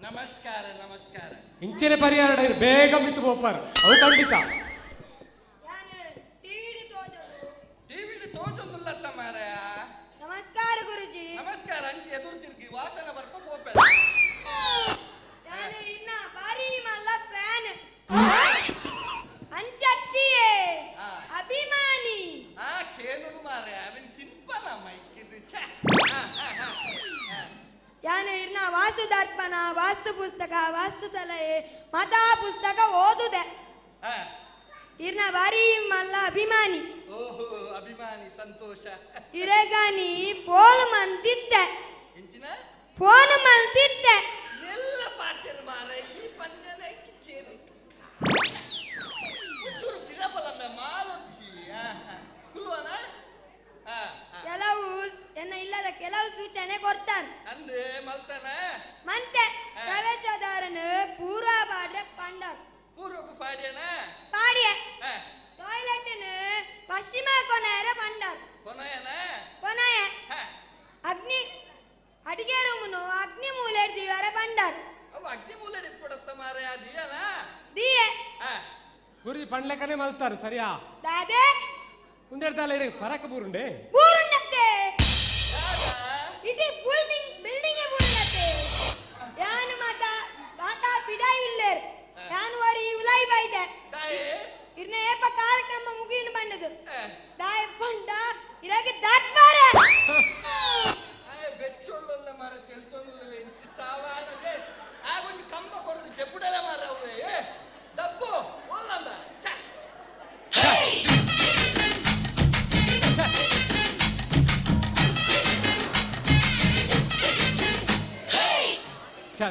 ನಮಸ್ಕಾರ ನಮಸ್ಕಾರ. ಇಂಚನೆ ಪರಿಹಾರ ಬೇಗ ಮಿತ್ತು ಬೋಪಾರ ಅವು ಖಂಡಿತ ಟಿವಿ ತೋಚೊಂದುಲ್ಲತ್ತ ಮಾರಾಯ. ನಮಸ್ಕಾರ ಗುರುಜಿ. ನಮಸ್ಕಾರ. ಅಂಚಿ ಎದುರು ತಿರುಗಿ ವಾಸನ ಬರ್ಪ ಹೋಗ್ಬೇಡ. ನಾನು ಇನ್ನ ಬಾರಿ ಮಲ್ಲ ಫ್ಯಾನ್ ಅಂಚತ್ತಿಯೇ ಅಭಿಮಾನಿ ಕೇಳುದು ಮಾರಾಯ ಅವನ್ ಚಿಂಪನ ಮೈಕಿದು ಛೆ. ನಾನು ಇನ್ನ ವಾಸ್ತು ದರ್ಪಣ ವಾಸ್ತು ಪುಸ್ತಕ ವಾಸ್ತು ಸಲಹೆ ಮತ ಪುಸ್ತಕ ಓದುದೆ ಇರ್ನ ಬಾರಿ ಮಲ್ಲ ಅಭಿಮಾನಿ. ಓಹೋ ಅಭಿಮಾನಿ ಸಂತೋಷ. ಇರೆಗಾನಿ ಫೋನ್ ಮಂತಿದ್ದೆ ಎಂಚಿನ ಫೋನ್ ಮಂತಿದ್ದೆ ಎಲ್ಲ ಪಾತ್ಯರು ಮಾರಾಯ ಈ ಪಂಜನ ಕೇಳಿ ಚೂರು ಬಿರಬಲಮ್ಮ ಮಾಲೊಚ್ಚಿ ಕುಲ್ವನ ಕೆಲವು ಎನ್ನ ಇಲ್ಲದ ಕೆಲವು ಸೂಚನೆ ಕೊಡ್ತಾರೆ ಅಂದೆ ಮಲ್ತನ ಮಂತೆ ಪ್ರವೇಶದ್ವಾರನು ಪೂರ್ವ ಬಾಡ್ರೆ ಪಂಡರ್ ಪೂರ್ವಕ್ಕೆ ಪಾಡ್ಯನ ಪಾಡಿಯ ಟಾಯ್ಲೆಟ್ನು ಪಶ್ಚಿಮ ಕೊನೆಯರ ಪಂಡರ್ ಕೊನೆಯನ ಕೊನೆಯ ಅಗ್ನಿ ಅಡಿಗೆ ರೂಮ್ನು ಅಗ್ನಿ ಮೂಲೆಡ್ ದಿವಾರ ಪಂಡರ್ ಅವ ಅಗ್ನಿ ಮೂಲೆ ಇಟ್ಬಿಡತ್ತ ಮಾರಾಯ ದಿಯನ ದಿಯೆ ಗುರಿ ಪಂಡ್ಲೆಕನೆ ಮಲ್ತಾರೆ ಸರಿಯಾ ದಾದೆ ಮುಂದೆಡ್ತಾಲ ಇರ ಪರಕ ಬೂರುಂಡೆ ಬೂರುಂಡತ್ತೆ ಇಟಿ ಬಿಲ್ಡಿಂಗ್ ಬೂರುಂಡತ್ತೆ ಯಾನು ಮಾತಾ ಪಿಡಾ ಇಲ್ಲೇರ್ ಯಾನು ವರಿ ಉಲೈ ಬೈದೆ ಇರ್ನ ಏಪ ಕಾರ್ಯಕ್ರಮ ಮುಗಿಂಡು ಬಂದದು ದಾಯ ಪಂಡ ಇರಾಗೆ ದಾಟ್ಬಾರೆ ಬೆಚ್ಚೊಳ್ಳಲ್ಲ ಮಾರ ತೆಲ್ತೊಂದು ಎಂಚಿ ಸಾವಾನಗೆ ಆಗೊಂದು ಕಂಬ ಕೊಡ್ತು ಚೆಪ್ಪುಡಲ ಮಾರ ಅವ್ರೆ ಡಬ್ಬು ಒಲ್ಲಂಬ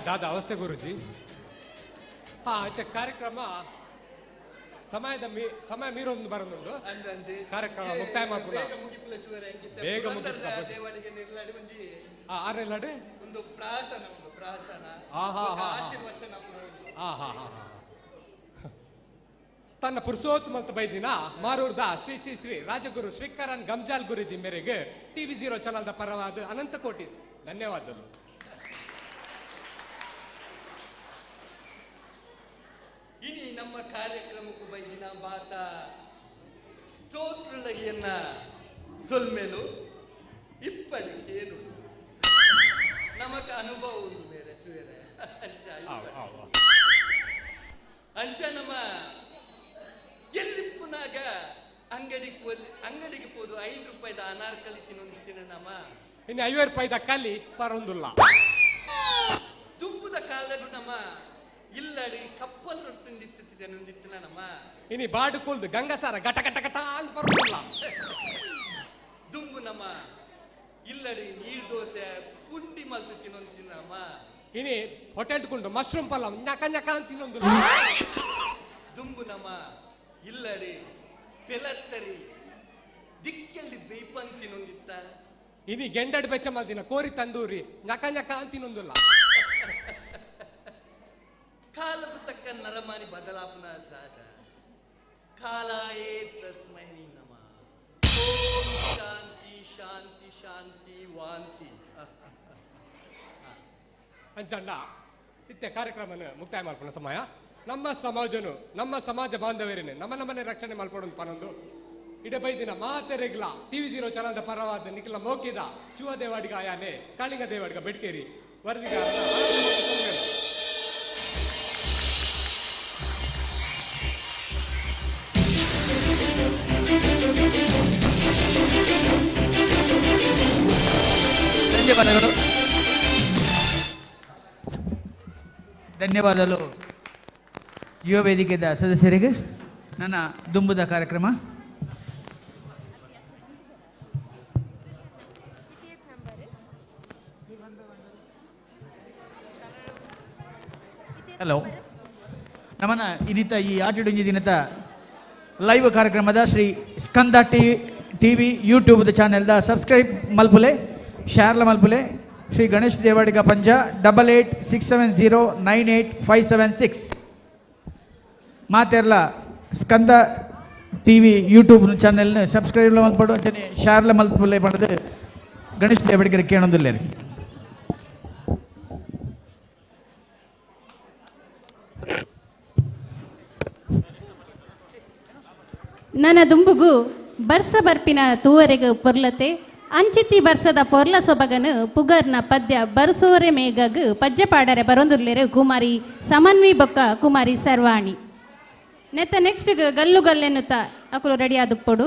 ದಾದ ಅವಸ್ಥೆ ಗುರುಜಿ ಕಾರ್ಯಕ್ರಮ ಸಮಯ ಮೀರೊಂದು ಬರೋದುಂಟು ಕಾರ್ಯಕ್ರಮ ಮುಕ್ತಾಯ ಮಾಡ್ಬೋದ ಬೇಗ ಆರನೇ ಲಾಡು ಒಂದು ಪ್ರಾಸನ ಒಂದು ಪ್ರಾಸನ ಆಶೀರ್ವಚನ ತನ್ನ ಪುರುಷೋತ್ತಮ ಬೈದಿನ ಮಾರೂರ್ದ ಶ್ರೀ ಶ್ರೀ ಶ್ರೀ ರಾಜಗುರು ಶ್ರೀಕರನ್ ಗಂಜಾಲ್ ಗುರುಜಿ ಮೇರೆಗೆ TV0 ಚಾನಲ್ದ ಪರವಾದ ಅನಂತ ಕೋಟಿ ಧನ್ಯವಾದಗಳು. ಇನಿ ನಮ್ಮ ಕಾರ್ಯಕ್ರಮಕ್ಕೂ ಬೈದಿನ ಬಾತ ಸ್ತೋತ್ರಳಗಿಯನ್ನ ಸೊಲ್ಮೇಲು ಇಪ್ಪಡಿಕೇನು ನಮಕ ಅನುಭವ ಬೇರೆ ಚೂರೆ ಅಂಚ ನಮ್ಮ ಎಲ್ಲಿಪ್ಪುನಾಗ ಅಂಗಡಿಗೆ ಹೋದು ₹5 ಅನಾರ್ಕಲಿ ತಿನ್ನೊಂದಿನ ನಮ್ಮ ಇನ್ನು ₹50 ಕಲಿ ಪರೊಂದುಲ್ಲ ತುಂಬುದ ಕಾಲರು ನಮ್ಮ ಇಲ್ಲಡಿ ಕಪ್ಪಲ್ ರೊಟ್ಟಿಂದಿತ್ತಿದೆ ನೊಂದಿತ್ತಿನ ನಮ್ಮ ಇನಿ ಬಾಡು ಕೂಲ್ದು ಗಂಗಸಾರ ಗಟ ಗಟ ಗಟ ಅಂತ ಪರೊಂದುಲ್ಲ ದುಂಬು ನಮ್ಮ ಇಲ್ಲಡಿ ನೀರ್ ದೋಸೆ ಪುಂಡಿ ಮಲ್ತು ತಿನ್ನೊಂದಿನ ನಮ್ಮ ಇನಿ ಹೋಟೆಲ್ ಕೊಂಡು ಮಶ್ರೂಮ್ ಪಲಾವ್ ñಕ ñಕ ಅಂತ ತಿನ್ನೊಂದು ದುಂಬು ನಮ್ಮ ಇಲ್ಲಡಿ ಪೆಲತ್ತರಿ ದಿಕ್ಕಲ್ಲಿ ಬೇಪನ್ ತಿನ್ನೊಂದಿತ್ತ ಇನಿ ಗೆಂಡಡ್ ಬೆಚ್ಚ ಮಲ್ದಿನ ಕೋರಿ ತಂದೂರಿ ñಕ ñಕ ಅಂತ ತಿನ್ನೊಂದುಲ್ಲ ಕಾಲಕ್ಕೂ ತಕ್ಕ ನರಮಾನಿ ಬದಲಾಪನ ಸಹಜ ಕಾಲಾಯೇ ತಸ್ಮೈ ನಮ ಓಂ ಶಾಂತಿ ಶಾಂತಿ ಶಾಂತಿ ವಾಂತಿ ಅಂಚಂಡ ಇತ್ತೆ ಕಾರ್ಯಕ್ರಮನ ಮುಕ್ತಾಯ ಮಾಡ್ಕೊಳ್ಳೋ ಸಮಯ ನಮ್ಮ ಸಮಾಜನು ನಮ್ಮ ಸಮಾಜ ಬಾಂಧವ್ಯರೇನೆ ನಮ್ಮನೆ ರಕ್ಷಣೆ ಮಾಡ್ಕೊಡೋದು ಪನೊಂದು ಇಡೆ ಬೈದಿನ ಮಾತೆರೆಗ್ಲ TV0 ಚಾನಲ್ದ ಪರವಾದ ನಿಖಿಲ ಮೋಕಿದ ಚುವ ದೇವಾಡಿಗ ಆಯಾನೆ ಕಾಳಿಂಗ ದೇವಾಡಿಗ ಬೆಡ್ಕೇರಿ ವರದಿಗಾರ ಧನ್ಯವಾದಗಳು ಯುವ ವೇದಿಕೆದ ಸದಸ್ಯರಿಗೆ ನನ್ನ ದುಂಬುದ ಕಾರ್ಯಕ್ರಮ. ಹಲೋ ನಮ್ಮನ ಇನ್ನಿತ ಈ ಆಟಿಡೊಂಜಿ ದಿನದ ಲೈವ್ ಕಾರ್ಯಕ್ರಮದ ಶ್ರೀ ಸ್ಕಂದ ಟಿವಿ ಯೂಟ್ಯೂಬ್ದ ಚಾನೆಲ್ದ ಸಬ್ಸ್ಕ್ರೈಬ್ ಮಲ್ಪುಲೆ ಶೇರ್ಲ ಮಲ್ಪುಲೆ. ಶ್ರೀ ಗಣೇಶ್ ದೇವಾಡಿಗ ಪಂಜ 8867098576 ಮಾತೆರ್ಲ ಸ್ಕಂದ ಟಿವಿ ಯೂಟ್ಯೂಬ್ ಚಾನೆಲ್ನ ಸಬ್ಸ್ಕ್ರೈಬ್ ಮಲ್ಪಡು ಅಂಚನೆ ಶೇರ್ಲ ಮಲ್ಪುಲೆ ಪಡೆದು ಗಣೇಶ್ ದೇವಾಡಿಗರ ಕೇಳೊಂದಿಲ್ಲ. ನನ್ನ ದುಂಬುಗು ಬರ್ಸ ಬರ್ಪಿನ ತೂವರೆಗೆ ಪೊರ್ಲತೆ ಅಂಚಿತಿ ಬರ್ಸದ ಪೊರ್ಲ ಸೊಬಗನು ಪುಗರ್ನ ಪದ್ಯ ಬರ್ಸೋರೆ ಮೇಗಗ್ ಪದ್ಯ ಪಾಡರೆ ಬರೊಂದುಲ್ಲೆರು ಕುಮಾರಿ ಸಮನ್ವಿ ಬೊಕ್ಕ ಕುಮಾರಿ ಸರ್ವಾಣಿ. ನೆಕ್ಸ್ಟ್ ಗಲ್ಲು ಗಲ್ಲೆನ್ನುತ್ತ ಅಕುಲು ರೆಡಿ ಆದುಪ್ಪಡು.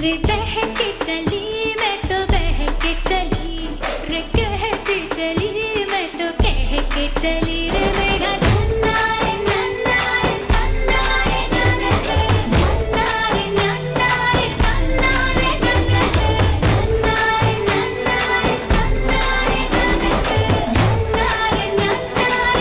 रे बहके चली मैं तो बहके चली रे कहती चली मैं तो कह के चली रे मेरा नन्ना रे नन्ना रे नन्ना रे नन्ना रे नन्ना रे नन्ना रे नन्ना रे नन्ना रे नन्ना रे नन्ना रे नन्ना रे नन्ना रे नन्ना रे नन्ना रे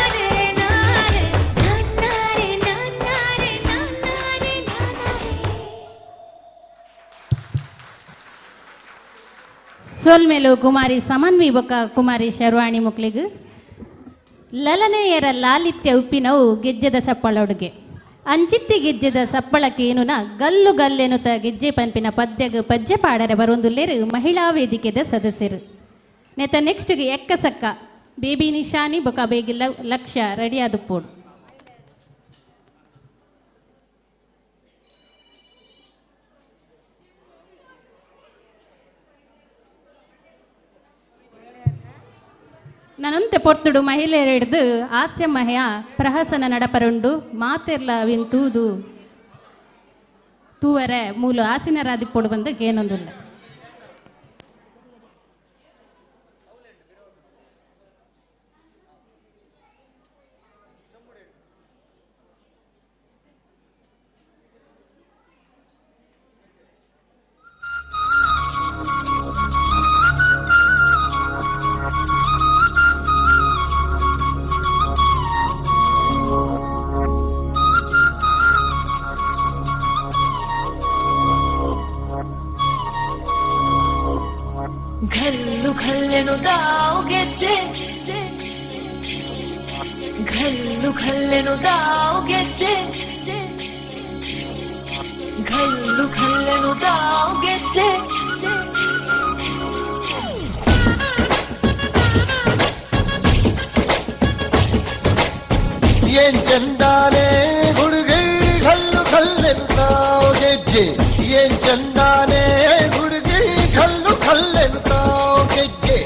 नन्ना रे नन्ना रे नन्ना रे नन्ना रे नन्ना रे ಸೋಲ್ಮೇಲು ಕುಮಾರಿ ಸಮನ್ವಿ ಬೊಕ್ಕ ಕುಮಾರಿ ಶರ್ವಾಣಿ ಮುಕ್ಲಿಗು ಲಲನೆಯರ ಲಾಲಿತ್ಯ ಉಪ್ಪಿನವು ಗೆಜ್ಜೆದ ಸಪ್ಪಳೊಡುಗೆ ಅಂಚಿತ್ತಿ ಗೆಜ್ಜೆದ ಸಪ್ಪಳಕ್ಕೆ ಏನುನ ಗಲ್ಲು ಗಲ್ಲೆನುತ ಗೆಜ್ಜೆ ಪಂಪಿನ ಪದ್ಯಗ ಪದ್ಯ ಪಾಡರೆ ಬರೊಂದುಲ್ಲೇರು ಮಹಿಳಾ ವೇದಿಕೆದ ಸದಸ್ಯರು ನೆತ ನೆಕ್ಸ್ಟ್ಗೆ ಎಕ್ಕಸಕ್ಕ ಬೇಬಿ ನಿಶಾನಿ ಬೊಕ್ಕ ಬೇಗಿ ಲಕ್ಷ ರೆಡಿ ಆದುಪ್ಪೋಡು ನನ್ನಂತೆ ಪೊರ್ತುಡು ಮಹಿಳೆಯರು ಹಿಡಿದು ಹಾಸ್ಯಮಯ ಪ್ರಹಸನ ನಡಪರುಂಡು ಮಾತೆರ್ಲ ವಿಂತೂದು ತೂವರೆ ಮೂಲು ಆಸಿನರಾದಿಪ್ಪೊಡು ಬಂದ ಏನೊಂದುಲ್ಲ घल्लु घल्लेनु दाव ಗೆಜ್ಜೆ घल्लु घल्लेनु दाव ಗೆಜ್ಜೆ घल्लु घल्लेनु दाव ಗೆಜ್ಜೆ ಏನ್ ಚಂದಾನೆ ಹುಡುಗಿ ಕಲ್ಲು ಕಲ್ಲೆನು ತಾವು ಗೆಜ್ಜೆ ಏನ್ ಚಂದಾನೆ ಹುಡುಗಿ ಕಲ್ಲು ಕಲ್ಲೆನು ತಾವು ಗೆಜ್ಜೆ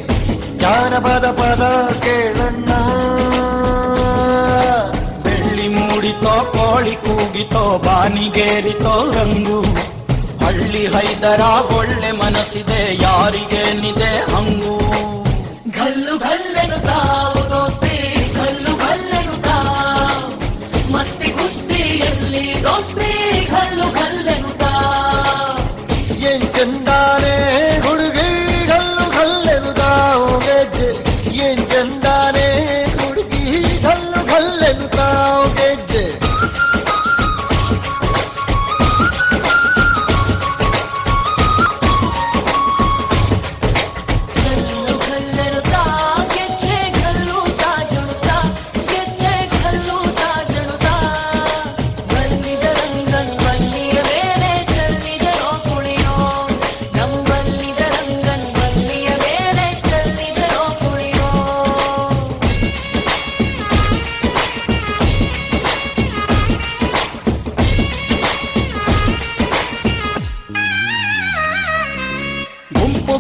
ಜಾನಪದ ಪದ ಕೇಳಣ್ಣ ಬೆಳ್ಳಿ ಮೂಡಿತೋ ಕೋಳಿ ಕೂಗಿತೋ ಬಾನಿಗೇರಿತೋ ರಂಗು ಹಳ್ಳಿ ಹೈದರ ಒಳ್ಳೆ ಮನಸ್ಸಿದೆ ಯಾರಿಗೇನಿದೆ ಹಂಗು घल्लु घल्लेनु ताव दोस्ती घल्लु घल्लेनु ताव मस्ती कुस्तीಯಲ್ಲಿ दोस्ती घल्लु घल्लेनु ताव ಏನ್ ಚಂದಾನೆ ಹುಡುಗಿ ಕಲ್ಲು ಕಲ್ಲೆನು ತಾವು ಗೆಜ್ಜೆ ಏನ್ ಚಂದಾನೆ ಹುಡುಗಿ ಕಲ್ಲು ಕಲ್ಲೆನು ತಾವು ಗೆಜ್ಜೆ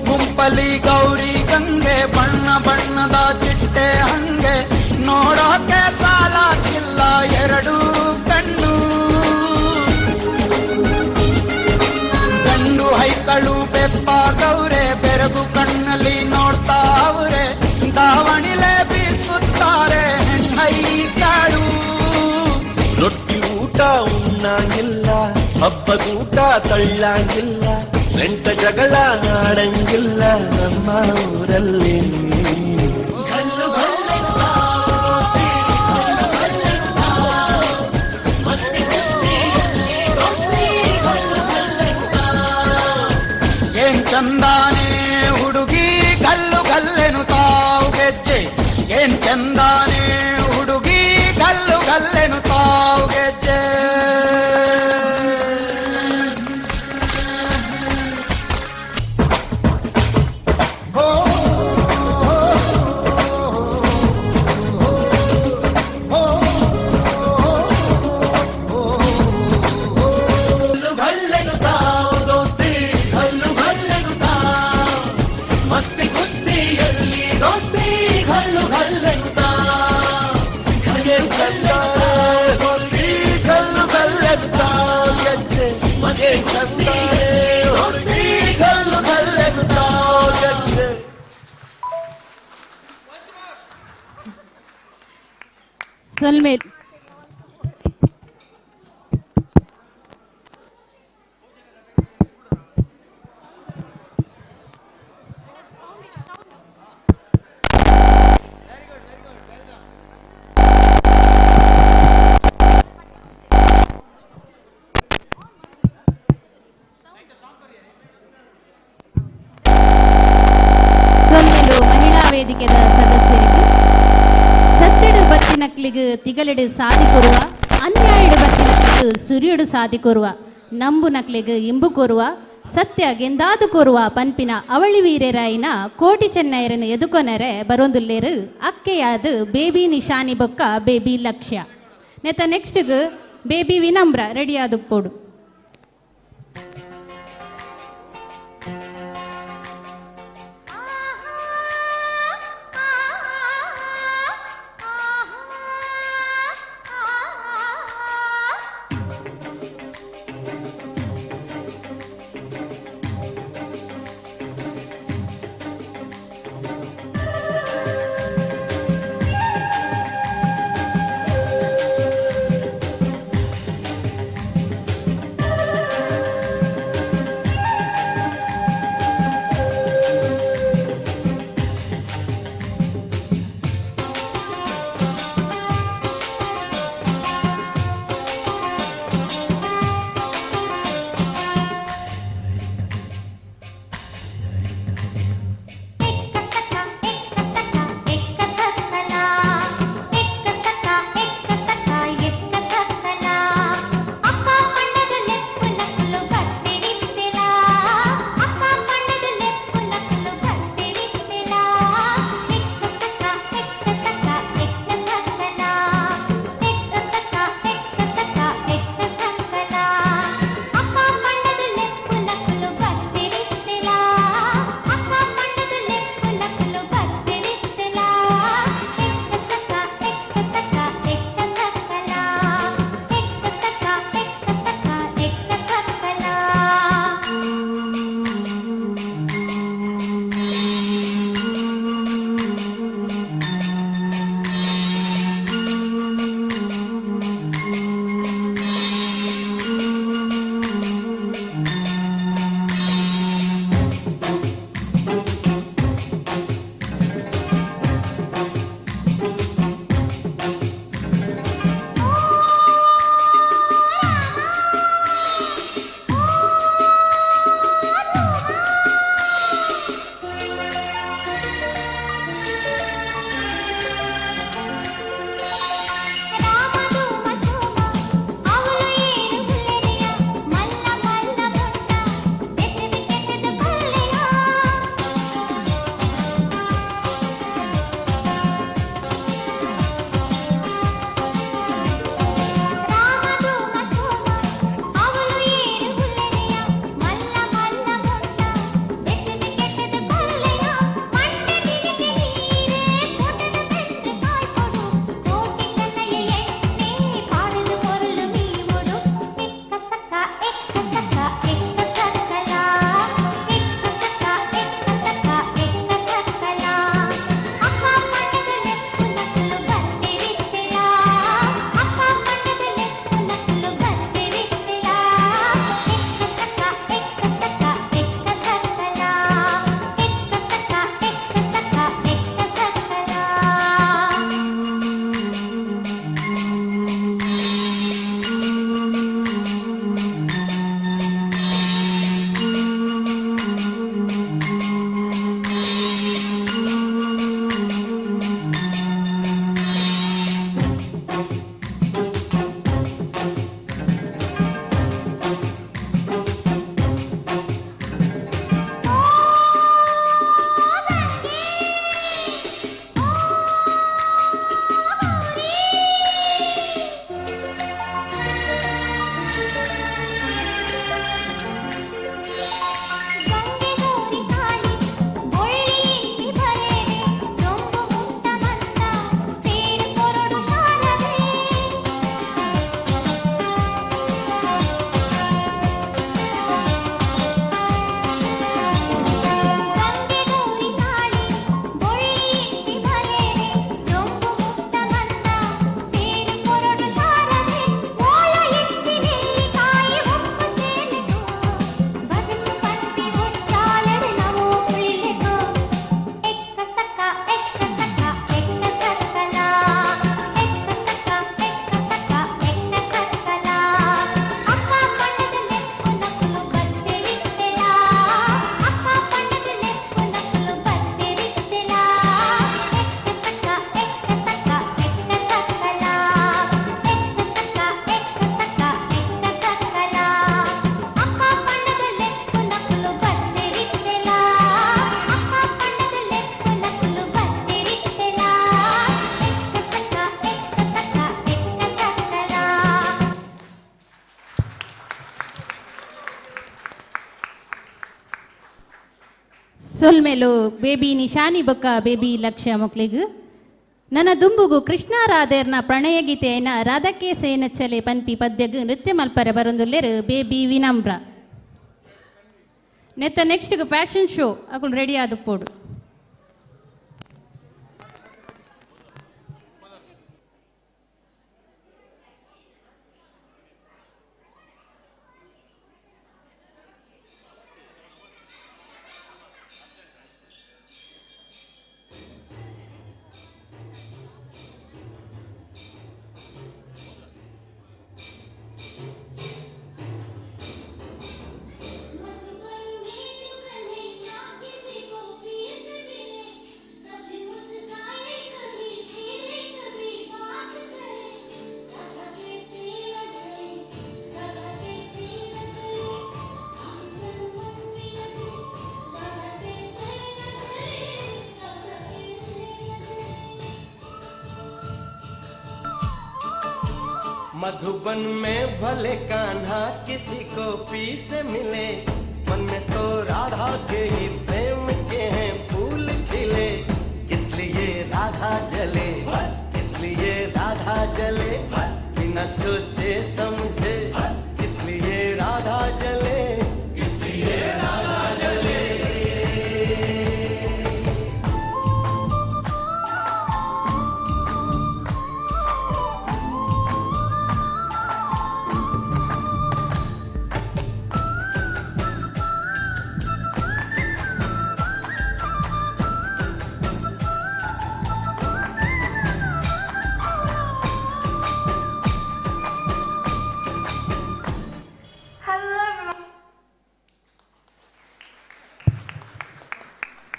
ಗುಂಪಲಿ ಗೌರಿ ಗಂಗೆ ಬಣ್ಣ ಬಣ್ಣದ ಚಿಟ್ಟೆ ಹಂಗೆ ನೋಡೋಕೆ ಸಾಲಾಗಿಲ್ಲ ಎರಡು ಕಣ್ಣು ಗಂಡು ಹೈಕಳು ಬೆಪ್ಪ ಗೌರೆ ಬೆರಗು ಕಣ್ಣಲ್ಲಿ ನೋಡ್ತಾ ಅವ್ರೆ ದಾವಣಿಲೆ ಬೀಸುತ್ತಾರೆ ಹೆಣ್ಣೈಕಳು ರೊಟ್ಟಿ ಊಟ ಉಣ್ಣಂಗಿಲ್ಲ ಹಬ್ಬದೂಟ ತಳ್ಳಂಗಿಲ್ಲ ನೆಂಟ ಜಗಳ ಆಡಂಗಿಲ್ಲ ನಮ್ಮ ಊರಲ್ಲಿ घल्लु घल्लेनु ताव दोस्ती घल्लु घल्लेनु ताव मस्ती कुस्तीಯಲ್ಲಿ दोस्ती घल्लु घल्लेनु ताव ಏನ್ ಚಂದಾನೆ ಹುಡುಗಿ ಗಲ್ಲು ಗಲ್ಲೆನು ತಾವು ಗೆಜ್ಜೆ ಏನ್ ಚಂದಾನೆ ಹುಡುಗಿ ಗಲ್ಲು ಗಲ್ಲೆನು ತಾವು ಗೆಜ್ಜೆ ಘಲ್ಲು ಘಲ್ಲೆಂತ ಘಗೆ ಚಂದಾರೆ ಹೊಸ್ತಿ ಘಲ್ಲು ಘಲ್ಲೆಂತ ಗೆಜ್ಜೆ ಮನೆ ಚಂದಾರೆ ಹೊಸ್ತಿ ಘಲ್ಲು ಘಲ್ಲೆಂತ ಗೆಜ್ಜೆ. ಸೊಲ್ಮೇಲ್ ಸೊಲ್ಮೇಲು ಮಹಿಳಾ ವೇದಿಕೆದ ಸದಸ್ಯರಿಗೆ ಸತ್ತೆಡು ಬತ್ತಿನಕ್ಲಿಗೆ ತಿಗಲೆಡು ಸಾದಿ ಕೊರುವ ಅನ್ಯಾಯಡು ಬತ್ತಿನಕ್ಲಿಗೆ ಸುರಿಯಡು ಸಾದಿ ಕೊರುವ ನಂಬು ನಕ್ಲಿಗೆ ಇಂಬು ಕೊರುವ ಸತ್ಯ ಗೆಂದಾದು ಕೊರುವ ಪನ್ಪಿನ ಅವಳಿ ವೀರೆರಾಯಿನ ಕೋಟಿ ಚೆನ್ನೈರನ್ನು ಎದುಕೊನರೆ ಬರೊಂದುಲ್ಲೇರು ಅಕ್ಕೆಯಾದು ಬೇಬಿ ನಿಶಾನಿ ಬೊಕ್ಕ ಬೇಬಿ ಲಕ್ಷ್ಯ ನೆತ್ತ ನೆಕ್ಸ್ಟ್ಗೆ ಬೇಬಿ ವಿನಮ್ರ ರೆಡಿಯಾದು ಪೋಡು. ಸೊಲ್ಮೆಲು ಬೇಬಿ ನಿಶಾನಿ ಬೊಕ್ಕ ಬೇಬಿ ಲಕ್ಷ್ಯ ಮಕ್ಳಿಗೂ ನನ್ನ ದುಂಬುಗು ಕೃಷ್ಣ ರಾಧೇರ್ನ ಪ್ರಣಯ ಗೀತೆಯನ್ನ ರಾಧಕ್ಕೆ ಸೇನಚ್ಚಲೆ ಪನ್ಪಿ ಪದ್ಯಗ್ ನೃತ್ಯ ಮಲ್ಪರೆ ಬರೊಂದುಲ್ಲೆರು ಬೇಬಿ ವಿನಮ್ರ ನೆತ್ತ ನೆಕ್ಸ್ಟ್ ಫ್ಯಾಷನ್ ಶೋ ಅಕುಲು ರೆಡಿ ಆದ ಪೋಡು. मधुबन में भले कान्हा किसी को पी से मिले, मन में तो राधा के ही प्रेम के हैं फूल खिले। इसलिए राधा जले, इसलिए राधा जले, बिना सोचे समझे, इसलिए राधा जले, इसलिए राधा जले।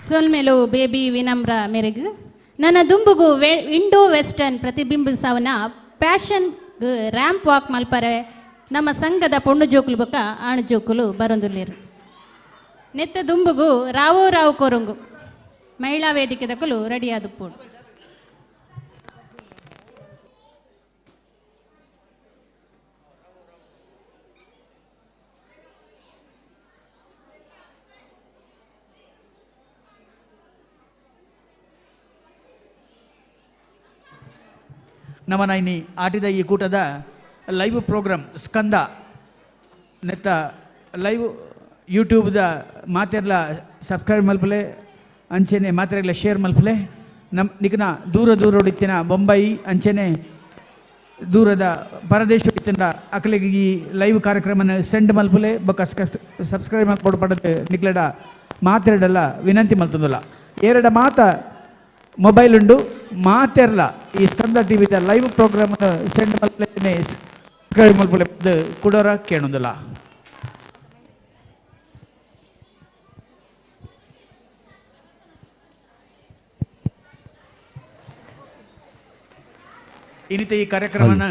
ಸೊಲ್ಮೆಲು ಬೇಬಿ ವಿನಮ್ರ ಮೇರೆಗೆ ನನ್ನ ದುಂಬುಗು ಇಂಡೋ ವೆಸ್ಟರ್ನ್ ಪ್ರತಿಬಿಂಬಿಸವನ ಪ್ಯಾಷನ್ ರ್ಯಾಂಪ್ ವಾಕ್ ಮಲ್ಪರೆ ನಮ್ಮ ಸಂಘದ ಪೊಣ್ಣು ಜೋಕುಲು ಬೊಕ್ಕ ಆಣು ಜೋಕುಲು ಬರೊಂದುಲ್ಲೇರು. ನೆತ್ತ ದುಂಬುಗು ರಾವೋ ರಾವು ಕೊರಂಗು ಮಹಿಳಾ ವೇದಿಕೆ ದಕ್ಕಲು ರೆಡಿ ಆದ ಪೋಡು. ನಮನ ಇನ್ನಿ ಆಟಿದ ಈ ಕೂಟದ ಲೈವ್ ಪ್ರೋಗ್ರಾಮ್ ಸ್ಕಂದ ನೆತ್ತ ಲೈವ್ ಯೂಟ್ಯೂಬ್ದ ಮಾತೆರ್ಲ ಸಬ್ಸ್ಕ್ರೈಬ್ ಮಲ್ಪಲೆ ಅಂಚೆನೆ ಮಾತೆರ್ಲ ಶೇರ್ ಮಲ್ಪಲೆ ನಮ್ಮ ನಿಕ್ನ ದೂರ ಹೊಡಿತಿನ ಬೊಂಬಾಯಿ ಅಂಚೆನೆ ದೂರದ ಪರದೇಶ ಇತ್ತಿನ ಅಕಲಿಗೆ ಈ ಲೈವ್ ಕಾರ್ಯಕ್ರಮನ ಸೆಂಡ್ ಮಲ್ಪಲೆ ಬೊಕ್ಕ ಸಬ್ಸ್ಕ್ರೈಬ್ ಮಾಡ್ಕೊಡು ಪಡದೆ ನಿಕ್ಲೆಡ ಮಾತೆರಡಲ್ಲ ವಿನಂತಿ ಮಲ್ತದಲ್ಲ ಎರಡ ಮಾತ ಮೊಬೈಲ್ ಉಂಡು ಮಾತೆರ್ಲ ಈ ಸ್ಕಂದ ಟಿವಿದ ಲೈವ್ ಪ್ರೋಗ್ರಾಮ್ ಸೆಂಡ್ ಮಲ್ಪಲೆ ಸಬ್ಸ್ಕ್ರೈಬ್ ಮಲ್ಪಲೆ ಕುಡೋರ ಕೇಳೋದಿಲ್ಲ. ಇನ್ನಿತ ಈ ಕಾರ್ಯಕ್ರಮನ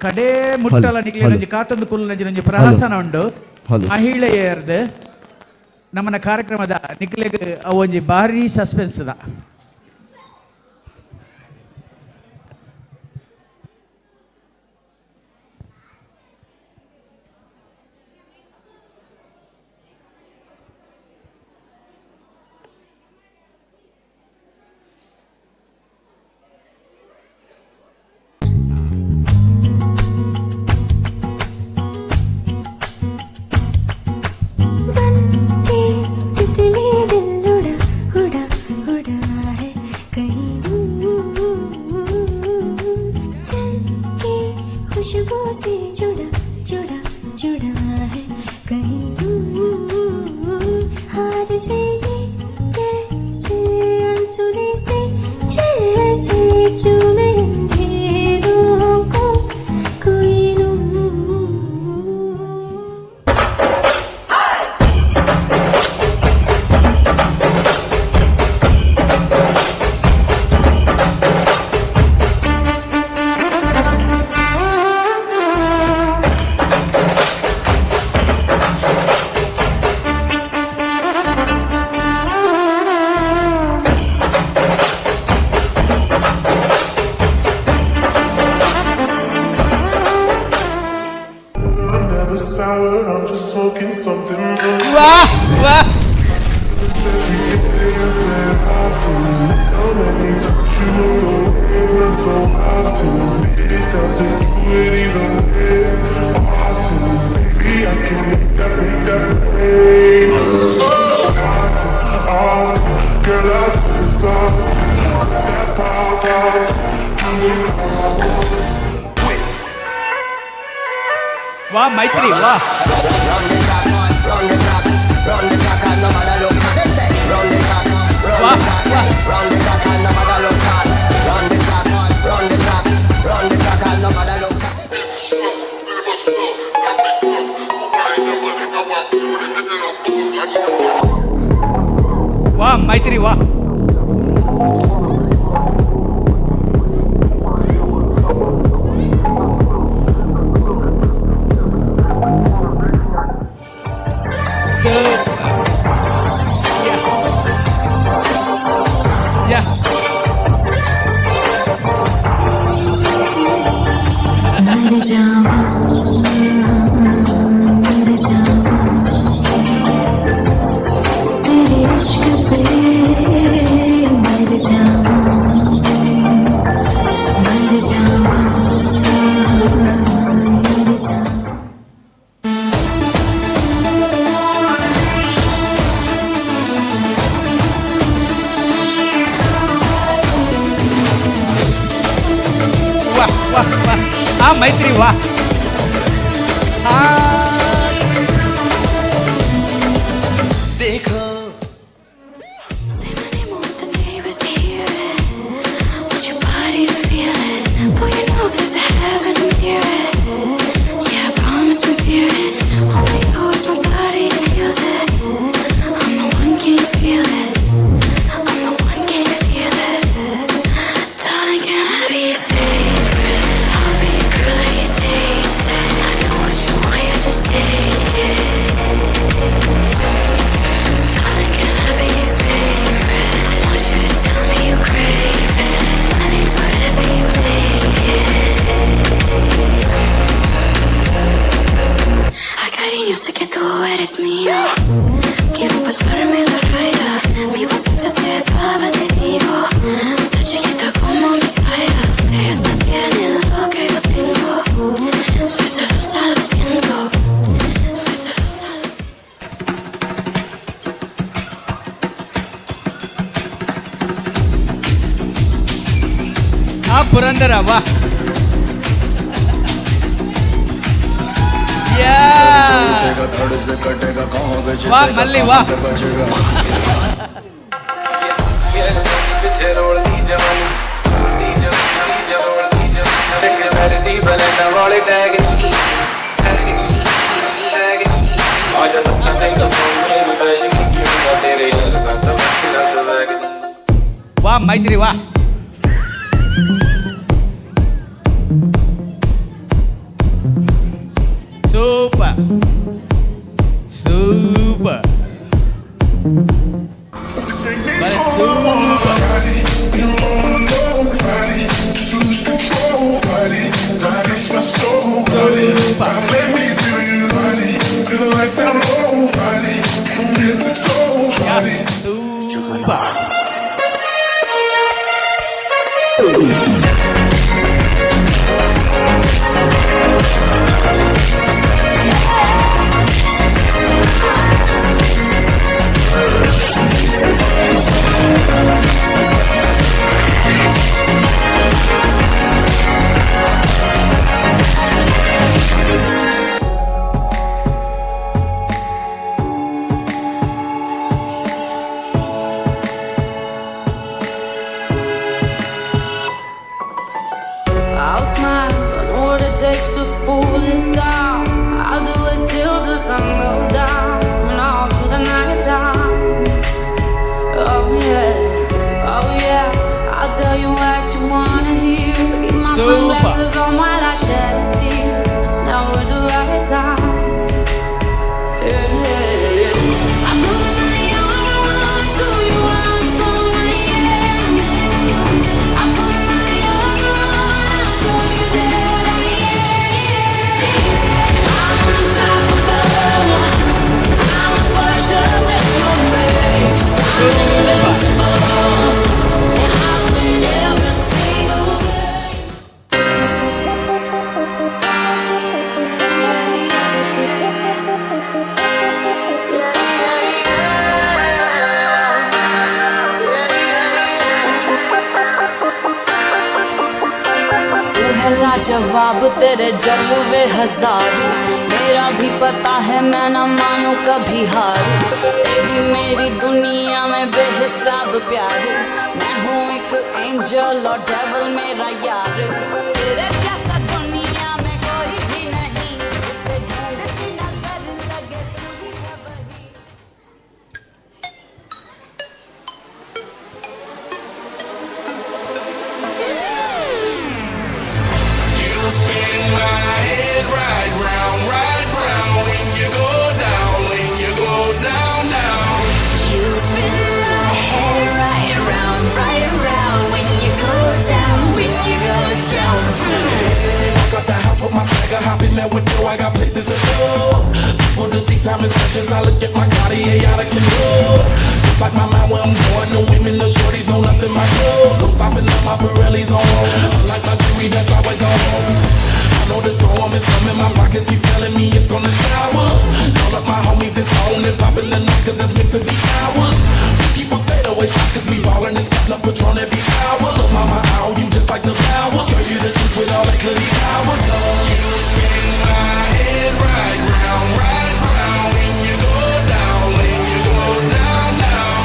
ಕಡೇ ಮುಟ್ಟಲ ನಿಕ್ಲೆ ನಂಜಿ ಕಾತೊಂದು ಕುಲ್ಲು ನಂಜಿ ಪ್ರಹಸನ ಉಂಡು ಮಹಿಳೆಯರ್ದು ನಮ್ಮನ ಕಾರ್ಯಕ್ರಮದ ನಿಕ್ಲೆಗ್ ಅವೊಂಜಿ ಭಾರಿ ಸಸ್ಪೆನ್ಸ್ ಅದ. ವಾ ಮೈತ್ರಿ ವಾ ವಾ ಮೈತ್ರಿ ವಾ ಮೈತ್ರಿ ವಾ देखो sé que tú eres mío. Quiero pasarme la raya. Mi paciencia se acaba, te digo. Tan chiquita como mi saya. Ellas no tienen lo que yo tengo. Soy celosa, lo siento. Soy celosa. Purandara ವಾ वाह मल्ली वाह वाह मैत्री वाह super super but it's I'll smile, I know what it takes to fool this town. I'll do it till the sun goes down, and all through the night time. Oh yeah, I'll tell you what you wanna hear. Keep my sunglasses on while I shed a tear. It's never the right time. I put my arm around so you are so yeah. I put my arm around so you there, yeah. I'm unstoppable. पहला जवाब तेरे जलवे हजारों, मेरा भी पता है मैं न मानू कभी हार। तेरी मेरी दुनिया में बेहिसाब प्यार, मैं हूँ एक एंजल और डेविल मेरा यार। तेरे जैसा दुनिया में कोई भी नहीं, जिसे ढूंढती नजर लगे तू ही है वही। You spin my head right round when you go down, when you go down, down. You spin my head right around when you go down, when you go down. I got the house with my swagger, hopping there with you. I got places to go. People to see, time is precious. I look at my Cartier out of control. Just like my mind where I'm going, the women, the shorties know nothing but clothes. No stopping up, my Pirelli's on. Unlike my jewelry, that's always on. I know the storm is coming, my pockets keep telling me it's gonna shower. Call up my homies, it's on and popping the night, cause it's meant to be ours. We keep a fadeaway shot, cause we ballin' and spittin' up Patron every hour. Look mama, how you just like the flowers. Girl, you the truth with all that goody powers. You spin my head right round when you go down, when you go down, down.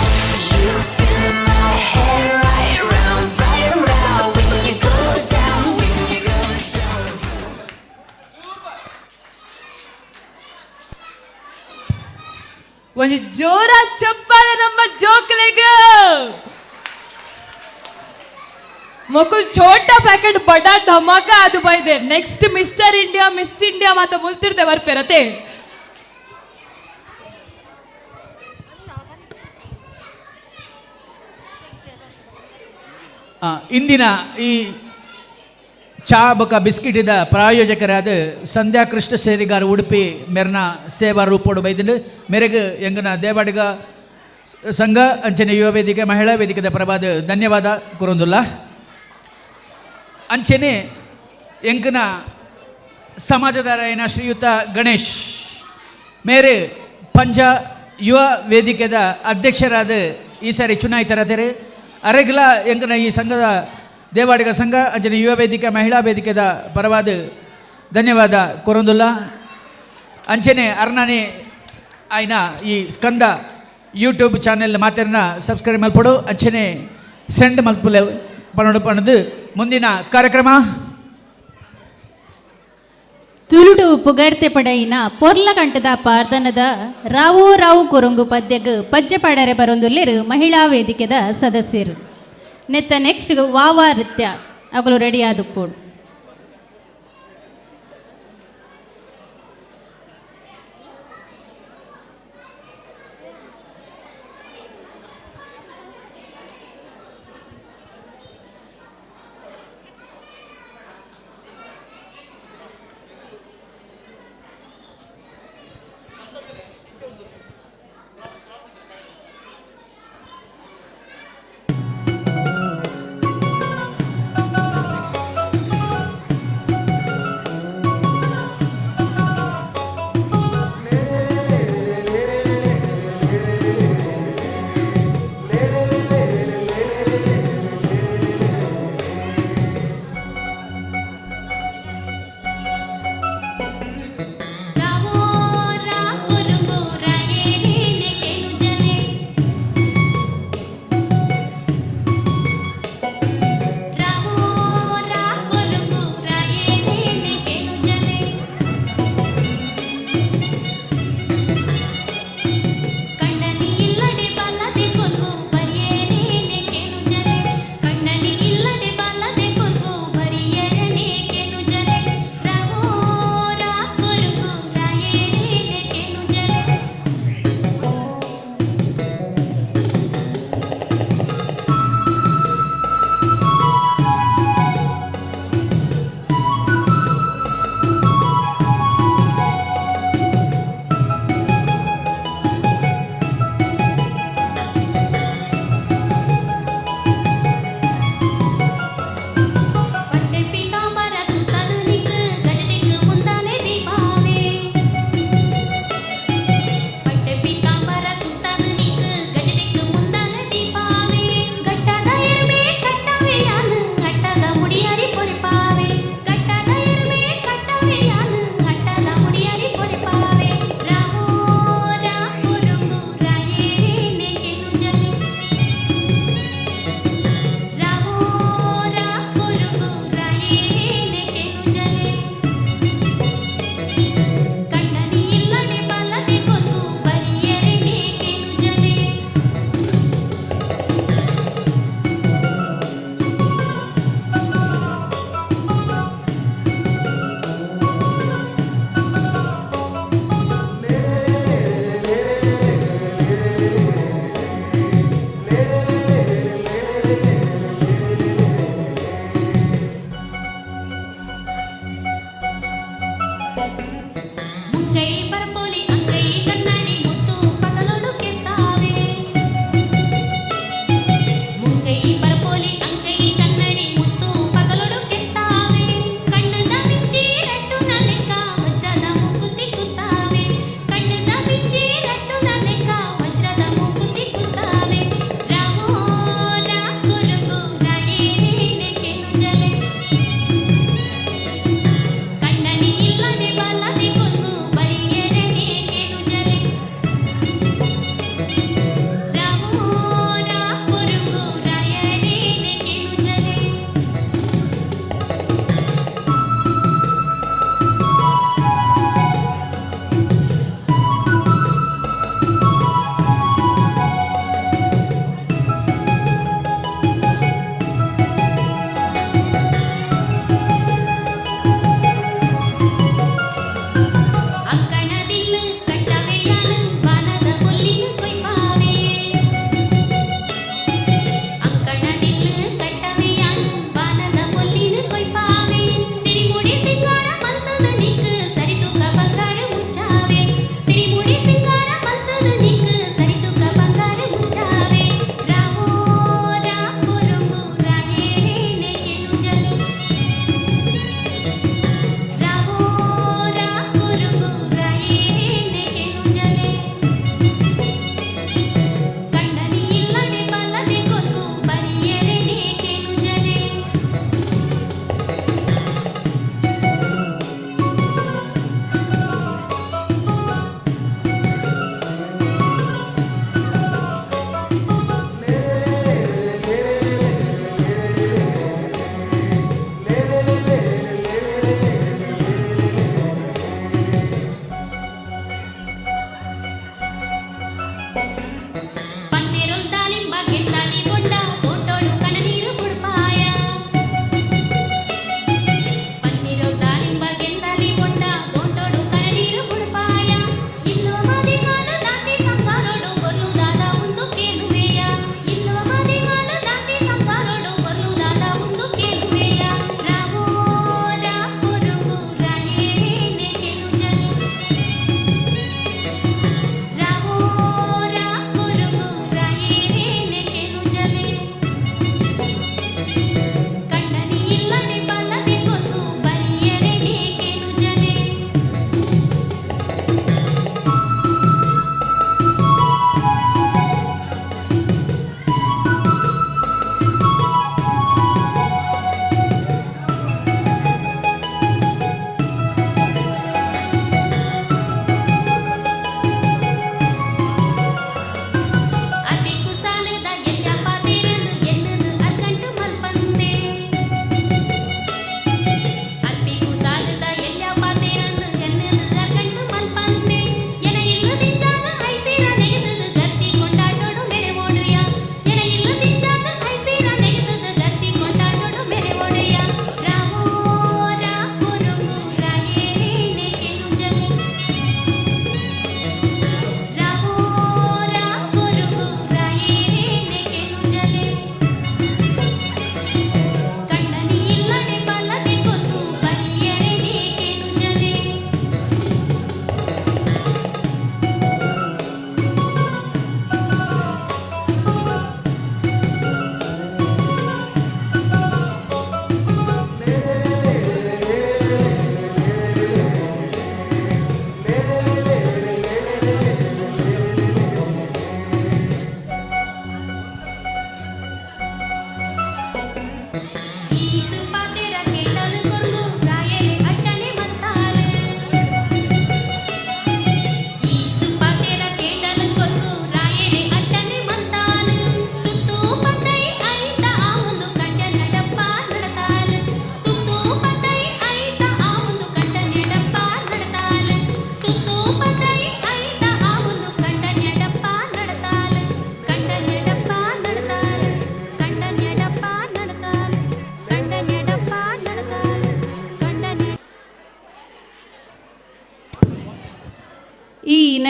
You spin my head right around when you go down, when you go down. ಒಂದು ಜೋರ ಚಪ್ಪಾಳೆ ನಮ್ಮ ಜೋಕ್ಲೆಗೆ. ಮಕ್ಕಳು ಛೋಟ packet ಬಡ ಧಮಾಕ ಅದು ಬೈದೆ. Next mister India miss India ಮಾತ ಮುಲ್ತಿರ್ತೆ ಬರ್ಪೆರತೆ. ಇಂದಿನ ಈ ಚಾ ಬೊಕ ಬಿಸ್ಕಿಟಿದ ಪ್ರಾಯೋಜಕರಾದ ಸಂಧ್ಯಾ ಕೃಷ್ಣ ಸೇರಿಗಾರ ಉಡುಪಿ ಮೆರ್ನ ಸೇವಾ ರೂಪೋಡು ಬೈದಿದ್ದು ಮೇರೆಗೆ ಎಂಗನ ದೇವಾಡಿಗ ಸಂಘ ಅಂಚನೆ ಯುವ ವೇದಿಕೆ ಮಹಿಳಾ ವೇದಿಕೆದ ಪ್ರಭಾದ ಧನ್ಯವಾದ ಕುರೊಂದುಲ್ಲ. ಅಂಚನೆ ಎಂಕನ ಸಮಾಜದಾರಾಯಣ ಶ್ರೀಯುತ ಗಣೇಶ್ ಮೇರೆ ಪಂಜ ಯುವ ವೇದಿಕೆದ ಅಧ್ಯಕ್ಷರಾದ ಈ ಸಾರಿ ಚುನಾಯಿತರಾದರೆ ಅರೆಗ್ಲ ಎಂಕನ ಈ ಸಂಘದ ದೇವಾಡಿಗ ಸಂಘ ಅಂಚನೆ ಯುವ ವೇದಿಕೆ ಮಹಿಳಾ ವೇದಿಕೆದ ಪರವಾದ ಧನ್ಯವಾದ ಕೊರೊಂದುಲ್ಲ. ಅಂಚನೆ ಅರ್ನಾನೆ ಆಯ್ನ ಈ ಸ್ಕಂದ ಯೂಟ್ಯೂಬ್ ಚಾನೆಲ್ ಮಾತೆರ್ನ ಸಬ್ಸ್ಕ್ರೈಬ್ ಮಲ್ಪಡು ಅಂಚನೆ ಸೆಂಡ್ ಮಲ್ಪುಲೆ ಪಣದು ಪಣದು ಮುಂದಿನ ಕಾರ್ಯಕ್ರಮ ತುಳುಡು ಪುಗರ್ತೆ ಪಡೆಯಿನ ಪೊರ್ಲ ಕಂಠದ ಪಾರ್ದನದ ರಾವು ರಾವು ಕುರುಂಗು ಪದ್ಯಗ್ ಪಜ್ಜೆ ಪಡರೆ ಬರೊಂದುಲ್ಲೇರು ಮಹಿಳಾ ವೇದಿಕೆದ ಸದಸ್ಯರು. ನೆತ್ತ ನೆಕ್ಸ್ಟ್ ವಾವಾ ನೃತ್ಯ ಅಗಲು ರೆಡಿ ಆದುಪ್ಪೋಡು.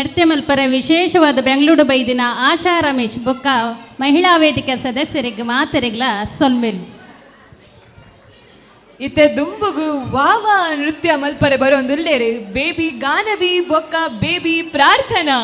ನೃತ್ಯ ಮಲ್ಪರೆ ವಿಶೇಷವಾದ ಬೆಂಗಳೂರು ಬೈದಿನ ಆಶಾ ರಮೇಶ್ ಬೊಕ್ಕ ಮಹಿಳಾ ವೇದಿಕೆ ಸದಸ್ಯರಿಗೆ ಮಾತರಿಗ್ಲ ಸೊಲ್ಮೆಲು ಇತ್ತೆ ದುಂಬುಗು ವಾವ ನೃತ್ಯ ಮಲ್ಪರೆ ಬರೋಂದುಲ್ಲೇರಿ ಬೇಬಿ ಗಾನವಿ ಬೊಕ್ಕ ಬೇಬಿ ಪ್ರಾರ್ಥನಾ.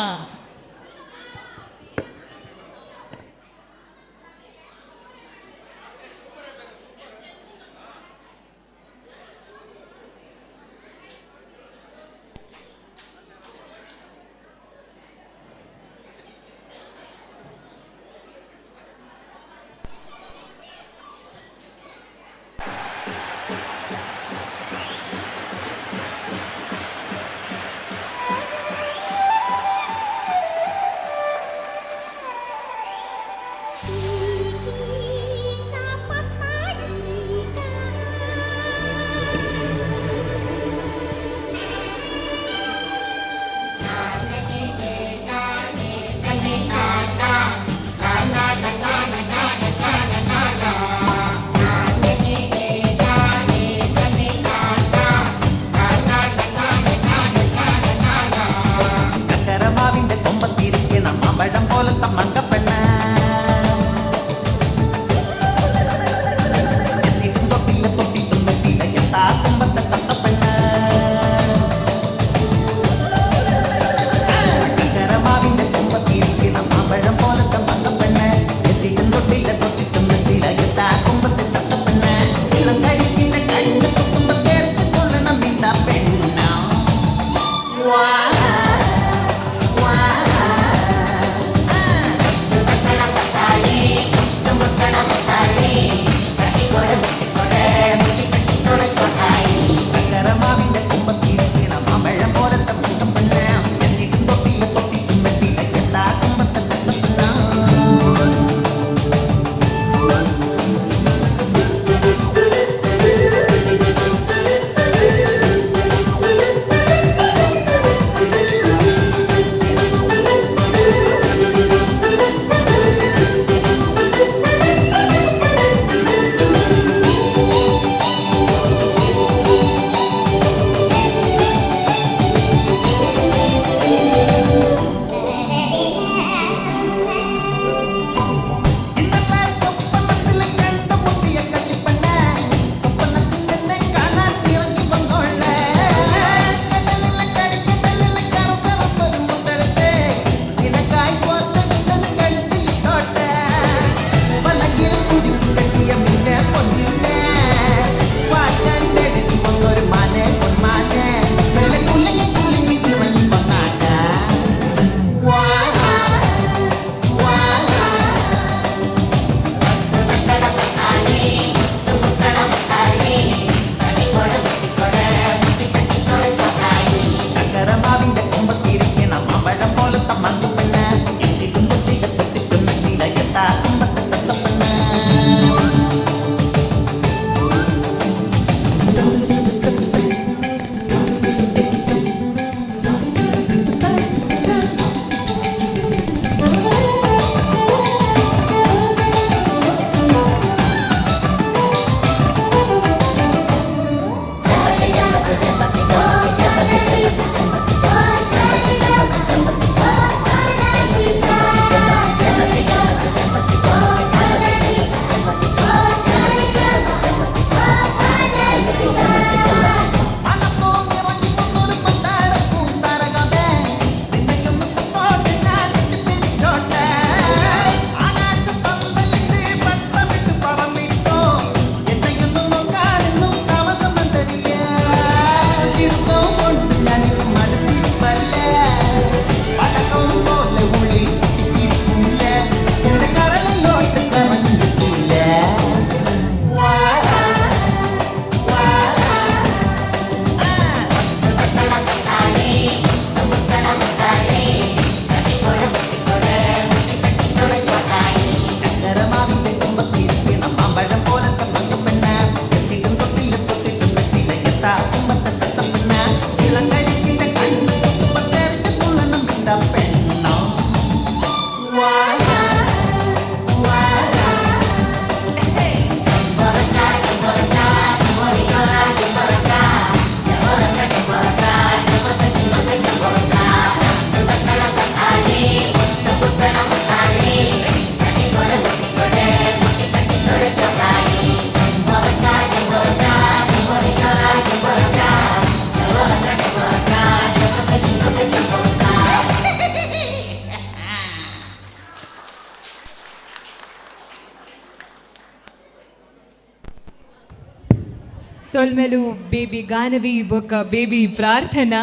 ಸೊಲ್ಮೆಲು ಬೇಬಿ ಗಾನವಿ ಬೊಕ್ಕ ಬೇಬಿ ಪ್ರಾರ್ಥನಾ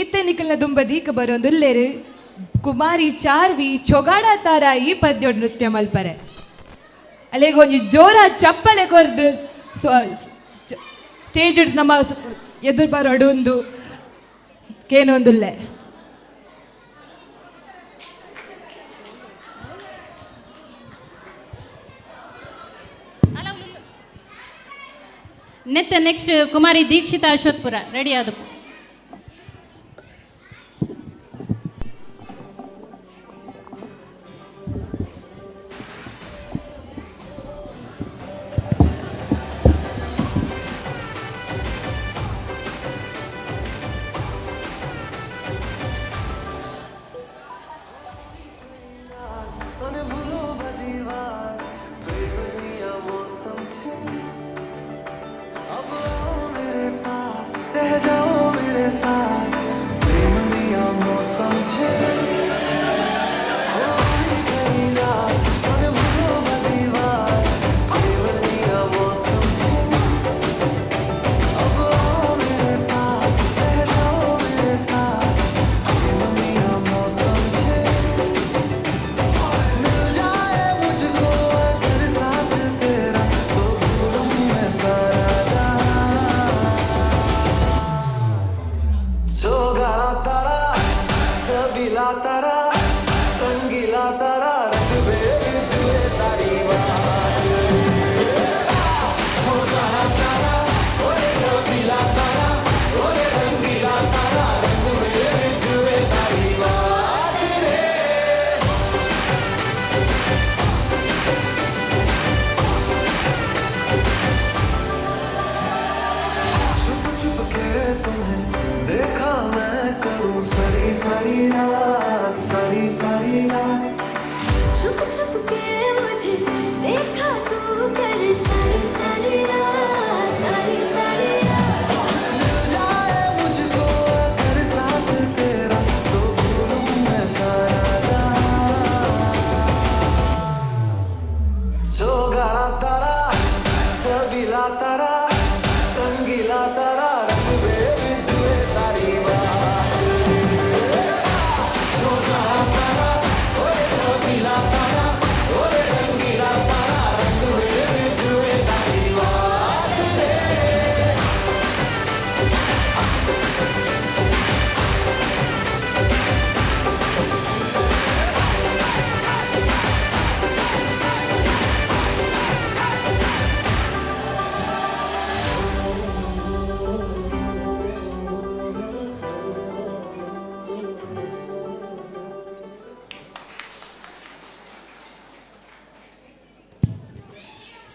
ಇತ್ತೆ ನಿಕಲ್ನ ದುಂಬ ದೀಕ ಬರೋಂದುಲ್ಲೆರು ಕುಮಾರಿ ಚಾರ್ವಿ ಚೊಗಾಡ ತಾರ ಈ ಪದ್ಯೋಡ್ ನೃತ್ಯ ಮಲ್ಪರೆ ಅಲ್ಲಿಗೆ ಒಂಜಿ ಜೋರ ಚಪ್ಪಲೆ ಕೊರ್ದು ಸ್ಟೇಜ್ ನಮ್ಮ ಎದುರು ಬರೋಡು ಒಂದು ಕೇನೊಂದುಲ್ಲೆ ನೆಕ್ಸ್ಟ್ ಕುಮಾರಿ ದೀಕ್ಷಿತಾ ಅಶ್ವತ್ಪುರ ರೆಡಿ ಆದಪ್ಪು.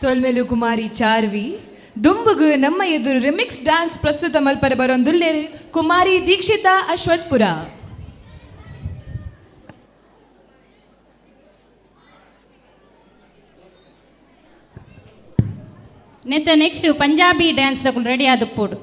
ಸೊಲ್ಮೆಲು ಕುಮಾರಿ ಚಾರ್ವಿ ದುಂಬುಗು ನಮ್ಮ ಎದುರು ರಿಮಿಕ್ಸ್ ಡ್ಯಾನ್ಸ್ ಪ್ರಸ್ತುತ ಮಲ್ಪರೆ ಬರೋಂದುಲ್ಲೆರು ಕುಮಾರಿ ದೀಕ್ಷಿತಾ ಅಶ್ವತ್ಪುರ. ನೆಕ್ಸ್ಟ್ ಪಂಜಾಬಿ ಡ್ಯಾನ್ಸ್ ತಗೊಂಡು ರೆಡಿ ಆದಪ್ಪೋಡು.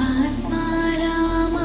ಆತ್ಮಾರಾಮ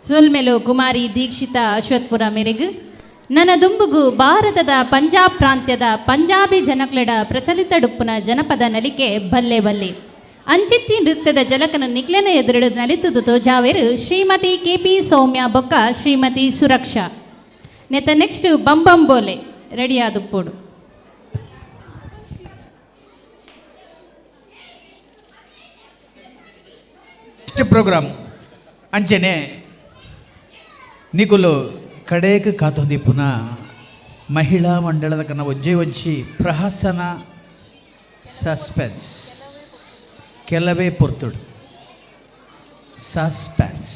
ಸೊಲ್ಮೆಲು ಕುಮಾರಿ ದೀಕ್ಷಿತ ಅಶ್ವತ್ಪುರ ಮೆರೆಗು ನನ್ನ ದುಂಬುಗು ಭಾರತದ ಪಂಜಾಬ್ ಪ್ರಾಂತ್ಯದ ಪಂಜಾಬಿ ಜನಕ್ಲೆಡ ಪ್ರಚಲಿತ ಡುಪ್ಪುನ ಜನಪದ ನಲಿಕೆ ಬಲ್ಲೆ ಬಲ್ಲೆ ಅಂಚಿತ್ತಿ ನೃತ್ಯದ ಜಲಕನ ನಿಕ್ಲೆನ ಎದುರು ನಲಿತುದು ತೋಜಾವೆರು ಶ್ರೀಮತಿ KP ಸೌಮ್ಯ ಬೊಕ್ಕ ಶ್ರೀಮತಿ ಸುರಕ್ಷಾ ನೆತ್ತ next Bambambole ready ಆದುಪ್ಪೋಡು. Next program ಅಂಚೆನೆ ನಿಕುಲು ಕಡೇಕ್ ಕಾತೊಂದಿ ಪುನಃ ಮಹಿಳಾ ಮಂಡಳದ ಕನ್ನ ಒಜ್ಜೆ ಒಜ್ಜಿ ಪ್ರಹಸನ ಸಸ್ಪೆನ್ಸ್ ಕೆಲವೇ ಪುರ್ತುಡು ಸಸ್ಪೆನ್ಸ್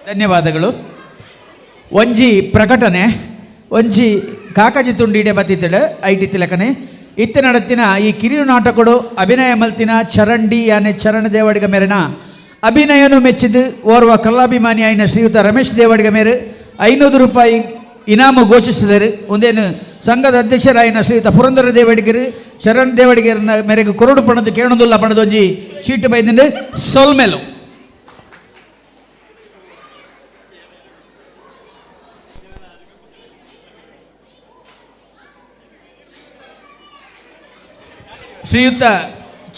ಧನ್ಯವಾದಗಳು. ಒಂಜಿ ಪ್ರಕಟಣೆ ಒಂಜಿ ಕಾಕಜಿ ತುಂಡಿಡೆ ಬತ್ತಿತ್ತಳು ಐಟಿ ತಿಲಕನೆ ಇತ್ತ ನಡತ್ತಿನ ಈ ಕಿರಿಯು ನಾಟಕಡು ಅಭಿನಯ ಮಲ್ತಿನ ಚರಂಡಿ ಯಾನೆ ಚರಣ ದೇವಾಡಿಗ ಮೇರೆನ ಅಭಿನಯನು ಮೆಚ್ಚಿದ್ದು ಓರ್ವ ಕಲಾಭಿಮಾನಿ ಆಯ್ನ ಶ್ರೀಯುತ ರಮೇಶ್ ದೇವಾಡಿಗ ಮೇರೆ 500 ರೂಪಾಯಿ ಇನಾಮು ಘೋಷಿಸಿದರು. ಒಂದೇನು ಸಂಘದ ಅಧ್ಯಕ್ಷರಾಯಿನ ಶ್ರೀಯುತ ಪುರಂದರ ದೇವಾಡಿಗರು ಚರಣ್ ದೇವಾಡಿಗರ ಮೇರೆಗೆ ಕೊರಡು ಪಣದು ಕೇಳೋದಿಲ್ಲ ಪಣದೊಂಜಿ ಚೀಟು ಬೈದಿಂದ ಸೊಲ್ಮೆಲು ಶ್ರೀಯುತ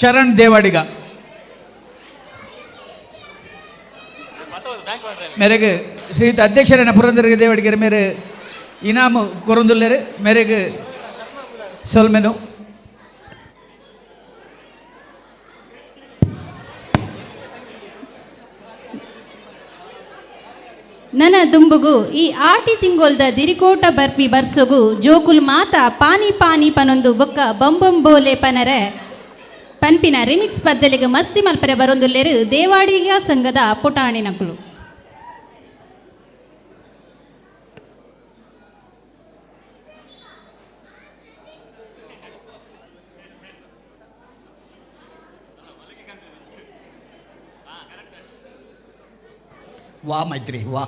ಚರಣ್ ದೇವಾಡಿಗ ಮೇರೆಗೆ ಶ್ರೀಯುತ ಅಧ್ಯಕ್ಷರನ್ನ ಪುರಂದರ ದೇವಾಡಿಗರ ಮೇರೆ ಇನಾಮು ಕೊರೊಂದುಲ್ಲೆರೆ ಮೇರೆಗೆ ಸೊಲ್ಮೆನು ನನ್ನ ದುಂಬುಗು ಈ ಆಟಿ ತಿಂಗೊಲ್ದ ದಿರಿಕೋಟ ಬರ್ಪಿ ಬರ್ಸೊಗು ಜೋಕುಲ್ ಮಾತ ಪಾನಿ ಪಾನಿ ಪನೊಂದು ಬೊಕ್ಕ ಬಂಬಂಬೋಲೆ ಪನರೆ ಪನ್ಪಿನ ರಿಮಿಕ್ಸ್ ಪದ್ದಲಿಗೆ ಮಸ್ತಿ ಮಲ್ಪರೆ ಬರೊಂದುಲ್ಲೆರು ದೇವಾಡಿಗ ಸಂಘದ ಪುಟಾಣಿ ನಕಲು. ವಾ ಮೈತ್ರಿ ವಾ.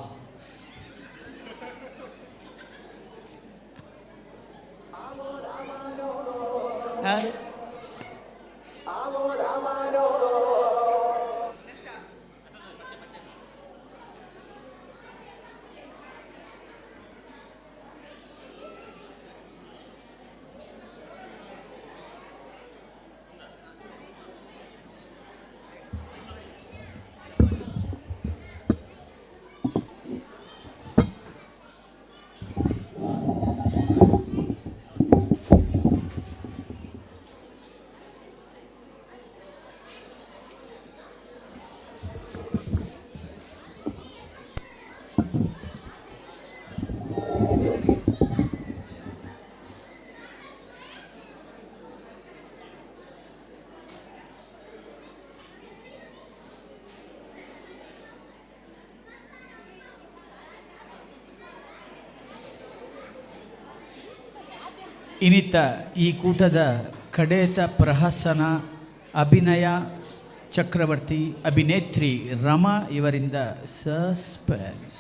ಇನ್ನಿತ್ತ ಈ ಕೂಟದ ಕಡೇತ ಪ್ರಹಸನ ಅಭಿನಯ ಚಕ್ರವರ್ತಿ ಅಭಿನೇತ್ರಿ ರಮಾ ಇವರಿಂದ ಸಸ್ಪೆನ್ಸ್.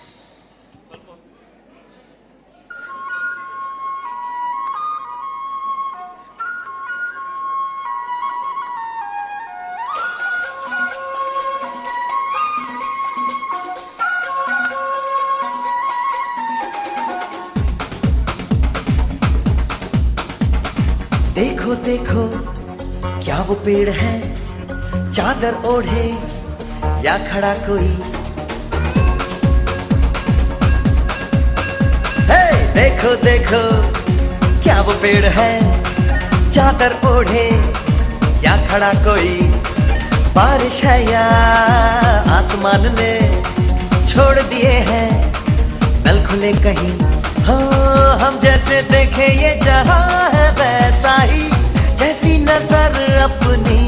देखो देखो क्या वो पेड़ है, चादर ओढ़े या खड़ा कोई. हे देखो देखो क्या वो पेड़ है, चादर ओढ़े या खड़ा कोई. बारिश है या आसमान ने छोड़ दिए हैं नल खुले कहीं. हो हम जैसे देखे ये जहां है वैसा ही, जैसी नजर अपनी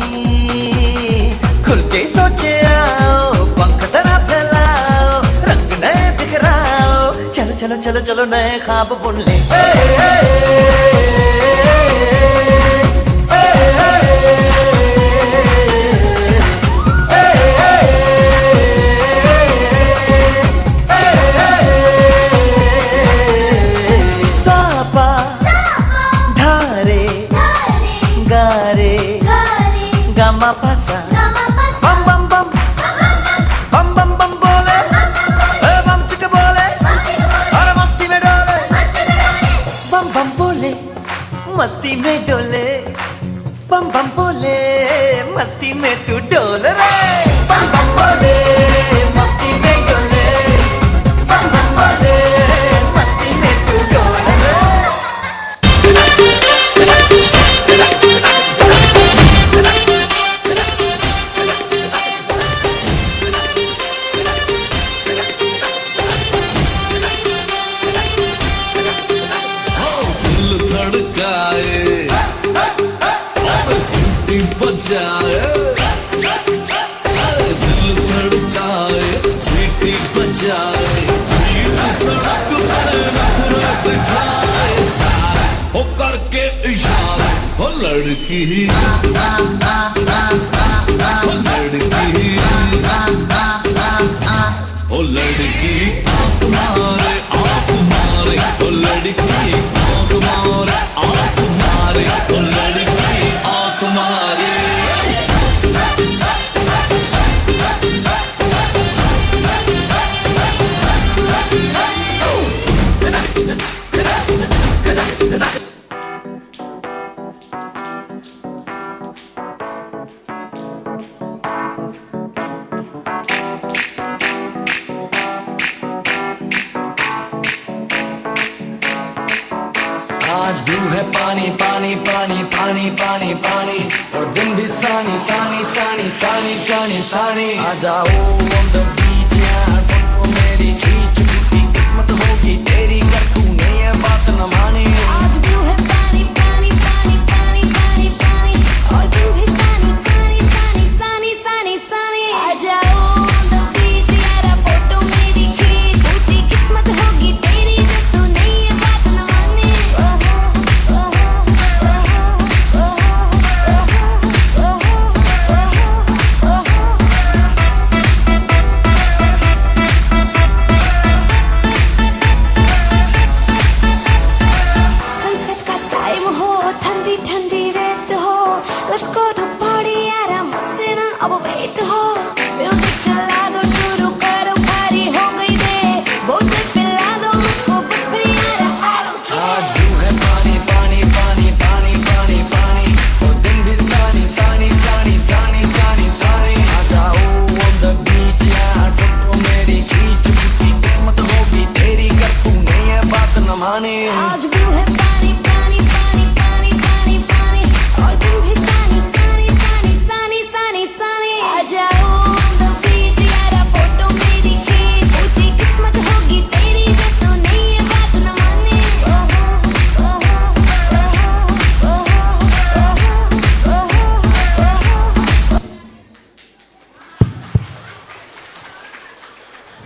खुल के सोचे आओ. पंख जरा फैलाओ, रंग नए बिखराओ. चलो चलो चलो चलो नए ख्वाब बुन ले. Gama pasa, bam bam bam, bam bam bam bole, bam chika bole, और मस्ती में डोले, bam bam bole, मस्ती में डोले, bam bam bole, मस्ती में तू डोले रे. Bam bam bole, मस्ती में डोले, bam bam bole, मस्ती में तू डोले रे. बजाए दिल धड़काए, सीटी बजाए, सड़क पे नखरा दिखाए. हो करके इशारे हो लड़की, हो लड़की, हो लड़की आँख मारे, आँख मारे. हो लड़की आँख मारे, आँख मारे. हो लड़की आँख मारे. आज भी है पानी पानी पानी पानी पानी पानी, और दिन भी सानी सानी सानी सानी सानी सानी. आ जाओ on the beach यार, फोटो मेरी खींच, टूटी किस्मत होगी तेरी कर तूने ये बात न मानी. आज भी है पानी पानी पानी पानी पानी पानी, और दिन भी सानी सानी सानी सानी सानी सानी. आ जाओ on the beach यार, फोटो मेरी खींच, टूटी किस्मत होगी तेरी कर तूने ये बात न मानी.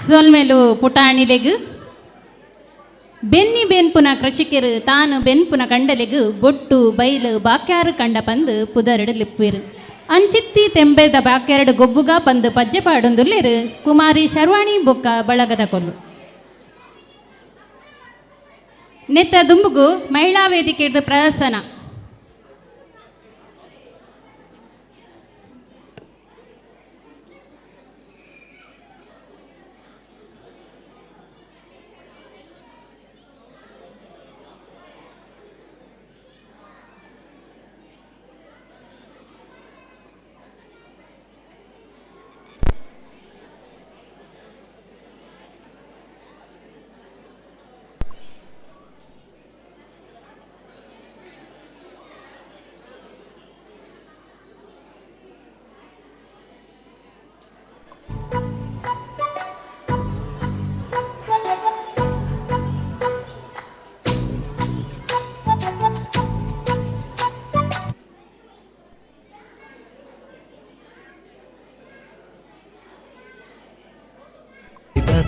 ಸೋಲ್ಮೇಲು ಪುಟಾಣಿಲೆಗ್ ಬೆನ್ನಿ ಬೆನ್ಪುನ ಕೃಷಿಕರು ತಾನು ಬೆನ್ಪುನ ಕಂಡಲೆಗು ಬೊಟ್ಟು ಬೈಲು ಬಾಕ್ಯಾರು ಕಂಡ ಪಂದು ಪುದರಡು ಲಿಪ್ಪಿರು ಅಂಚಿತ್ತಿ ತೆಂಬೆದ ಬಾಕ್ಯಾರಡು ಗೊಬ್ಬುಗ ಪಂದು ಪಜ್ಜೆ ಪಾಡೊಂದುಲ್ಲೆರು ಕುಮಾರಿ ಶರ್ವಾಣಿ ಬೊಕ್ಕ ಬಳಗದ ಕೊಲ್ಲು ನೆತ್ತ ದುಂಬುಗು ಮಹಿಳಾ ವೇದಿಕೆದು ಪ್ರಹಸನ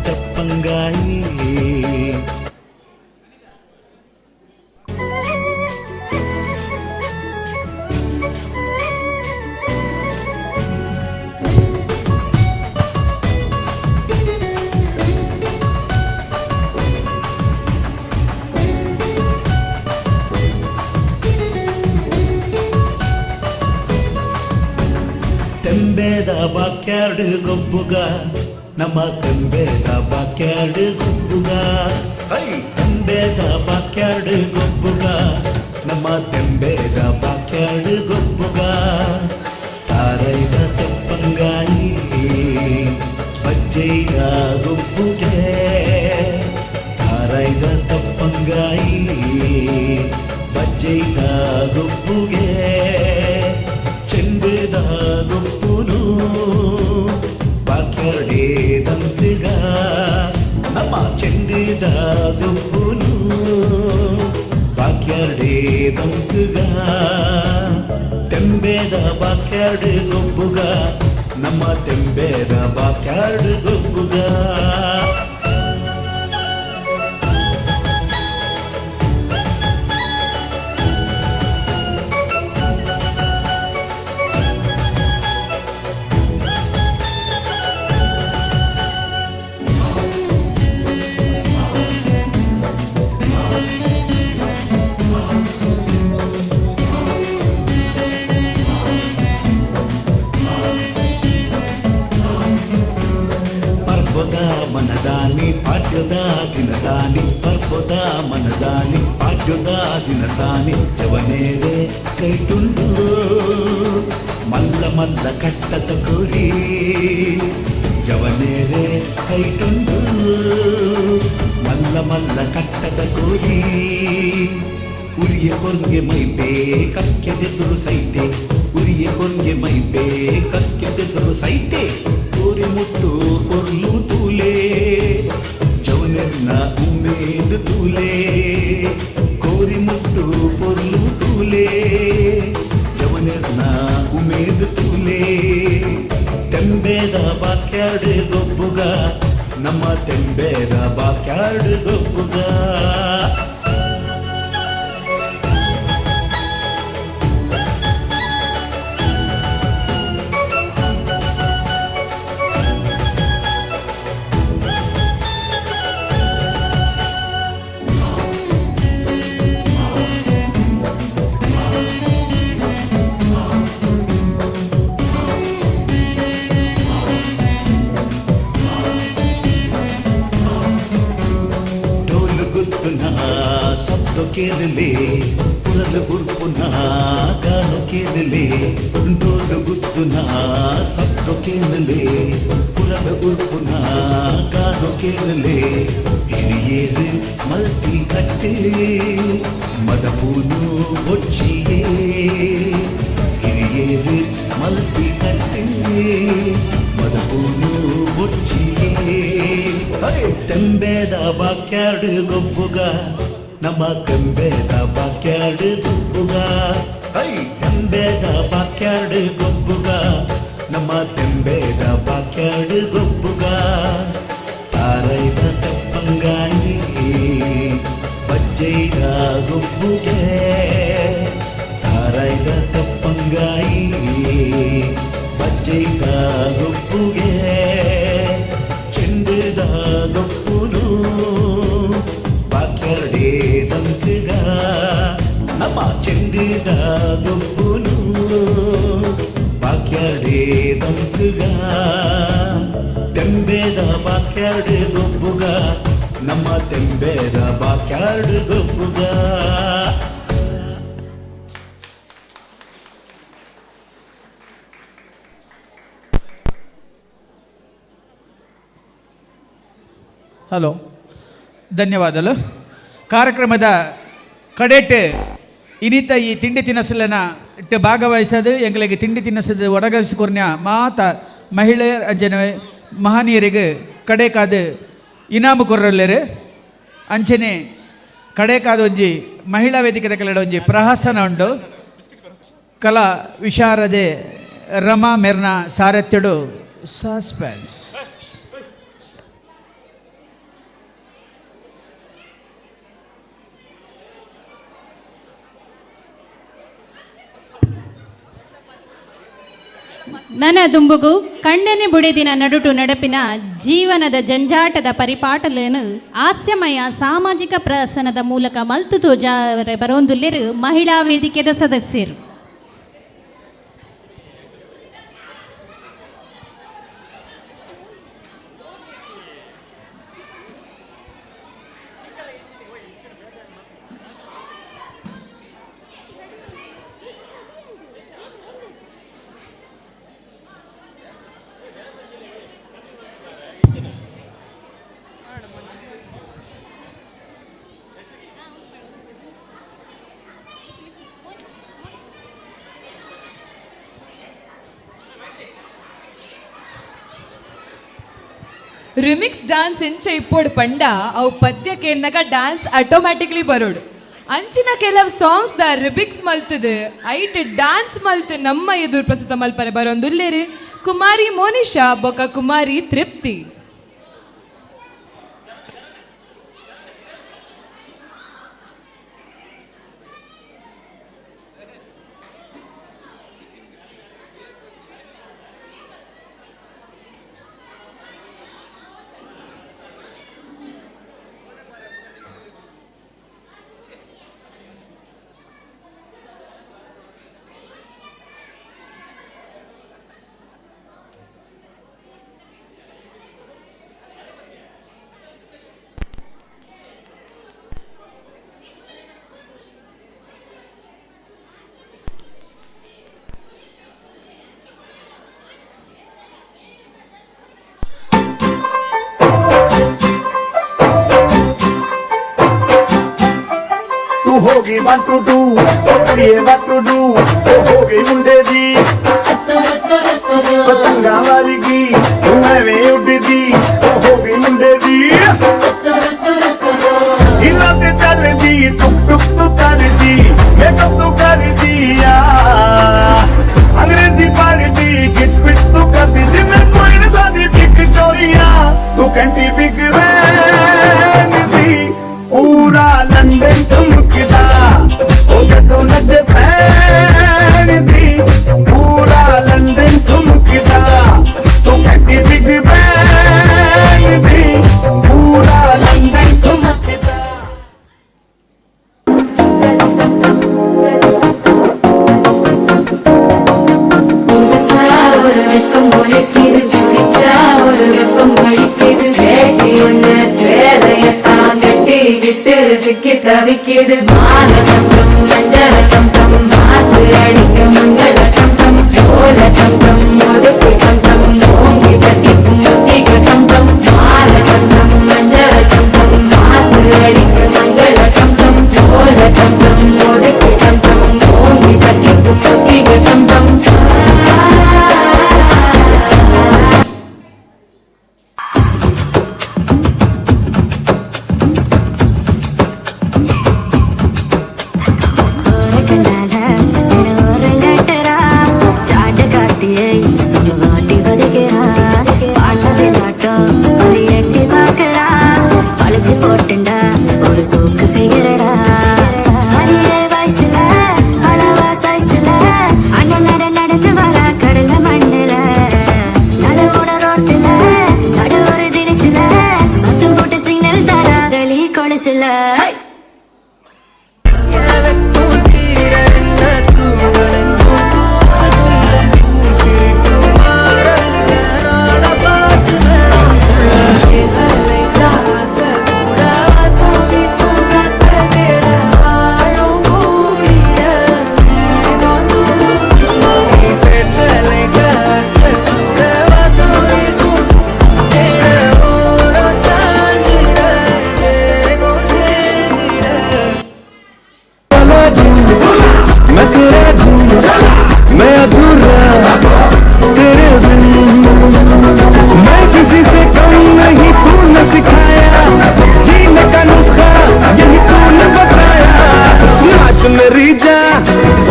ತಪ್ಪಂಗಾಯಿ ತೆಂಬೇದ ಬಾಕ್ಯಾರ್ಡ್ ಗೊಬ್ಬುಗ ನಮ್ಮ ತೆಂಬೇದ ಬಾಕ್ಯಾರ್ಡ್ ಗೊಬ್ಬುಗ ತೆಂಬೇದ ಬಾಕ್ಯಾರ್ಡ್ ಗೊಬ್ಬುಗ ನಮ್ಮ ತೆಂಬೇದ ಬಾಕ್ಯಾರ್ಡ್ ಗೊಬ್ಬುಗ ತಾರೈದ ತಪ್ಪಂಗಾಯಿ ಬಜ್ಜೈದ ಗೊಬ್ಬುಗೆ ತಾರೈದ ತಪ್ಪಂಗಾಯಿ ಬಜ್ಜೈದ ಗೊಬ್ಬುಗೆ ಚೆಂಬೇದ ಗೊಬ್ಬುನು ಬಾಕ್ಯಾರ್ಡೇ ದಂತಿಗ ನಮ್ಮ ಚೆಂಡಿದ ಗೊಬ್ಬುನು ಬಾಕ್ಯಾರ್ಡೇ ದಂತಿಗ ತೆಂಬೇದ ಬಾಕ್ಯಾರ್ಡ್ ಗೊಬ್ಬುಗ ನಮ್ಮ ತೆಂಬೇದ ಬಾಕ್ಯಾರ್ಡ್ ಗೊಬ್ಬುಗ ಮನದಾನಿ ಪಾಠ್ಯದ ದಿನದಾನಿ ಪರ್ವದ ಮನದಾನಿ ಪಾಠ್ಯದ ದಿನದಾನಿ ಜವನೇರೆ ಕೈಟುಂಡು ಮಲ್ಲ ಮಲ್ಲ ಕಟ್ಟದ ಕೋರಿ ಜವನೇರೆ ಕೈಟುಂಡು ಮಲ್ಲ ಮಲ್ಲ ಕಟ್ಟದ ಕೋರಿ ಉರಿಯ ಕೊಂಗೆ ಮೈಪೇ ಕಕ್ಕೆದೆದುರು ಸೈತೆ ಉರಿಯ ಕೊಂಗೆ ಮೈಪೇ ಕಕ್ಕೆದೆದುರು ಸೈತೆ ಕೋರಿ ಮುಟ್ಟು ಕೊರ್ಲು ತೂಲೆ ಜವನೆನ್ನ ಉಮೇದು ತೂಲೆ ಕೋರಿ ಮುಟ್ಟು ಕೊರ್ಲು ತೂಲೆ ಜವನೆನ್ನ ಉಮೇದು ತೂಲೆ ತೆಂಬೇದ ಬಾಕ್ಯಾರ್ಡ್ ಗೊಬ್ಬುಗ ನಮ್ಮ ತೆಂಬೇದ ಬಾಕ್ಯಾರ್ಡ್ ಗೊಬ್ಬುಗ शब्द केरले पुरल गुर्पुना गानो केरले डोल गुत्तुना शब्द केरले पुरल गुर्पुना गानो केरले हिरियेर मल्टी कट्टे मदपूनु बोच्चिये हिरियेर मल्टी कट्टे मदपूनु बोच्चिये ತೆಂಬೇದ ಬಾಕ್ಯಾರ್ಡ್ ಗೊಬ್ಬುಗ ನಮ್ಮ ತೆಂಬೇದ ಬಾಕ್ಯಾರ್ಡ್ ಗೊಬ್ಬುಗ ತೆಂಬೇದ ಬಾಕ್ಯಾರ್ಡ್ ಗೊಬ್ಬುಗ ನಮ್ಮ ತೆಂಬೇದ ಬಾಕ್ಯಾರ್ಡ್ ಗೊಬ್ಬುಗ ತಾರೈದ ಕಪ್ಪಂಗಾಯಿ ಬಜ್ಜೈದ ಗುಬ್ಬುಗೆ ತಾರೈದ ಕಪ್ಪಂಗಾಯಿ ಬಜ್ಜೈದ ಗುಬ್ಬುಗೆ ಚೆಂಡಿದ ಗುಪ್ಪುನು ಬಾಕ್ಯರ್ಡೇ ದಂಕಗ ನಮ್ಮ ಚೆಂಡಿದ ಗುಪ್ಪುನು ಬಾಕ್ಯರ್ಡೇ ದಂಕಗ ತೆಂಬೇದ ಬಾಕ್ಯಾರ್ಡ್ ಗೊಬ್ಬುಗ ನಮ್ಮ ತೆಂಬೇದ ಬಾಕ್ಯಾರ್ಡ್ ಗೊಬ್ಬುಗ. ಹಲೋ, ಧನ್ಯವಾದಗಳು. ಕಾರ್ಯಕ್ರಮದ ಕಡೆಟ್ ಇನ್ನಿತ ಈ ತಿಂಡಿ ತಿನಿಸಲನ್ನು ಇಟ್ಟು ಭಾಗವಹಿಸೋದು ಎಂಗಳಿಗೆ ತಿಂಡಿ ತಿನಿಸದು ಒಡಗಿಸಿಕೊರ್ನ ಮಾತ ಮಹಿಳೆಯರ ಅಂಜನ ಮಹನೀಯರಿಗೆ ಕಡೆಕಾದ ಇನಾಮು ಕೊರ್ರಲ್ಲೇರು ಅಂಚನೆ ಕಡೆಕಾದ ಒಂಜಿ ಮಹಿಳಾ ವೇದಿಕೆ ಕೆಳಗಡೆ ಒಂಜಿ ಪ್ರಹಸನ ಉಂಡು. ಕಲಾ ವಿಶಾರದೆ ರಮಾ ಮೆರ್ನ ಸಾರಥ್ಯಡು ಸಸ್ಪೆನ್ಸ್. ನನ್ನ ದುಂಬುಗು ಕಂಡನೆ ಬುಡೆದಿನ ನಡುಟು ನಡಪಿನ ಜೀವನದ ಜಂಜಾಟದ ಪರಿಪಾಟಲೇನು ಹಾಸ್ಯಮಯ ಸಾಮಾಜಿಕ ಪ್ರಹಸನದ ಮೂಲಕ ಮಲ್ತು ತೋಜಾವರೆ ಬರೋಂದುಲ್ಲೆರು ಮಹಿಳಾ ವೇದಿಕೆದ ಸದಸ್ಯರು. ರಿಮಿಕ್ಸ್ ಡ್ಯಾನ್ಸ್ ಇಂಚ ಇಪ್ಪೋಡು ಪಂಡ ಅವು ಪದ್ಯಕ್ಕೆ ಎನ್ನಗ ಡ್ಯಾನ್ಸ್ ಆಟೋಮ್ಯಾಟಿಕ್ಲಿ ಬರೋಡು. ಅಂಚಿನ ಕೆಲವು ಸಾಂಗ್ಸ್ ದ ರಿಮಿಕ್ಸ್ ಮಲ್ತದು ಐಟ್ ಡ್ಯಾನ್ಸ್ ಮಲ್ತು ನಮ್ಮ ಎದುರು ಪ್ರಸ್ತುತ ಮಲ್ಪರೆ ಬರೋಂದುಲ್ಲೇರಿ ಕುಮಾರಿ ಮೋನಿಶಾ ಬೊಕ ಕುಮಾರಿ ತೃಪ್ತಿ. ಹೋಗಿ ಬಟ್ಟುಡು ಒಕ್ಕಡಿಯೇ ಬಟ್ಟುಡು ಹೋಗಿ ಮುಂಡೆದಿ ಪತಂಗವರಿಗಿ ನವೇ ಉಡ್ಡಿದಿ ಹೋಗಿ ಮುಂಡೆದಿ ಇಲ್ಲದೆ ತಲೆದಿ ಟುಕ್ ಟುಕ್ ತು ಕರಿದಿ ಮೇಕಪ್ ತು ಕರಿದಿಯಾ अंग्रेजी पढ़ती गिट पिट तू करती थी मैं कोई न सादी विक्टोरिया तू कंटी बिग वैन थी पूरा लंदन ठुमकदा ओ जदो नच फैन थी पूरा लंदन ठुमकदा तू कंटी बिग वैन थी पूरा लंदन ठुमकदा சிக்கி தவிக்கிது மால டம்டம் மஞ்சள டம்டம் மாத்து அடிக்க மங்கள டம்டம் சோல டம்டம் ஒதுக்கு டம்டம் ஓங்கி பட்டி கும்பத்திக டம்டம் மால டம்டம் மஞ்சள டம்டம் மாத்து அடிக்க மங்கள டம்டம் சோல டம்டம் ஒதுக்கு டம்டம் ஓங்கி பட்டி கும்பத்திக டம்டம் ஓர மனசுல मैं अधूरा तेरे बिन मैं किसी से कम नहीं तूने सिखाया जीने का नुस्खा यही तूने बताया नाच मेरी जा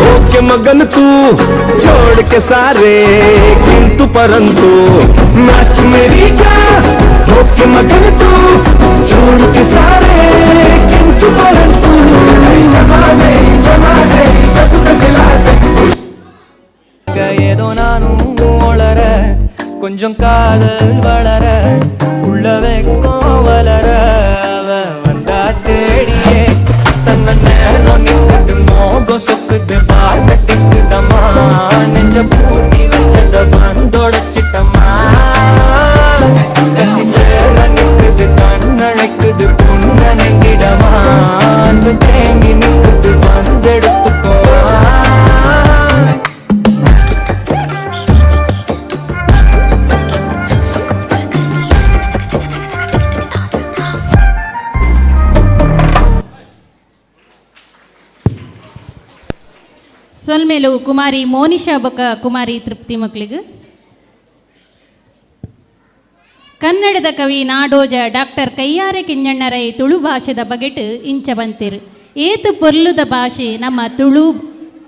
होके मगन तू छोड़ के सारे किंतु परंतु नाच मेरी जा होके मगन तू छोड़ के सारे किंतु परंतु ஏதோ நானும் ஒளர கொஞ்சம் காதல் வளர உள்ள வைக்கும் வளர அவ வந்தா தேடியே தன்ன நேரம் நிக்குது மோகம் சொக்குது பார்க்க திக்குதம்மா நெஞ்ச பூட்டி வச்சத வந்தொடச்சிட்டம்மா கட்சி சேர நிக்குது கண்ணழைக்குது புன்னனைங்கிடமா அன்பு தேங்கி நிக்குது வந்தெடுத்துக்கோமா ಸೊಲ್ಮೇಲು ಕುಮಾರಿ ಮೋನಿಶಾ ಬೊಕ್ಕ ಕುಮಾರಿ ತೃಪ್ತಿ ಮಕ್ಕಳಿಗೆ ಕನ್ನಡದ ಕವಿ ನಾಡೋಜ ಡಾಕ್ಟರ್ ಕಯ್ಯಾರೆ ಕಿಂಜಣ್ಣರೈ ತುಳು ಭಾಷೆದ ಬಗೆಟ್ ಇಂಚ ಬಂತಿರು ಏತು ಪೊರ್ಲುದ ಭಾಷೆ ನಮ್ಮ ತುಳು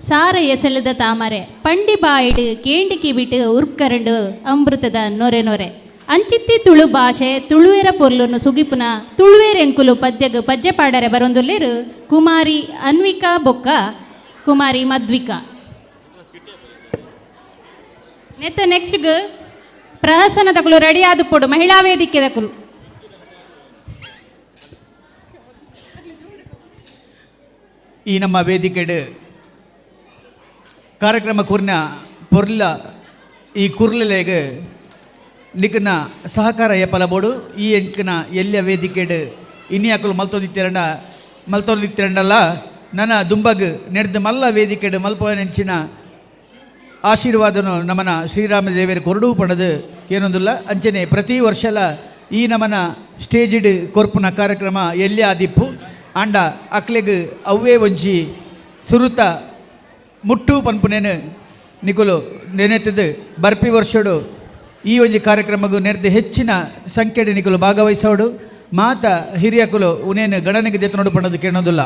ಸಾರ ಎಸಲದ ತಾಮರೆ ಪಂಡಿ ಬಾಯಿಡು ಕೇಂಡಿಕಿ ಬಿಟ್ಟು ಉರ್ಕರಂಡು ಅಮೃತದ ನೊರೆ ನೊರೆ ಅಂಚಿತ್ತಿ ತುಳು ಭಾಷೆ ತುಳುವೆರ ಪೊರ್ಲುನು ಸುಗಿಪುನ ತುಳುವೆರೆಂಕುಲು ಪದ್ಯಗ್ ಪದ್ಯ ಪಾಡರೆ ಬರೊಂದುಲ್ಲೇರು ಕುಮಾರಿ ಅನ್ವಿಕಾ ಬೊಕ್ಕ ಕುಮಾರಿ ಮದ್ವಿಕಾ ನೆಕ್ಸ್ಟ್ ಪ್ರಹಸನ ತಕಲು ರೆಡಿ ಆದುಪೊಡು ಮಹಿಳಾ ವೇದಿಕೆ ತಕಲು ಈ ನಮ್ಮ ವೇದಿಕೆಡ್ ಕಾರ್ಯಕ್ರಮ ಕೂರ್ನ ಪೊರ್ಲ ಈ ಕುರ್ಲೆಗೆ ನಿಕ್ಕನ ಸಹಕಾರ ಎಪ್ಪಲ ಬೋಡು ಈ ಎಂಕನ ಎಲ್ಲ ವೇದಿಕೆಡ್ ಇನ್ನಿಯಾಕಲು ಮಲ್ತೊಂದಿತ್ತಿರಂಡಲ್ಲ ನನ್ನ ದುಂಬಗ್ ನೆಡ್ದು ಮಲ್ಲ ವೇದಿಕೆಡ್ ಮಲ್ಪ ನೆಂಚಿನ ಆಶೀರ್ವಾದನು ನಮನ ಶ್ರೀರಾಮದೇವರ ಕೊರಡು ಪಣದು ಏನೊಂದಿಲ್ಲ ಅಂಚನೆ ಪ್ರತಿ ವರ್ಷಲ ಈ ನಮನ ಸ್ಟೇಜಿಡ್ ಕೊರ್ಪುನ ಕಾರ್ಯಕ್ರಮ ಎಲ್ಲಿ ಆದಿಪ್ಪು ಆಂಡ ಅಕ್ಲೆಗ್ ಅವ್ವೇ ಒಂಜಿ ಸುರುತ ಮುಟ್ಟು ಪನ್ಪುನೇನು ನಿಕುಲು ನೆನೆತದು ಬರ್ಪಿ ವರ್ಷಡು ಈ ಒಂಜಿ ಕಾರ್ಯಕ್ರಮಗೂ ನೆರೆದು ಹೆಚ್ಚಿನ ಸಂಖ್ಯೆಡ್ ನಿಕುಲು ಭಾಗವಹಿಸೋಡು ಮಾತ ಹಿರಿಯಕುಲು ಉನೇನು ಗಣನೆಗೆ ದೆತ್ತನೋಡು ಪಣದು ಕೇಳೋದಿಲ್ಲ.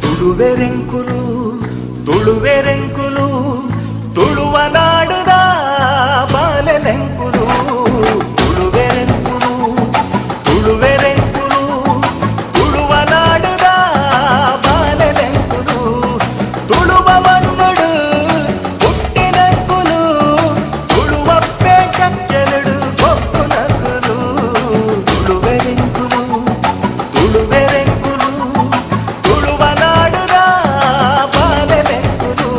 ತುಳುವೆರೆಂಕುಲು ತುಳುವೆರೆಂಕುಲು ತುಳುವ ನಾಡುದ ಬಾಲೆಲೆಂಕುಲು ತುಳುವೆರೆಂಕುಲು ತುಳುವೆರೆಂಕುಲು ತುಳುವ ನಾಡುದ ಬಾಲೆಲೆಂಕುಲು ತುಳುವ ಮಣ್ಣುಡು ಹುಟ್ಟಿನಂಕುಲು ತುಳುವಪ್ಪೆ ಚಚ್ಚಲುಡು ಕೊಪ್ಪು ನಕುಲು ತುಳುವೆರೆಂಕುಲು ತುಳುವೆರೆಂಕುಲು ತುಳುವ ನಾಡುದ ಬಾಲೆಲೆಂಕುಲು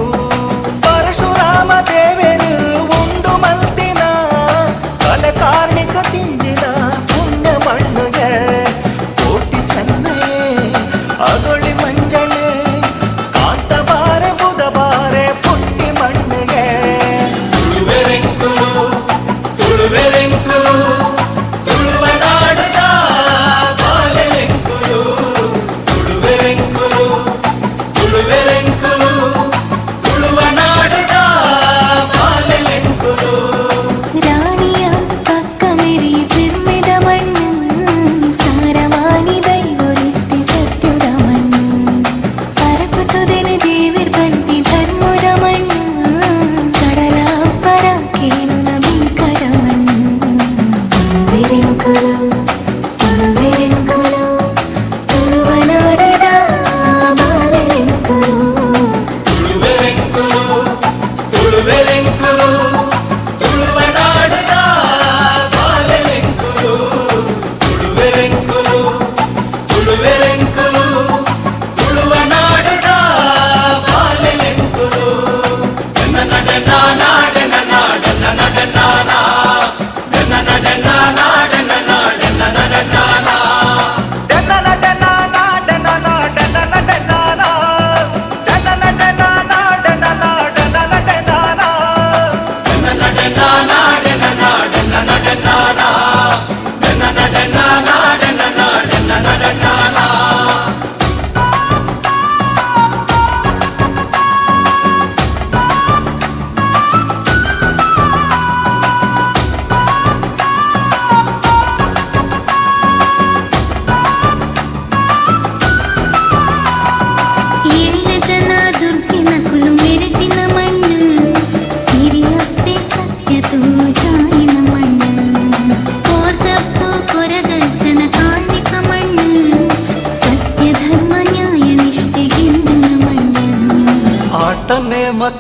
ಪರಶುರಾಮ ದೇವರು ಉಂಡು ಮಲ್ತಿನ ಕಲೆ ಕಾರ್ಣಿಕ ತಿಂಜಿನ ಪುಣ್ಯ ಮಣ್ಣುಗೆ ಕೋಟಿ ಚೆನ್ನಯೇ ಅಗೊಳಿ ಮಂಜಳೆ ಕಾಂತ ಬಾರೆ ಬುಧ ಬಾರೆ ಪುಟ್ಟಿ ಮಣ್ಣುಗೆ ತುಳುವೆರೆಂಕುಲು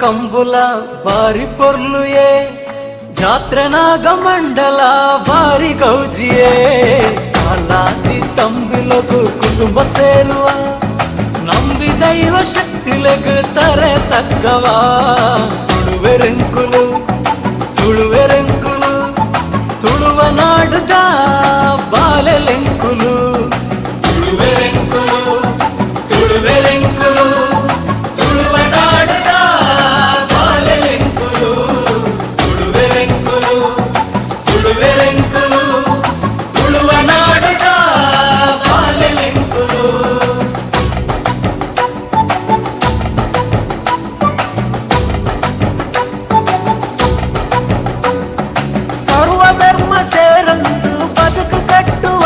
ಕಂಬುಲ ಬಾರಿ ಪೊರ್ಲುಯೇ ಜಾತ್ರೆ ನಾಗ ಮಂಡಲ ಬಾರಿ ಗೌಜಿಯೇ ಅಲ್ಲಾದಿ ತಂಬಿಲಗು ಕುಟುಂಬ ಸೇರುವ ನಂಬಿ ದೈವ ಶಕ್ತಿಲೆಗು ತರೆ ತಕ್ಕವ ತುಳುವೆರೆಂಕುಲು ತುಳುವೆರೆಂಕುಲು ತುಳುವ ನಾಡುದ ಬಾಲೆಲೆಂಕುಲು ತುಳುವೆರೆಂಕುಲು ತುಳುವೆರೆಂಕುಲು ತುಳುವ ನಾಡುದ ಬಾಲೆಲೆಂಕುಲು ತುಳುವೆರೆಂಕುಲು ತುಳುವೆರೆಂಕುಲು ತುಳುವ ನಾಡುದ ಬಾಲೆಲೆಂಕುಲು ಸರ್ವಧರ್ಮ ಸೇರಂದು ಬದುಕು ಕಟ್ಟುವ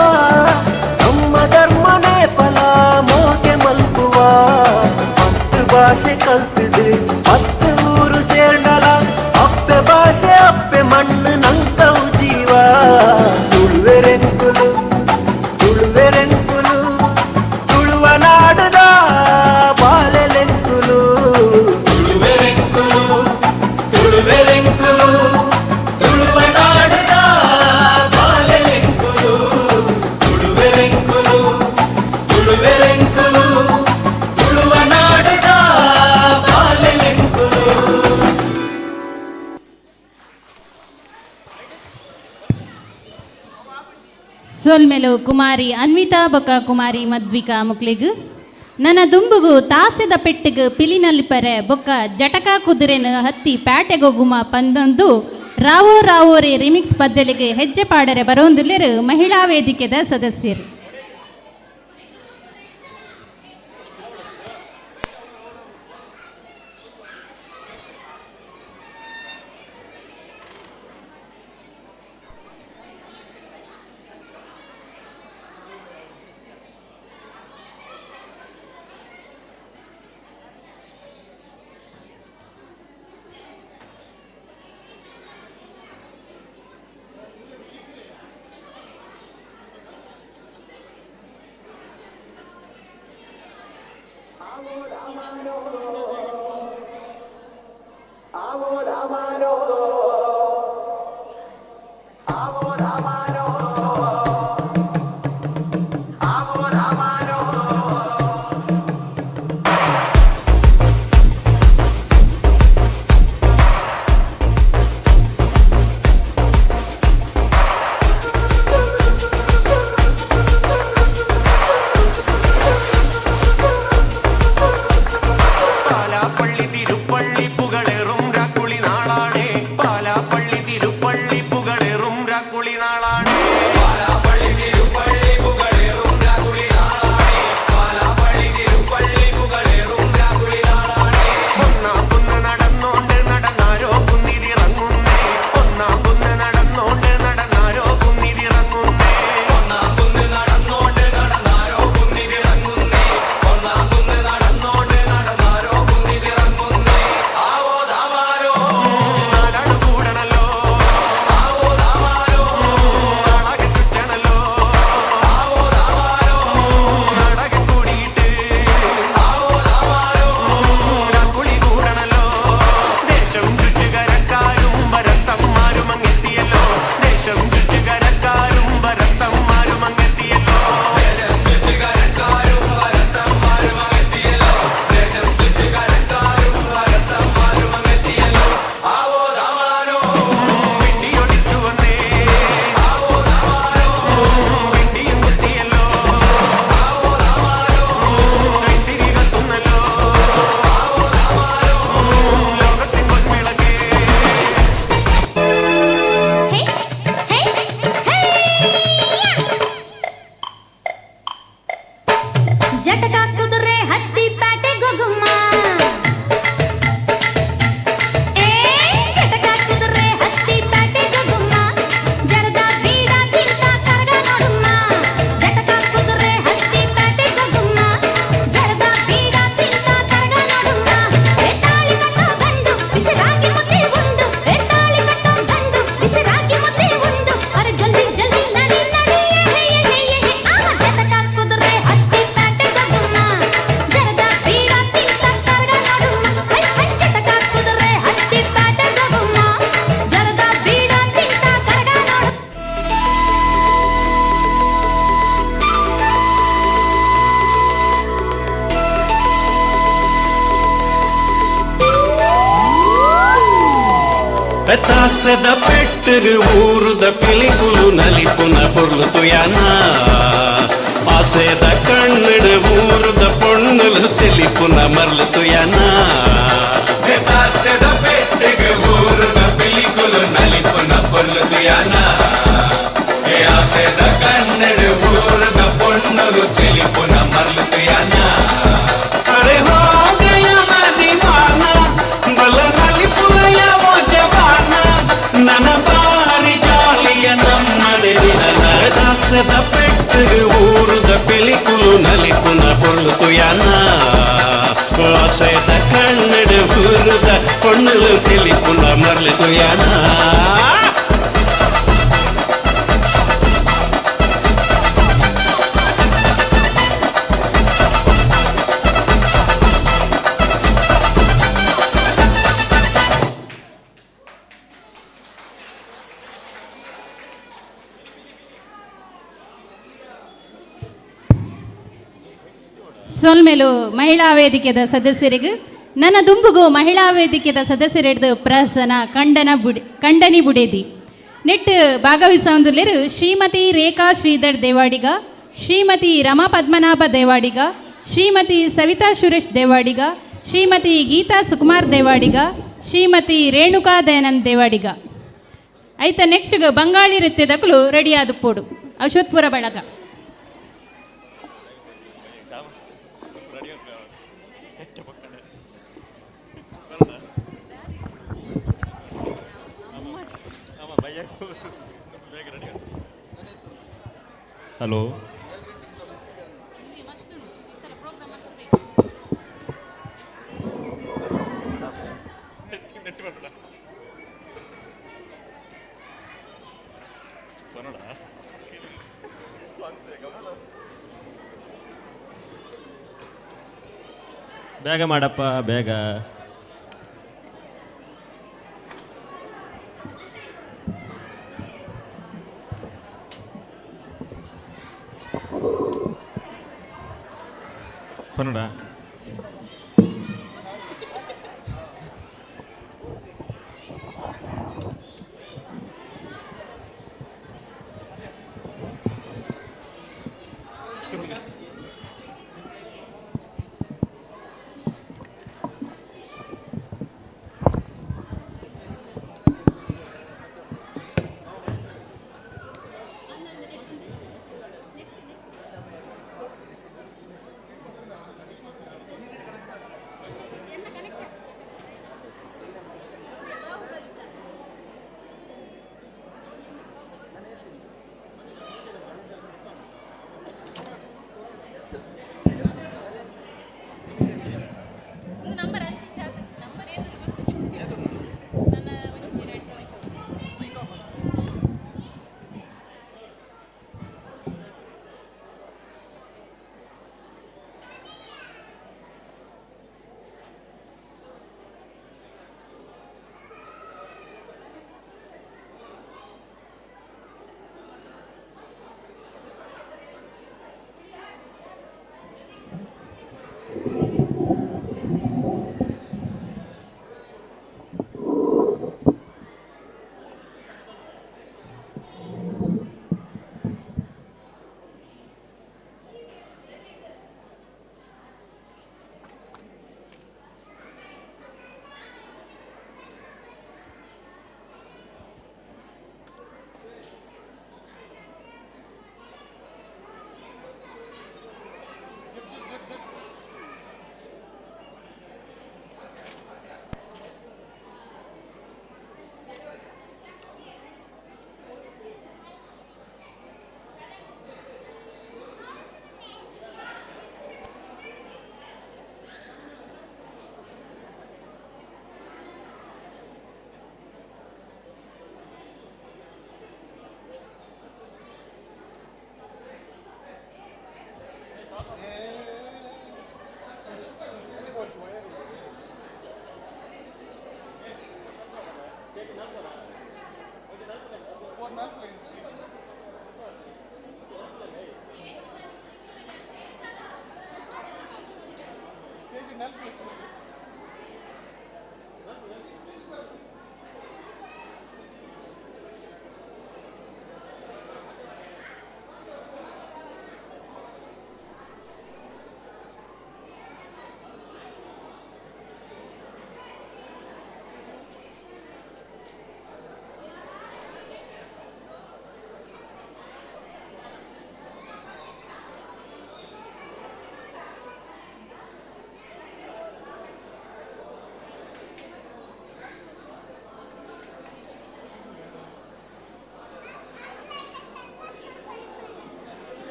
ನಮ್ಮ ಧರ್ಮನೇ ಫಲ ಮೋಗೆ ಮಲ್ಪುವ 10 ಭಾಷೆ ಕಲ್ತಿದೆ 10 ಊರು ಸೇರ್ಡಲ ಅಪ್ಪೆ ಭಾಷೆ ಅಪ್ಪೆ ಮಣ್ಣು ನಂತವು ಜೀವ ತುಳುವೆರೆಂಕುಲು ತುಳುವೆರೆಂಕುಲು ತುಳುವ ನಾಡದ ಬಾಲೆಲೆಂಕುಲು ತುಳುವೆರೆಂಕುಲು ತುಳುವೆರೆಂಕುಲು ತುಳುವ ನಾಡದ ಬಾಲೆಲೆಂಕುಲು ತುಳುವೆರೆಂಕುಲು ತುಳುವೆರೆಂಕುಲು ತುಳುವ ನಾಡದ ಬಾಲೆಲೆಂಕುಲು. ಸೊಲ್ಮೆಲು ಕುಮಾರಿ ಅನ್ವಿತಾ ಬೊಕ್ಕ ಕುಮಾರಿ ಮದ್ವಿಕಾ ಮುಕ್ಲಿಗು ನನ್ನ ದುಂಬುಗು ತಾಸೆದ ಪೆಟ್ಟಿಗು ಪಿಲಿನಲ್ಲಿಪರೆ ಬೊಕ್ಕ ಜಟಕ ಕುದುರೆನ ಹತ್ತಿ ಪ್ಯಾಟೆಗೊಗುಮ ಪಂದೊಂದು ರಾವೋ ರಾವೋರೆ ರಿಮಿಕ್ಸ್ ಪದ್ದಲಿಗೆ ಹೆಜ್ಜೆ ಪಾಡರೆ ಬರೋಂದುಲ್ಲೆರು ಮಹಿಳಾ ವೇದಿಕೆದ ಸದಸ್ಯರು. పెతాసెద పెట్టిరు ఊరుద పిలికులు నలిపున పొర్లుతు యానా ఆసేద కన్నుడు ఊరుద పొన్నులు తెలిపున మర్లుతు యానా పెతాసెద పెట్టిరు ఊరుద పిలికులు నలిపున పొర్లుతు యానా ఆసేద కన్నుడు ఊరుద పొన్నులు తెలిపున మర్లుతు యానా అరే హో గయా मैं दीवाना बल नलिपुलया वो जवाना नन बारी जालिय नम्मने दासद పెట్టిరు ఊరుద పిలికులు నలిపున పొర్లుతు యానా ఆసేద కన్నుడు ఊరుద పొన్నులు తెలిపున మర్లుతు యానా ಸೊಲ್ಮೆಲು ಮಹಿಳಾ ವೇದಿಕೆದ ಸದಸ್ಯರಿಗೆ ನನ್ನ ದುಂಬುಗು ಮಹಿಳಾ ವೇದಿಕೆದ ಸದಸ್ಯರಿಡ್ದು ಪ್ರಹಸನ ಖಂಡನಿ ಬುಡೇದಿ ನೆಟ್ ಭಾಗವಹಿಸುವುದಿಲ್ಲರು ಶ್ರೀಮತಿ ರೇಖಾ ಶ್ರೀಧರ್ ದೇವಾಡಿಗ, ಶ್ರೀಮತಿ ರಮಾ ಪದ್ಮನಾಭ ದೇವಾಡಿಗ, ಶ್ರೀಮತಿ ಸವಿತಾ ಸುರೇಶ್ ದೇವಾಡಿಗ, ಶ್ರೀಮತಿ ಗೀತಾ ಸುಕುಮಾರ್ ದೇವಾಡಿಗ, ಶ್ರೀಮತಿ ರೇಣುಕಾ ದಯಾನಂದ್ ದೇವಾಡಿಗ. ಐತ ನೆಕ್ಸ್ಟ್ ಬಂಗಾಳಿ ನೃತ್ಯದಕ್ಕಲು ರೆಡಿ ಆದ ಪೋಡು ಅಶ್ವತ್ಪುರ ಬಳಗ. ಹಲೋ ಬೇಗ ಮಾಡಪ್ಪ ಬೇಗ. ಕನ್ನಡ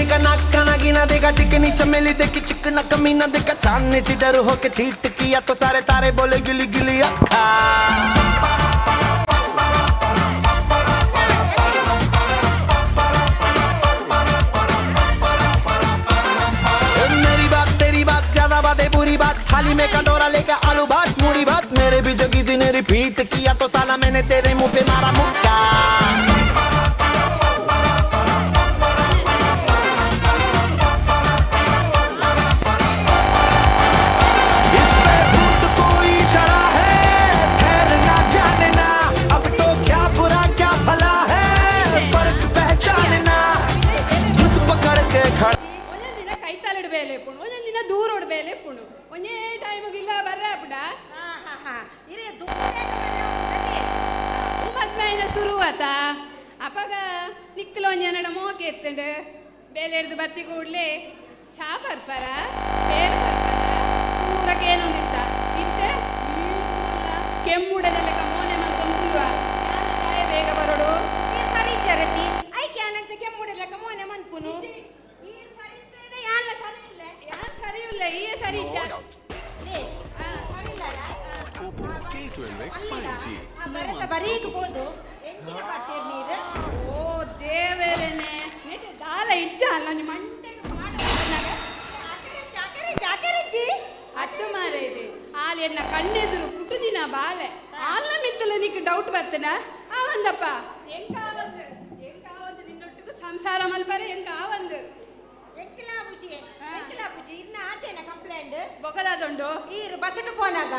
दिखा नक्का नगीना देखा चिकनी चमेली देखी चिकना कमीना देखा चांदनी चिडर होके चीट किया तो सारे तारे बोले गिली गिली अक्खा मेरी बात तेरी बात ज्यादा बातें बुरी बात थाली में कटोरा लेकर आलू भात मूड़ी भात मेरे भी जो किसी ने रिपीट किया तो साला मैंने तेरे मुंह पे मारा मुक्का ಬೇಲೆಪ್ಪುಣು ಒಂದೊಂದು ದಿನ ದೂರ ಬೇಲೆಪ್ಪುಣು ಒಂದೇ ಟೈಮಿಗಿಲ್ಲ ಬರ್ರೆ ಅಪ್ಪಡ ಮದ್ಮೇನ ಶುರುವಾತ ಅಪ್ಪಗ ನಿಕ್ಕಲು ಒಂಜನಡ ಮೋಕೆ ಎತ್ತಂಡು ಬೇಲೆ ಹಿಡ್ದು ಬತ್ತಿ ಕೂಡ್ಲೆ ಚಾ ಬರ್ಪಾರ ಬೇರೆ ಬರ್ಪಾರ ಪೂರಕ್ಕೇನೊಂದಿತ್ತ ಇತ್ತೆ ಕೆಮ್ಮುಡದಲ್ಲ ಮೋನೆ ಮಲ್ಕೊಂಡುವ ಕಾಯ ಬೇಗ ಬರೋಡು ಸರಿ ಜರತಿ ಐಕೆ ಅನಂತ ಕೆಮ್ಮುಡಲ್ಲ ಮೋನೆ ಮನ್ಪುನು ಸರಿ ಇಲ್ಲ ಈ ಸರಿ ಓ ದೇವರೇನೆ ದಾಲ ಇಜ್ಜ ಅಲ್ಲ ನಿಮ್ಮ ಮಂಟೆಗೆ ಹತ್ತು ಮಾರ ಇದೆ ಹಾಲು ಎನ್ನ ಕಣ್ಣೆದುರು ಪುಟ್ಟು ದಿನ ಬಾಲೆ ಹಾಲ ಮಿತ್ತಲ ನೀಕು ಡೌಟ್ ಬರ್ತನ ಆವಂದಪ್ಪ ಎಂಕಾವಂದು ನಿನ್ನೊಟ್ಟಿಗೂ ಸಂಸಾರ ಮಲ್ಪರೆ ಎಂಕಾವಂದು ಬೊಕದಾದುಂಡು ಈರು ಬಸಟು ಪೋನಾಗ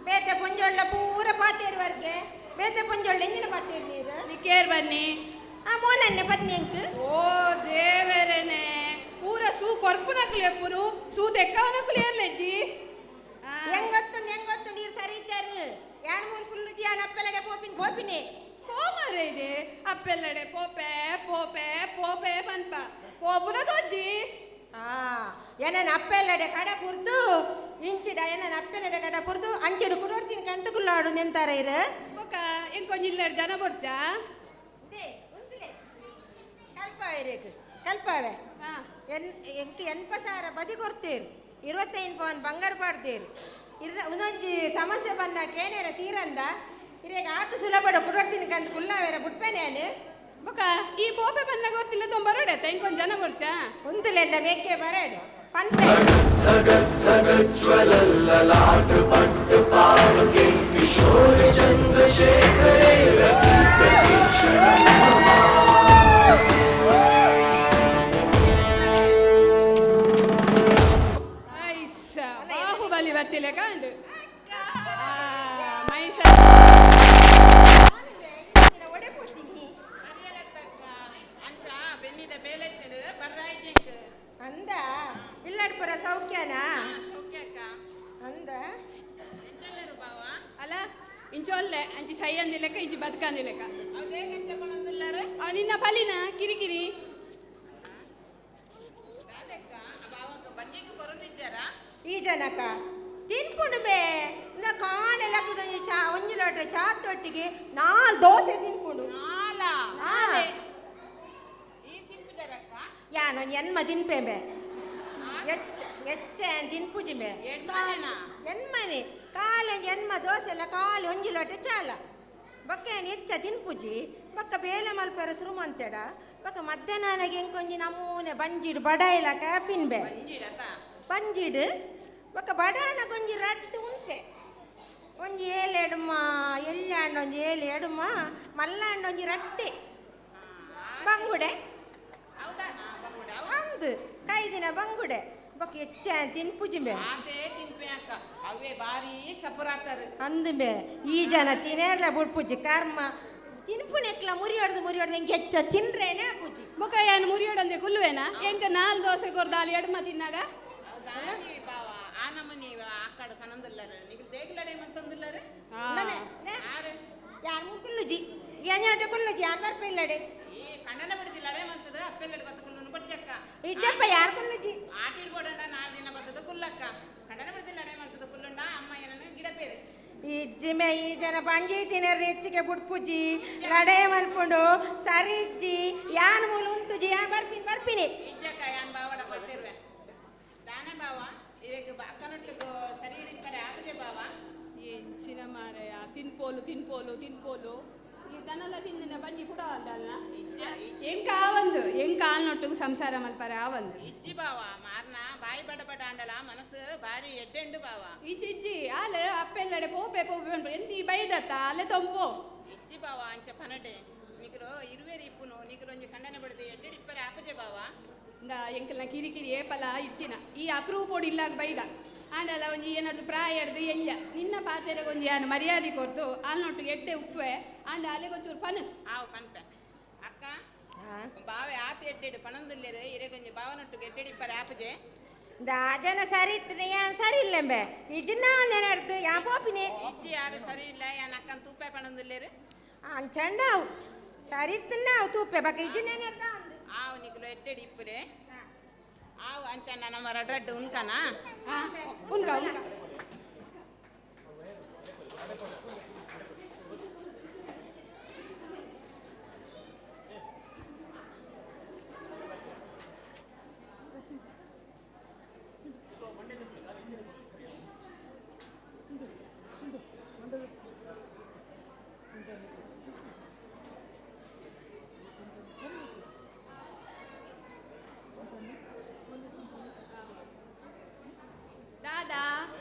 ಬೇತೆ ಪುಂಜೊಳ್ಳ ಪೂರ ಪಾತೇರುವರ್ಗೆ ಬೇತೆ ಪುಂಜೊಳ್ಳ ಎಂಜಿನ ಪಾತೇರು ನೀರು ನಿಕ್ಕೇರ್ ಬನ್ನಿ ಆ ಮೋನನ್ನೆ ಬನ್ನಿ ಅಂಕ್ ಓ ದೇವರೇನೆ ಪೂರ ಸೂ ಕೊರ್ಪುನಕ್ಲು ಎಪ್ಪುನು ಸೂ ತೆಕ್ಕವನಕ್ಲು ಏರ್ಲೆಜ್ಜಿ ಎಂಗೊತ್ತು ನೀರು ಸರಿ ಇದ್ದಾರೆ ಯಾನ್ ಮೂರು ಕುಲ್ಲುಜಿ ಯಾನ್ ಅಪ್ಪೆಲ್ಲಡೆ ಪೋಪಿನಿ ಕೋಮರೆ ಇದೆ ಅಪ್ಪೆಲ್ಲಡೆ ಪೋಪೆ ಪೋಪೆ ಪೋಪೆ ಪನ್ಪ ಪೋಪುನ ದೊಜ್ಜಿ ಏನನ ಅಪ್ಪೆಲ್ಲಡೆ ಕಡ ಪುರ್ದು ಇಂಚಿಡ ಏನನ ಅಪ್ಪೆಲ್ಲಡೆ ಕಡ ಪುರ್ದು ಅಂಚಿಡು ಕುಡೋಡ್ತೀನಿ ಕಂತು ಕುಲ್ಲಾಡು ನಿಂತಾರ ಇರು ಬೊಕ ಎಂಕೊಂಜಿಲ್ಲಡ್ ಜನ ಬರ್ಚಾ ಕಲ್ಪವೆ ಎಂಕ್ ಎನ್ಪ ಸಾವಿರ ಬದಿ ಕೊಡ್ತೀರು 25 ಪವನ್ ಬಂಗಾರ ಪಾಡ್ತೀರು ಒಂದೊಂದು ಸಮಸ್ಯೆ ಬಂದಾಗ ಏನೇರ ತೀರಂದ ಇರೇಗ ಆತು ಸುಲಭ ಕುಡೋಡ್ತೀನಿ ಕಂತು ಕುಲ್ಲಾವೇರ ಬಿಟ್ಪೇನೆ ಬೊಕ ಈ ಪೋಪೆ ಬಂದಾಗ ಗೊತ್ತಿಲ್ಲ ತೊಂಬರೋಡೆ ಇಂಕೊಂದು ಜನ ಬರ್ಚಾ ಉಂತುಲೆಲ್ಲ ಮೇಕೆ ಬರಡು ಪನ್ಪೆ ಕಿಶೋರ ಚಂದ್ರಶೇಖರೇ ಬಾಹುಬಲಿ ಬತ್ತಿಲೆ ಕಾಂಡು ಅಂದ ಇಲ್ಲಡ್ಪುರ ಸೌಖ್ಯನಾ ಅಂದ ಅಲ್ಲ ಇಂಚೊಲ್ಲೆ ಅಂಚಿ ಸೈ ಅಂದಿಲೆಕ್ಕ ಇಂಚಿ ಬದುಕಂದಿಲೆಕ್ಕ ನಿನ್ನ ಪಲಿನ ಕಿರಿಕಿರಿ ಈ ಜನಕ ತಿನ್ಪುಂಡು ಬೇ ನಾ ಕಾಣೆಲ್ಲ ಕುದಂಜಿ ಚಾ ಒಂಜಿ ಲೋಟ ಚಾತೊಟ್ಟಿಗೆ 4 ದೋಸೆ ತಿನ್ಪುಂಡು ಯಾನೊಂದು ಎನ್ಮ ತಿನ್ಪೇಂಬೆ ಎಚ್ಚ ತಿನ್ಪುಜಿಮೆ ಎನ್ಮನೆ ಕಾಲಂಜಿ ಎನ್ಮ ದೋಸೆ ಎಲ್ಲ ಕಾಲು ಒಂಜಿ ಲೋಟ ಚಾಲ ಬೊಕ್ಕೇನು ಹೆಚ್ಚ ತಿನ್ಪುಜಿ ಬೊಕ್ಕ ಬೇಲೆ ಮಲ್ಪರ ಸುರುಮಂತೆಡ ಬೊಕ್ಕ ಮಧ್ಯಾಹ್ನಗೆ ಎಂಕೊಂಜಿ ನಮೂನೆ ಬಂಜಿಡು ಬಡಾಯಿಲ ಕ್ಯಾಪಿನ್ಬೆ ಬಂಜಿಡು ಬೊಕ್ಕ ಬಡಾನ ಕೊಂಜಿ ರಟ್ಟು ಉಂಟೆ ಒಂಜಿ 7 ಎಡುಮ ಎಲ್ಲಾಂಡ ಒಂಜಿ 7 ಎಡುಮ ಮಲ್ಲಾಂಡ ಒಂಜಿ ರಟ್ಟೆ ಬಂಗುಡೆ ಅಂದು ಕೈದಿನ ಬಂಗುಡೆ ಬೊಕ್ಕ ಹೆಚ್ಚ ತಿನ್ಪುಜಿಂಬೆ ಅಂದುಬೆ ಈ ಜನ ತಿನ್ನೇರ್ಲ ಬಿಡ್ಪುಜಿ ಕರ್ಮ ತಿನ್ಪುನೆಕ್ಲ ಮುರಿಯೋಡ್ದು ಹೆಂಗೆ ಹೆಚ್ಚ ತಿನ್ರೇನೆ ಪೂಜಿ ಬೊಕ ಏನು ಮುರಿಯೋಡಂದೆ ಕುಲ್ಲುವೇನ ಎಂಕ 4 ದೋಸೆ ಕೊರ್ದಾಲಿ ಎಡ್ಮ ತಿನ್ನಾಗ ಯಾರು ಕುಲ್ಲುಜಿ ಏನಾಟ ಕುಲ್ಲುಜಿ ಯಾರು ಬರ್ಪಿಲ್ಲಡೆ ಇಜ್ಜಪ್ಪ ಯಾರು ಕುಲ್ಲುಜಿ ಇಜ್ಜಿಮೆ ಈ ಜನ ಪಂಚಾಯತಿನವ್ರು ಹೆಚ್ಚಿಗೆ ಬುಡ್ಪುಜಿ ಲಡೆ ಮಲ್ಪುಂಡು ಸರಿ ಇಜ್ಜಿ ಯಾನ್ ಮೂಲ ಉಂತುಜಿ ಯಾನ್ ಬರ್ಪಿನಿ ಇಜ್ಜಕ್ಕ ಯಾನ್ ಬಾವಡ ಬತ್ತಿರ್ವೆ ದಾನೆ ಬಾವ ಈಗ ಅಕ್ಕನೊಟ್ಟಿಗೂ ಸರಿ ಹಿಡಿತಾರೆ ಆಪಜೆ ಬಾವ ಎಂಚಿನ ಮಾರಯ್ಯ ತಿನ್ಪೋಲು ಈ ದನಲ್ಲ ತಿಂದಿನ ಬಂಜಿ ಕೂಡ ಅದಲ್ಲ ಎಂಕ ಆಲ್ನೊಟ್ಟಿಗೂ ಸಂಸಾರ ಮಲ್ಪರ ಆವಂದು ಇಜ್ಜಿ ಬಾವ ಮಾರ್ನ ಬಾಯಿ ಬಡ ಅಂಡಲ ಮನಸ್ಸು ಬಾರಿ ಎಡ್ಡೆಂಡು ಬಾವ ಇಜ್ಜಿ ಆಲೆ ಅಪ್ಪೆಲ್ಲಡೆ ಪೋಪೆ ಎಂತಿ ಬೈದತ್ತ ಅಲೆ ತೊಂಪೋ ಇಜ್ಜಿ ಬಾವ ಅಂಚ ಪನಡೆ ನಿಗರು ಇರುವೇರಿ ಇಪ್ಪುನು ನಿಗರು ಒಂಜಿ ಖಂಡನೆ ಬಡದೆ ಎಡ್ಡೆಡಿಪ್ಪರೆ ಆಪಜೆ ಬಾವ ಎಂಕಲ್ನ ಕಿರಿಕಿರಿ ಏಪಲ ಇತ್ತಿನ ಈ ಅಪ್ರೂಪೋಡು ಇಲ್ಲಾಗ ಬೈದ ಆಂಡಲ ಒಂಜಿ ಏನಾದ್ರು ಪ್ರಾಯ ಹಿಡ್ದು ಎಲ್ಲ ನಿನ್ನ ಪಾತೆರೆಗೆ ಒಂಜಿ ಏನು ಮರ್ಯಾದೆ ಕೊಡ್ತು ಅಲ್ನೊಟ್ಟಿಗೆ ಎಡ್ಡೆ ಉಪ್ಪೆ ಆಂಡ ಅಲೆಗೊಂಚೂರು ಪನ ಆವು ಪನ್ಪೆ ಅಕ್ಕ ಬಾವೆ ಆತ ಎಡ್ಡೆಡು ಪಣಂದುಲ್ಲೇರು ಇರೆಗೊಂಜಿ ಬಾವನೊಟ್ಟಿಗೆ ಎಡ್ಡೆಡಿಪ್ಪರೆ ಆಪಜೆ ಜನ ಸರಿ ಇತ್ತಿನ ಯಾನ್ ಸರಿ ಇಲ್ಲೆಂಬೆ ಇಜ್ಜಿನ ನೆನಡ್ದು ಯಾ ಪೋಪಿನಿ ಇಜ್ಜಿ ಯಾರು ಸರಿ ಇಲ್ಲ ಯಾನ್ ಅಕ್ಕನ್ ತೂಪೆ ಪಣಂದುಲ್ಲೇರು ಅಂಚಂಡ ಅವು ಸರಿ ಇತ್ತಿನ ಅವು ತೂಪೆ ಬಕ್ಕ ಇಜ್ಜಿನ ನೆನಡ್ದ ಆವು ನಿಗಲು ಎಡ್ಡೆಡಿ ಇಪ್ಪರೆ ಆವು ಅಂಚಣ್ಣ ನಮ್ಮ ರಡ್ಡು ಉನ್ಕನಾ ಉನ್ಕ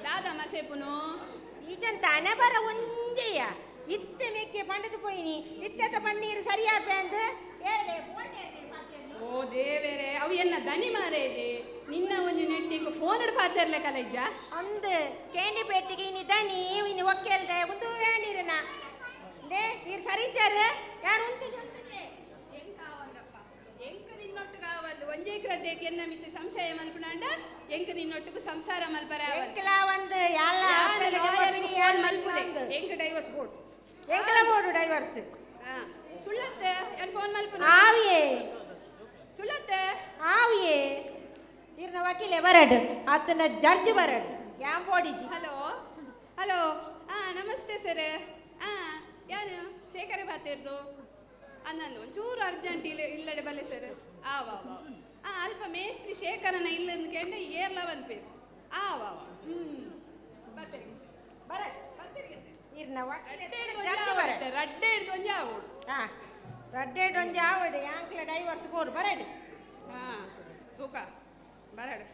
ದಾದಾ ಮಸೇಪುನು ಈಚನ್ ತಾನೆ ಬರ ಒಂಜೆಯ ಇತ್ತೆ ಮೆಕ್ಕೆ ಪಂಡದು ಪೋಯಿನಿ ಇತ್ತೆತ ಪನ್ನೀರು ಸರಿಯಾಪೆ ಅಂದು ಏರಡೆ ಓ ದೇವೇರೆ ಅವು ಎನ್ನ ದನಿ ಮಾರೇ ಇದೆ ನಿನ್ನ ಒಂಜಿ ನೆಟ್ಟಿಗೆ ಫೋನ್ ಹಿಡ್ ಪಾತಿರ್ಲೆ ಕಲೈಜ ಅಂದು ಕೇಂಡಿ ಪೆಟ್ಟಿಗೆ ಇನಿ ದನಿ ಇನಿ ಒಕ್ಕೆಲ್ದೆ ಒಂದು ಹೇಳಿರನ ದೇ ನೀರು ಸರಿತಾರೆ ಯಾರು ಉಂಟು ಎಂಕ ನಿನ್ನೊಟ್ಟಿಗೆ ಆವದ್ದು ಒಂಜೇ ಕ್ರಡ್ಡೆಗೆ ಎನ್ನ ಮಿತ್ತು ಸಂಶಯ ಮಲ್ಪುನಾಂಡ ಎಂಕ ನಿನ್ನೊಟ್ಟಿಗೆ ಸಂಸಾರ ಮಲ್ಪರ ಎಂಕಲ ಒಂದು ಯಾಲ ಮಲ್ಪುಲೆ ಎಂಕ ಡೈವರ್ಸ್ ಬೋರ್ಡ್ ಎಂಕಲ ಬೋರ್ಡು ಡೈವರ್ಸ್ ಸುಳ್ಳತ್ತೆ ಏನ್ ಫೋನ್ ಮಲ್ಪುನ ಆವಿಯೇ ಸುಳ್ಳತ್ತೆ ಆವಿಯೇ ಇರ್ನ ವಕೀಲೆ ಬರಡು ಆತನ ಜಡ್ಜ್ ಬರಡು ಯಾಂ ಬೋಡಿಜಿ ಹಲೋ ನಮಸ್ತೆ ಸರ್ ಯಾರು ಶೇಖರ ಬಾತಿರ್ಲು ಅನ್ನಂದು ಒಂಚೂರು ಅರ್ಜೆಂಟ್ ಇಲ್ಲಡೆ ಬಲ್ಲೆ ಸರ್ ಅಲ್ಪ ಮೇಸ್ತ್ರಿ ಶೇಖರನ ಇಲ್ಲಂದು ಕೆಂಡೆ ಏರ್ಲ ಬಂದ್ಪೇರು ಬರ್ಪೇರಿ ಬರ್ಪೇರಿ ಇರ್ನ ರಡ್ಡೆ ಹಿಡ್ದು ಒಂಜಿ ಆವೋಡು ರಡ್ಡೆ ಹಿಡ್ದು ಒಂಜಿ ಆವಡು ಯಾಂಕ್ಲ ಡೈವರ್ಸ್ ಬೋರ್ಡು ಬರಡು ತೂಕ ಬರಡು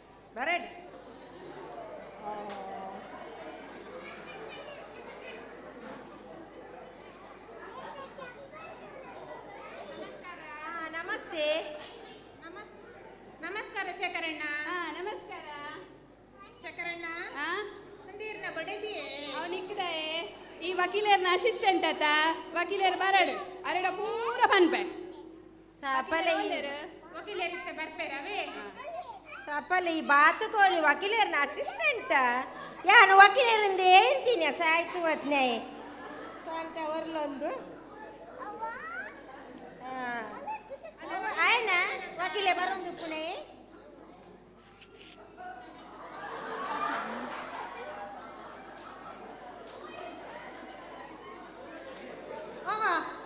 ನಮಸ್ತೆ ನಮಸ್ಕಾರ ಶೇಖರಣ್ಣ ನಮಸ್ಕಾರ ಶೇಖರಣ್ಣ ಅಂದೀರ್ನ ಬಡದಿಯೇ ಅವನಿಕ್ಕಿದಾಯೆ ಈ ವಕೀಲರ್ನ ಅಸಿಸ್ಟೆಂಟ್ ಆತ ವಕೀಲರ್ ಬರಡು ಅರೆಡ ಪೂರ ಪನ್ಪೆ ವಕೀಲರಿತ್ತ ಬರ್ಪೇರವೇ ಸಪಲೆ ಈ ಬಾತುಕೋಳಿ ವಕೀಲರ್ನ ಅಸಿಸ್ಟೆಂಟ್ ಯಾನು ವಕೀಲರಿಂದ ಏನ್ತೀನಿ ಸಾಯ್ತು ಹೊತ್ನೆ ಸೊಂಟ ಹೊರ್ಲೊಂದು ಆಯ್ನ ವಕೀಲೆ ಬರೊಂದು ಪುಣೆ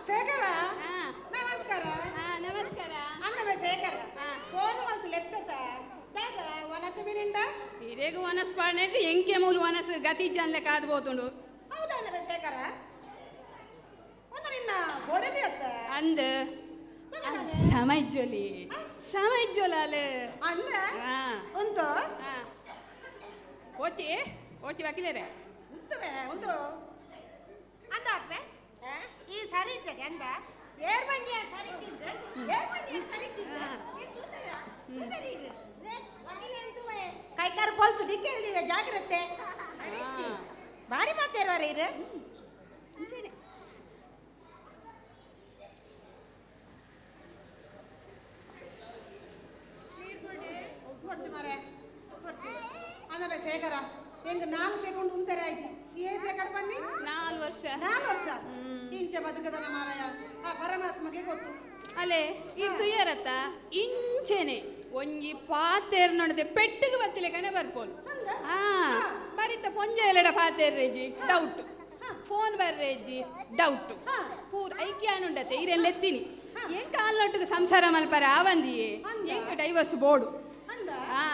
ಶೇಖರ ನಮಸ್ಕಾರ ನಮಸ್ಕಾರ ಅಂದವ ಶೇಖರ ಫೋನ್ ಮಲ್ತು ಲೆತ್ತತ ದಾದ ವನಸ ಬಿನಿಂದ ಇರೇಗು ವನಸ್ ಪಾಡ್ನೆಟ್ ಎಂಕೆ ಮೂಲು ವನಸ್ ಗತಿ ಜನ್ಲೆ ಕಾದು ಹೋತುಂಡು ಹೌದಾ ಅಂದವ ಶೇಖರ ಒಂದು ನಿನ್ನ ಬೊಡದಿ ಅತ್ತ ಅಂದ ಸಮೈಜ್ಜೊಲಾಲೆ ಅಂದ ಒಂದು ಓಚಿ ವಕೀಲರೇ ಉಂತವೆ ಒಂದು ಅಂದ ಅಪ್ಪೆ ಈ ಸರಿ ಇರ್ತದೆ ಅಂದ ಏರ್ಬಂಡಿಯ ಸರಿ ತಿಂದು ಕೈಕಾರು ಕೊಲ್ತು ದಿಕ್ಕೇಳಿವೆ ಜಾಗ್ರತೆ ಭಾರಿ ಮಾತೇರ್ವಾರ ಇರು ಅಂದವೆ ಶೇಖರ ಹೆಂಗ 4 ಸೆಕೆಂಡ್ ಉಂತಾರೆ ಆಯ್ತು ಏಜ್ ಎಕಡೆ ಬನ್ನಿ 4 ವರ್ಷ ಇಂಚೆ ಬದುಕದನ ಮಾರಾಯ ಆ ಪರಮಾತ್ಮಗೆ ಗೊತ್ತು ಅಲೆ ಇದು ಏರತ್ತ ಇಂಚೆನೆ ಒಂಜಿ ಪಾತೇರ್ ನೋಡದೆ ಪೆಟ್ಟಿಗೆ ಬತ್ತಿಲೆ ಕನೆ ಬರ್ಪೋಲು ಬರಿತ ಪೊಂಜ ಎಲ್ಲಡ ಪಾತೇರ್ ರೇಜಿ ಡೌಟ್ ಫೋನ್ ಬರ್ರೆಜ್ಜಿ ಡೌಟ್ ಪೂರ ಐಕ್ಯಾನುಂಡತೆ ಇರೆಲ್ಲ ಎತ್ತೀನಿ ಏನ್ ಕಾಲ್ನೊಟ್ಟಿಗೆ ಸಂಸಾರ ಮಲ್ಪರ ಆವಂದಿಯೇ ಎಂಕ ಡೈವರ್ಸ್ ಬೋರ್ಡು ಹಾ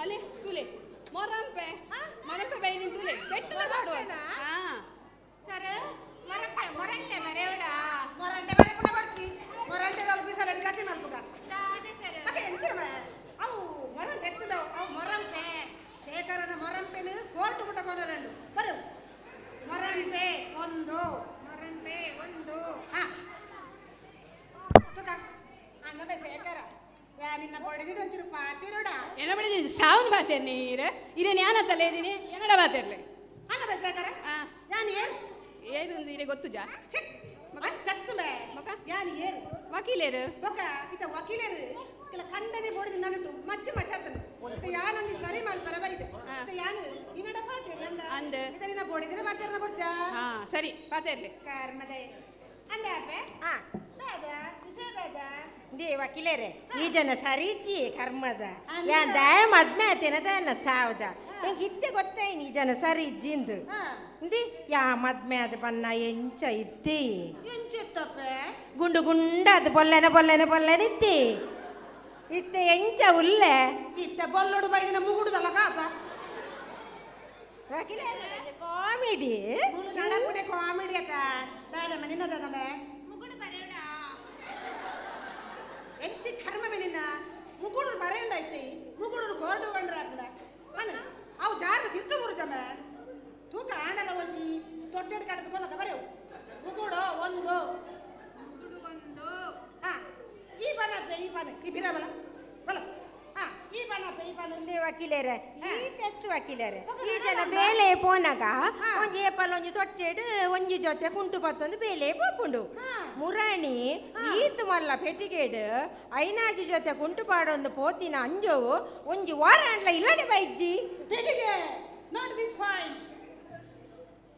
ಅಲೆ ತುಲೆ ಮೊರಂಪೆ ಬೈದಿನ ತುಲೆ ಬೆಟ್ಟದ ಮಾಡುವ ಹಾ ಸರ್ ಮೊರಂಟೆ ಮರೆಯೋಡ ಮೊರಂಟೆ ಮರೆ ಪುನಃ ಬರ್ತಿ ಮೊರಂಟೆ ಅಲ್ಪಿ ಸಲಡಿ ಕಸಿ ಮಲ್ಪುಗ ಅದೇ ಸರ್ ಮತ್ತೆ ಎಂಚವ ಅವು ಮೊರಂಟೆ ಎತ್ತದವು ಅವು ಮೊರಂಪೆ ಶೇಖರನ ಮೊರಂಪೆನು ಕೋರ್ಟ್ ಮುಟ್ಟ ಕೊನರಂಡು ಬರು ಮೊರಂಟೆ ಒಂದು ಹಾ ತುಕ ಅಂದಬೆ ಶೇಖರ ಯಾ ನಿನ್ನ ಬಡಿದಿಡು ಒಂಚೂರು ಪಾತಿರೋಡ ಎನ್ನ ಬಡಿದಿ ಸಾವನ್ ಬಾತೇರ್ ನೀರು ಇರೇನು ಯಾನ ತಲೆ ಇದೀನಿ ಏನಡ ಬಾತೇರ್ಲೆ ಅಂದಬೆ ಶೇಖರ ಯಾನ್ ಏರು ಇದೆ ಗೊತ್ತು ಜಾ ಚತ್ತುಬೆ ಯಾನ್ ಏರು ವಕೀಲೇರು ಬೊಕ ಇತ ವಕೀಲೇರು ಕೆಲ ಖಂಡನೆ ಬೋಡಿದ ನನ್ನದು ಮಚ್ಚಿ ಮಚ್ಚತ್ತನು ಮತ್ತೆ ಯಾನೊಂದು ಸರಿ ಮಾಲ್ ಬರಬೈದೆ ಮತ್ತೆ ಯಾನು ನಿನ್ನಡ ಪಾತೇರಿ ಅಂದ ಇತ ನಿನ್ನ ಬೋಡಿದಿನ ಪಾತೇರ್ನ ಬರ್ಚಾ ಹಾ ಸರಿ ಪಾತೇರ್ಲೆ ಕರ್ಮದೆ ಅಂದಾಪೆ ದಾದ ವಿಷಯ ದಾದ ದೇ ವಕೀಲೇರೆ ಈ ಜನ ಸರಿಜ್ಜಿ ಕರ್ಮದ ಯಾನ್ ದಯ ಮದ್ಮೆ ಆತೇನದ ಸಾವ್ದ ನಂಗೆ ಇತ್ತೆ ಗೊತ್ತಾಯ್ನಿ ಈ ಜನ ಸರಿಜ್ಜಿಂದು ಇಂದಿ ಯಾ ಮದ್ಮೆ ಅದು ಬನ್ನ ಎಂಚ ಇತ್ತಿ ಎಂಚಿತ್ತಪ್ಪೆ ಗುಂಡು ಗುಂಡದು ಬೊಲ್ಲೆನೆ ಇತ್ತೆ ಎಂಚ ಉಲ್ಲೆ ಇತ್ತ ಬೊಲ್ಲೊಡು ಬೈದಿನ ಮುಗುಡುದಲ್ಲ ಕಾಕ ಕಾಮಿಡಿ ನಡಪುಡೆ ಕಾಮಿಡಿ ಅಕ್ಕ ದಾದಮ್ಮ ನಿನ್ನ ದಾದಮ್ಮ ಮುಗುಡು ಬರೆಯೋಡ ಎಂಚಿ ಕರ್ಮವೆ ನಿನ್ನ ಮುಗುಡು ಬರೆಯಂಡೈತಿ ಮುಗುಡು ಗೋರ್ಡು ಬಂಡ್ರ ಅಕ್ಕಡ ಮನ ಅವು ಜಾರು ತಿರ್ತು ಮುರುಜಮ್ಮ ತೂಕ ಆಂಡಲ ಒಂದಿ ದೊಡ್ಡ ಕಡದು ಕೊಲ್ಲಕ ಬರೆಯವು ಮುಗುಡು ಒಂದು ಹಾ ಈ ಬನ ಈ ಬಿರಬಲ ಬಲ ಹಾ ಈ ಬನ ವಕೀಲೇರೆ ಈ ತೆತ್ತು ವಕೀಲೇರೆ ಈ ಜನ ಬೇಲೆ ಪೋನಾಗ ಒಂಜಿ ಏಪಲ್ ಒಂಜಿ ತೊಟ್ಟೆಡು ಒಂಜಿ ಜೊತೆ ಕುಂಟು ಪತ್ತೊಂದು ಬೇಲೆ ಪೋಪುಂಡು ಮುರಾಣಿ ಈತ್ ಮಲ್ಲ ಪೆಟ್ಟಿಗೆಡು ಐನಾಜಿ ಜೊತೆ ಕುಂಟು ಪಾಡೊಂದು ಪೋತಿನ ಅಂಜೋವು ಒಂಜಿ ವಾರ ಅಂಡ್ಲ ಇಲ್ಲಡೆ ಬೈಜ್ಜಿ ಪೆಟ್ಟಿಗೆ ನಾಟ್ ದಿಸ್ ಪಾಯಿಂಟ್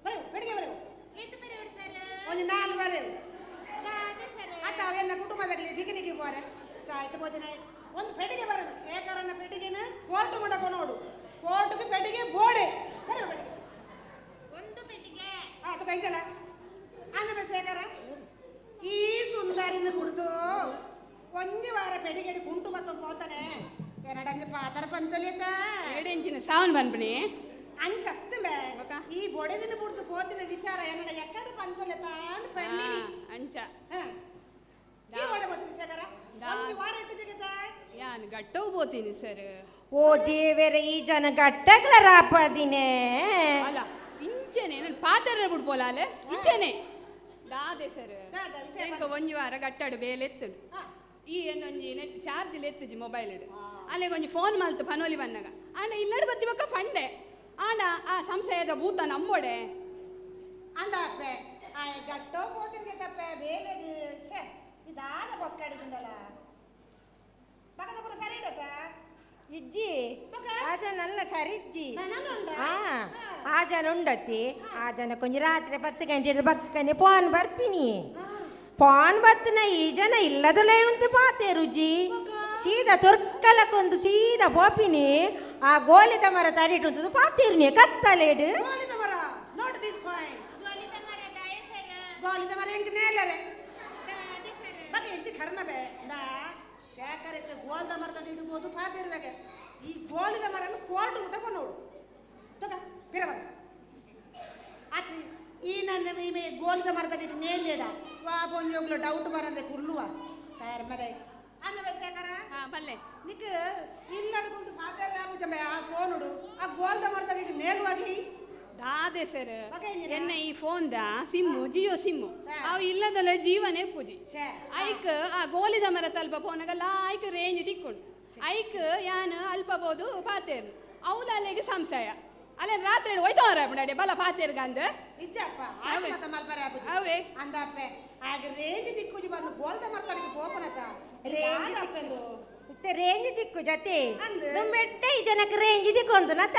ಬರೆಯು ಪೆಟ್ಟಿಗೆ ಬರೆಯು ಒಂದು 4 ಬರೆಯು ಅತ್ತ ಅವೆಲ್ಲ ಕುಟುಂಬದಲ್ಲಿ ಬಿಗಿನಿಗೆ ಹೋರೆ ಸಾಯ್ತು ಬೋದಿನ ಒಂದು ಪೆಟ್ಟಿಗೆ ಬರೋದು ಶೇಖರನ ಪೆಟ್ಟಿಗೆನ ಕೋರ್ಟ್ ಮುಡಕ ನೋಡು ಕೋರ್ಟ್ಗೆ ಪೆಟ್ಟಿಗೆ ಬೋಡೆ ಬರೆಯು ಪೆಟ್ಟಿಗೆ ಒಂದು ಪೆಟ್ಟಿಗೆ ಅದು ಕೈಚಲ ಅಂದ ಶೇಖರ ಈ ಸುಂದರಿನ ಕುಡ್ದು ಒಂಜಿ ವಾರ ಪೆಟ್ಟಿಗೆ ಕುಂಟು ಮತ್ತು ಹೋತಾನೆ ಎರಡಂಜಿ ಪಾತರ ಪಂತಲಿತ ಏಡೆಂಚಿನ ಸಾವನ್ ಬನ್ಬಣಿ ಅಂಚತ್ತಂಬೆ ಈ ಬೊಡೆದಿನ ಬಿಡ್ತು ಕೋತಿನ ವಿಚಾರ ಏನಡ ಎಕ್ಕಡೆ ಪಂತಲಿತ ಅಂತ ಪಂಡಿನಿ ಅಂಚ ಈ ಒಡೆ ಬತ್ತಿ ಶೇಖರ ಒಂಜಿ ವಾರ ಇತ್ತಿಗೆತ ಯಾನ್ ಗಟ್ಟವು ಬೋತೀನಿ ಸರ್ ಓ ದೇವರೇ ಈ ಜನ ಗಟ್ಟಗ್ಲ ರಾಪದಿನೇ ಅಲ್ಲ ಇಂಚೆನೆ ನಾನು ಪಾತ್ರೆ ಬಿಡ್ಬೋಲ ಅಲ್ಲ ಇಂಚೆನೆ ದಾದೆ ಸರ್ ಎಂಕ ಒಂಜಿ ವಾರ ಗಟ್ಟಾಡು ಬೇಲೆ ಎತ್ತುಡು ಈ ಏನೊಂಜಿ ನೆಟ್ ಚಾರ್ಜ್ ಎತ್ತುಜಿ ಮೊಬೈಲ್ ಅಲ್ಲೇ ಒಂಜಿ ಫೋನ್ ಮಲ್ತು ಪನೋಲಿ ಬನ್ನಾಗ ಆಂಡ ಇಲ್ಲಡೆ ಬತ್ತಿ ಬಕ್ಕ ಪಂಡೆ ಆಂಡ ಆ ಸಂಶಯದ ಭೂತ ನಂಬೋಡೆ ಅಂದ ಅಪ್ಪೆ ಆ ಗಟ್ಟೋ ಕೋತಿನ್ಗೆ ತಪ್ಪೆ ಬೇಲೆದು ಶೇ ಇದಾದ ಬೊಕ್ಕಡಿಗಿಂದಲ್ಲ ಬಕದ ಪುರ ಸರಿ ಇಡತ್ತ ಇಜ್ಜಿ ಆ ಜನ ಅಲ್ಲ ಸರಿಜ್ಜಿ ಆ ಜನ ಉಂಡತಿ ಆ ಜನ ಕೊಂಚ ರಾತ್ರಿ 10 ಗಂಟೆ ಬಕ್ಕನೆ ಪಾನ್ ಬರ್ಪಿನಿ ಪಾನ್ ಬತ್ತನ ಈ ಜನ ಇಲ್ಲದಲೇ ಉಂಟು ಪಾತೆ ರುಜಿ ಸೀದಾ ತೊರ್ಕಲಕ್ಕೊಂದು ಸೀದಾ ಬೋಪಿನಿ ಆ ಗೋಲಿದ ಮರ ತಡಿಟ್ಟು ಪಾತಿರ್ನಿ ಕತ್ತಲೇಡು ಗೋಲಿದ ಮರ ನೋಟ್ ದಿಸ್ ಪಾಯಿಂಟ್ ಗೋಲಿದ ಮರ ಹೆಂಗ್ ನೇಲರೆ ಬಗೆ ಹೆಚ್ಚು ಕರ್ಮಬೆ ದಾ ಶೇಖರಕ್ಕೆ ಗೋಲ್ದ ಮರದಲ್ಲಿ ಇಡಬಹುದು ಪಾತಿರ್ವಾಗ ಈ ಗೋಲಿದ ಮರನ್ನು ಕೋರ್ಟ್ ಮುಟ್ಟಕ ನೋಡು ತಗ ಬಿರಬ ಆತಿ ಈ ನನ್ನ ಈ ಗೋಲಿದ ಮರದಲ್ಲಿ ಇಟ್ಟು ನೇಲಿಡ ವಾ ಬೊಂಜೋಗ್ಲು ಡೌಟ್ ಬರಂದೆ ಕುಲ್ಲುವ ಕರ್ಮದೆ ಅಂದಬೆ ಶೇಖರ ಪಲ್ಲೆ ನಿಕ್ ಇಲ್ಲದ ಕುಂತು ಪಾತಿರ ಆಪುಜಂಬೆ ಆ ಫೋನ್ ಉಡು ಆ ಗೋಲ್ದ ಮರದಲ್ಲಿ ಇಟ್ಟು ನೇಲುವಾಗಿ ದಾದೆ ಸರ್ ಎನ್ನ ಈ phone the SIM Jio SIM ಅವು ಇಲ್ಲದಲ್ಲ ಜೀವನೇ ಪೂಜಿ ಐಕ್ ಆ ಗೋಲಿದ ಮರ ತಲ್ಪ ಫೋನಾಗಲ್ಲ ಐಕ್ ರೇಂಜ್ ತಿಕ್ಕೊಂಡು ಐಕ್ ಯಾನ್ ಅಲ್ಪ ಬೋದು ಪಾತೇರು ಅವಲ ಅಲ್ಲಿಗೆ ಸಂಶಯ ಅಲ್ಲ ರಾತ್ರಿ ಹೋಯ್ತವರ ಬಿಡಾಡೆ ಬಲ ಪಾತೇರ್ಗ ಅಂದ ಇಜ್ಜಪ್ಪ ಆಯ್ತು ಮತ್ತ ಮಲ್ಪರೆ ಆಪುಜಿ ಅವೇ ಅಂದಪ್ಪೆ ಆಗ ರೇಂಜ್ ದಿಕ್ಕುಜಿ ಬಂದು ಗೋಲ್ದ ಮರದಲ್ಲಿ ಪೋಪನತ ರೇಂಜ್ ದಿಕ್ಕು ಇತ್ತೆ ರೇಂಜ್ ದಿಕ್ಕು ಜತೆ ದುಂಬೆಟ್ಟ ಈ ಜನಕ್ಕೆ ರೇಂಜ್ ದಿಕ್ಕೊಂದು ನತ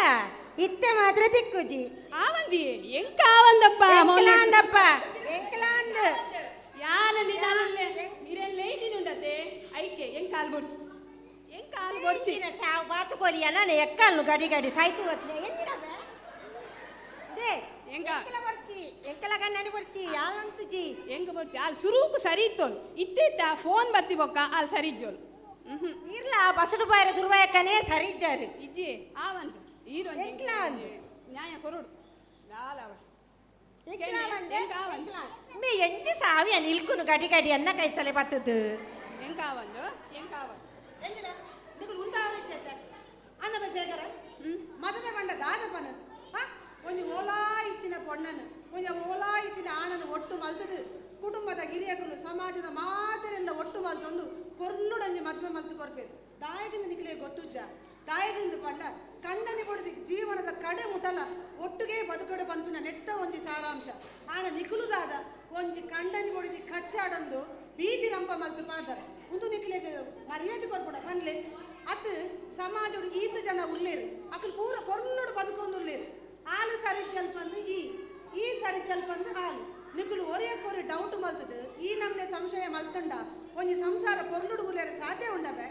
ಇತ್ತೆ ಮಾತ್ರ ದಿಕ್ಕುಜಿ ಆವಂದಿ ಎಂಕ ಆವಂದಪ್ಪ ಎಂಕಲಾಂದಪ್ಪ ಎಂಕಲಾಂದ ಯಾನ ನೀರೆಲ್ಲ ಇದೀನುಂಡತೆ ಐಕೆ ಎಂಕಾಲ್ ಬೊಡ್ಚಿ ಎಂಕಾಲ್ ಬೊಡ್ಚಿ ಸಾವು ಬಾತು ಕೊಲಿಯ ನಾನು ಎಕ್ಕಲ್ನು ಗಡಿ ಗಡಿ ಸಾಯ್ತು ಹೊತ್ನೆ ಎಂತ ಅದೇ ಎಂಕ ಬರ್ತಿ ಎಂಕಲ ಗಣ್ಣನಿ ಬರ್ತಿ ಯಾಳಂತುಜಿ ಎಂಕ ಬರ್ತಿ ಅಲ್ಲಿ ಸುರೂಕು ಸರಿ ಇತ್ತೋಲ್ ಇತ್ತಿತ್ತ ಫೋನ್ ಬತ್ತಿ ಬೊಕ್ಕ ಅಲ್ಲಿ ಸರಿ ಇಜ್ಜೋಲ್ ಇರ್ಲ ಬಸಡು ಬಾಯ್ರ ಸುರುವಾಯಕ್ಕನೇ ಸರಿ ಇದ್ದಾರೆ ಇಜ್ಜಿ ಆವಂತ ಈರೊಂದು ನ್ಯಾಯ ಕೊರೋಡು ಲಾಲವ ಮೇ ಎಂಚಿ ಸಾವಿ ನಿಲ್ಕುನು ಗಡಿ ಗಡಿ ಅನ್ನ ಕೈತಲೆ ಬತ್ತದು ಎಂಕಾವಂದು ಎಂಜಿನ ನಿಕುಲು ಉಂದಾವಚ್ಚೆ ಅನ್ನ ಬಸೇಗರ ಮದದ ಬಂಡ ದಾದಪನ ಒಂಜಿ ಓಲಾ ಇತ್ತಿನ ಪೊಣ್ಣನು ಒಂಜಿ ಓಲಾ ಇತ್ತಿನ ಆಣನು ಒಟ್ಟು ಮಲ್ತದು ಕುಟುಂಬದ ಹಿರಿಯಕಲು ಸಮಾಜದ ಮಾತೆರೆಲ್ಲ ಒಟ್ಟು ಮಲ್ತೊಂದು ಕೊರ್ಲುಡಂಜಿ ಮದ್ವೆ ಮಲ್ತು ಕೊರ್ಪೇರು ದಾಯಗಿಂದ ನಿಖಿಲೇ ಗೊತ್ತುಜ್ಜ ದಾಯಗಿಂದ ಪಂಡ ಕಣ್ಣನಿ ಬಡಿದು ಜೀವನದ ಕಡೆ ಮುಟಲ ಒಟ್ಟಿಗೆ ಬದುಕಡೆ ಪಂಪಿನ ನೆಟ್ಟ ಒಂಜಿ ಸಾರಾಂಶ ಆಣ ನಿಖುಲುದಾದ ಒಂಜಿ ಕಂಡನಿ ಬಡಿದು ಕಚ್ಚಾಡೊಂದು ಬೀದಿ ರಂಪ ಮಲ್ತು ಮಾಡ್ತಾರೆ ಒಂದು ನಿಖಿಲೆಗೆ ಮರ್ಯಾದೆ ಕೊರ್ಪಡ ಬನ್ಲೆ ಅತ್ ಸಮಾಜ ಈತ ಜನ ಉಳ್ಳೇರು ಅಕಲ್ ಪೂರ ಕೊರ್ಲುಡು ಬದುಕೊಂದು ಉಳ್ಳೇರು ಹಾಲು ಸರಿ ಜಲ್ಪಂದು ಈ ಸರಿ ಜಲ್ಪಂದು ಹಾಲು ನಿಖುಲು ಒರೆಯಕ್ಕೊರೆ ಡೌಟ್ ಮಲ್ತದು ಈ ನಮ್ನೆ ಸಂಶಯ ಮಲ್ತಂಡ ಒಂಜಿ ಸಂಸಾರ ಪೊರ್ಲುಡು ಉಳ್ಳೇರು ಸಾಧ್ಯ ಉಂಡಬೆ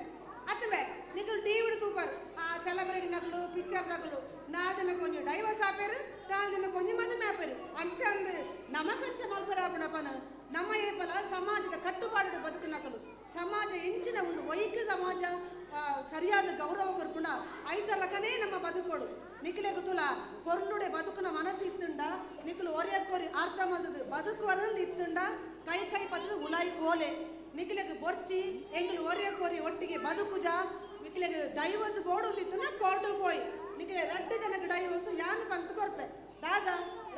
ಅತ್ತವೆ ನಿಖುಲು ಟಿವಿಡು ತೂಪರು ಆ ಸೆಲೆಬ್ರಿಟಿ ನಕಲು ಪಿಕ್ಚರ್ ನಕಲು 4 ದಿನ ಕೊಂಚ ಡೈವರ್ಸ್ ಆಪೇರು 4 ದಿನ ಕೊಂಚ ಮದುವೆ ಆಪೇರು ಅಂಚ ಅಂದು ನಮಕಂಚ ಮಲ್ಪರಾಪಣಪನ ನಮ್ಮ ಏಪಲ ಸಮಾಜದ ಕಟ್ಟುಪಾಡು ಬದುಕು ನಕಲು ಸಮಾಜ ಎಂಚಿನ ಒಂದು ವೈಕ ಸಮಾಜ ಸರಿಯಾದ ಗೌರವ ಕೊರ್ಪುಂಡ ಐತಲಕನೇ ನಮ್ಮ ಬದುಕೋಡು ನಿಖಿಲೆ ಗೊತ್ತುಲ ಕೊರ್ಲುಡೆ ಬದುಕುನ ಮನಸ್ಸು ಇತ್ತುಂಡ ನಿಖಿಲು ಒರೆಯಕ್ಕೋರಿ ಅರ್ಥ ಮಲ್ತದು ಬದುಕು ವರಂದು ಇತ್ತುಂಡ ಕೈ ಪತ್ತದು ಉಲಾಯಿ ಕೋಲೆ ನಿಖಿಲೆಗೆ ಬೊರ್ಚಿ ಎಂಗಿಲು ಒರೆಯಕ್ಕೋರಿ ಒಟ್ಟಿಗೆ ಬದುಕುಜ ನಿಖಿಲೆಗೆ ಡೈವರ್ಸ್ ಗೋಡುಲಿತ್ತು ಕೋರ್ಟು ಪೋಯಿ ನಿಖಿಲೆ 2 ಜನಕ್ಕೆ ಡೈವರ್ಸ್ ಯಾನು ಪಂತ ಕೊರ್ಪೆ ದಾದ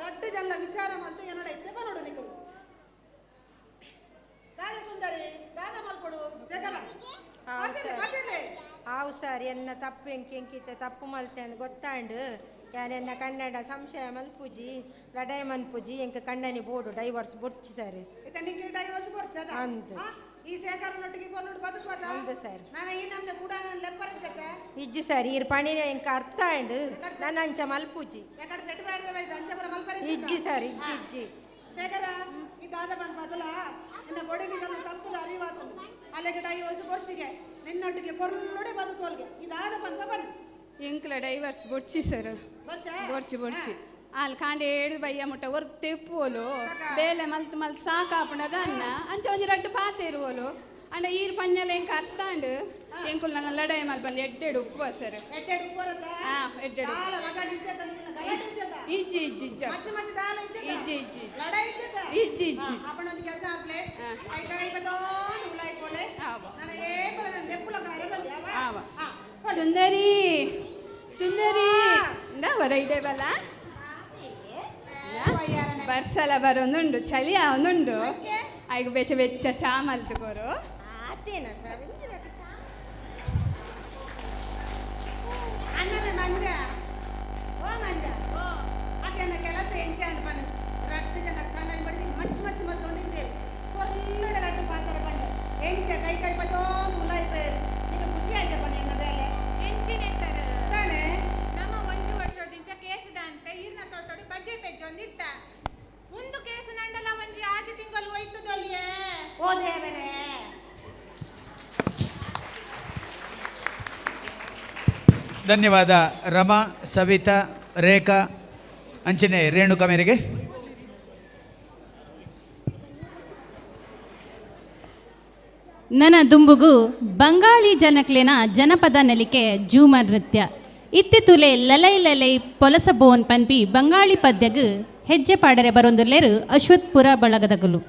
2 ಜನ ವಿಚಾರ ಮಲ್ತು ಏನಡೈತೆ ಬರೋಡು ನಿಖಿಲು ದಾದ ಸುಂದರಿ ದಾದ ಮಲ್ಕೊಡು ಜಗಲ ಆವು ಸರ್ ಎನ್ನ ತಪ್ಪು ಎಂಕಿಂಕಿತ ತಪ್ಪು ಮಲ್ತೇನೆ ಗೊತ್ತಾಂಡು ಯಾನೆನ್ನ ಕನ್ನಡ ಸಂಶಯ ಮಲ್ಪುಜಿ ಲಡೈ ಮನ್ಪುಜಿ ಎಂಕ ಕಣ್ಣನಿ ಬೋಡು ಡೈವರ್ಸ್ ಬೊರ್ಚಿ ಸರ್ ನಿಖಿಲ್ ಡೈವರ್ಸ್ ಬೊರ್ಚದ ಅಂದು ಈ ಸೇಕರನೊಟ್ಟಿಗೆ ಕೊರ್ಲುಡು ಬದುಕುವದ ಅಂದು ಸರ್ ನಾನು ಈ ನಮ್ದೆ ಕೂಡ ಲೆಪ್ಪರಿದ್ದತೆ ಇಜ್ಜಿ ಸರ್ ಇರ್ ಪಣಿನ ಎಂಕ ಅರ್ಥ ಆಂಡು ನನ್ನ ಅಂಚ ಮಲ್ಪುಜಿ ಯಾಕಡೆ ಪೆಟ್ಟು ಬೇಡ ವೈದ ಅಂಚಪರ ಮಲ್ಪರಿ ಇಜ್ಜಿ ಸರ್ ಇಜ್ಜಿ ಸೇಕರ ಈ ದಾದ ಬಂದ್ ಬದಲ ನಿನ್ನ ಬೊಡಿಲಿ ನನ್ನ ತಪ್ಪುಲ ಅರಿವಾತು ಅಲ್ಲಿಗೆ ಡೈವರ್ಸ್ ಬೊರ್ಚಿಗೆ ನಿನ್ನೊಟ್ಟಿಗೆ ಕೊರ್ಲುಡೆ ಬದುಕೋಲ್ಗೆ ಈ ದಾದ ಬಂದ್ ಬನ್ನಿ ಎಂಕ್ಲ ಡೈವರ್ಸ್ ಬೊಡ್ಚಿ ಸರ್ ಬೊಡ್ಚಿ ಅಲ್ಲಿ ಕಾಂಡೆ ಏಳು ಬಯ್ಯ ಮುಟ್ಟ ಒರ್ ತೆಪ್ಪೋಲು ಬೇಲೆ ಮಲ್ತು ಸಾಕಾಪಣದ ಅನ್ನ ಅಂಚ ಒಂಜಿ 2 ಪಾತೆ ಇರುವೋಲು ಅಂಡ ಈರ್ ಪಂಜಲ ಎಂಕ ಅರ್ಥಾಂಡು ಎಂಕುಲ್ ನನ್ನ ಲಡೈ ಮಲ್ ಬಂದು ಎಡ್ಡೆಡು ಉಪ್ಪು ಸರ್ ಎಡ್ಡೆಡು ಇಜ್ಜಿ ಸುಂದರಿ ಸುಂದರಿ ಹೊರೈಡೆ ಬಲ್ಲ ಬರ್ಸಲ ಬರೋಂದುಂಡು ಚಳಿ ಅವನುಂಡು ಆಯ್ಗ ಬೆಚ್ಚ ಚಾ ಮಲ್ತುಕೋರು ಅನ್ನದ ಮಂಜ ಓ ಮಂಜ ಅದೇನ ಕೆಲಸ ಎಂಚಾಂಡ್ ಬನ್ನು 2 ಜನ ಕಣ್ಣಲ್ಲಿ ಬಡಿದು ಮಚ್ಚ ಮಲ್ತೊಂದಿದ್ದೆ ಕೊಲ್ಲಡೆ 2 ಪಾತ್ರೆ ಬಂಡೆ ಎಂಚ ಕೈ ಬತ್ತೋಂದು ಉಲಾಯಿ ಬೇರು ನಿಮಗೆ ಖುಷಿ ಆಯ್ತಾ ಬನ್ನಿ ಎನ್ನ ಬೇಲೆ ಎಂಚಿನೆ ಸರ್ ತಾನೆ ನಮ್ಮ 1 ವರ್ಷದಿಂದ ಕೇಸದ ಅಂತ ಈರ್ನ ತೊಟ್ಟೊಡಿ ಬಜ್ಜೆ ಪೆಜ್ಜೊಂದಿತ್ತ ಮುಂದು ಕೇಸು ನಂಡಲ ಒಂಜಿ ಆಚೆ ತಿಂಗಳು ಹೋಯ್ತದಲ್ಲಿಯೇ ಓ ದೇವರೇ ಧನ್ಯವಾದ ರಮಾ ಸವಿತಾ ರೇಖಾ ಅಂಚನೆ ರೇಣುಕಾ ಮೇರೆಗೆ ನನ್ನ ದುಂಬುಗು ಬಂಗಾಳಿ ಜನಕ್ಲೆನ ಜನಪದ ನಲಿಕೆ ಜೂಮರ್ ನೃತ್ಯ ಇತ್ತಿತುಲೆ ಲಲೈ ಲಲೈ ಪೊಲಸ ಬೋನ್ ಪನ್ಪಿ ಬಂಗಾಳಿ ಪದ್ಯಗ್ ಹೆಜ್ಜೆ ಪಾಡರೆ ಬರೊಂದುಲ್ಲೇರು ಅಶ್ವತ್ಪುರ ಬಳಗದಗಲು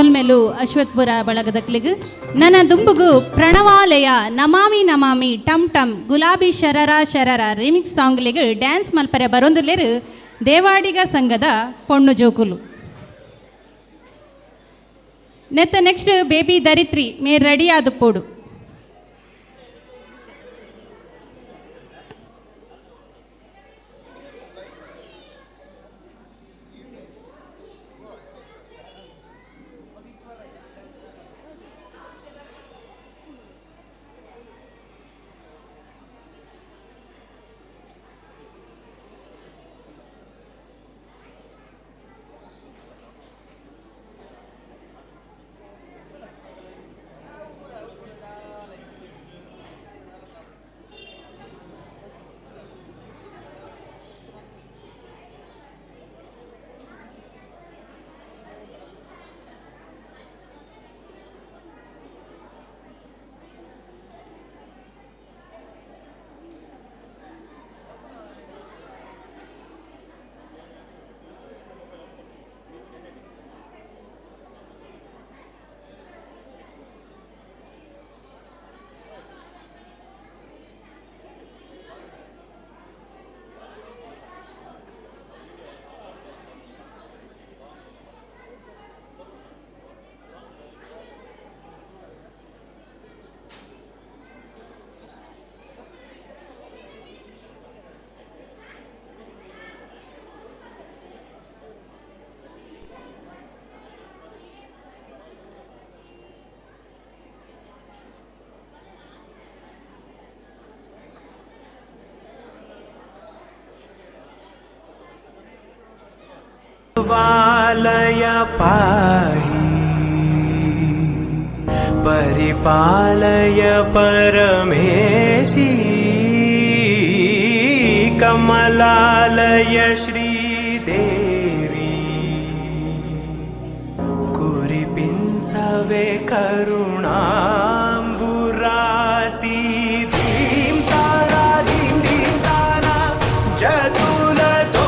ಸೋಲ್ಮೆಲು ಅಶ್ವತ್ಪುರ ಬಳಗದಕ್ಲಿಗ್ ನನ್ನ ದುಂಬುಗು ಪ್ರಣವಾಲಯ ನಮಾಮಿ ನಮಾಮಿ ಟಮ್ ಟಮ್ ಗುಲಾಬಿ ಶರರ ಶರರ ರಿಮಿಕ್ಸ್ ಸಾಂಗ್ಲಿಗ್ ಡ್ಯಾನ್ಸ್ ಮಲ್ಪರೆ ಬರೊಂದುಲ್ಲೇರು ದೇವಾಡಿಗ ಸಂಘದ ಪೊಣ್ಣು ಜೋಕುಲು. ನೆಕ್ಸ್ಟ್ ಬೇಬಿ ಧರಿತ್ರಿ ಮೇರ್ ರೆಡಿ ಆದುಪ್ಪೋಡು. वालय पाहि परिपालय परमेशी कमलालय श्रीदेवी कुरिपिंचवे करुणांबुरासी धीम तारा जतुलतो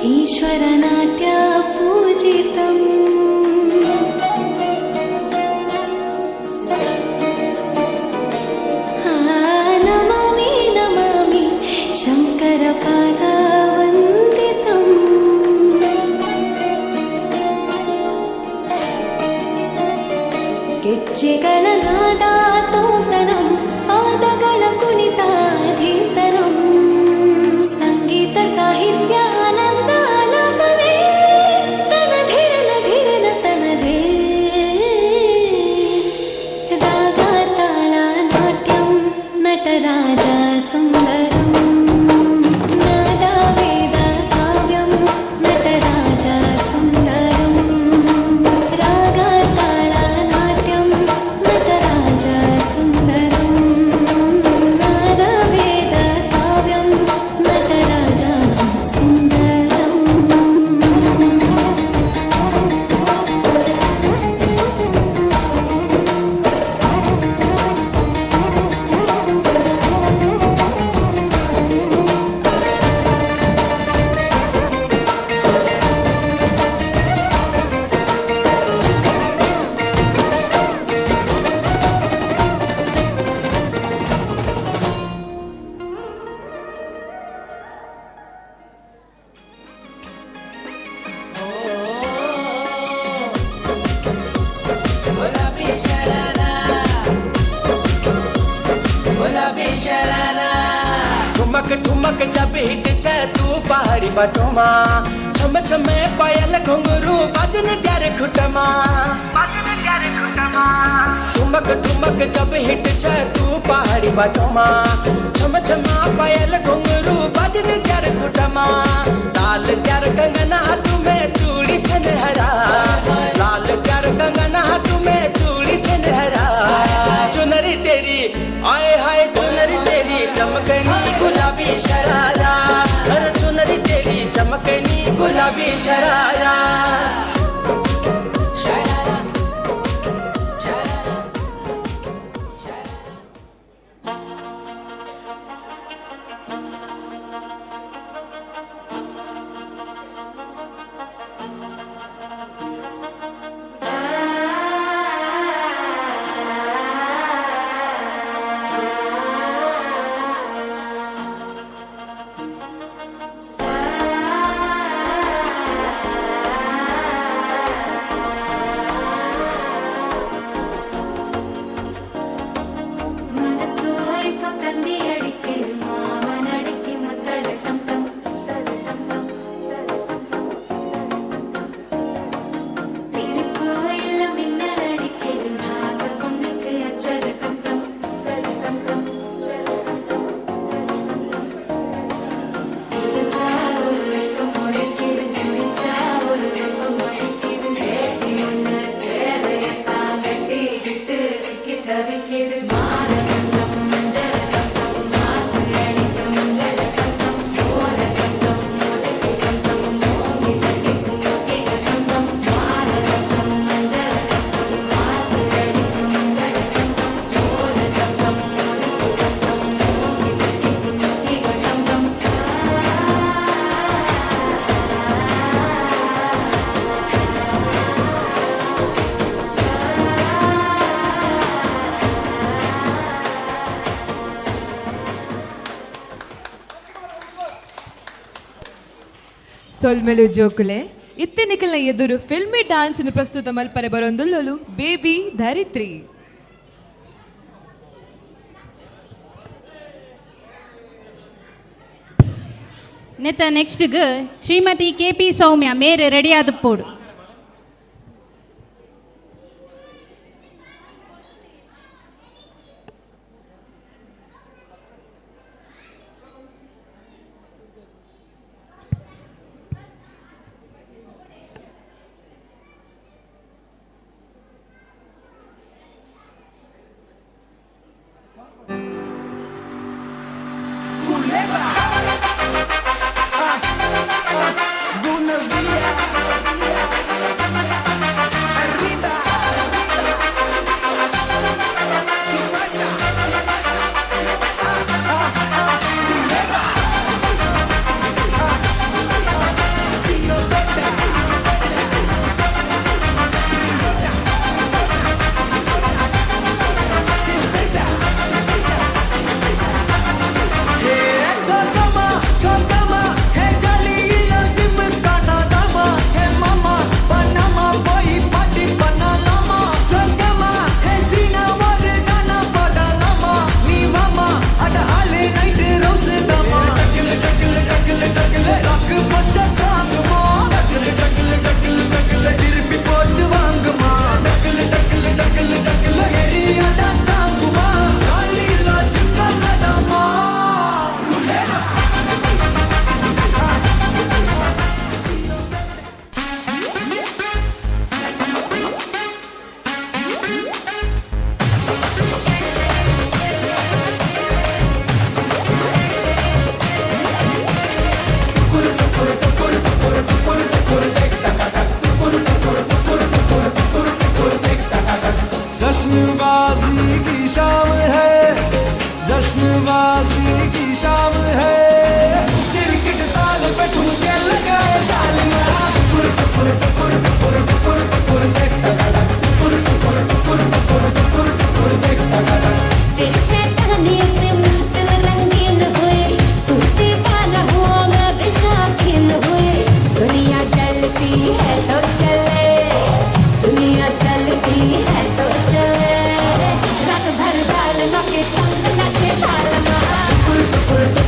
ईश्वरनाट्य पूजितम् नमामि नमामि शङ्करपादवन्दितम् ಗೆಜ್ಜೆಗಳ ನಾದ ತೋಂತನಂ ಪಾದಗಳ ಕುಣಿತಾಧೀತನಂ ಸಂಗೀತ ಸಾಹಿತ್ಯ ಆನಂದ ಆಲಾಪವೇ ತನಧಿರನ ಧಿರನ ತನದೇ ರಾಗ ತಾಳ ನಾಟ್ಯಂ ನಟರಾಜ ಸುಂದರಂ ನಾದ ವೇದ ಕಾವ್ಯಂ ನಟರಾಜ ಸುಂದರಂ ರಾಗ ತಾಳ ನಾಟ್ಯಂ ನಟರಾಜ ಸುಂದರಂ ನಾದ ವೇದ ಕಾವ್ಯಂ ನಟರಾಜ ಸುಂದರಂ ठुमक ठुमक जब हिट छे तू पहाड़ी बटोमा छम छमे पायल घुंघरू बजन त्यारे खुटमा ठुमक ठुमक जब हिट छे तू पहाड़ी बटोमा छम छमा पायल घुंघरू बजन त्यारे खुटमा लाल त्यार कंगना तुम्हें चूड़ी छनहरा लाल त्यार कंगना तुम्हें चूड़ी छनहरा चुनरी तेरी आए हाय चुनरी तेरी चमकनी गुलाबी शरारा अरे चुनरी तेरी चमकनी गुलाबी शरारा ಸೊಲ್ಮೆಲು ಜೋಕುಲೆ ಇತ್ತೆನಿಕಲ್ನ ಎದುರು ಫಿಲ್ಮಿ ಡ್ಯಾನ್ಸ್ನ ಪ್ರಸ್ತುತ ಮಲ್ಪರೆ ಬರೊಂದುಲ್ಲೊಲು ಬೇಬಿ ಧರಿತ್ರಿ. ನೆತ್ತ ನೆಕ್ಸ್ಟ್ಗ್ ಶ್ರೀಮತಿ KP ಸೌಮ್ಯ ಮೇರೆ ರೆಡಿ ಆದಪ್ಪೋಡು.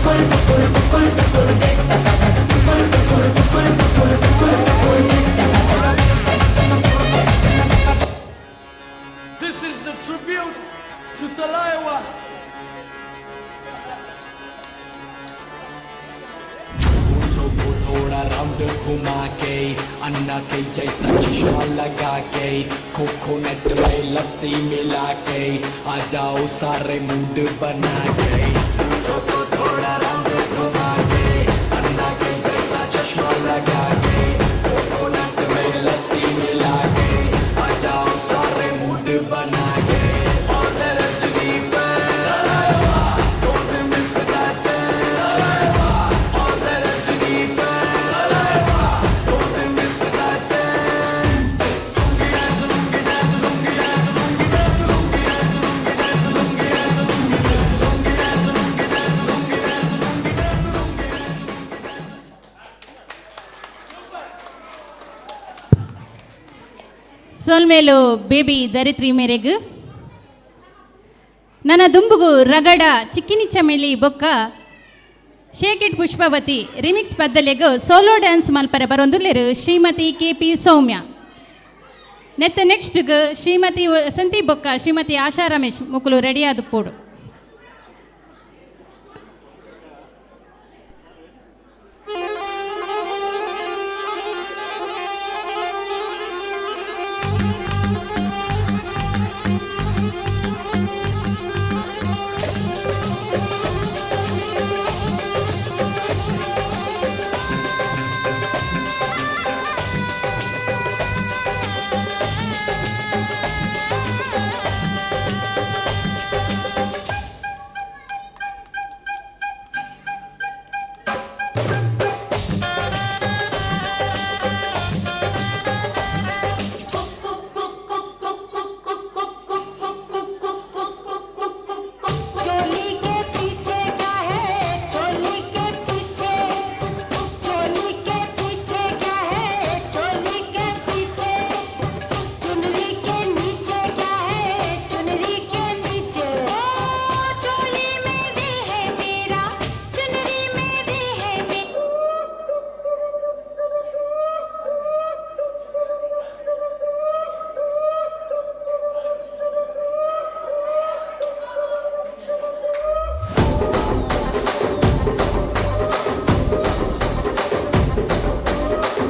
Por राउंड घुमा के अन्ना के जैसा चश्मा लगा के कोकोनट में लस्सी मिला के आ जाओ सारे मूड बना के पूछो तो थोड़ा राउंड घुमा के अन्ना के जैसा चश्मा लगा के कोकोनट में लस्सी मिला के आ जाओ सारे मूड बना के और रजनी ಸೋಲ್ಮೇಲು ಬೇಬಿ ದರಿತ್ರಿ ಮೇರೆಗ್ ನನ್ನ ದುಂಬುಗು ರಗಡ ಚಿಕ್ಕಿನಿ ಚಮೇಲಿ ಬೊಕ್ಕ ಶೇಕಿಟ್ ಪುಷ್ಪವತಿ ರಿಮಿಕ್ಸ್ ಪದ್ದಲೆಗು ಸೋಲೋ ಡ್ಯಾನ್ಸ್ ಮಲ್ಪರೆ ಬರೊಂದುಲ್ಲೆರು ಶ್ರೀಮತಿ KP ಸೌಮ್ಯ. ನೆಕ್ಸ್ಟ್ಗೆ ಶ್ರೀಮತಿ ವಸಂತಿ ಬೊಕ್ಕ ಶ್ರೀಮತಿ ಆಶಾ ರಮೇಶ್ ಮುಕ್ಕಲು ರೆಡಿ ಆದ ಪೋಡು.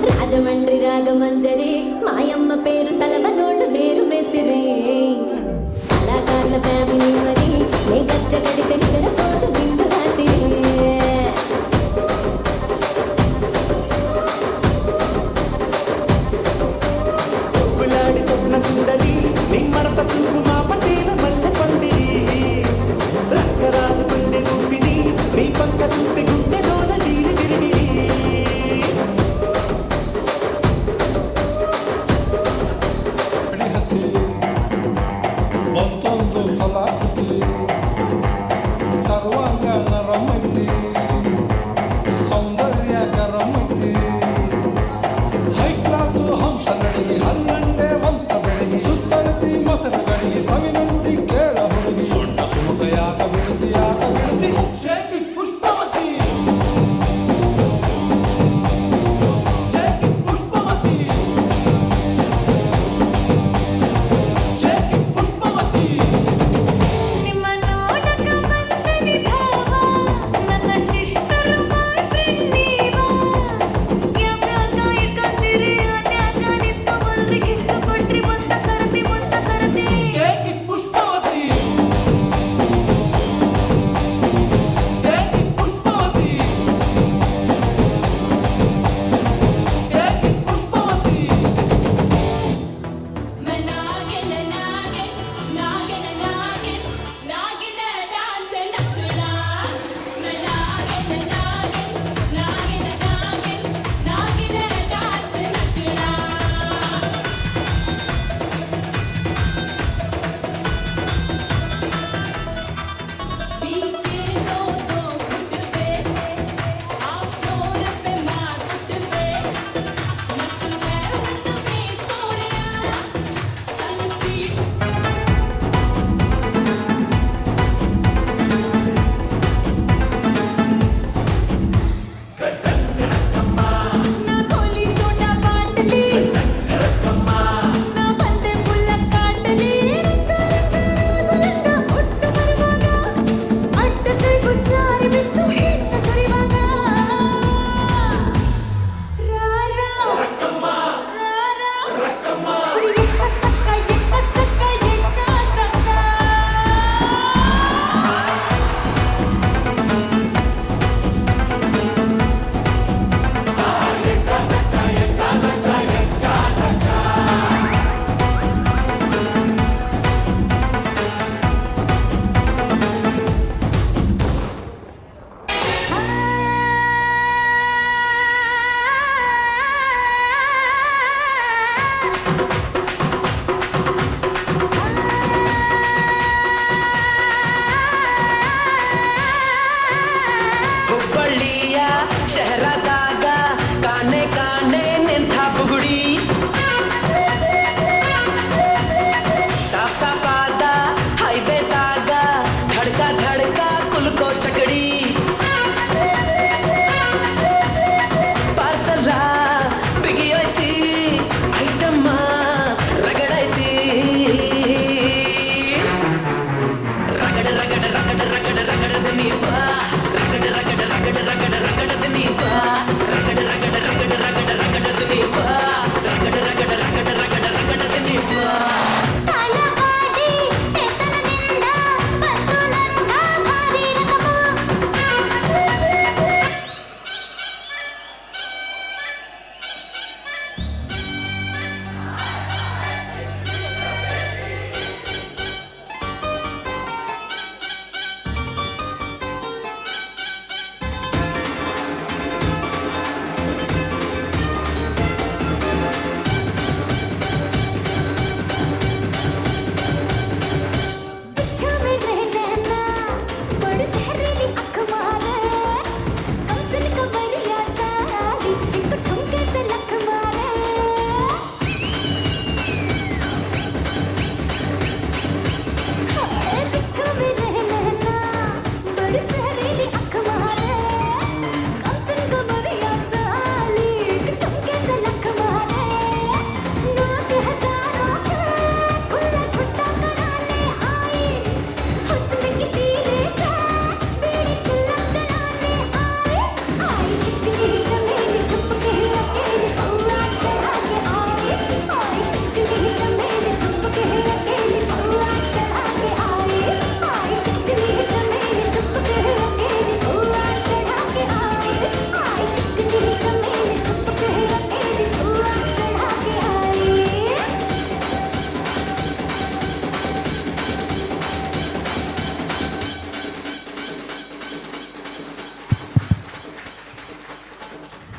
రాజమండ్రి రాగమంజరి మాయమ్మ పేరు తలవ నోటు వేరు వేసిరి కళాకారుల ఫ్యామిలీ మరి నే గచ్చ గడిత నిద్రపోతు బిందు రాత్రి సొక్కులాడి స్వప్న సుందరి నిమ్మడత సుకుమా పటేల మల్లె పందిరి రచ్చరాజు గుండె రూపిణి నీ పక్క చూస్తే గుండెలోన డీరి డిరిడిరి Montando kalakuti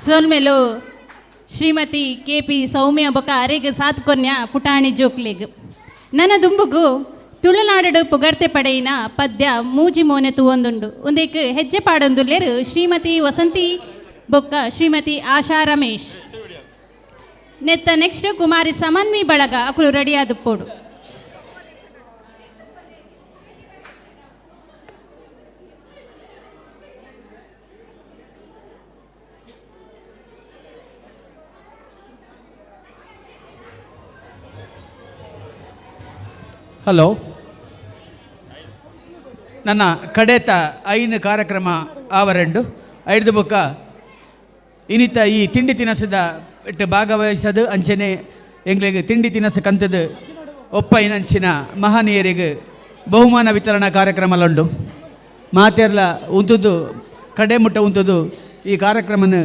ಸೋಲ್ಮೇಲು ಶ್ರೀಮತಿ KP ಸೌಮ್ಯ ಬೊಕ ಅರೆಗ್ ಸಾತ್ ಕೊನ್ಯ ಪುಟಾಣಿ ಜೋಕ್ಲೆಗ್ ನನ್ನ ದುಂಬುಗು ತುಳುನಾಡು ಪುಗರ್ತೆ ಪಡೆಯಿನ ಪದ್ಯ ಮೂಜಿ ಮೋನೆ ತೂವೊಂದುಂಡು ಒಂದೇಕ್ ಹೆಜ್ಜೆ ಪಾಡೊಂದುಲ್ಲೆರ್ ಶ್ರೀಮತಿ ವಸಂತಿ ಬೊಕ್ಕ ಶ್ರೀಮತಿ ಆಶಾ ರಮೇಶ್ ನೆತ್ತ ನೆಕ್ಸ್ಟ್ ಕುಮಾರಿ ಸಮನ್ವಿ ಬಳಗ ಅಕುಲು ರೆಡಿ ಆದುಪ್ಪೋಡು. ಹಲೋ, ನನ್ನ ಕಡೆತ ಐನು ಕಾರ್ಯಕ್ರಮ ಆವರೆಂಡು ಐದು ಬೊಕ್ಕ ಇನ್ನಿತ ಈ ತಿಂಡಿ ತಿನಸದ ಇಟ್ಟು ಭಾಗವಹಿಸದು ಅಂಚನೆ ಎಂಗ್ಲಿಗೆ ತಿಂಡಿ ತಿನಸು ಕಂತದು ಒಪ್ಪೈನಂಚಿನ ಮಹನೀಯರಿಗೆ ಬಹುಮಾನ ವಿತರಣಾ ಕಾರ್ಯಕ್ರಮಲುಂಡು. ಮಾತೆರ್ಲ ಉಂತುದು ಕಡೆ ಮುಟ್ಟ ಉಂತುದು ಈ ಕಾರ್ಯಕ್ರಮನ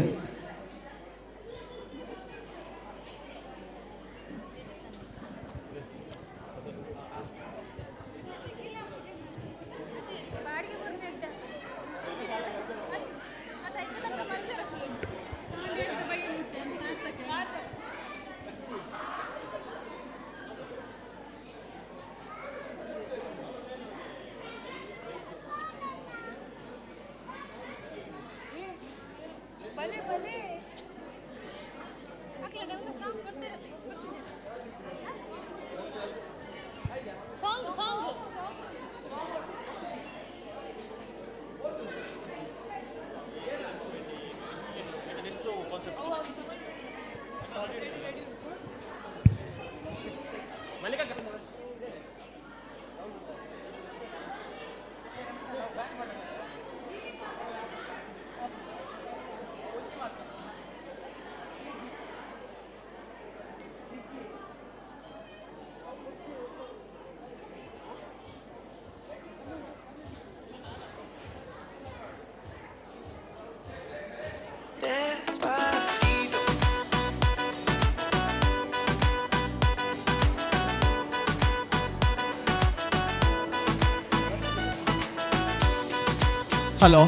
ಹಲೋ,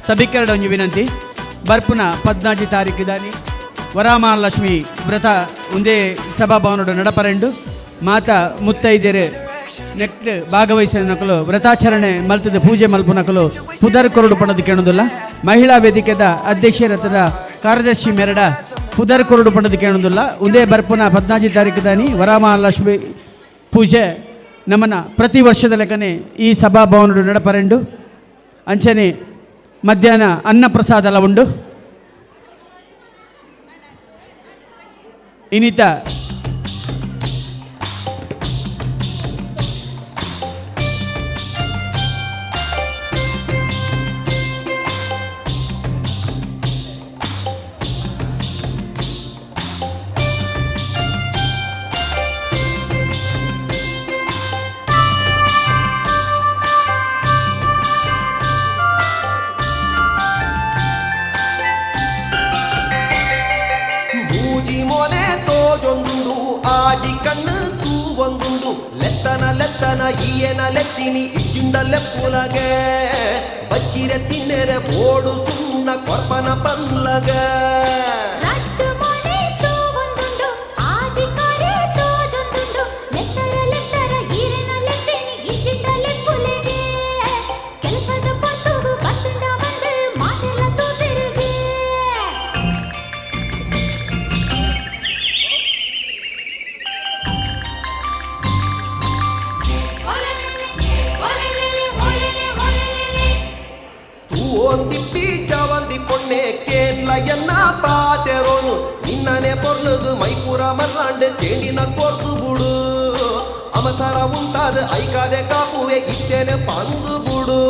ಸಭಿಕರಡ ಒಂಜಿ ವಿನಂತಿ. ಬರ್ಪುನ 14 ತಾರೀಕು ದಾನಿ ವರಮಹಾಲಕ್ಷ್ಮಿ ವ್ರತ ಒಂದೇ ಸಭಾಭವನಡು ನಡಪರೆಂಡು ಮಾತ ಮುತ್ತೈದೆರು ನೆಕ್ಟ್ ಭಾಗವಹಿಸಿದ ನಕಲು ವ್ರತಾಚರಣೆ ಮಲ್ತದ ಪೂಜೆ ಮಲ್ಪುನಕಲು ಪುದರ್ ಕೊರಡು ಪಣದು ಕೇಳುವುದಿಲ್ಲ. ಮಹಿಳಾ ವೇದಿಕೆದ ಅಧ್ಯಕ್ಷರತದ ಕಾರ್ಯದರ್ಶಿ ಮೆರಡ ಪುದರ್ ಕೊರಡು ಪಣದು ಕೇಳುವುದಿಲ್ಲ. ಒಂದೇ ಬರ್ಪುನ 14 ತಾರೀಕು ದಾನಿ ವರಮಹಾಲಕ್ಷ್ಮಿ ಪೂಜೆ ನಮ್ಮನ ಪ್ರತಿ ವರ್ಷದ ಲೆಕ್ಕನೆ ಈ ಸಭಾಭವನಡು ನಡಪರೆಂಡು ಅಂಚನೆ ಮಧ್ಯಾಹ್ನ ಅನ್ನ ಪ್ರಸಾದಲ ಉಂಡು. ಇನ್ನಿತ ಲೆತ್ತನ ಈಯನ ಲೆತ್ತಿನಿ ಇಜ್ಜಿಂಡ ಲೆಪ್ಪುಲಗೆ ಬಚ್ಚಿರೆ ತಿನ್ನೆರೆ ಬೋಡು ಸುಣ್ಣ ಕೊರ್ಪನ ಪಲ್ಲಗ ಒಂದಿಪ್ಪಿ ಜವಂದಿ ಪೊಣ್ಣೆ ಕೇನ್ಲಯನ್ನ ಪಾತೆರೋನು ನಿನ್ನನೆ ಪೊರ್ಲದು ಮೈಪುರ ಮರ್ಲಾಂಡ್ ಚೇಂಡಿನ ಕೊರ್ದು ಬುಡು ಅವಸರ ಉಂಟಾದ ಐಕಾದೆ ಕಾಪುವೆ ಇತ್ತೇನೆ ಪಂದು ಬುಡು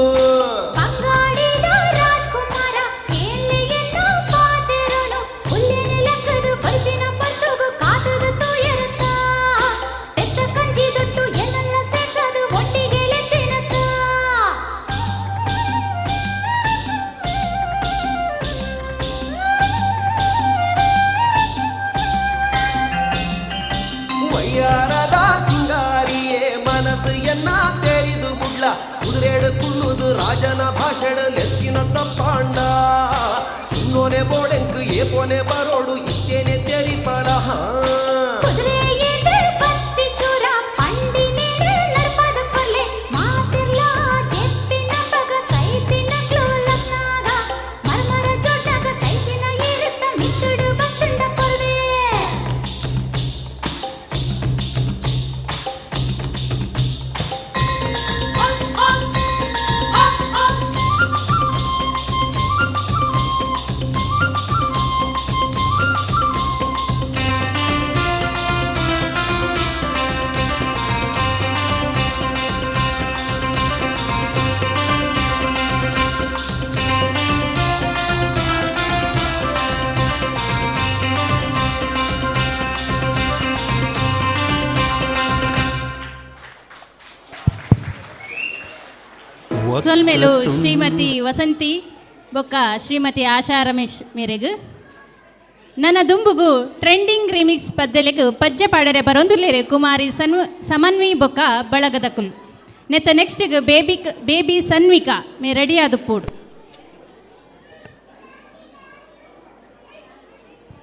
ರಾಜನ ಭಾಷಣ ಲೆಕ್ಕಿನ ತಪ್ಪಾಂಡ ಸುನ್ನೋನೆ ಬೋಡೆಂಕು ಏಪೋನೆ ಸೊಲ್ಮೆಲು ಶ್ರೀಮತಿ ವಸಂತಿ ಬೊಕ್ಕ ಶ್ರೀಮತಿ ಆಶಾ ರಮೇಶ್ ಮೇರೆಗ್ ನನ್ನ ದುಂಬುಗು ಟ್ರೆಂಡಿಂಗ್ ರಿಮಿಕ್ಸ್ ಪದ್ದಲೆಗ್ ಪಜ್ಜೆ ಪಾಡರೆ ಬರೊಂದುಲ್ಲೇರೆ ಕುಮಾರಿ ಸಮನ್ವಿ ಬೊಕ್ಕ ಬಳಗದಕುಲ್ ನೆತ್ತ ನೆಕ್ಸ್ಟ್ಗ್ ಬೇಬಿ ಸನ್ವಿಕಾ ಮೇ ರೆಡಿ ಆದುಪ್ಪುಡು.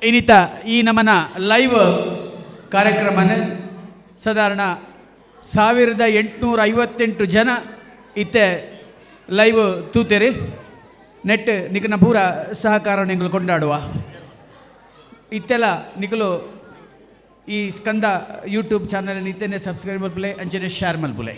ಇನ್ನಿತ ಈ ನಮ್ಮನ ಲೈವ್ ಕಾರ್ಯಕ್ರಮನ ಸಾಧಾರಣ 1858 ಜನ ಇತ್ತೆ ಲೈವ್ ತೂತೆರಿ ನೆಟ್ ನಿಕನ ಪೂರ ಸಹಕಾರ ನಿಂಗಳು ಕೊಂಡಾಡುವ ಇತ್ತೆಲ್ಲ ನಿಕಲು ಈ ಸ್ಕಂದ ಯೂಟ್ಯೂಬ್ ಚಾನಲ್ ನಿತ್ಯನೇ ಸಬ್ಸ್ಕ್ರೈಬ್ ಮಲ್ಪುಲೆ ಅಂಚನೆ ಶೇರ್ ಮಲ್ಪುಲೆ.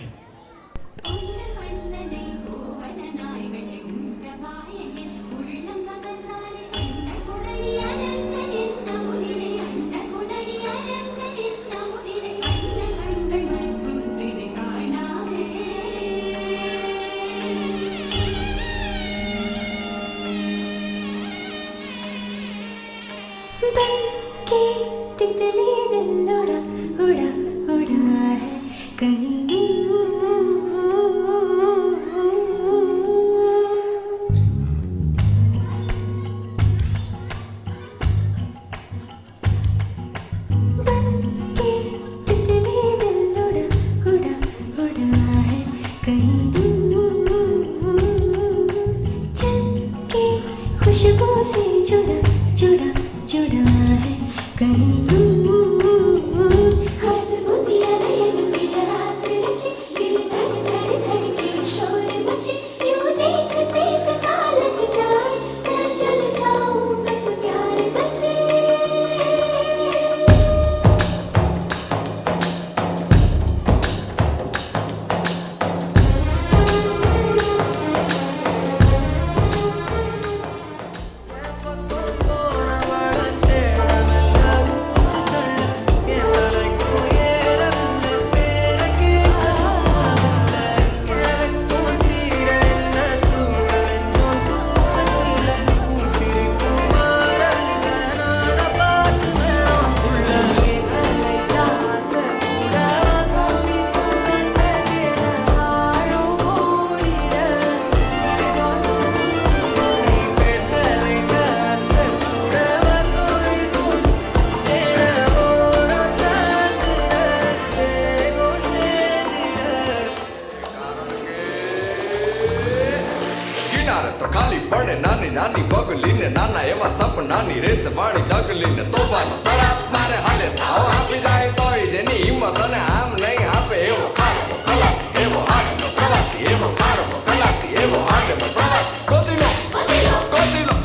खाली पड़े नानी नानी बगलीन नाना एवा सपना नी रेत वाली डगलीन तोफान तड़ा मारे हाले साव आपी जाए तो जेनी हिम्मत ने आम नहीं आपे एवो खारो खलासी एवो हाडे नो प्रवासी एवो खारो खलासी एवो हाडे नो प्रवासी गोदिलो गोदिलो गोदिलो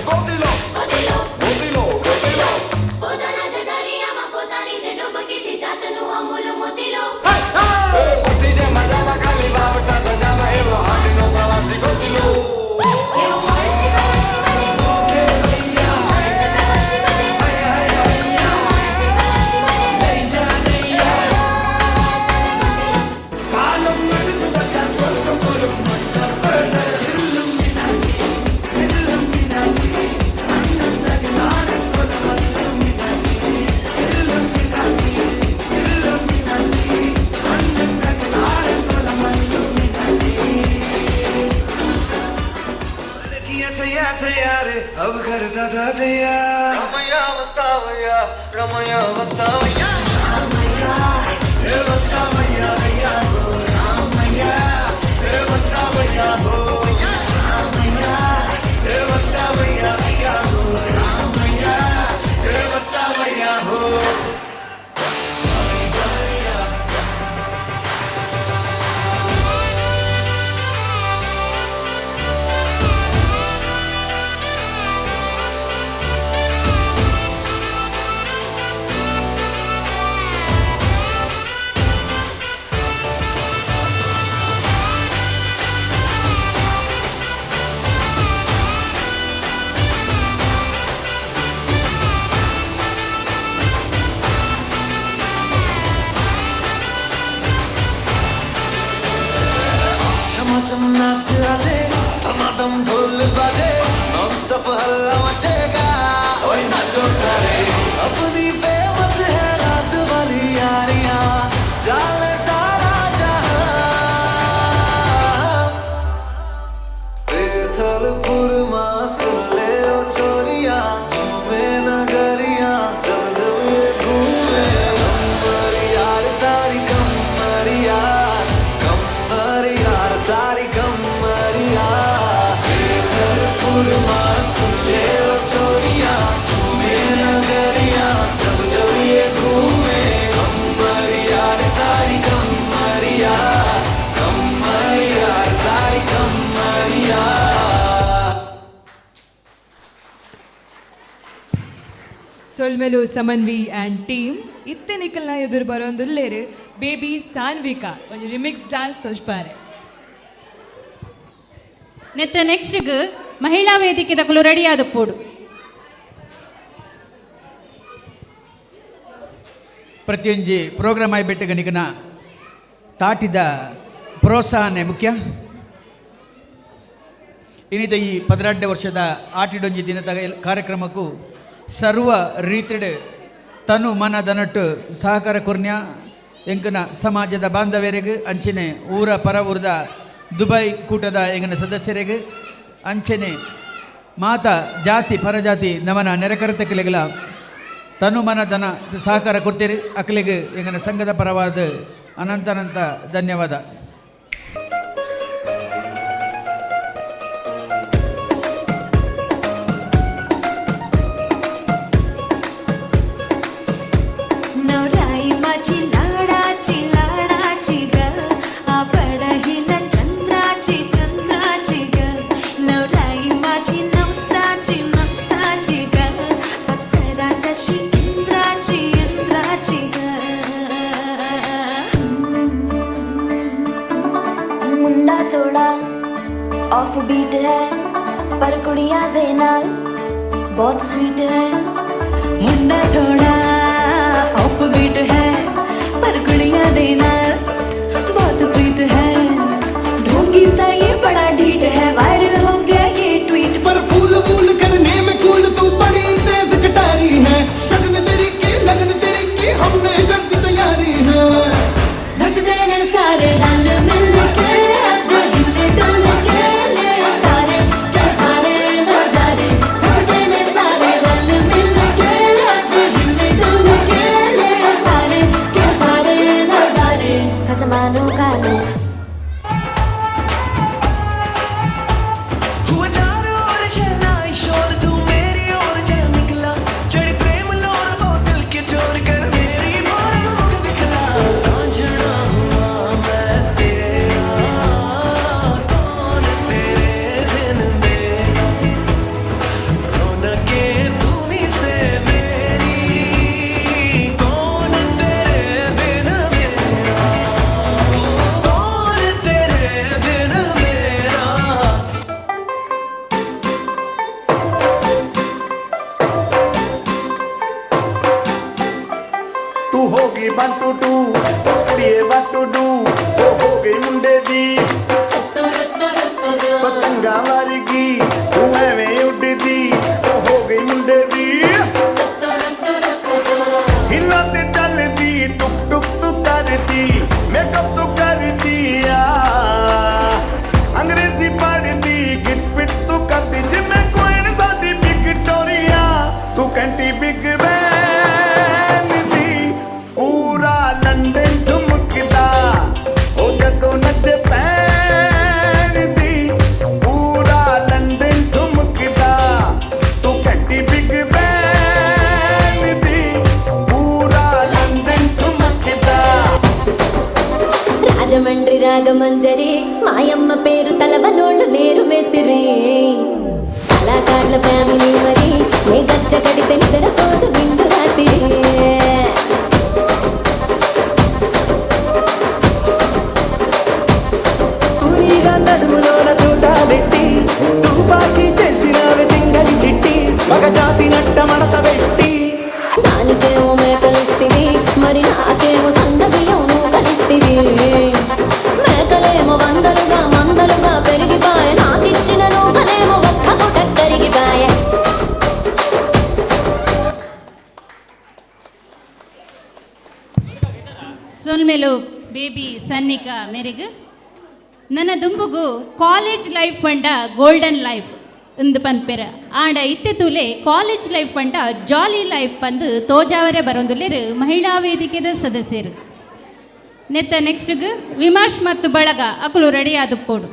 गोदिलो गोदिलो गोदिलो गोदिलो पोताना जे दरियामा पोतानी जे डूबकी थी जातनु अमूल मोतीलो ए पोती जे मजामा खाली बावटा तो जामा एवो हाडे नो प्रवासी गोदिलो अब करता था तैया रमैया वस्तावैया रमैया वस्तावैया रमैया हे वस्तावैया भैया हो रमैया हे वस्तावैया हो रमैया हे वस्तावैया भैया हो रमैया हे वस्तावैया हो चम नाच आजे धमाधम ढोल बाजे नॉन स्टॉप हल्ला मचेगा ओए नाचो सारे अपनी फेमस है रात वाली यारियां जाने सारा जहां सुन ले ओ छोरिया झूमे नगरिया जब जब ये घूमे कमर यार तारी कमर यार तारी कमर यार पुरमा सुन ले ओ छोरिया झूमे नगरिया जब जब ये घूमे कमर यार तारी कमर यार तारी कमर यार। ಸೊಲ್ಮೆಲು ಸಮನ್ವಿ ಆ್ಯಂಡ್ ಟೀಮ್ ಇತ್ತೆ ನಿಕಲ್ನ ಎದುರು ಬರೋಂದುಲ್ಲೇರು ಬೇಬಿ ಸಾನ್ವಿಕಾ ಒಂದು ರಿಮಿಕ್ಸ್ ಡ್ಯಾನ್ಸ್ ತೋಜ್ಪಾರೆ ನೆತ್ತ ನೆಕ್ಸ್ಟ್ಗೆ ಮಹಿಳಾ ವೇದಿಕೆ ತಕಲು ರೆಡಿ ಆದ ಪೋಡು ಪ್ರತಿಯೊಂದು ಪ್ರೋಗ್ರಾಮ್ ಆಯ್ಬಿಟ್ಟು ನಿಕನ ತಾಟಿದ ಪ್ರೋತ್ಸಾಹನೆ ಮುಖ್ಯ ಇನ್ನಿತ ಈ 18 ವರ್ಷದ ಆಟಿಡೊಂಜಿ ದಿನದ ಕಾರ್ಯಕ್ರಮಕ್ಕೂ ಸರ್ವ ರೀತಿಡ್ ತನು ಮನ ದನಟ್ಟು ಸಹಕಾರ ಕೊರ್ನ್ಯ ಎಂಕನ ಸಮಾಜದ ಬಾಂಧವ್ಯರಿಗೆ ಅಂಚನೆ ಊರ ಪರ ಊರದ ದುಬೈ ಕೂಟದ ಎಂಗನ ಸದಸ್ಯರಿಗೆ ಅಂಚನೆ ಮಾತ ಜಾತಿ ಪರಜಾತಿ ನಮನ ನೆರೆಕರತಕ್ಕಲೆಗಳ ತನು ಮನ ದನ ಸಹಕಾರ ಕೊಡ್ತೀರಿ ಅಕ್ಕಲಿಗೆ ಎಂಗನ ಸಂಘದ ಪರವಾದ ಅನಂತ ಧನ್ಯವಾದ. ऑफ बीट है पर कुड़िया दे नाल बहुत स्वीट है मुंडा थोड़ा ऑफ बीट है पर कुड़िया दे नाल बहुत स्वीट है ढोंगी सा ये बड़ा ढीठ है वायरल हो गया ये ट्वीट पर फूल वूल करने में कूल तू बड़ी तेज कटारी है शगन तेरी की लगन तेरी की हमने कर दी तैयारी है नच देने सारे रंग मिल के आज हिले डुल के మంజరి మాయమ్మ పేరు తలవనోళ్ళు నేరు మేస్తిరి కళాకారుల ఫ్యామిలీ మరి నే గచ్చ కడితే నిద్రపోదు నిండు రాత్రి నడుములోన తూట పెట్టి తుపాకి పెంచినవి తింగలి చిట్టి మగ జాతి నట్ట మడత పెట్టి దానికేమో మేకలిస్తివి మరి నాకేమో సన్న బియ్యం నువ్వు కలిస్తివి మేకలేమో మందలుగా పెరిగిపాయ నాకిచ్చిన నూకలేమో ఒక్క పూట కరిగిపాయ ಸೊಲ್ಮೆಲು ಬೇಬಿ ಸನ್ನಿಕಾ ಮೇರೆಗೆ ನನ್ನ ದುಂಬುಗು ಕಾಲೇಜ್ ಲೈಫ್ ಪಂಡ ಗೋಲ್ಡನ್ ಲೈಫ್ ಇಂದು ಪನ್ಪೆರ ಆಂಡ ಇತ್ತೆ ತೂಲೆ ಕಾಲೇಜ್ ಲೈಫ್ ಪಂಡ ಜಾಲಿ ಲೈಫ್ ಪಂದು ತೋಜಾವರೆ ಬರೋಂದುಲ್ಲೇರು ಮಹಿಳಾ ವೇದಿಕೆದ ಸದಸ್ಯರು ನೆತ್ತ ನೆಕ್ಸ್ಟ್ಗೆ ವಿಮರ್ಶ್ ಮತ್ತು ಬಳಗ ಅಕುಲು ರೆಡಿ ಆದುಕೋಡು.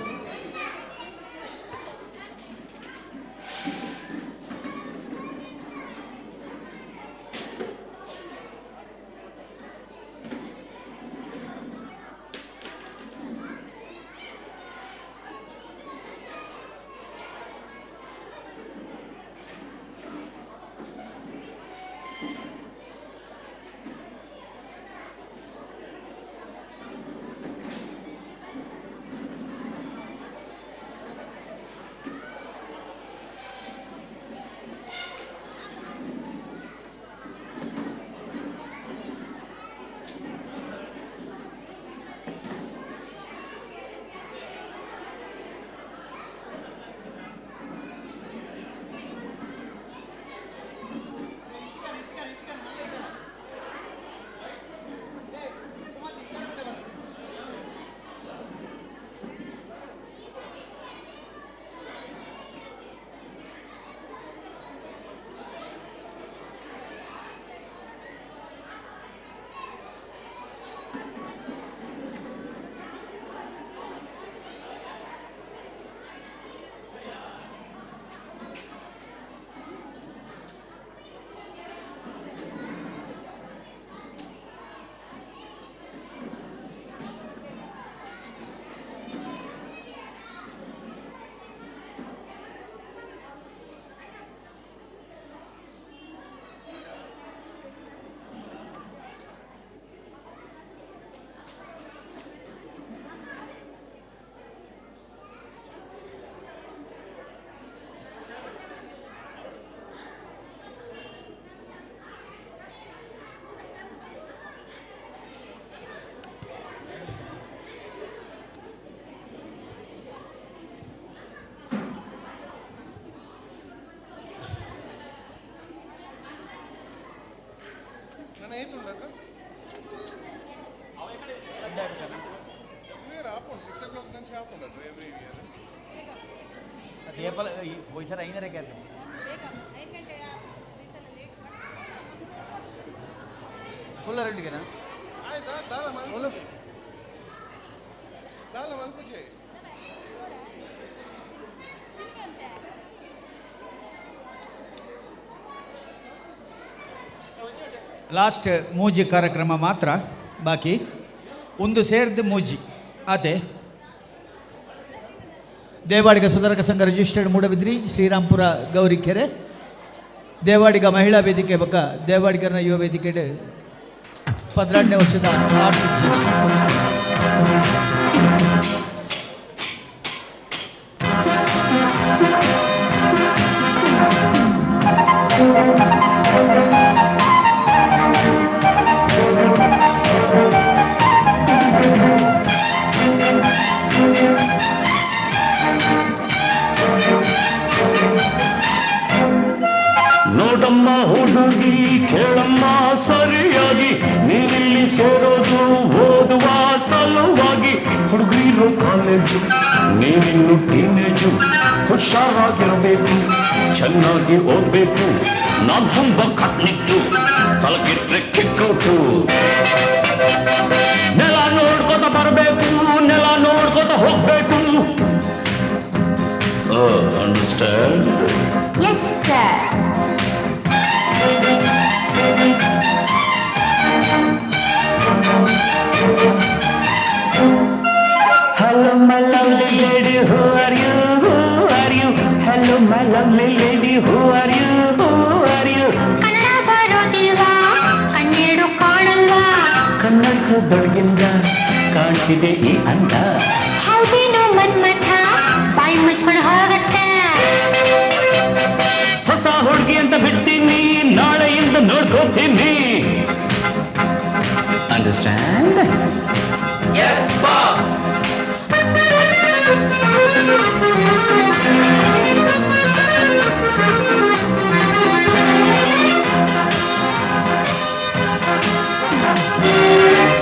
ಲಾಸ್ಟ್ ಮೂಜಿ ಕಾರ್ಯಕ್ರಮ ಮಾತ್ರ ಬಾಕಿ ಒಂದು ಸೇರಿದ ಮೂಜಿ ಆತೆ ದೇವಾಡಿಗ ಸುಧಾರಕ ಸಂಘ ರಿಜಿಸ್ಟರ್ಡ್ ಮೂಡಬಿದ್ರಿ ಶ್ರೀರಾಂಪುರ ಗೌರಿಕೆರೆ ದೇವಾಡಿಗ ಮಹಿಳಾ ವೇದಿಕೆ ಬಕ ದೇವಾಡಿಗರನ ಯುವ ವೇದಿಕೆ 12ನೇ ವರ್ಷದ ನೋಡಮ್ಮ ಹುಡುಗಿ ಕೇಳಮ್ಮ ಸರಿಯಾಗಿ ನೀನಿಲ್ಲಿ ಸೇರೋದು ಓದುವ ಸಲುವಾಗಿ ಹುಡುಗಿರೋ ಕಾಲೇಜು ನೀನಿನ್ನು ಟೀನೇಜು ಹುಷಾರಾಗಿರಬೇಕು ಚೆನ್ನಾಗಿ ಓದ್ಬೇಕು ನಾನು ತುಂಬ ಕಟ್ನಿಟ್ಟು ತಲಗಿಟ್ರೆ ಕಿಕ್ಕೌಟು ನೆಲ ನೋಡ್ಕೊತ ಬರಬೇಕು ನೆಲ ನೋಡ್ಕೊತ ಹೋಗ್ಬೇಕು understand? Yes, sir. Hello, my lovely lady, who are you? Who are you? Hello, my lovely lady, who are you? Who are you? Kannada ಬರೋದಿಲ್ವಾ ಕಣ್ಣೀರು ಕಾಣಲ್ವಾ ಕನ್ನಡಕ ದೊಡ್ಗಿಂದ ಕಾಣ್ತಿದೆ ಈ ಅಂದ ಹೌದೇನೋ ಮನ್ಮಥ ಬಾಯಿ ಮುಚ್ಕೊಂಡು ಹೋಗತ್ತೆ ಹೊಸ ಹುಡುಗಿ ಅಂತ ಬಿಡ್ತೀನಿ ನಾಳೆಯಿಂದ ನೋಡ್ಕೋತೀನಿ ಅಂಡರ್ಸ್ಟ್ಯಾಂಡ್? Yes boss.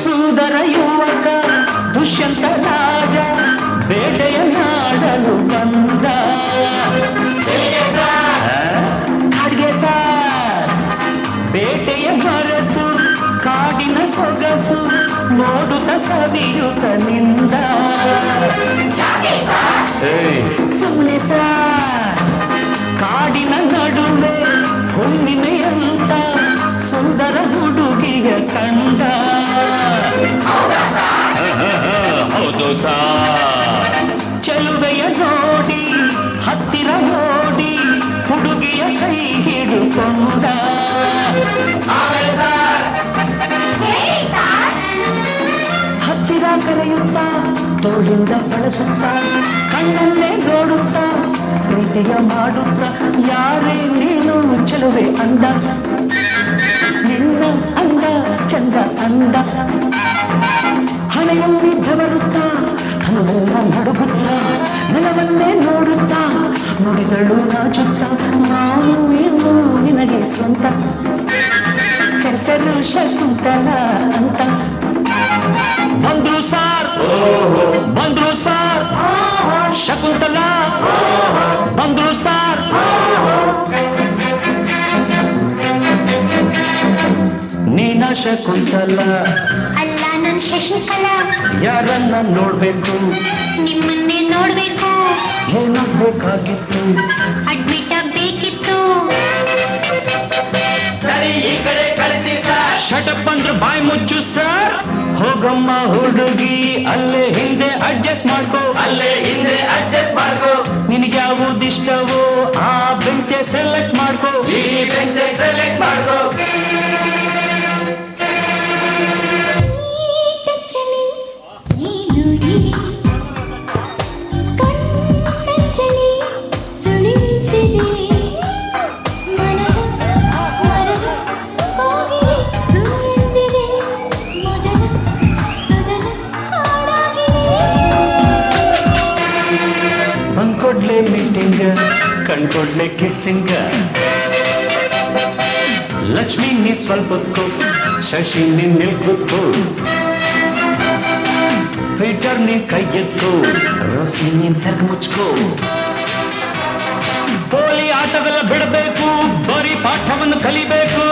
ಸುಂದರ ಯುವಕ ದುಷ್ಯಂತ ರಾಜ ಬೇಟೆಯ ನಾಡಲು ಬಂದ ನೋಡುತ್ತ ಸವಿಯುತ್ತ ನಿಂದ ಸುಮ್ಮನೆ ಸಾರ್ ಕಾಡಿನ ನಡುವೆ ಹುಣ್ಣಿಮೆಯಂತ ಸುಂದರ ಹುಡುಗಿಯ ಕಂಡ ಹೌದು ಸಾರ್ ಚೆಲುವೆಯ ನೋಡಿ ಹತ್ತಿರ ನೋಡಿ ಹುಡುಗಿಯ ಕೈ ಹಿಡುಕೊಂಡ ಹತ್ತಿರ ಕರೆಯುತ್ತ ತೋಳಿಂದ ಬಳಸುತ್ತ ಕಣ್ಣನ್ನೇ ನೋಡುತ್ತ ಪ್ರೀತಿಯ ಮಾಡುತ್ತ ಯಾರೇ ನೀನು ಚೆಲುವೆ ಅಂದ ನಿನ್ನ ಅಂದ ಚಂದ ಅಂದ ಹಣೆಯಲ್ಲಿ ಬೆವರುತ್ತ ಕಣ್ಣೆಲ್ಲ ನಡುಗುತ್ತ ನೆಲವನ್ನೇ ನೋಡುತ್ತ ನುಡಿಗಳು ನಾಚುತ್ತ ನಾನು ಎಂದು ನಿನಗೆ ಸ್ವಂತ ಹೆಸರು ಶಕುಂತಲ ಅಂತ ಬಂದ್ರು ಸಾರ್ ಬಂದ್ರು ಸಾರ್ ಶಕುಂತಲ ಬಂದ್ರು ಸಾರ್ ನೀನ ಶಕುಂತಲ ಅಲ್ಲ ನನ್ ಶಶಿಕಲಾ ಯಾರನ್ನ ನೋಡ್ಬೇಕು ನಿಮ್ಮನ್ನೇ ನೋಡ್ಬೇಕು ಏನು ಬೇಕಾಗಿತ್ತು ಅಡ್ಮಿಟ್ ಆಗ್ಬೇಕಿತ್ತು ಸರಿ ಈ ಕಡೆ ಕಳಿಸಿ ಸರ್ ಶಟಪ್ ಅಂದ್ರೆ ಬಾಯಿ ಮುಚ್ಚು ಸರ್ ಹೋಗಮ್ಮ ಹುಡುಗಿ ಅಲ್ಲೇ ಹಿಂದೆ ಅಡ್ಜಸ್ಟ್ ಮಾಡ್ಕೋ ಅಲ್ಲೇ ಹಿಂದೆ ಅಡ್ಜಸ್ಟ್ ಮಾಡ್ಕೋ ನಿನಗೆ ಯಾವುದಿಷ್ಟವೋ ಆ ಬೆಂಚೆ ಸೆಲೆಕ್ಟ್ ಮಾಡ್ಕೋ ಈ ಬೆಂಚೆ ಸೆಲೆಕ್ಟ್ ಮಾಡ್ಕೋ ಕೊಡ್ಲೆ ಮೀಟಿಂಗ್ ಕಣ್ಕೊಡ್ಲೆ ಕಿಸ್ಸಿಂಗ ಲಕ್ಷ್ಮಿ ನೀ ಸ್ವಲ್ಪಕ್ಕೂ ಶಶಿ ನೀ ನಿಲ್ಕುತ್ತು ಪೀಟರ್ ನೀ ಕೈ ಎತ್ತು ರೋಸಿ ನೀನ್ ಸರ್ಗ್ ಮುಚ್ಕೋ ಪೋಲಿ ಆಟವೆಲ್ಲ ಬಿಡಬೇಕು ಬರೀ ಪಾಠವನ್ನು ಕಲಿಬೇಕು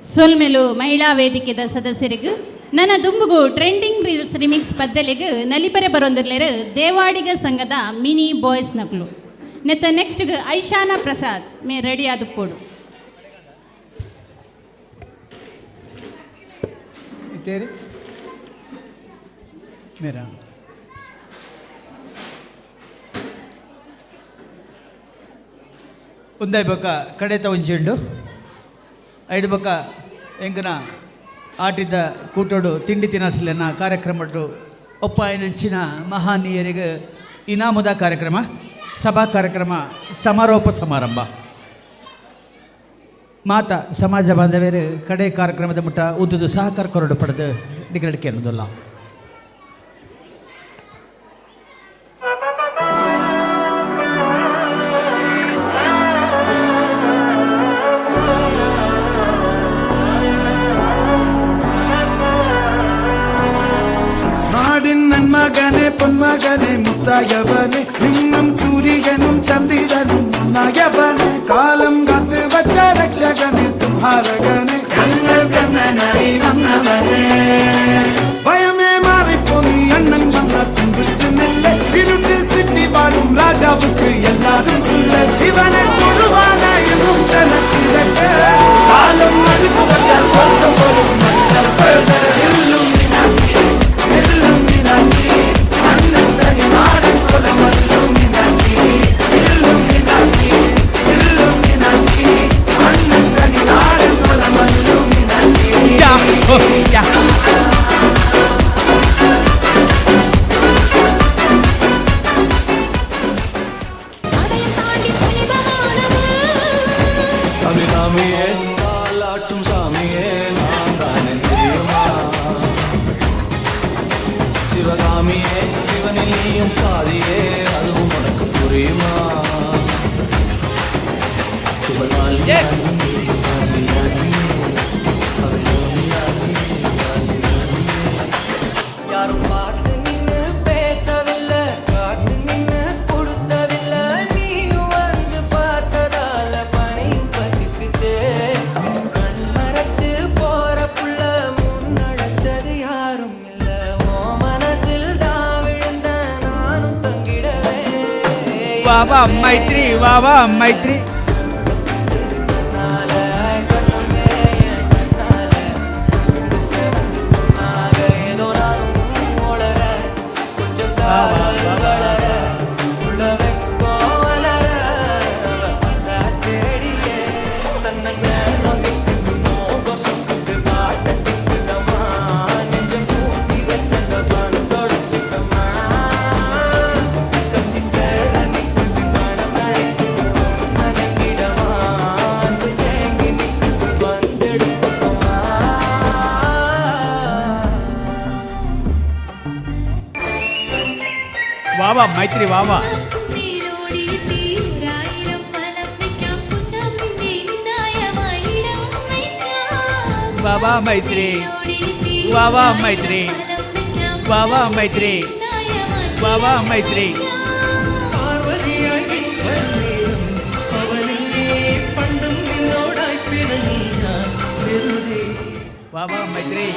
ಸೊಲ್ಮೆಲು ಮಹಿಳಾ ವೇದಿಕೆದ ಸದಸ್ಯರಿಗೂ ನನ್ನ ದುಂಬುಗು ಟ್ರೆಂಡಿಂಗ್ ರೀಲ್ಸ್ ರಿಮಿಕ್ಸ್ ಪದ್ದಲಿಗೆ ನಲಿಪರೆ ಬರೋದಿರ್ಲೇರು ದೇವಾಡಿಗ ಸಂಘದ ಮಿನಿ ಬಾಯ್ಸ್ ನಕಲು ನೆತ್ತ ನೆಕ್ಸ್ಟ್ಗೆ ಐಶಾನ ಪ್ರಸಾದ್ ಮೇ ರೆಡಿ ಆದ ಕೊಡು ಮೇರಾ ಒಂದೇ ಬೊಕ್ಕ ಕಡೆತ ಒಂಜುಂಡು ಐದು ಬೊಕ್ಕ ಎಂಕನ ಆಟಿದ ಕೂಟೋಡು ತಿಂಡಿ ತಿನಸಲಿನ ಕಾರ್ಯಕ್ರಮಡು ಒಪ್ಪಾಯನಂಚಿನ ಮಹಾನೀಯರಿಗೆ ಇನಾಮದ ಕಾರ್ಯಕ್ರಮ ಸಭಾ ಕಾರ್ಯಕ್ರಮ ಸಮಾರೋಪ ಸಮಾರಂಭ ಮಾತಾ ಸಮಾಜ ಬಾಂಧವ್ಯರು ಕಡೆ ಕಾರ್ಯಕ್ರಮದ ಮುಟ್ಟ ಉದ್ದುದು ಸಹಕಾರ ಕೊರಡು ಪಡೆದು ಡಿಗ್ರಡಿಕೆ ಅನ್ನೋದಿಲ್ಲ മകനെ പൊന്മകനെ മുത്തായവനെ നിന്നും സൂര്യനും ചന്ദ്രനും നയവനെ കാലം കാത്ത് വച്ച രക്ഷകനെ സംഹാരകനെ ഞങ്ങൾ കണ്ണനായി വന്നവനെ ഭയമേ മാറിപ്പോ നീ അണ്ണൻ വന്ന തുമ്പിട്ടുന്നില്ല ഇരുട്ടിൽ സിറ്റി വാഴും രാജാവുക്ക് എല്ലാരും സുല്ല ഇവനെ തൊഴുവാനായും ജനത്തിരക്ക് കാലം അടുത്തു വച്ച സ്വർഗം പോലും யாரும் பார்த்து நின்னு பேசவில்லை, காத்து நின்னு கொடுத்ததில்லை, நீயும் வந்து பார்த்ததால பனியும் பத்திக்குச்சே. கண் மறைச்சு போற புள்ள முன்னடைச்சது யாரும் இல்ல, ஓ மனசில் தான் விழுந்த நானும் தங்கிடவே. வாவா மைத்ரி, வாவா மைத்ரி. വാവാ മൈത്രി വാവാ. വാവാ മൈത്രി, വാവാ മൈത്രി, വാവാ മൈത്രി, വാവാ മൈത്രി. വാവാ മൈത്രി.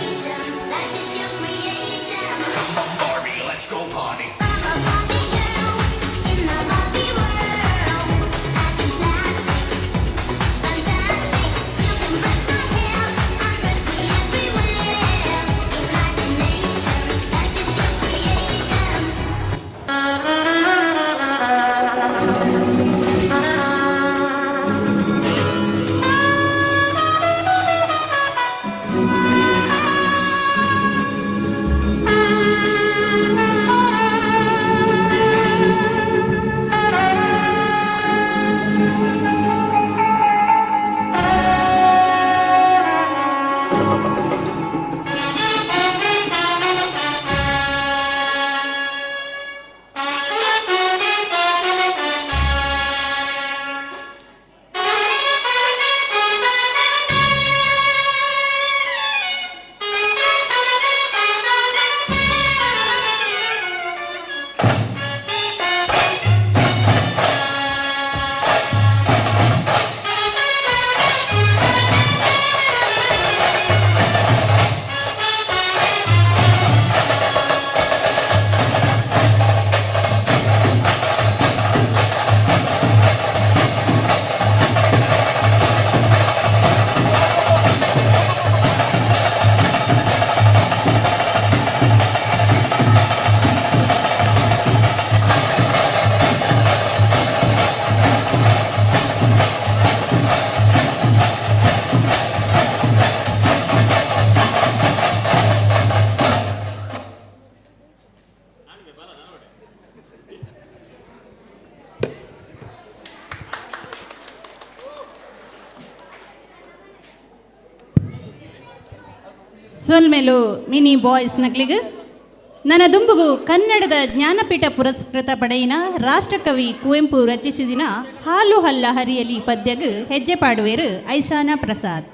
ಸೊಲ್ಮೆಲು ಮಿನಿ ಬಾಯ್ಸ್ ನಕ್ಲಿಗ್ ನನ್ನ ದುಂಬುಗು ಕನ್ನಡದ ಜ್ಞಾನಪೀಠ ಪುರಸ್ಕೃತ ಪಡೆಯಿನ ರಾಷ್ಟ್ರಕವಿ ಕುವೆಂಪು ರಚಿಸಿದಿನ ಹಾಲು ಹಲ್ಲ ಹರಿಯಲಿ ಪದ್ಯಗ್ ಹೆಜ್ಜೆ ಪಾಡುವೆರು ಐಸಾನ ಪ್ರಸಾದ್.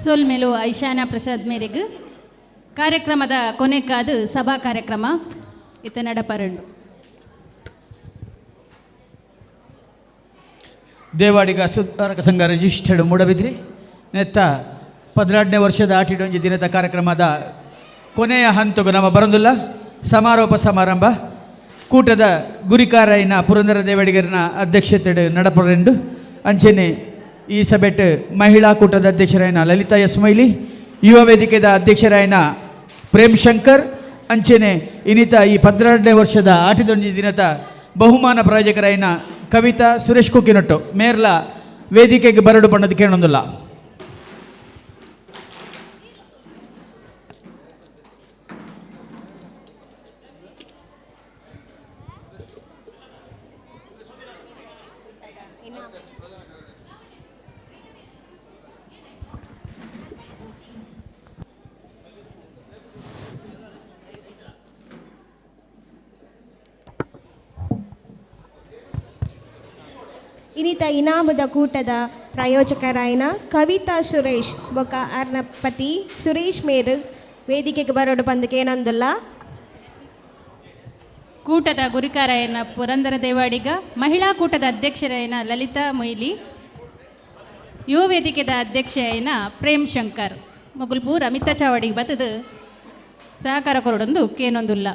ಸೊಲ್ಮೆಲು ಐಶಾನ ಪ್ರಸಾದ್ ಮೇರೆಗೆ ಕಾರ್ಯಕ್ರಮದ ಕೊನೆಗಾದ ಸಭಾ ಕಾರ್ಯಕ್ರಮ ಇತ್ತ ನಡಪರಂಡು ದೇವಾಡಿಗ ಸುಧಾರಕ ಸಂಘ ರಿಜಿಸ್ಟರ್ಡ್ ಮೂಡಬಿದ್ರಿ ನೆತ್ತ 12ನೇ ವರ್ಷದ ಆಟಿಡೊಂಜಿ ದಿನದ ಕಾರ್ಯಕ್ರಮದ ಕೊನೆಯ ಹಂತಗೂ ನಮ್ಮ ಬರಂದುಲ್ಲ ಸಮಾರೋಪ ಸಮಾರಂಭ ಕೂಟದ ಗುರಿಕಾರೈನ ಪುರಂದರ ದೇವಾಡಿಗರನ ಅಧ್ಯಕ್ಷತೆ ನಡಪರೆಂಡು ಅಂಚೆನೆ ಈ ಸಭೆಟ್ ಮಹಿಳಾ ಕೂಟದ ಅಧ್ಯಕ್ಷರಾಯಿನ ಲಲಿತಾ ಎಸ್ ಮೈಲಿ ಯುವ ವೇದಿಕೆದ ಅಧ್ಯಕ್ಷರಾಯಿನ ಪ್ರೇಮ್ ಶಂಕರ್ ಅಂಚೆನೆ ಇನ್ನಿತ ಈ 12ನೇ ವರ್ಷದ ಆಟಿದೊಂಜಿ ದಿನದ ಬಹುಮಾನ ಪ್ರಾಯೋಜಕರಾಯಿನ ಕವಿತಾ ಸುರೇಶ್ ಕುಕ್ಕಿನೊಟ್ಟು ಮೇರ್ಲ ವೇದಿಕೆಗೆ ಬರಡು ಬಣ್ಣದ ಕೇಳೊಂದಿಲ್ಲ. ಇನ್ನಿತ ಇನಾಮದ ಕೂಟದ ಪ್ರಾಯೋಜಕರಾಯಿನ ಕವಿತಾ ಸುರೇಶ್ ಬೊಕ ಅರ್ನ ಪತಿ ಸುರೇಶ್ ಮೇರು ವೇದಿಕೆಗೆ ಬರೋಡು ಬಂದಕ್ಕೆ ಏನಂದಿಲ್ಲ. ಕೂಟದ ಗುರಿಕಾರಾಯನ ಪುರಂದರ ದೇವಾಡಿಗ ಮಹಿಳಾ ಕೂಟದ ಅಧ್ಯಕ್ಷರಾಯನ ಲಲಿತಾ ಮೊಯ್ಲಿ ಯುವ ವೇದಿಕೆದ ಅಧ್ಯಕ್ಷರಾಯನ ಪ್ರೇಮ್ ಶಂಕರ್ ಮೊಗಲ್ಪೂರ್ ಅಮಿತಾ ಚಾವಡಿಗೆ ಬತ್ತದ ಸಹಕಾರ ಕೊರಡೊಂದು ಕೇನೊಂದುಲ್ಲ.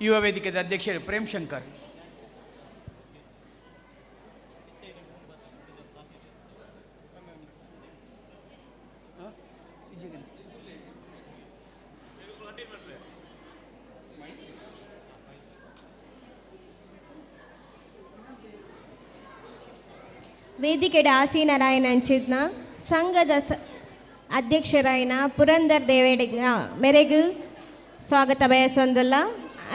ಯುವ ವೇದಿಕೆದ ಅಧ್ಯಕ್ಷರು ಪ್ರೇಮ್ ಶಂಕರ್. ವೇದಿಕೆಯ ಆಸೀನರಾಯನ ಅಂಚಿದ್ನ ಸಂಘದ ಅಧ್ಯಕ್ಷರಾಯನ ಪುರಂದರ್ ದೇವೇಡಿಗ ಮೇರೆಗೂ ಸ್ವಾಗತ ಬಯಸೊಂದಿಲ್ಲ.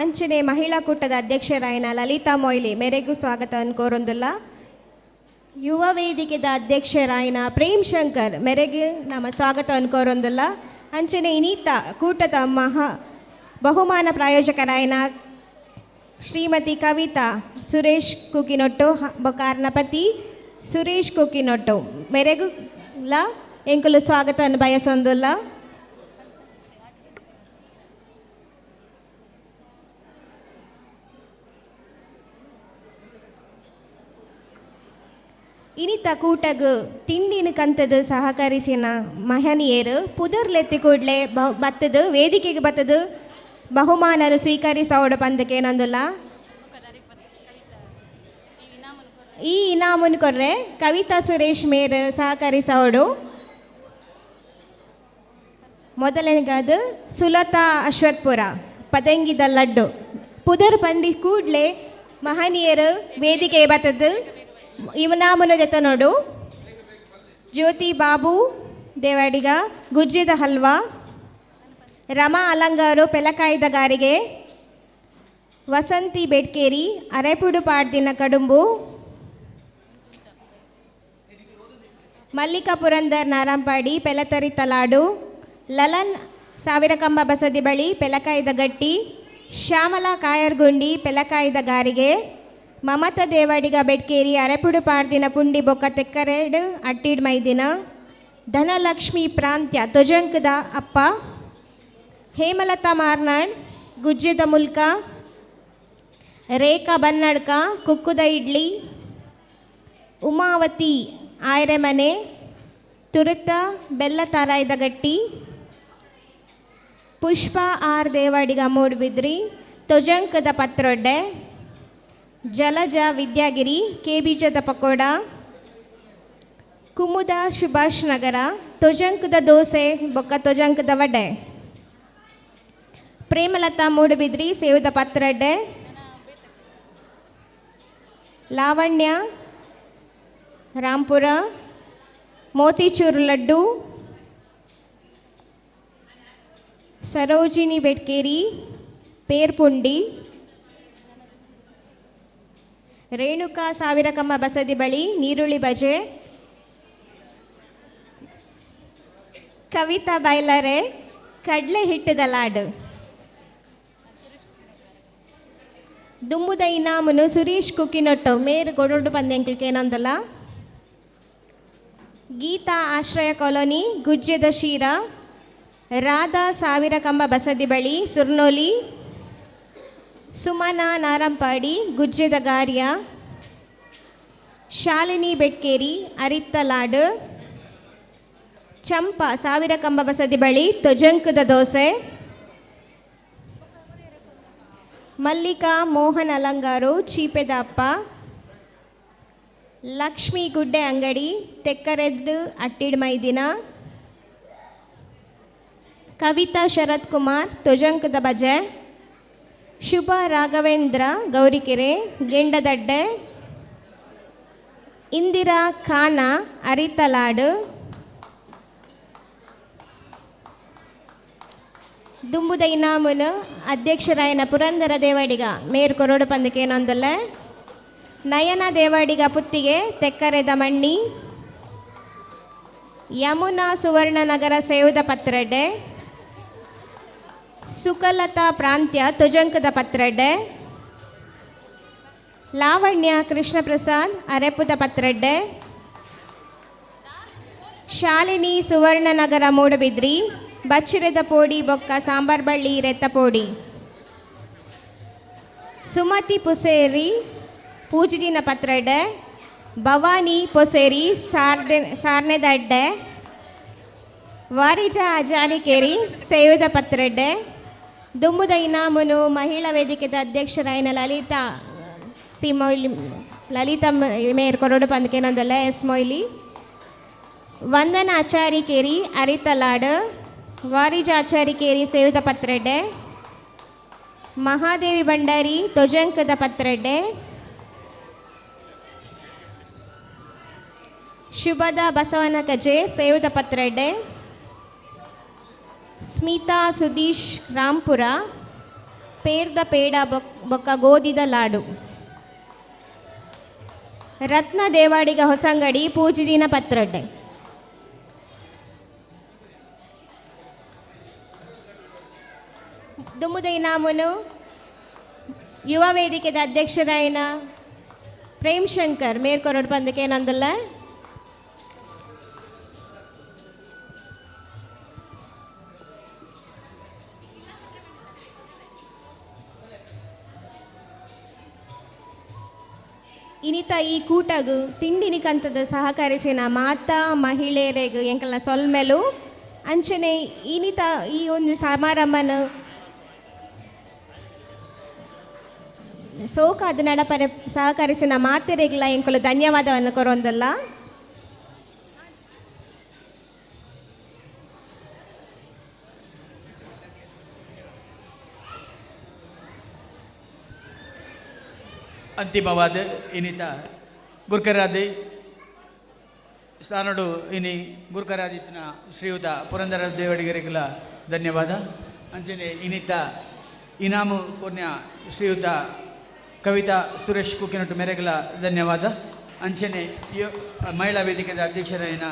ಅಂಚನೆ ಮಹಿಳಾ ಕೂಟದ ಅಧ್ಯಕ್ಷರಾಯನ ಲಲಿತಾ ಮೊಯ್ಲಿ ಮೇರೆಗೂ ಸ್ವಾಗತ ಕೋರೊಂದಿಲ್ಲ. ಯುವ ವೇದಿಕೆದ ಅಧ್ಯಕ್ಷರಾಯಿನ ಪ್ರೇಮ್ ಶಂಕರ್ ಮೇರೆಗೆ ನಮ್ಮ ಸ್ವಾಗತ ಅನ್ಕೋರೊಂದಲ್ಲ ಅಂಚನೆ ಇನ್ನೀತ ಕೂಟದ ಬಹುಮಾನ ಪ್ರಾಯೋಜಕರಾಯಿನ ಶ್ರೀಮತಿ ಕವಿತಾ ಸುರೇಶ್ ಕುಕಿನೊಟ್ಟು ಬೊಕಾರ್ನ ಪತಿ ಸುರೇಶ್ ಕುಕಿನೊಟ್ಟು ಮೇರೆಗುಲ್ಲ ಎಂಕುಲು ಸ್ವಾಗತ ಬಯಸೊಂದುಲ್ಲ. ಇನಿತ ಕೂಟಗು ತಿಂಡಿನ ಕಂತದು ಸಹಕರಿಸಿನ ಮಹನೀಯರು ಪುದರ್ಲೆತ್ತಿ ಕೂಡಲೇ ಬತ್ತದು ವೇದಿಕೆಗೆ ಬತ್ತದು ಬಹುಮಾನ ಸ್ವೀಕರಿಸೋಡು ಪಂದಕ್ಕೆ ಏನೊಂದಿಲ್ಲ. ಈ ಇನಾಮನ್ ಕೊರ್ರೆ ಕವಿತಾ ಸುರೇಶ್ ಮೇರ್ ಸಹಕರಿಸೋಡು. ಮೊದಲನೇಗಾದ ಸುಲತಾ ಅಶ್ವತ್ಪುರ ಪದಂಗಿದ ಲಡ್ಡು ಪುದರ್ ಪಂಡಿ ಕೂಡಲೇ ಮಹನೀಯರು ವೇದಿಕೆ ಬತ್ತದು ಇನಾಮನ ಜೊತೆ ನೋಡು. ಜ್ಯೋತಿ ಬಾಬು ದೇವಾಡಿಗ ಗುಜ್ಜಿದ ಹಲ್ವಾ, ರಮಾ ಅಲಂಗಾರು ಪೆಲಕಾಯ್ದ ಗಾರಿಗೆ, ವಸಂತಿ ಬೆಡ್ಕೇರಿ ಅರೆಪುಡು ಪಾಡ್ದಿನ ಕಡುಂಬು, ಮಲ್ಲಿಕಾ ಪುರಂದರ್ ನಾರಂಪಾಡಿ ಪೆಲತರಿ ತಲಾಡು, ಲಲನ್ ಸಾವಿರಕಂಬ ಬಸದಿ ಬಳಿ ಪೆಲಕಾಯ್ದ ಗಟ್ಟಿ, ಶ್ಯಾಮಲಾ ಕಾಯರ್ಗುಂಡಿ ಪೆಲಕಾಯ್ದ ಗಾರಿಗೆ, ಮಮತಾ ದೇವಾಡಿಗ ಬೆಡ್ಕೇರಿ ಅರೆಪುಡು ಪಾಡ್ದಿನ ಪುಂಡಿ ಬೊಕ್ಕ ತೆಕ್ಕರೆಡು ಅಟ್ಟಿಡ್ ಮೈದಿನ, ಧನಲಕ್ಷ್ಮಿ ಪ್ರಾಂತ್ಯ ತೊಜಂಕದ ಅಪ್ಪ, ಹೇಮಲತಾ ಮಾರ್ನಾಡ್ ಗುಜ್ಜದ ಮುಲ್ಕ, ರೇಖಾ ಬನ್ನಡ್ಕ ಕುಕ್ಕುದ ಇಡ್ಲಿ, ಉಮಾವತಿ ಆಯ್ರೆಮನೆ ತುರುತ ಬೆಲ್ಲ ತಾರಾಯ್ದ ಗಟ್ಟಿ, ಪುಷ್ಪ ಆರ್ ದೇವಾಡಿಗ ಮೂಡ್ಬಿದ್ರಿ ತೊಜಂಕದ ಪತ್ರೊಡ್ಡೆ, ಜಲಜ ವಿದ್ಯಾಗಿರಿ ಕೇಬೀಜದ ಪಕೋಡ, ಕುಮುದ ಸುಭಾಷ್ ನಗರ ತೊಜಂಕದ ದೋಸೆ ಬೊಕ್ಕ ತೊಜಂಕದ ವಡೆ, ಪ್ರೇಮಲತಾ ಮೂಡಬಿದ್ರಿ ಸೇವದ ಪತ್ರಡ್ಡೆ, ಲಾವಣ್ಯ ರಾಂಪುರ ಮೋತಿಚೂರು ಲಡ್ಡು, ಸರೋಜಿನಿ ಬೆಡ್ಕೇರಿ ಪೇರ್ಪುಂಡಿ, ರೇಣುಕಾ ಸಾವಿರಕಮ್ಮ ಬಸದಿ ಬಳಿ ನೀರುಳ್ಳಿ ಬಜೆ, ಕವಿತಾ ಬೈಲರೆ ಕಡಲೆ ಹಿಟ್ಟದ ಲಾಡು. ದುಂಬುದ ಇನಾಮನು ಸುರೇಶ್ ಕುಕಿನೊಟ್ಟು ಮೇರು ಕೊಡೊಡ್ಡು ಪಂದ್ಯಂಕಕ್ಕೆ ಏನೊಂದಲ್ಲ. ಗೀತಾ ಆಶ್ರಯ ಕಾಲೋನಿ ಗುಜ್ಜದ ಶೀರ, ರಾಧಾ ಸಾವಿರಕಂಬ ಬಸದಿ ಬಳಿ ಸುರ್ನೋಲಿ, ಸುಮನಾ ನಾರಂಪಾಡಿ ಗುಜ್ಜದ ಗಾರ್ಯ, ಶಾಲಿನಿ ಬೆಡ್ಕೇರಿ ಅರಿತ್ತಲಾಡು, ಚಂಪಾ ಸಾವಿರಕಂಬ ಬಸದಿ ಬಳಿ ತೊಜಂಕದ ದೋಸೆ, ಮಲ್ಲಿಕಾ ಮೋಹನ್ ಅಲಂಗಾರು ಚೀಪೆದ ಅಪ್ಪ, ಲಕ್ಷ್ಮೀ ಗುಡ್ಡೆ ಅಂಗಡಿ ತೆಕ್ಕರೆದ್ದು ಅಟ್ಟಿಡ್ ಮೈದಿನ, ಕವಿತಾ ಶರತ್ ಕುಮಾರ್ ತೊಜಂಕದ ಬಜೆ, ಶುಭ ರಾಘವೇಂದ್ರ ಗೌರಿಕೆರೆ ಗೆಂಡದಡ್ಡೆ, ಇಂದಿರಾ ಖಾನ ಅರಿತಲಾಡು, ದುಂಬುದ ಇನಾಮುನು ಅಧ್ಯಕ್ಷರಾಯನ ಪುರಂದರ ದೇವಾಡಿಗ ಮೇರು ಕೊರೋಡು ಪಂದಕ್ಕೆ ಏನೊಂದಲ್ಲ. ನಯನ ದೇವಾಡಿಗ ಪುತ್ತಿಗೆ ತೆಕ್ಕರೆದ ಮಣ್ಣಿ, ಯಮುನಾ ಸುವರ್ಣನಗರ ಸೇವದ ಪತ್ರಡ್ಡೆ, ಸುಕಲತಾ ಪ್ರಾಂತ್ಯ ತುಜಂಕದ ಪತ್ರಡ್ಡೆ, ಲಾವಣ್ಯ ಕೃಷ್ಣ ಪ್ರಸಾದ್ ಅರೆಪುದ ಪತ್ರಡ್ಡೆ, ಶಾಲಿನಿ ಸುವರ್ಣನಗರ ಮೂಡಬಿದ್ರಿ ಬಚ್ಚಿರದ ಪೋಡಿ ಬೊಕ್ಕ ಸಾಂಬಾರ್ ಬಳ್ಳಿ ರೆತ್ತ ಪೋಡಿ, ಸುಮತಿ ಪುಸೇರಿ ಪೂಜಿದಿನ ಪತ್ರಡ್ಡೆ, ಭವಾನಿ ಪೊಸೇರಿ ಸಾರ್ನೆದಡ್ಡೆ, ವಾರಿಜ ಅಜಾಲಿಕೇರಿ ಸೇವದ ಪತ್ರಡ್ಡೆ. ದುಂಬುದ ಇನಾಮನು ಮಹಿಳಾ ವೇದಿಕೆದ ಅಧ್ಯಕ್ಷರಾಯಿನ ಲಲಿತಾ ಲಲಿತಾ ಮೇರ್ ಕೊರೋಡು ಪಂದಕೇನೊಂದಲ್ಲ ಎಸ್ ಮೊಯ್ಲಿ, ವಂದನ ಆಚಾರಿಕೇರಿ ಅರಿತಲಾಡು, ವಾರಿಜ ಆಚಾರಿಕೇರಿ ಸೇವದ ಪತ್ರಡ್ಡೆ, ಮಹಾದೇವಿ ಭಂಡಾರಿ ತೊಜಂಕದ ಪತ್ರಡ್ಡೆ, ಶುಭದ ಬಸವನ ಕಜೆ ಸೇವದ ಪತ್ರಡ್ಡೆ, ಸ್ಮಿತಾ ಸುದೀಶ್ ರಾಂಪುರ ಪೇರ್ದ ಪೇಡ ಬೊಕ್ಕ ಗೋಧಿದ ಲಾಡು. ರತ್ನ ದೇವಾಡಿಗ ಹೊಸಂಗಡಿ ಪೂಜಿದಿನ ಪತ್ರೊಡ್ಡೆ. ದುಮ್ಮುದ ಇನಾಮನು ಯುವ ವೇದಿಕೆದ ಅಧ್ಯಕ್ಷರಾಯಿನ ಪ್ರೇಮ್ ಶಂಕರ್ ಮೇರ್ಕೊರಡು ಪಂದಕ್ಕೆ ಏನಂದಲ್ಲ. ಇನಿತ ಈ ಕೂಟಗು ತಿಂಡಿನಿ ಕಂತದ ಸಹಕರಿಸಿನ ಮಾತಾ ಮಹಿಳೆಯರಿಗೆ ಎಂಕಲ್ನ ಸೊಲ್ಮೆಲು ಅಂಚನೆ ಇನಿತ ಈ ಒಂದು ಸಮಾರಂಭನ ಸೋಕಾದ ನಡಪರೆ ಸಹಕರಿಸಿನ ಮಾತೆರೆಗ್ಲ ಎಂಕಲು ಧನ್ಯವಾದವನ್ನು ಕೊರೊಂದಲ್ಲ. ಅಂತಿಮವಾದ ಇನಿತ ಗುರ್ಕರಾದಿ ಸ್ಥಾನಡು ಇನಿ ಗುರ್ಕರಾದಿತ್ನ ಶ್ರೀಯುತ ಪುರಂದರ ದೇವಡಿಗರಿಗೆಲ್ಲ ಧನ್ಯವಾದ. ಅಂಚನೆ ಇನಿತ ಇನಾಮು ಕೊನ್ಯ ಶ್ರೀಯುತ ಕವಿತಾ ಸುರೇಶ್ ಕುಕ್ಕಿನಟ್ಟು ಮೇರೆಗಲ ಧನ್ಯವಾದ. ಅಂಚನೆ ಮಹಿಳಾ ವೇದಿಕೆದ ಅಧ್ಯಕ್ಷರಾಯಿನ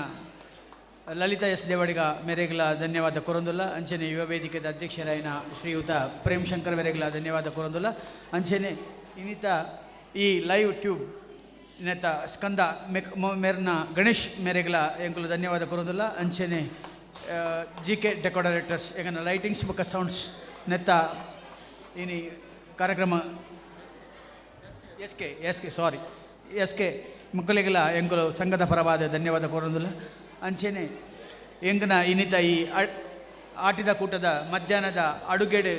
ಲಲಿತಾ ಎಸ್ ದೇವಡಿಗ ಮೇರೆಗಲ ಧನ್ಯವಾದ ಕೊರೊಂದುಲ್ಲ. ಅಂಚನೆ ಯುವ ವೇದಿಕೆದ ಅಧ್ಯಕ್ಷರಾಯಿನ ಶ್ರೀಯುತ ಪ್ರೇಮ್ ಶಂಕರ್ ಮೇರೆಗಲ ಧನ್ಯವಾದ ಕೊರೊಂದುಲ್ಲ. ಅಂಚನೆ ಇನಿತ ಈ ಲೈವ್ ಟ್ಯೂಬ್ ನೆತ್ತ ಸ್ಕಂದ ಮೇರ್ನ ಗಣೇಶ್ ಮೇರೆಗಲ ಎಂಕುಲು ಧನ್ಯವಾದ ಕೊರೊಂದುಲ್ಲ. ಅಂಚನೆ GK ಡೆಕೋರೇಟರ್ಸ್ ಎಂಗನ ಲೈಟಿಂಗ್ಸ್ ಬೊಕ್ಕ ಸೌಂಡ್ಸ್ ನೆತ್ತ ಇನಿ ಕಾರ್ಯಕ್ರಮ ಎಸ್ ಕೆ ಮಕ್ಕಳಿಗೆಲ್ಲ ಎಂಕುಲು ಸಂಘದ ಪರವಾದ ಧನ್ಯವಾದ ಕೊರೊಂದುಲ್ಲ. ಅಂಚೆನೆ ಎಂಗನ ಇನಿತ ಈ ಆಟಿದ ಕೂಟದ ಮಧ್ಯಾಹ್ನದ ಅಡುಗೆಡು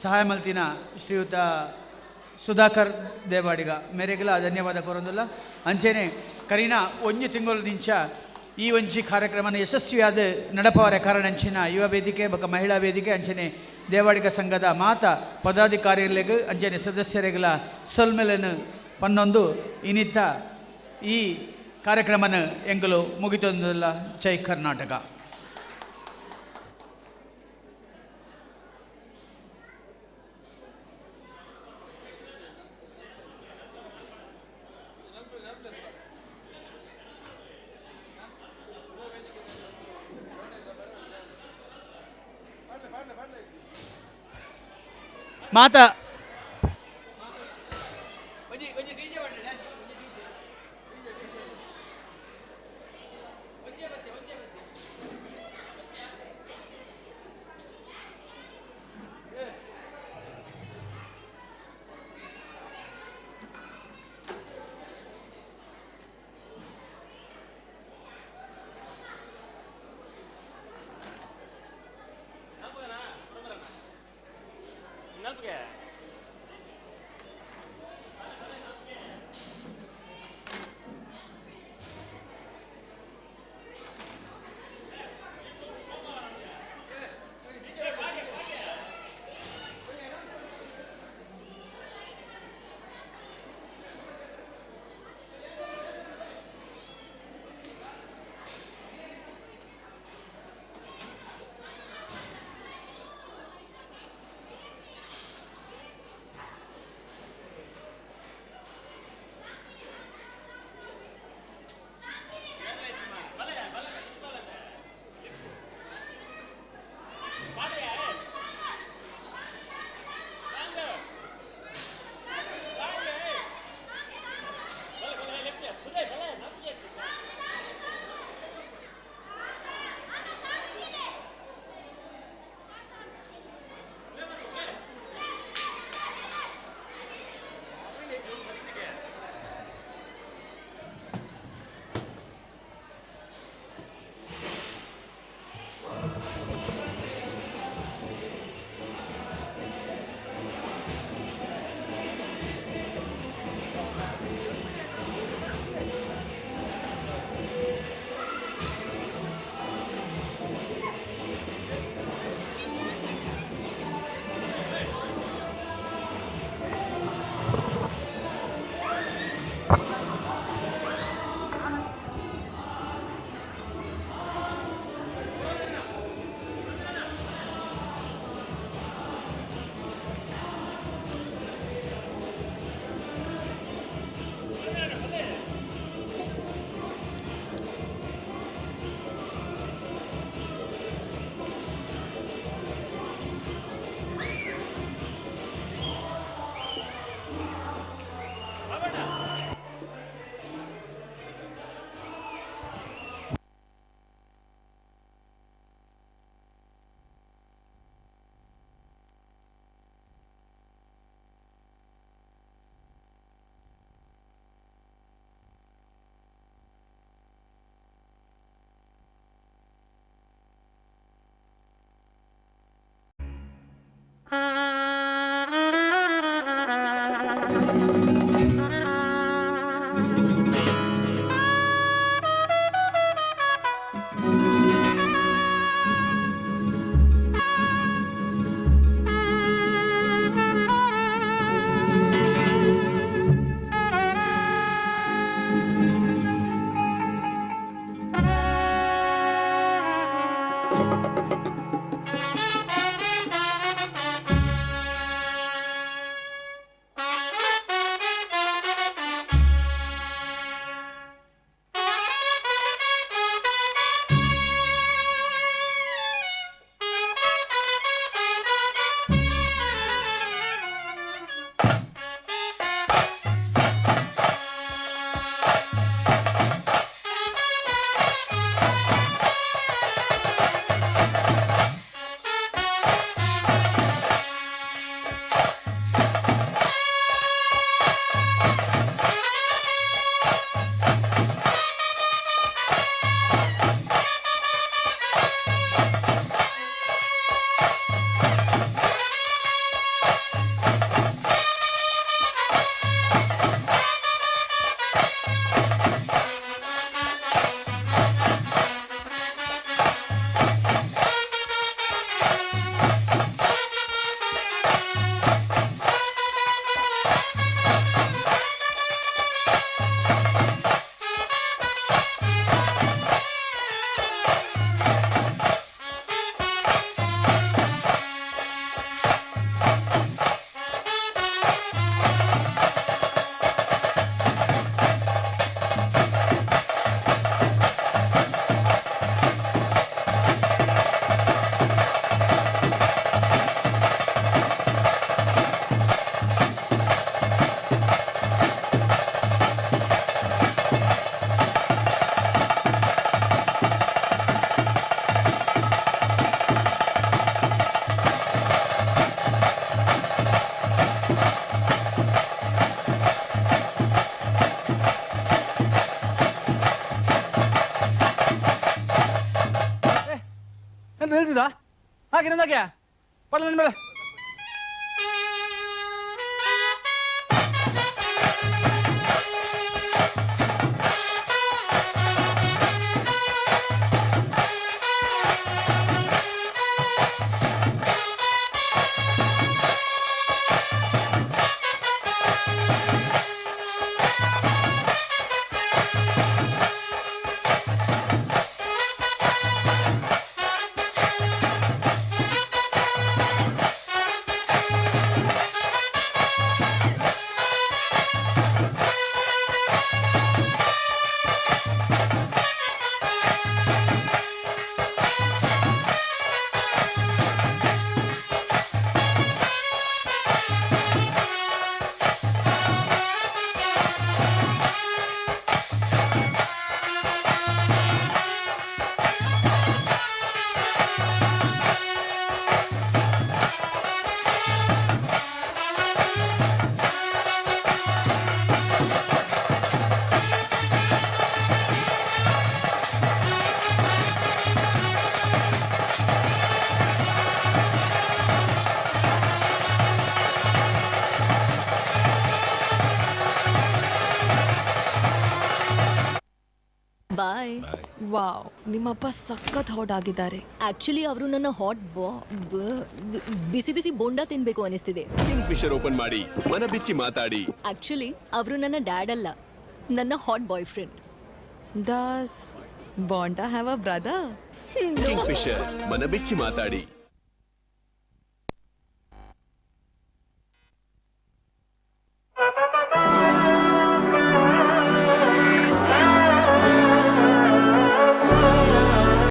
ಸಹಾಯ ಮಲ್ತಿನ ಶ್ರೀಯುತ ಸುಧಾಕರ್ ದೇವಾಡಿಗ ಮೇರೆಗೆಲ್ಲ ಧನ್ಯವಾದ ಕೊರೊಂದುಲ್ಲ. ಅಂಚೆನೆ ಕರೀನಾ ಒಂಜಿ ತಿಂಗಳು ನಿಂಚ ಈ ಒಂಜಿ ಕಾರ್ಯಕ್ರಮನ ಯಶಸ್ವಿಯಾದ ನಡಪವರ ಕಾರಣಂಚಿನ ಯುವ ವೇದಿಕೆ ಬೊಕ್ಕ ಮಹಿಳಾ ವೇದಿಕೆ ಅಂಚನೆ ದೇವಾಡಿಗ ಸಂಘದ ಮಾತ ಪದಾಧಿಕಾರಿಗಳಿಗೆ ಅಂಚನೆ ಸದಸ್ಯರಿಗೆಲ್ಲ ಸೊಲ್ಮೆಲನ್ನು ಪನ್ನೊಂದು ಇನಿತ್ತ ಈ ಕಾರ್ಯಕ್ರಮನ ಎಂಗಲು ಮುಗಿತೊಂದಲ್ಲ. ಜೈ ಕರ್ನಾಟಕ. ಮಾತಾ ಬಂದಿದ್ದಾ ಹಾಗೆ ಇನ್ನೊಂದಾಗೆ ಪಡಲ ನಿನ್ ಮೇಲೆ ಬಾಯ್. ವಾವ್, ನಿಮ್ಮಪ್ಪ ಸಖತ್ ಹಾಟ್ ಆಗಿದ್ದಾರೆ. ಆಕ್ಚುಲಿ ಅವರು ನನ್ನ ಹಾಟ್ ಬಿಸಿ ಬಿಸಿ ಬೋಂಡಾ ತಿನ್ಬೇಕು ಅನಿಸ್ತಿದೆ. ಕಿಂಗ್ ಫಿಶರ್ ಓಪನ್ ಮಾಡಿ ಮನ ಬಿಚ್ಚಿ ಮಾತಾಡಿ. ಆಕ್ಚುಲಿ ಅವರು ನನ್ನ ಡ್ಯಾಡ್ ಅಲ್ಲ, ನನ್ನ hot boyfriend. Does Bonda have a brother? Kingfisher ಮನ ಬಿಚ್ಚಿ ಮಾತಾಡಿ.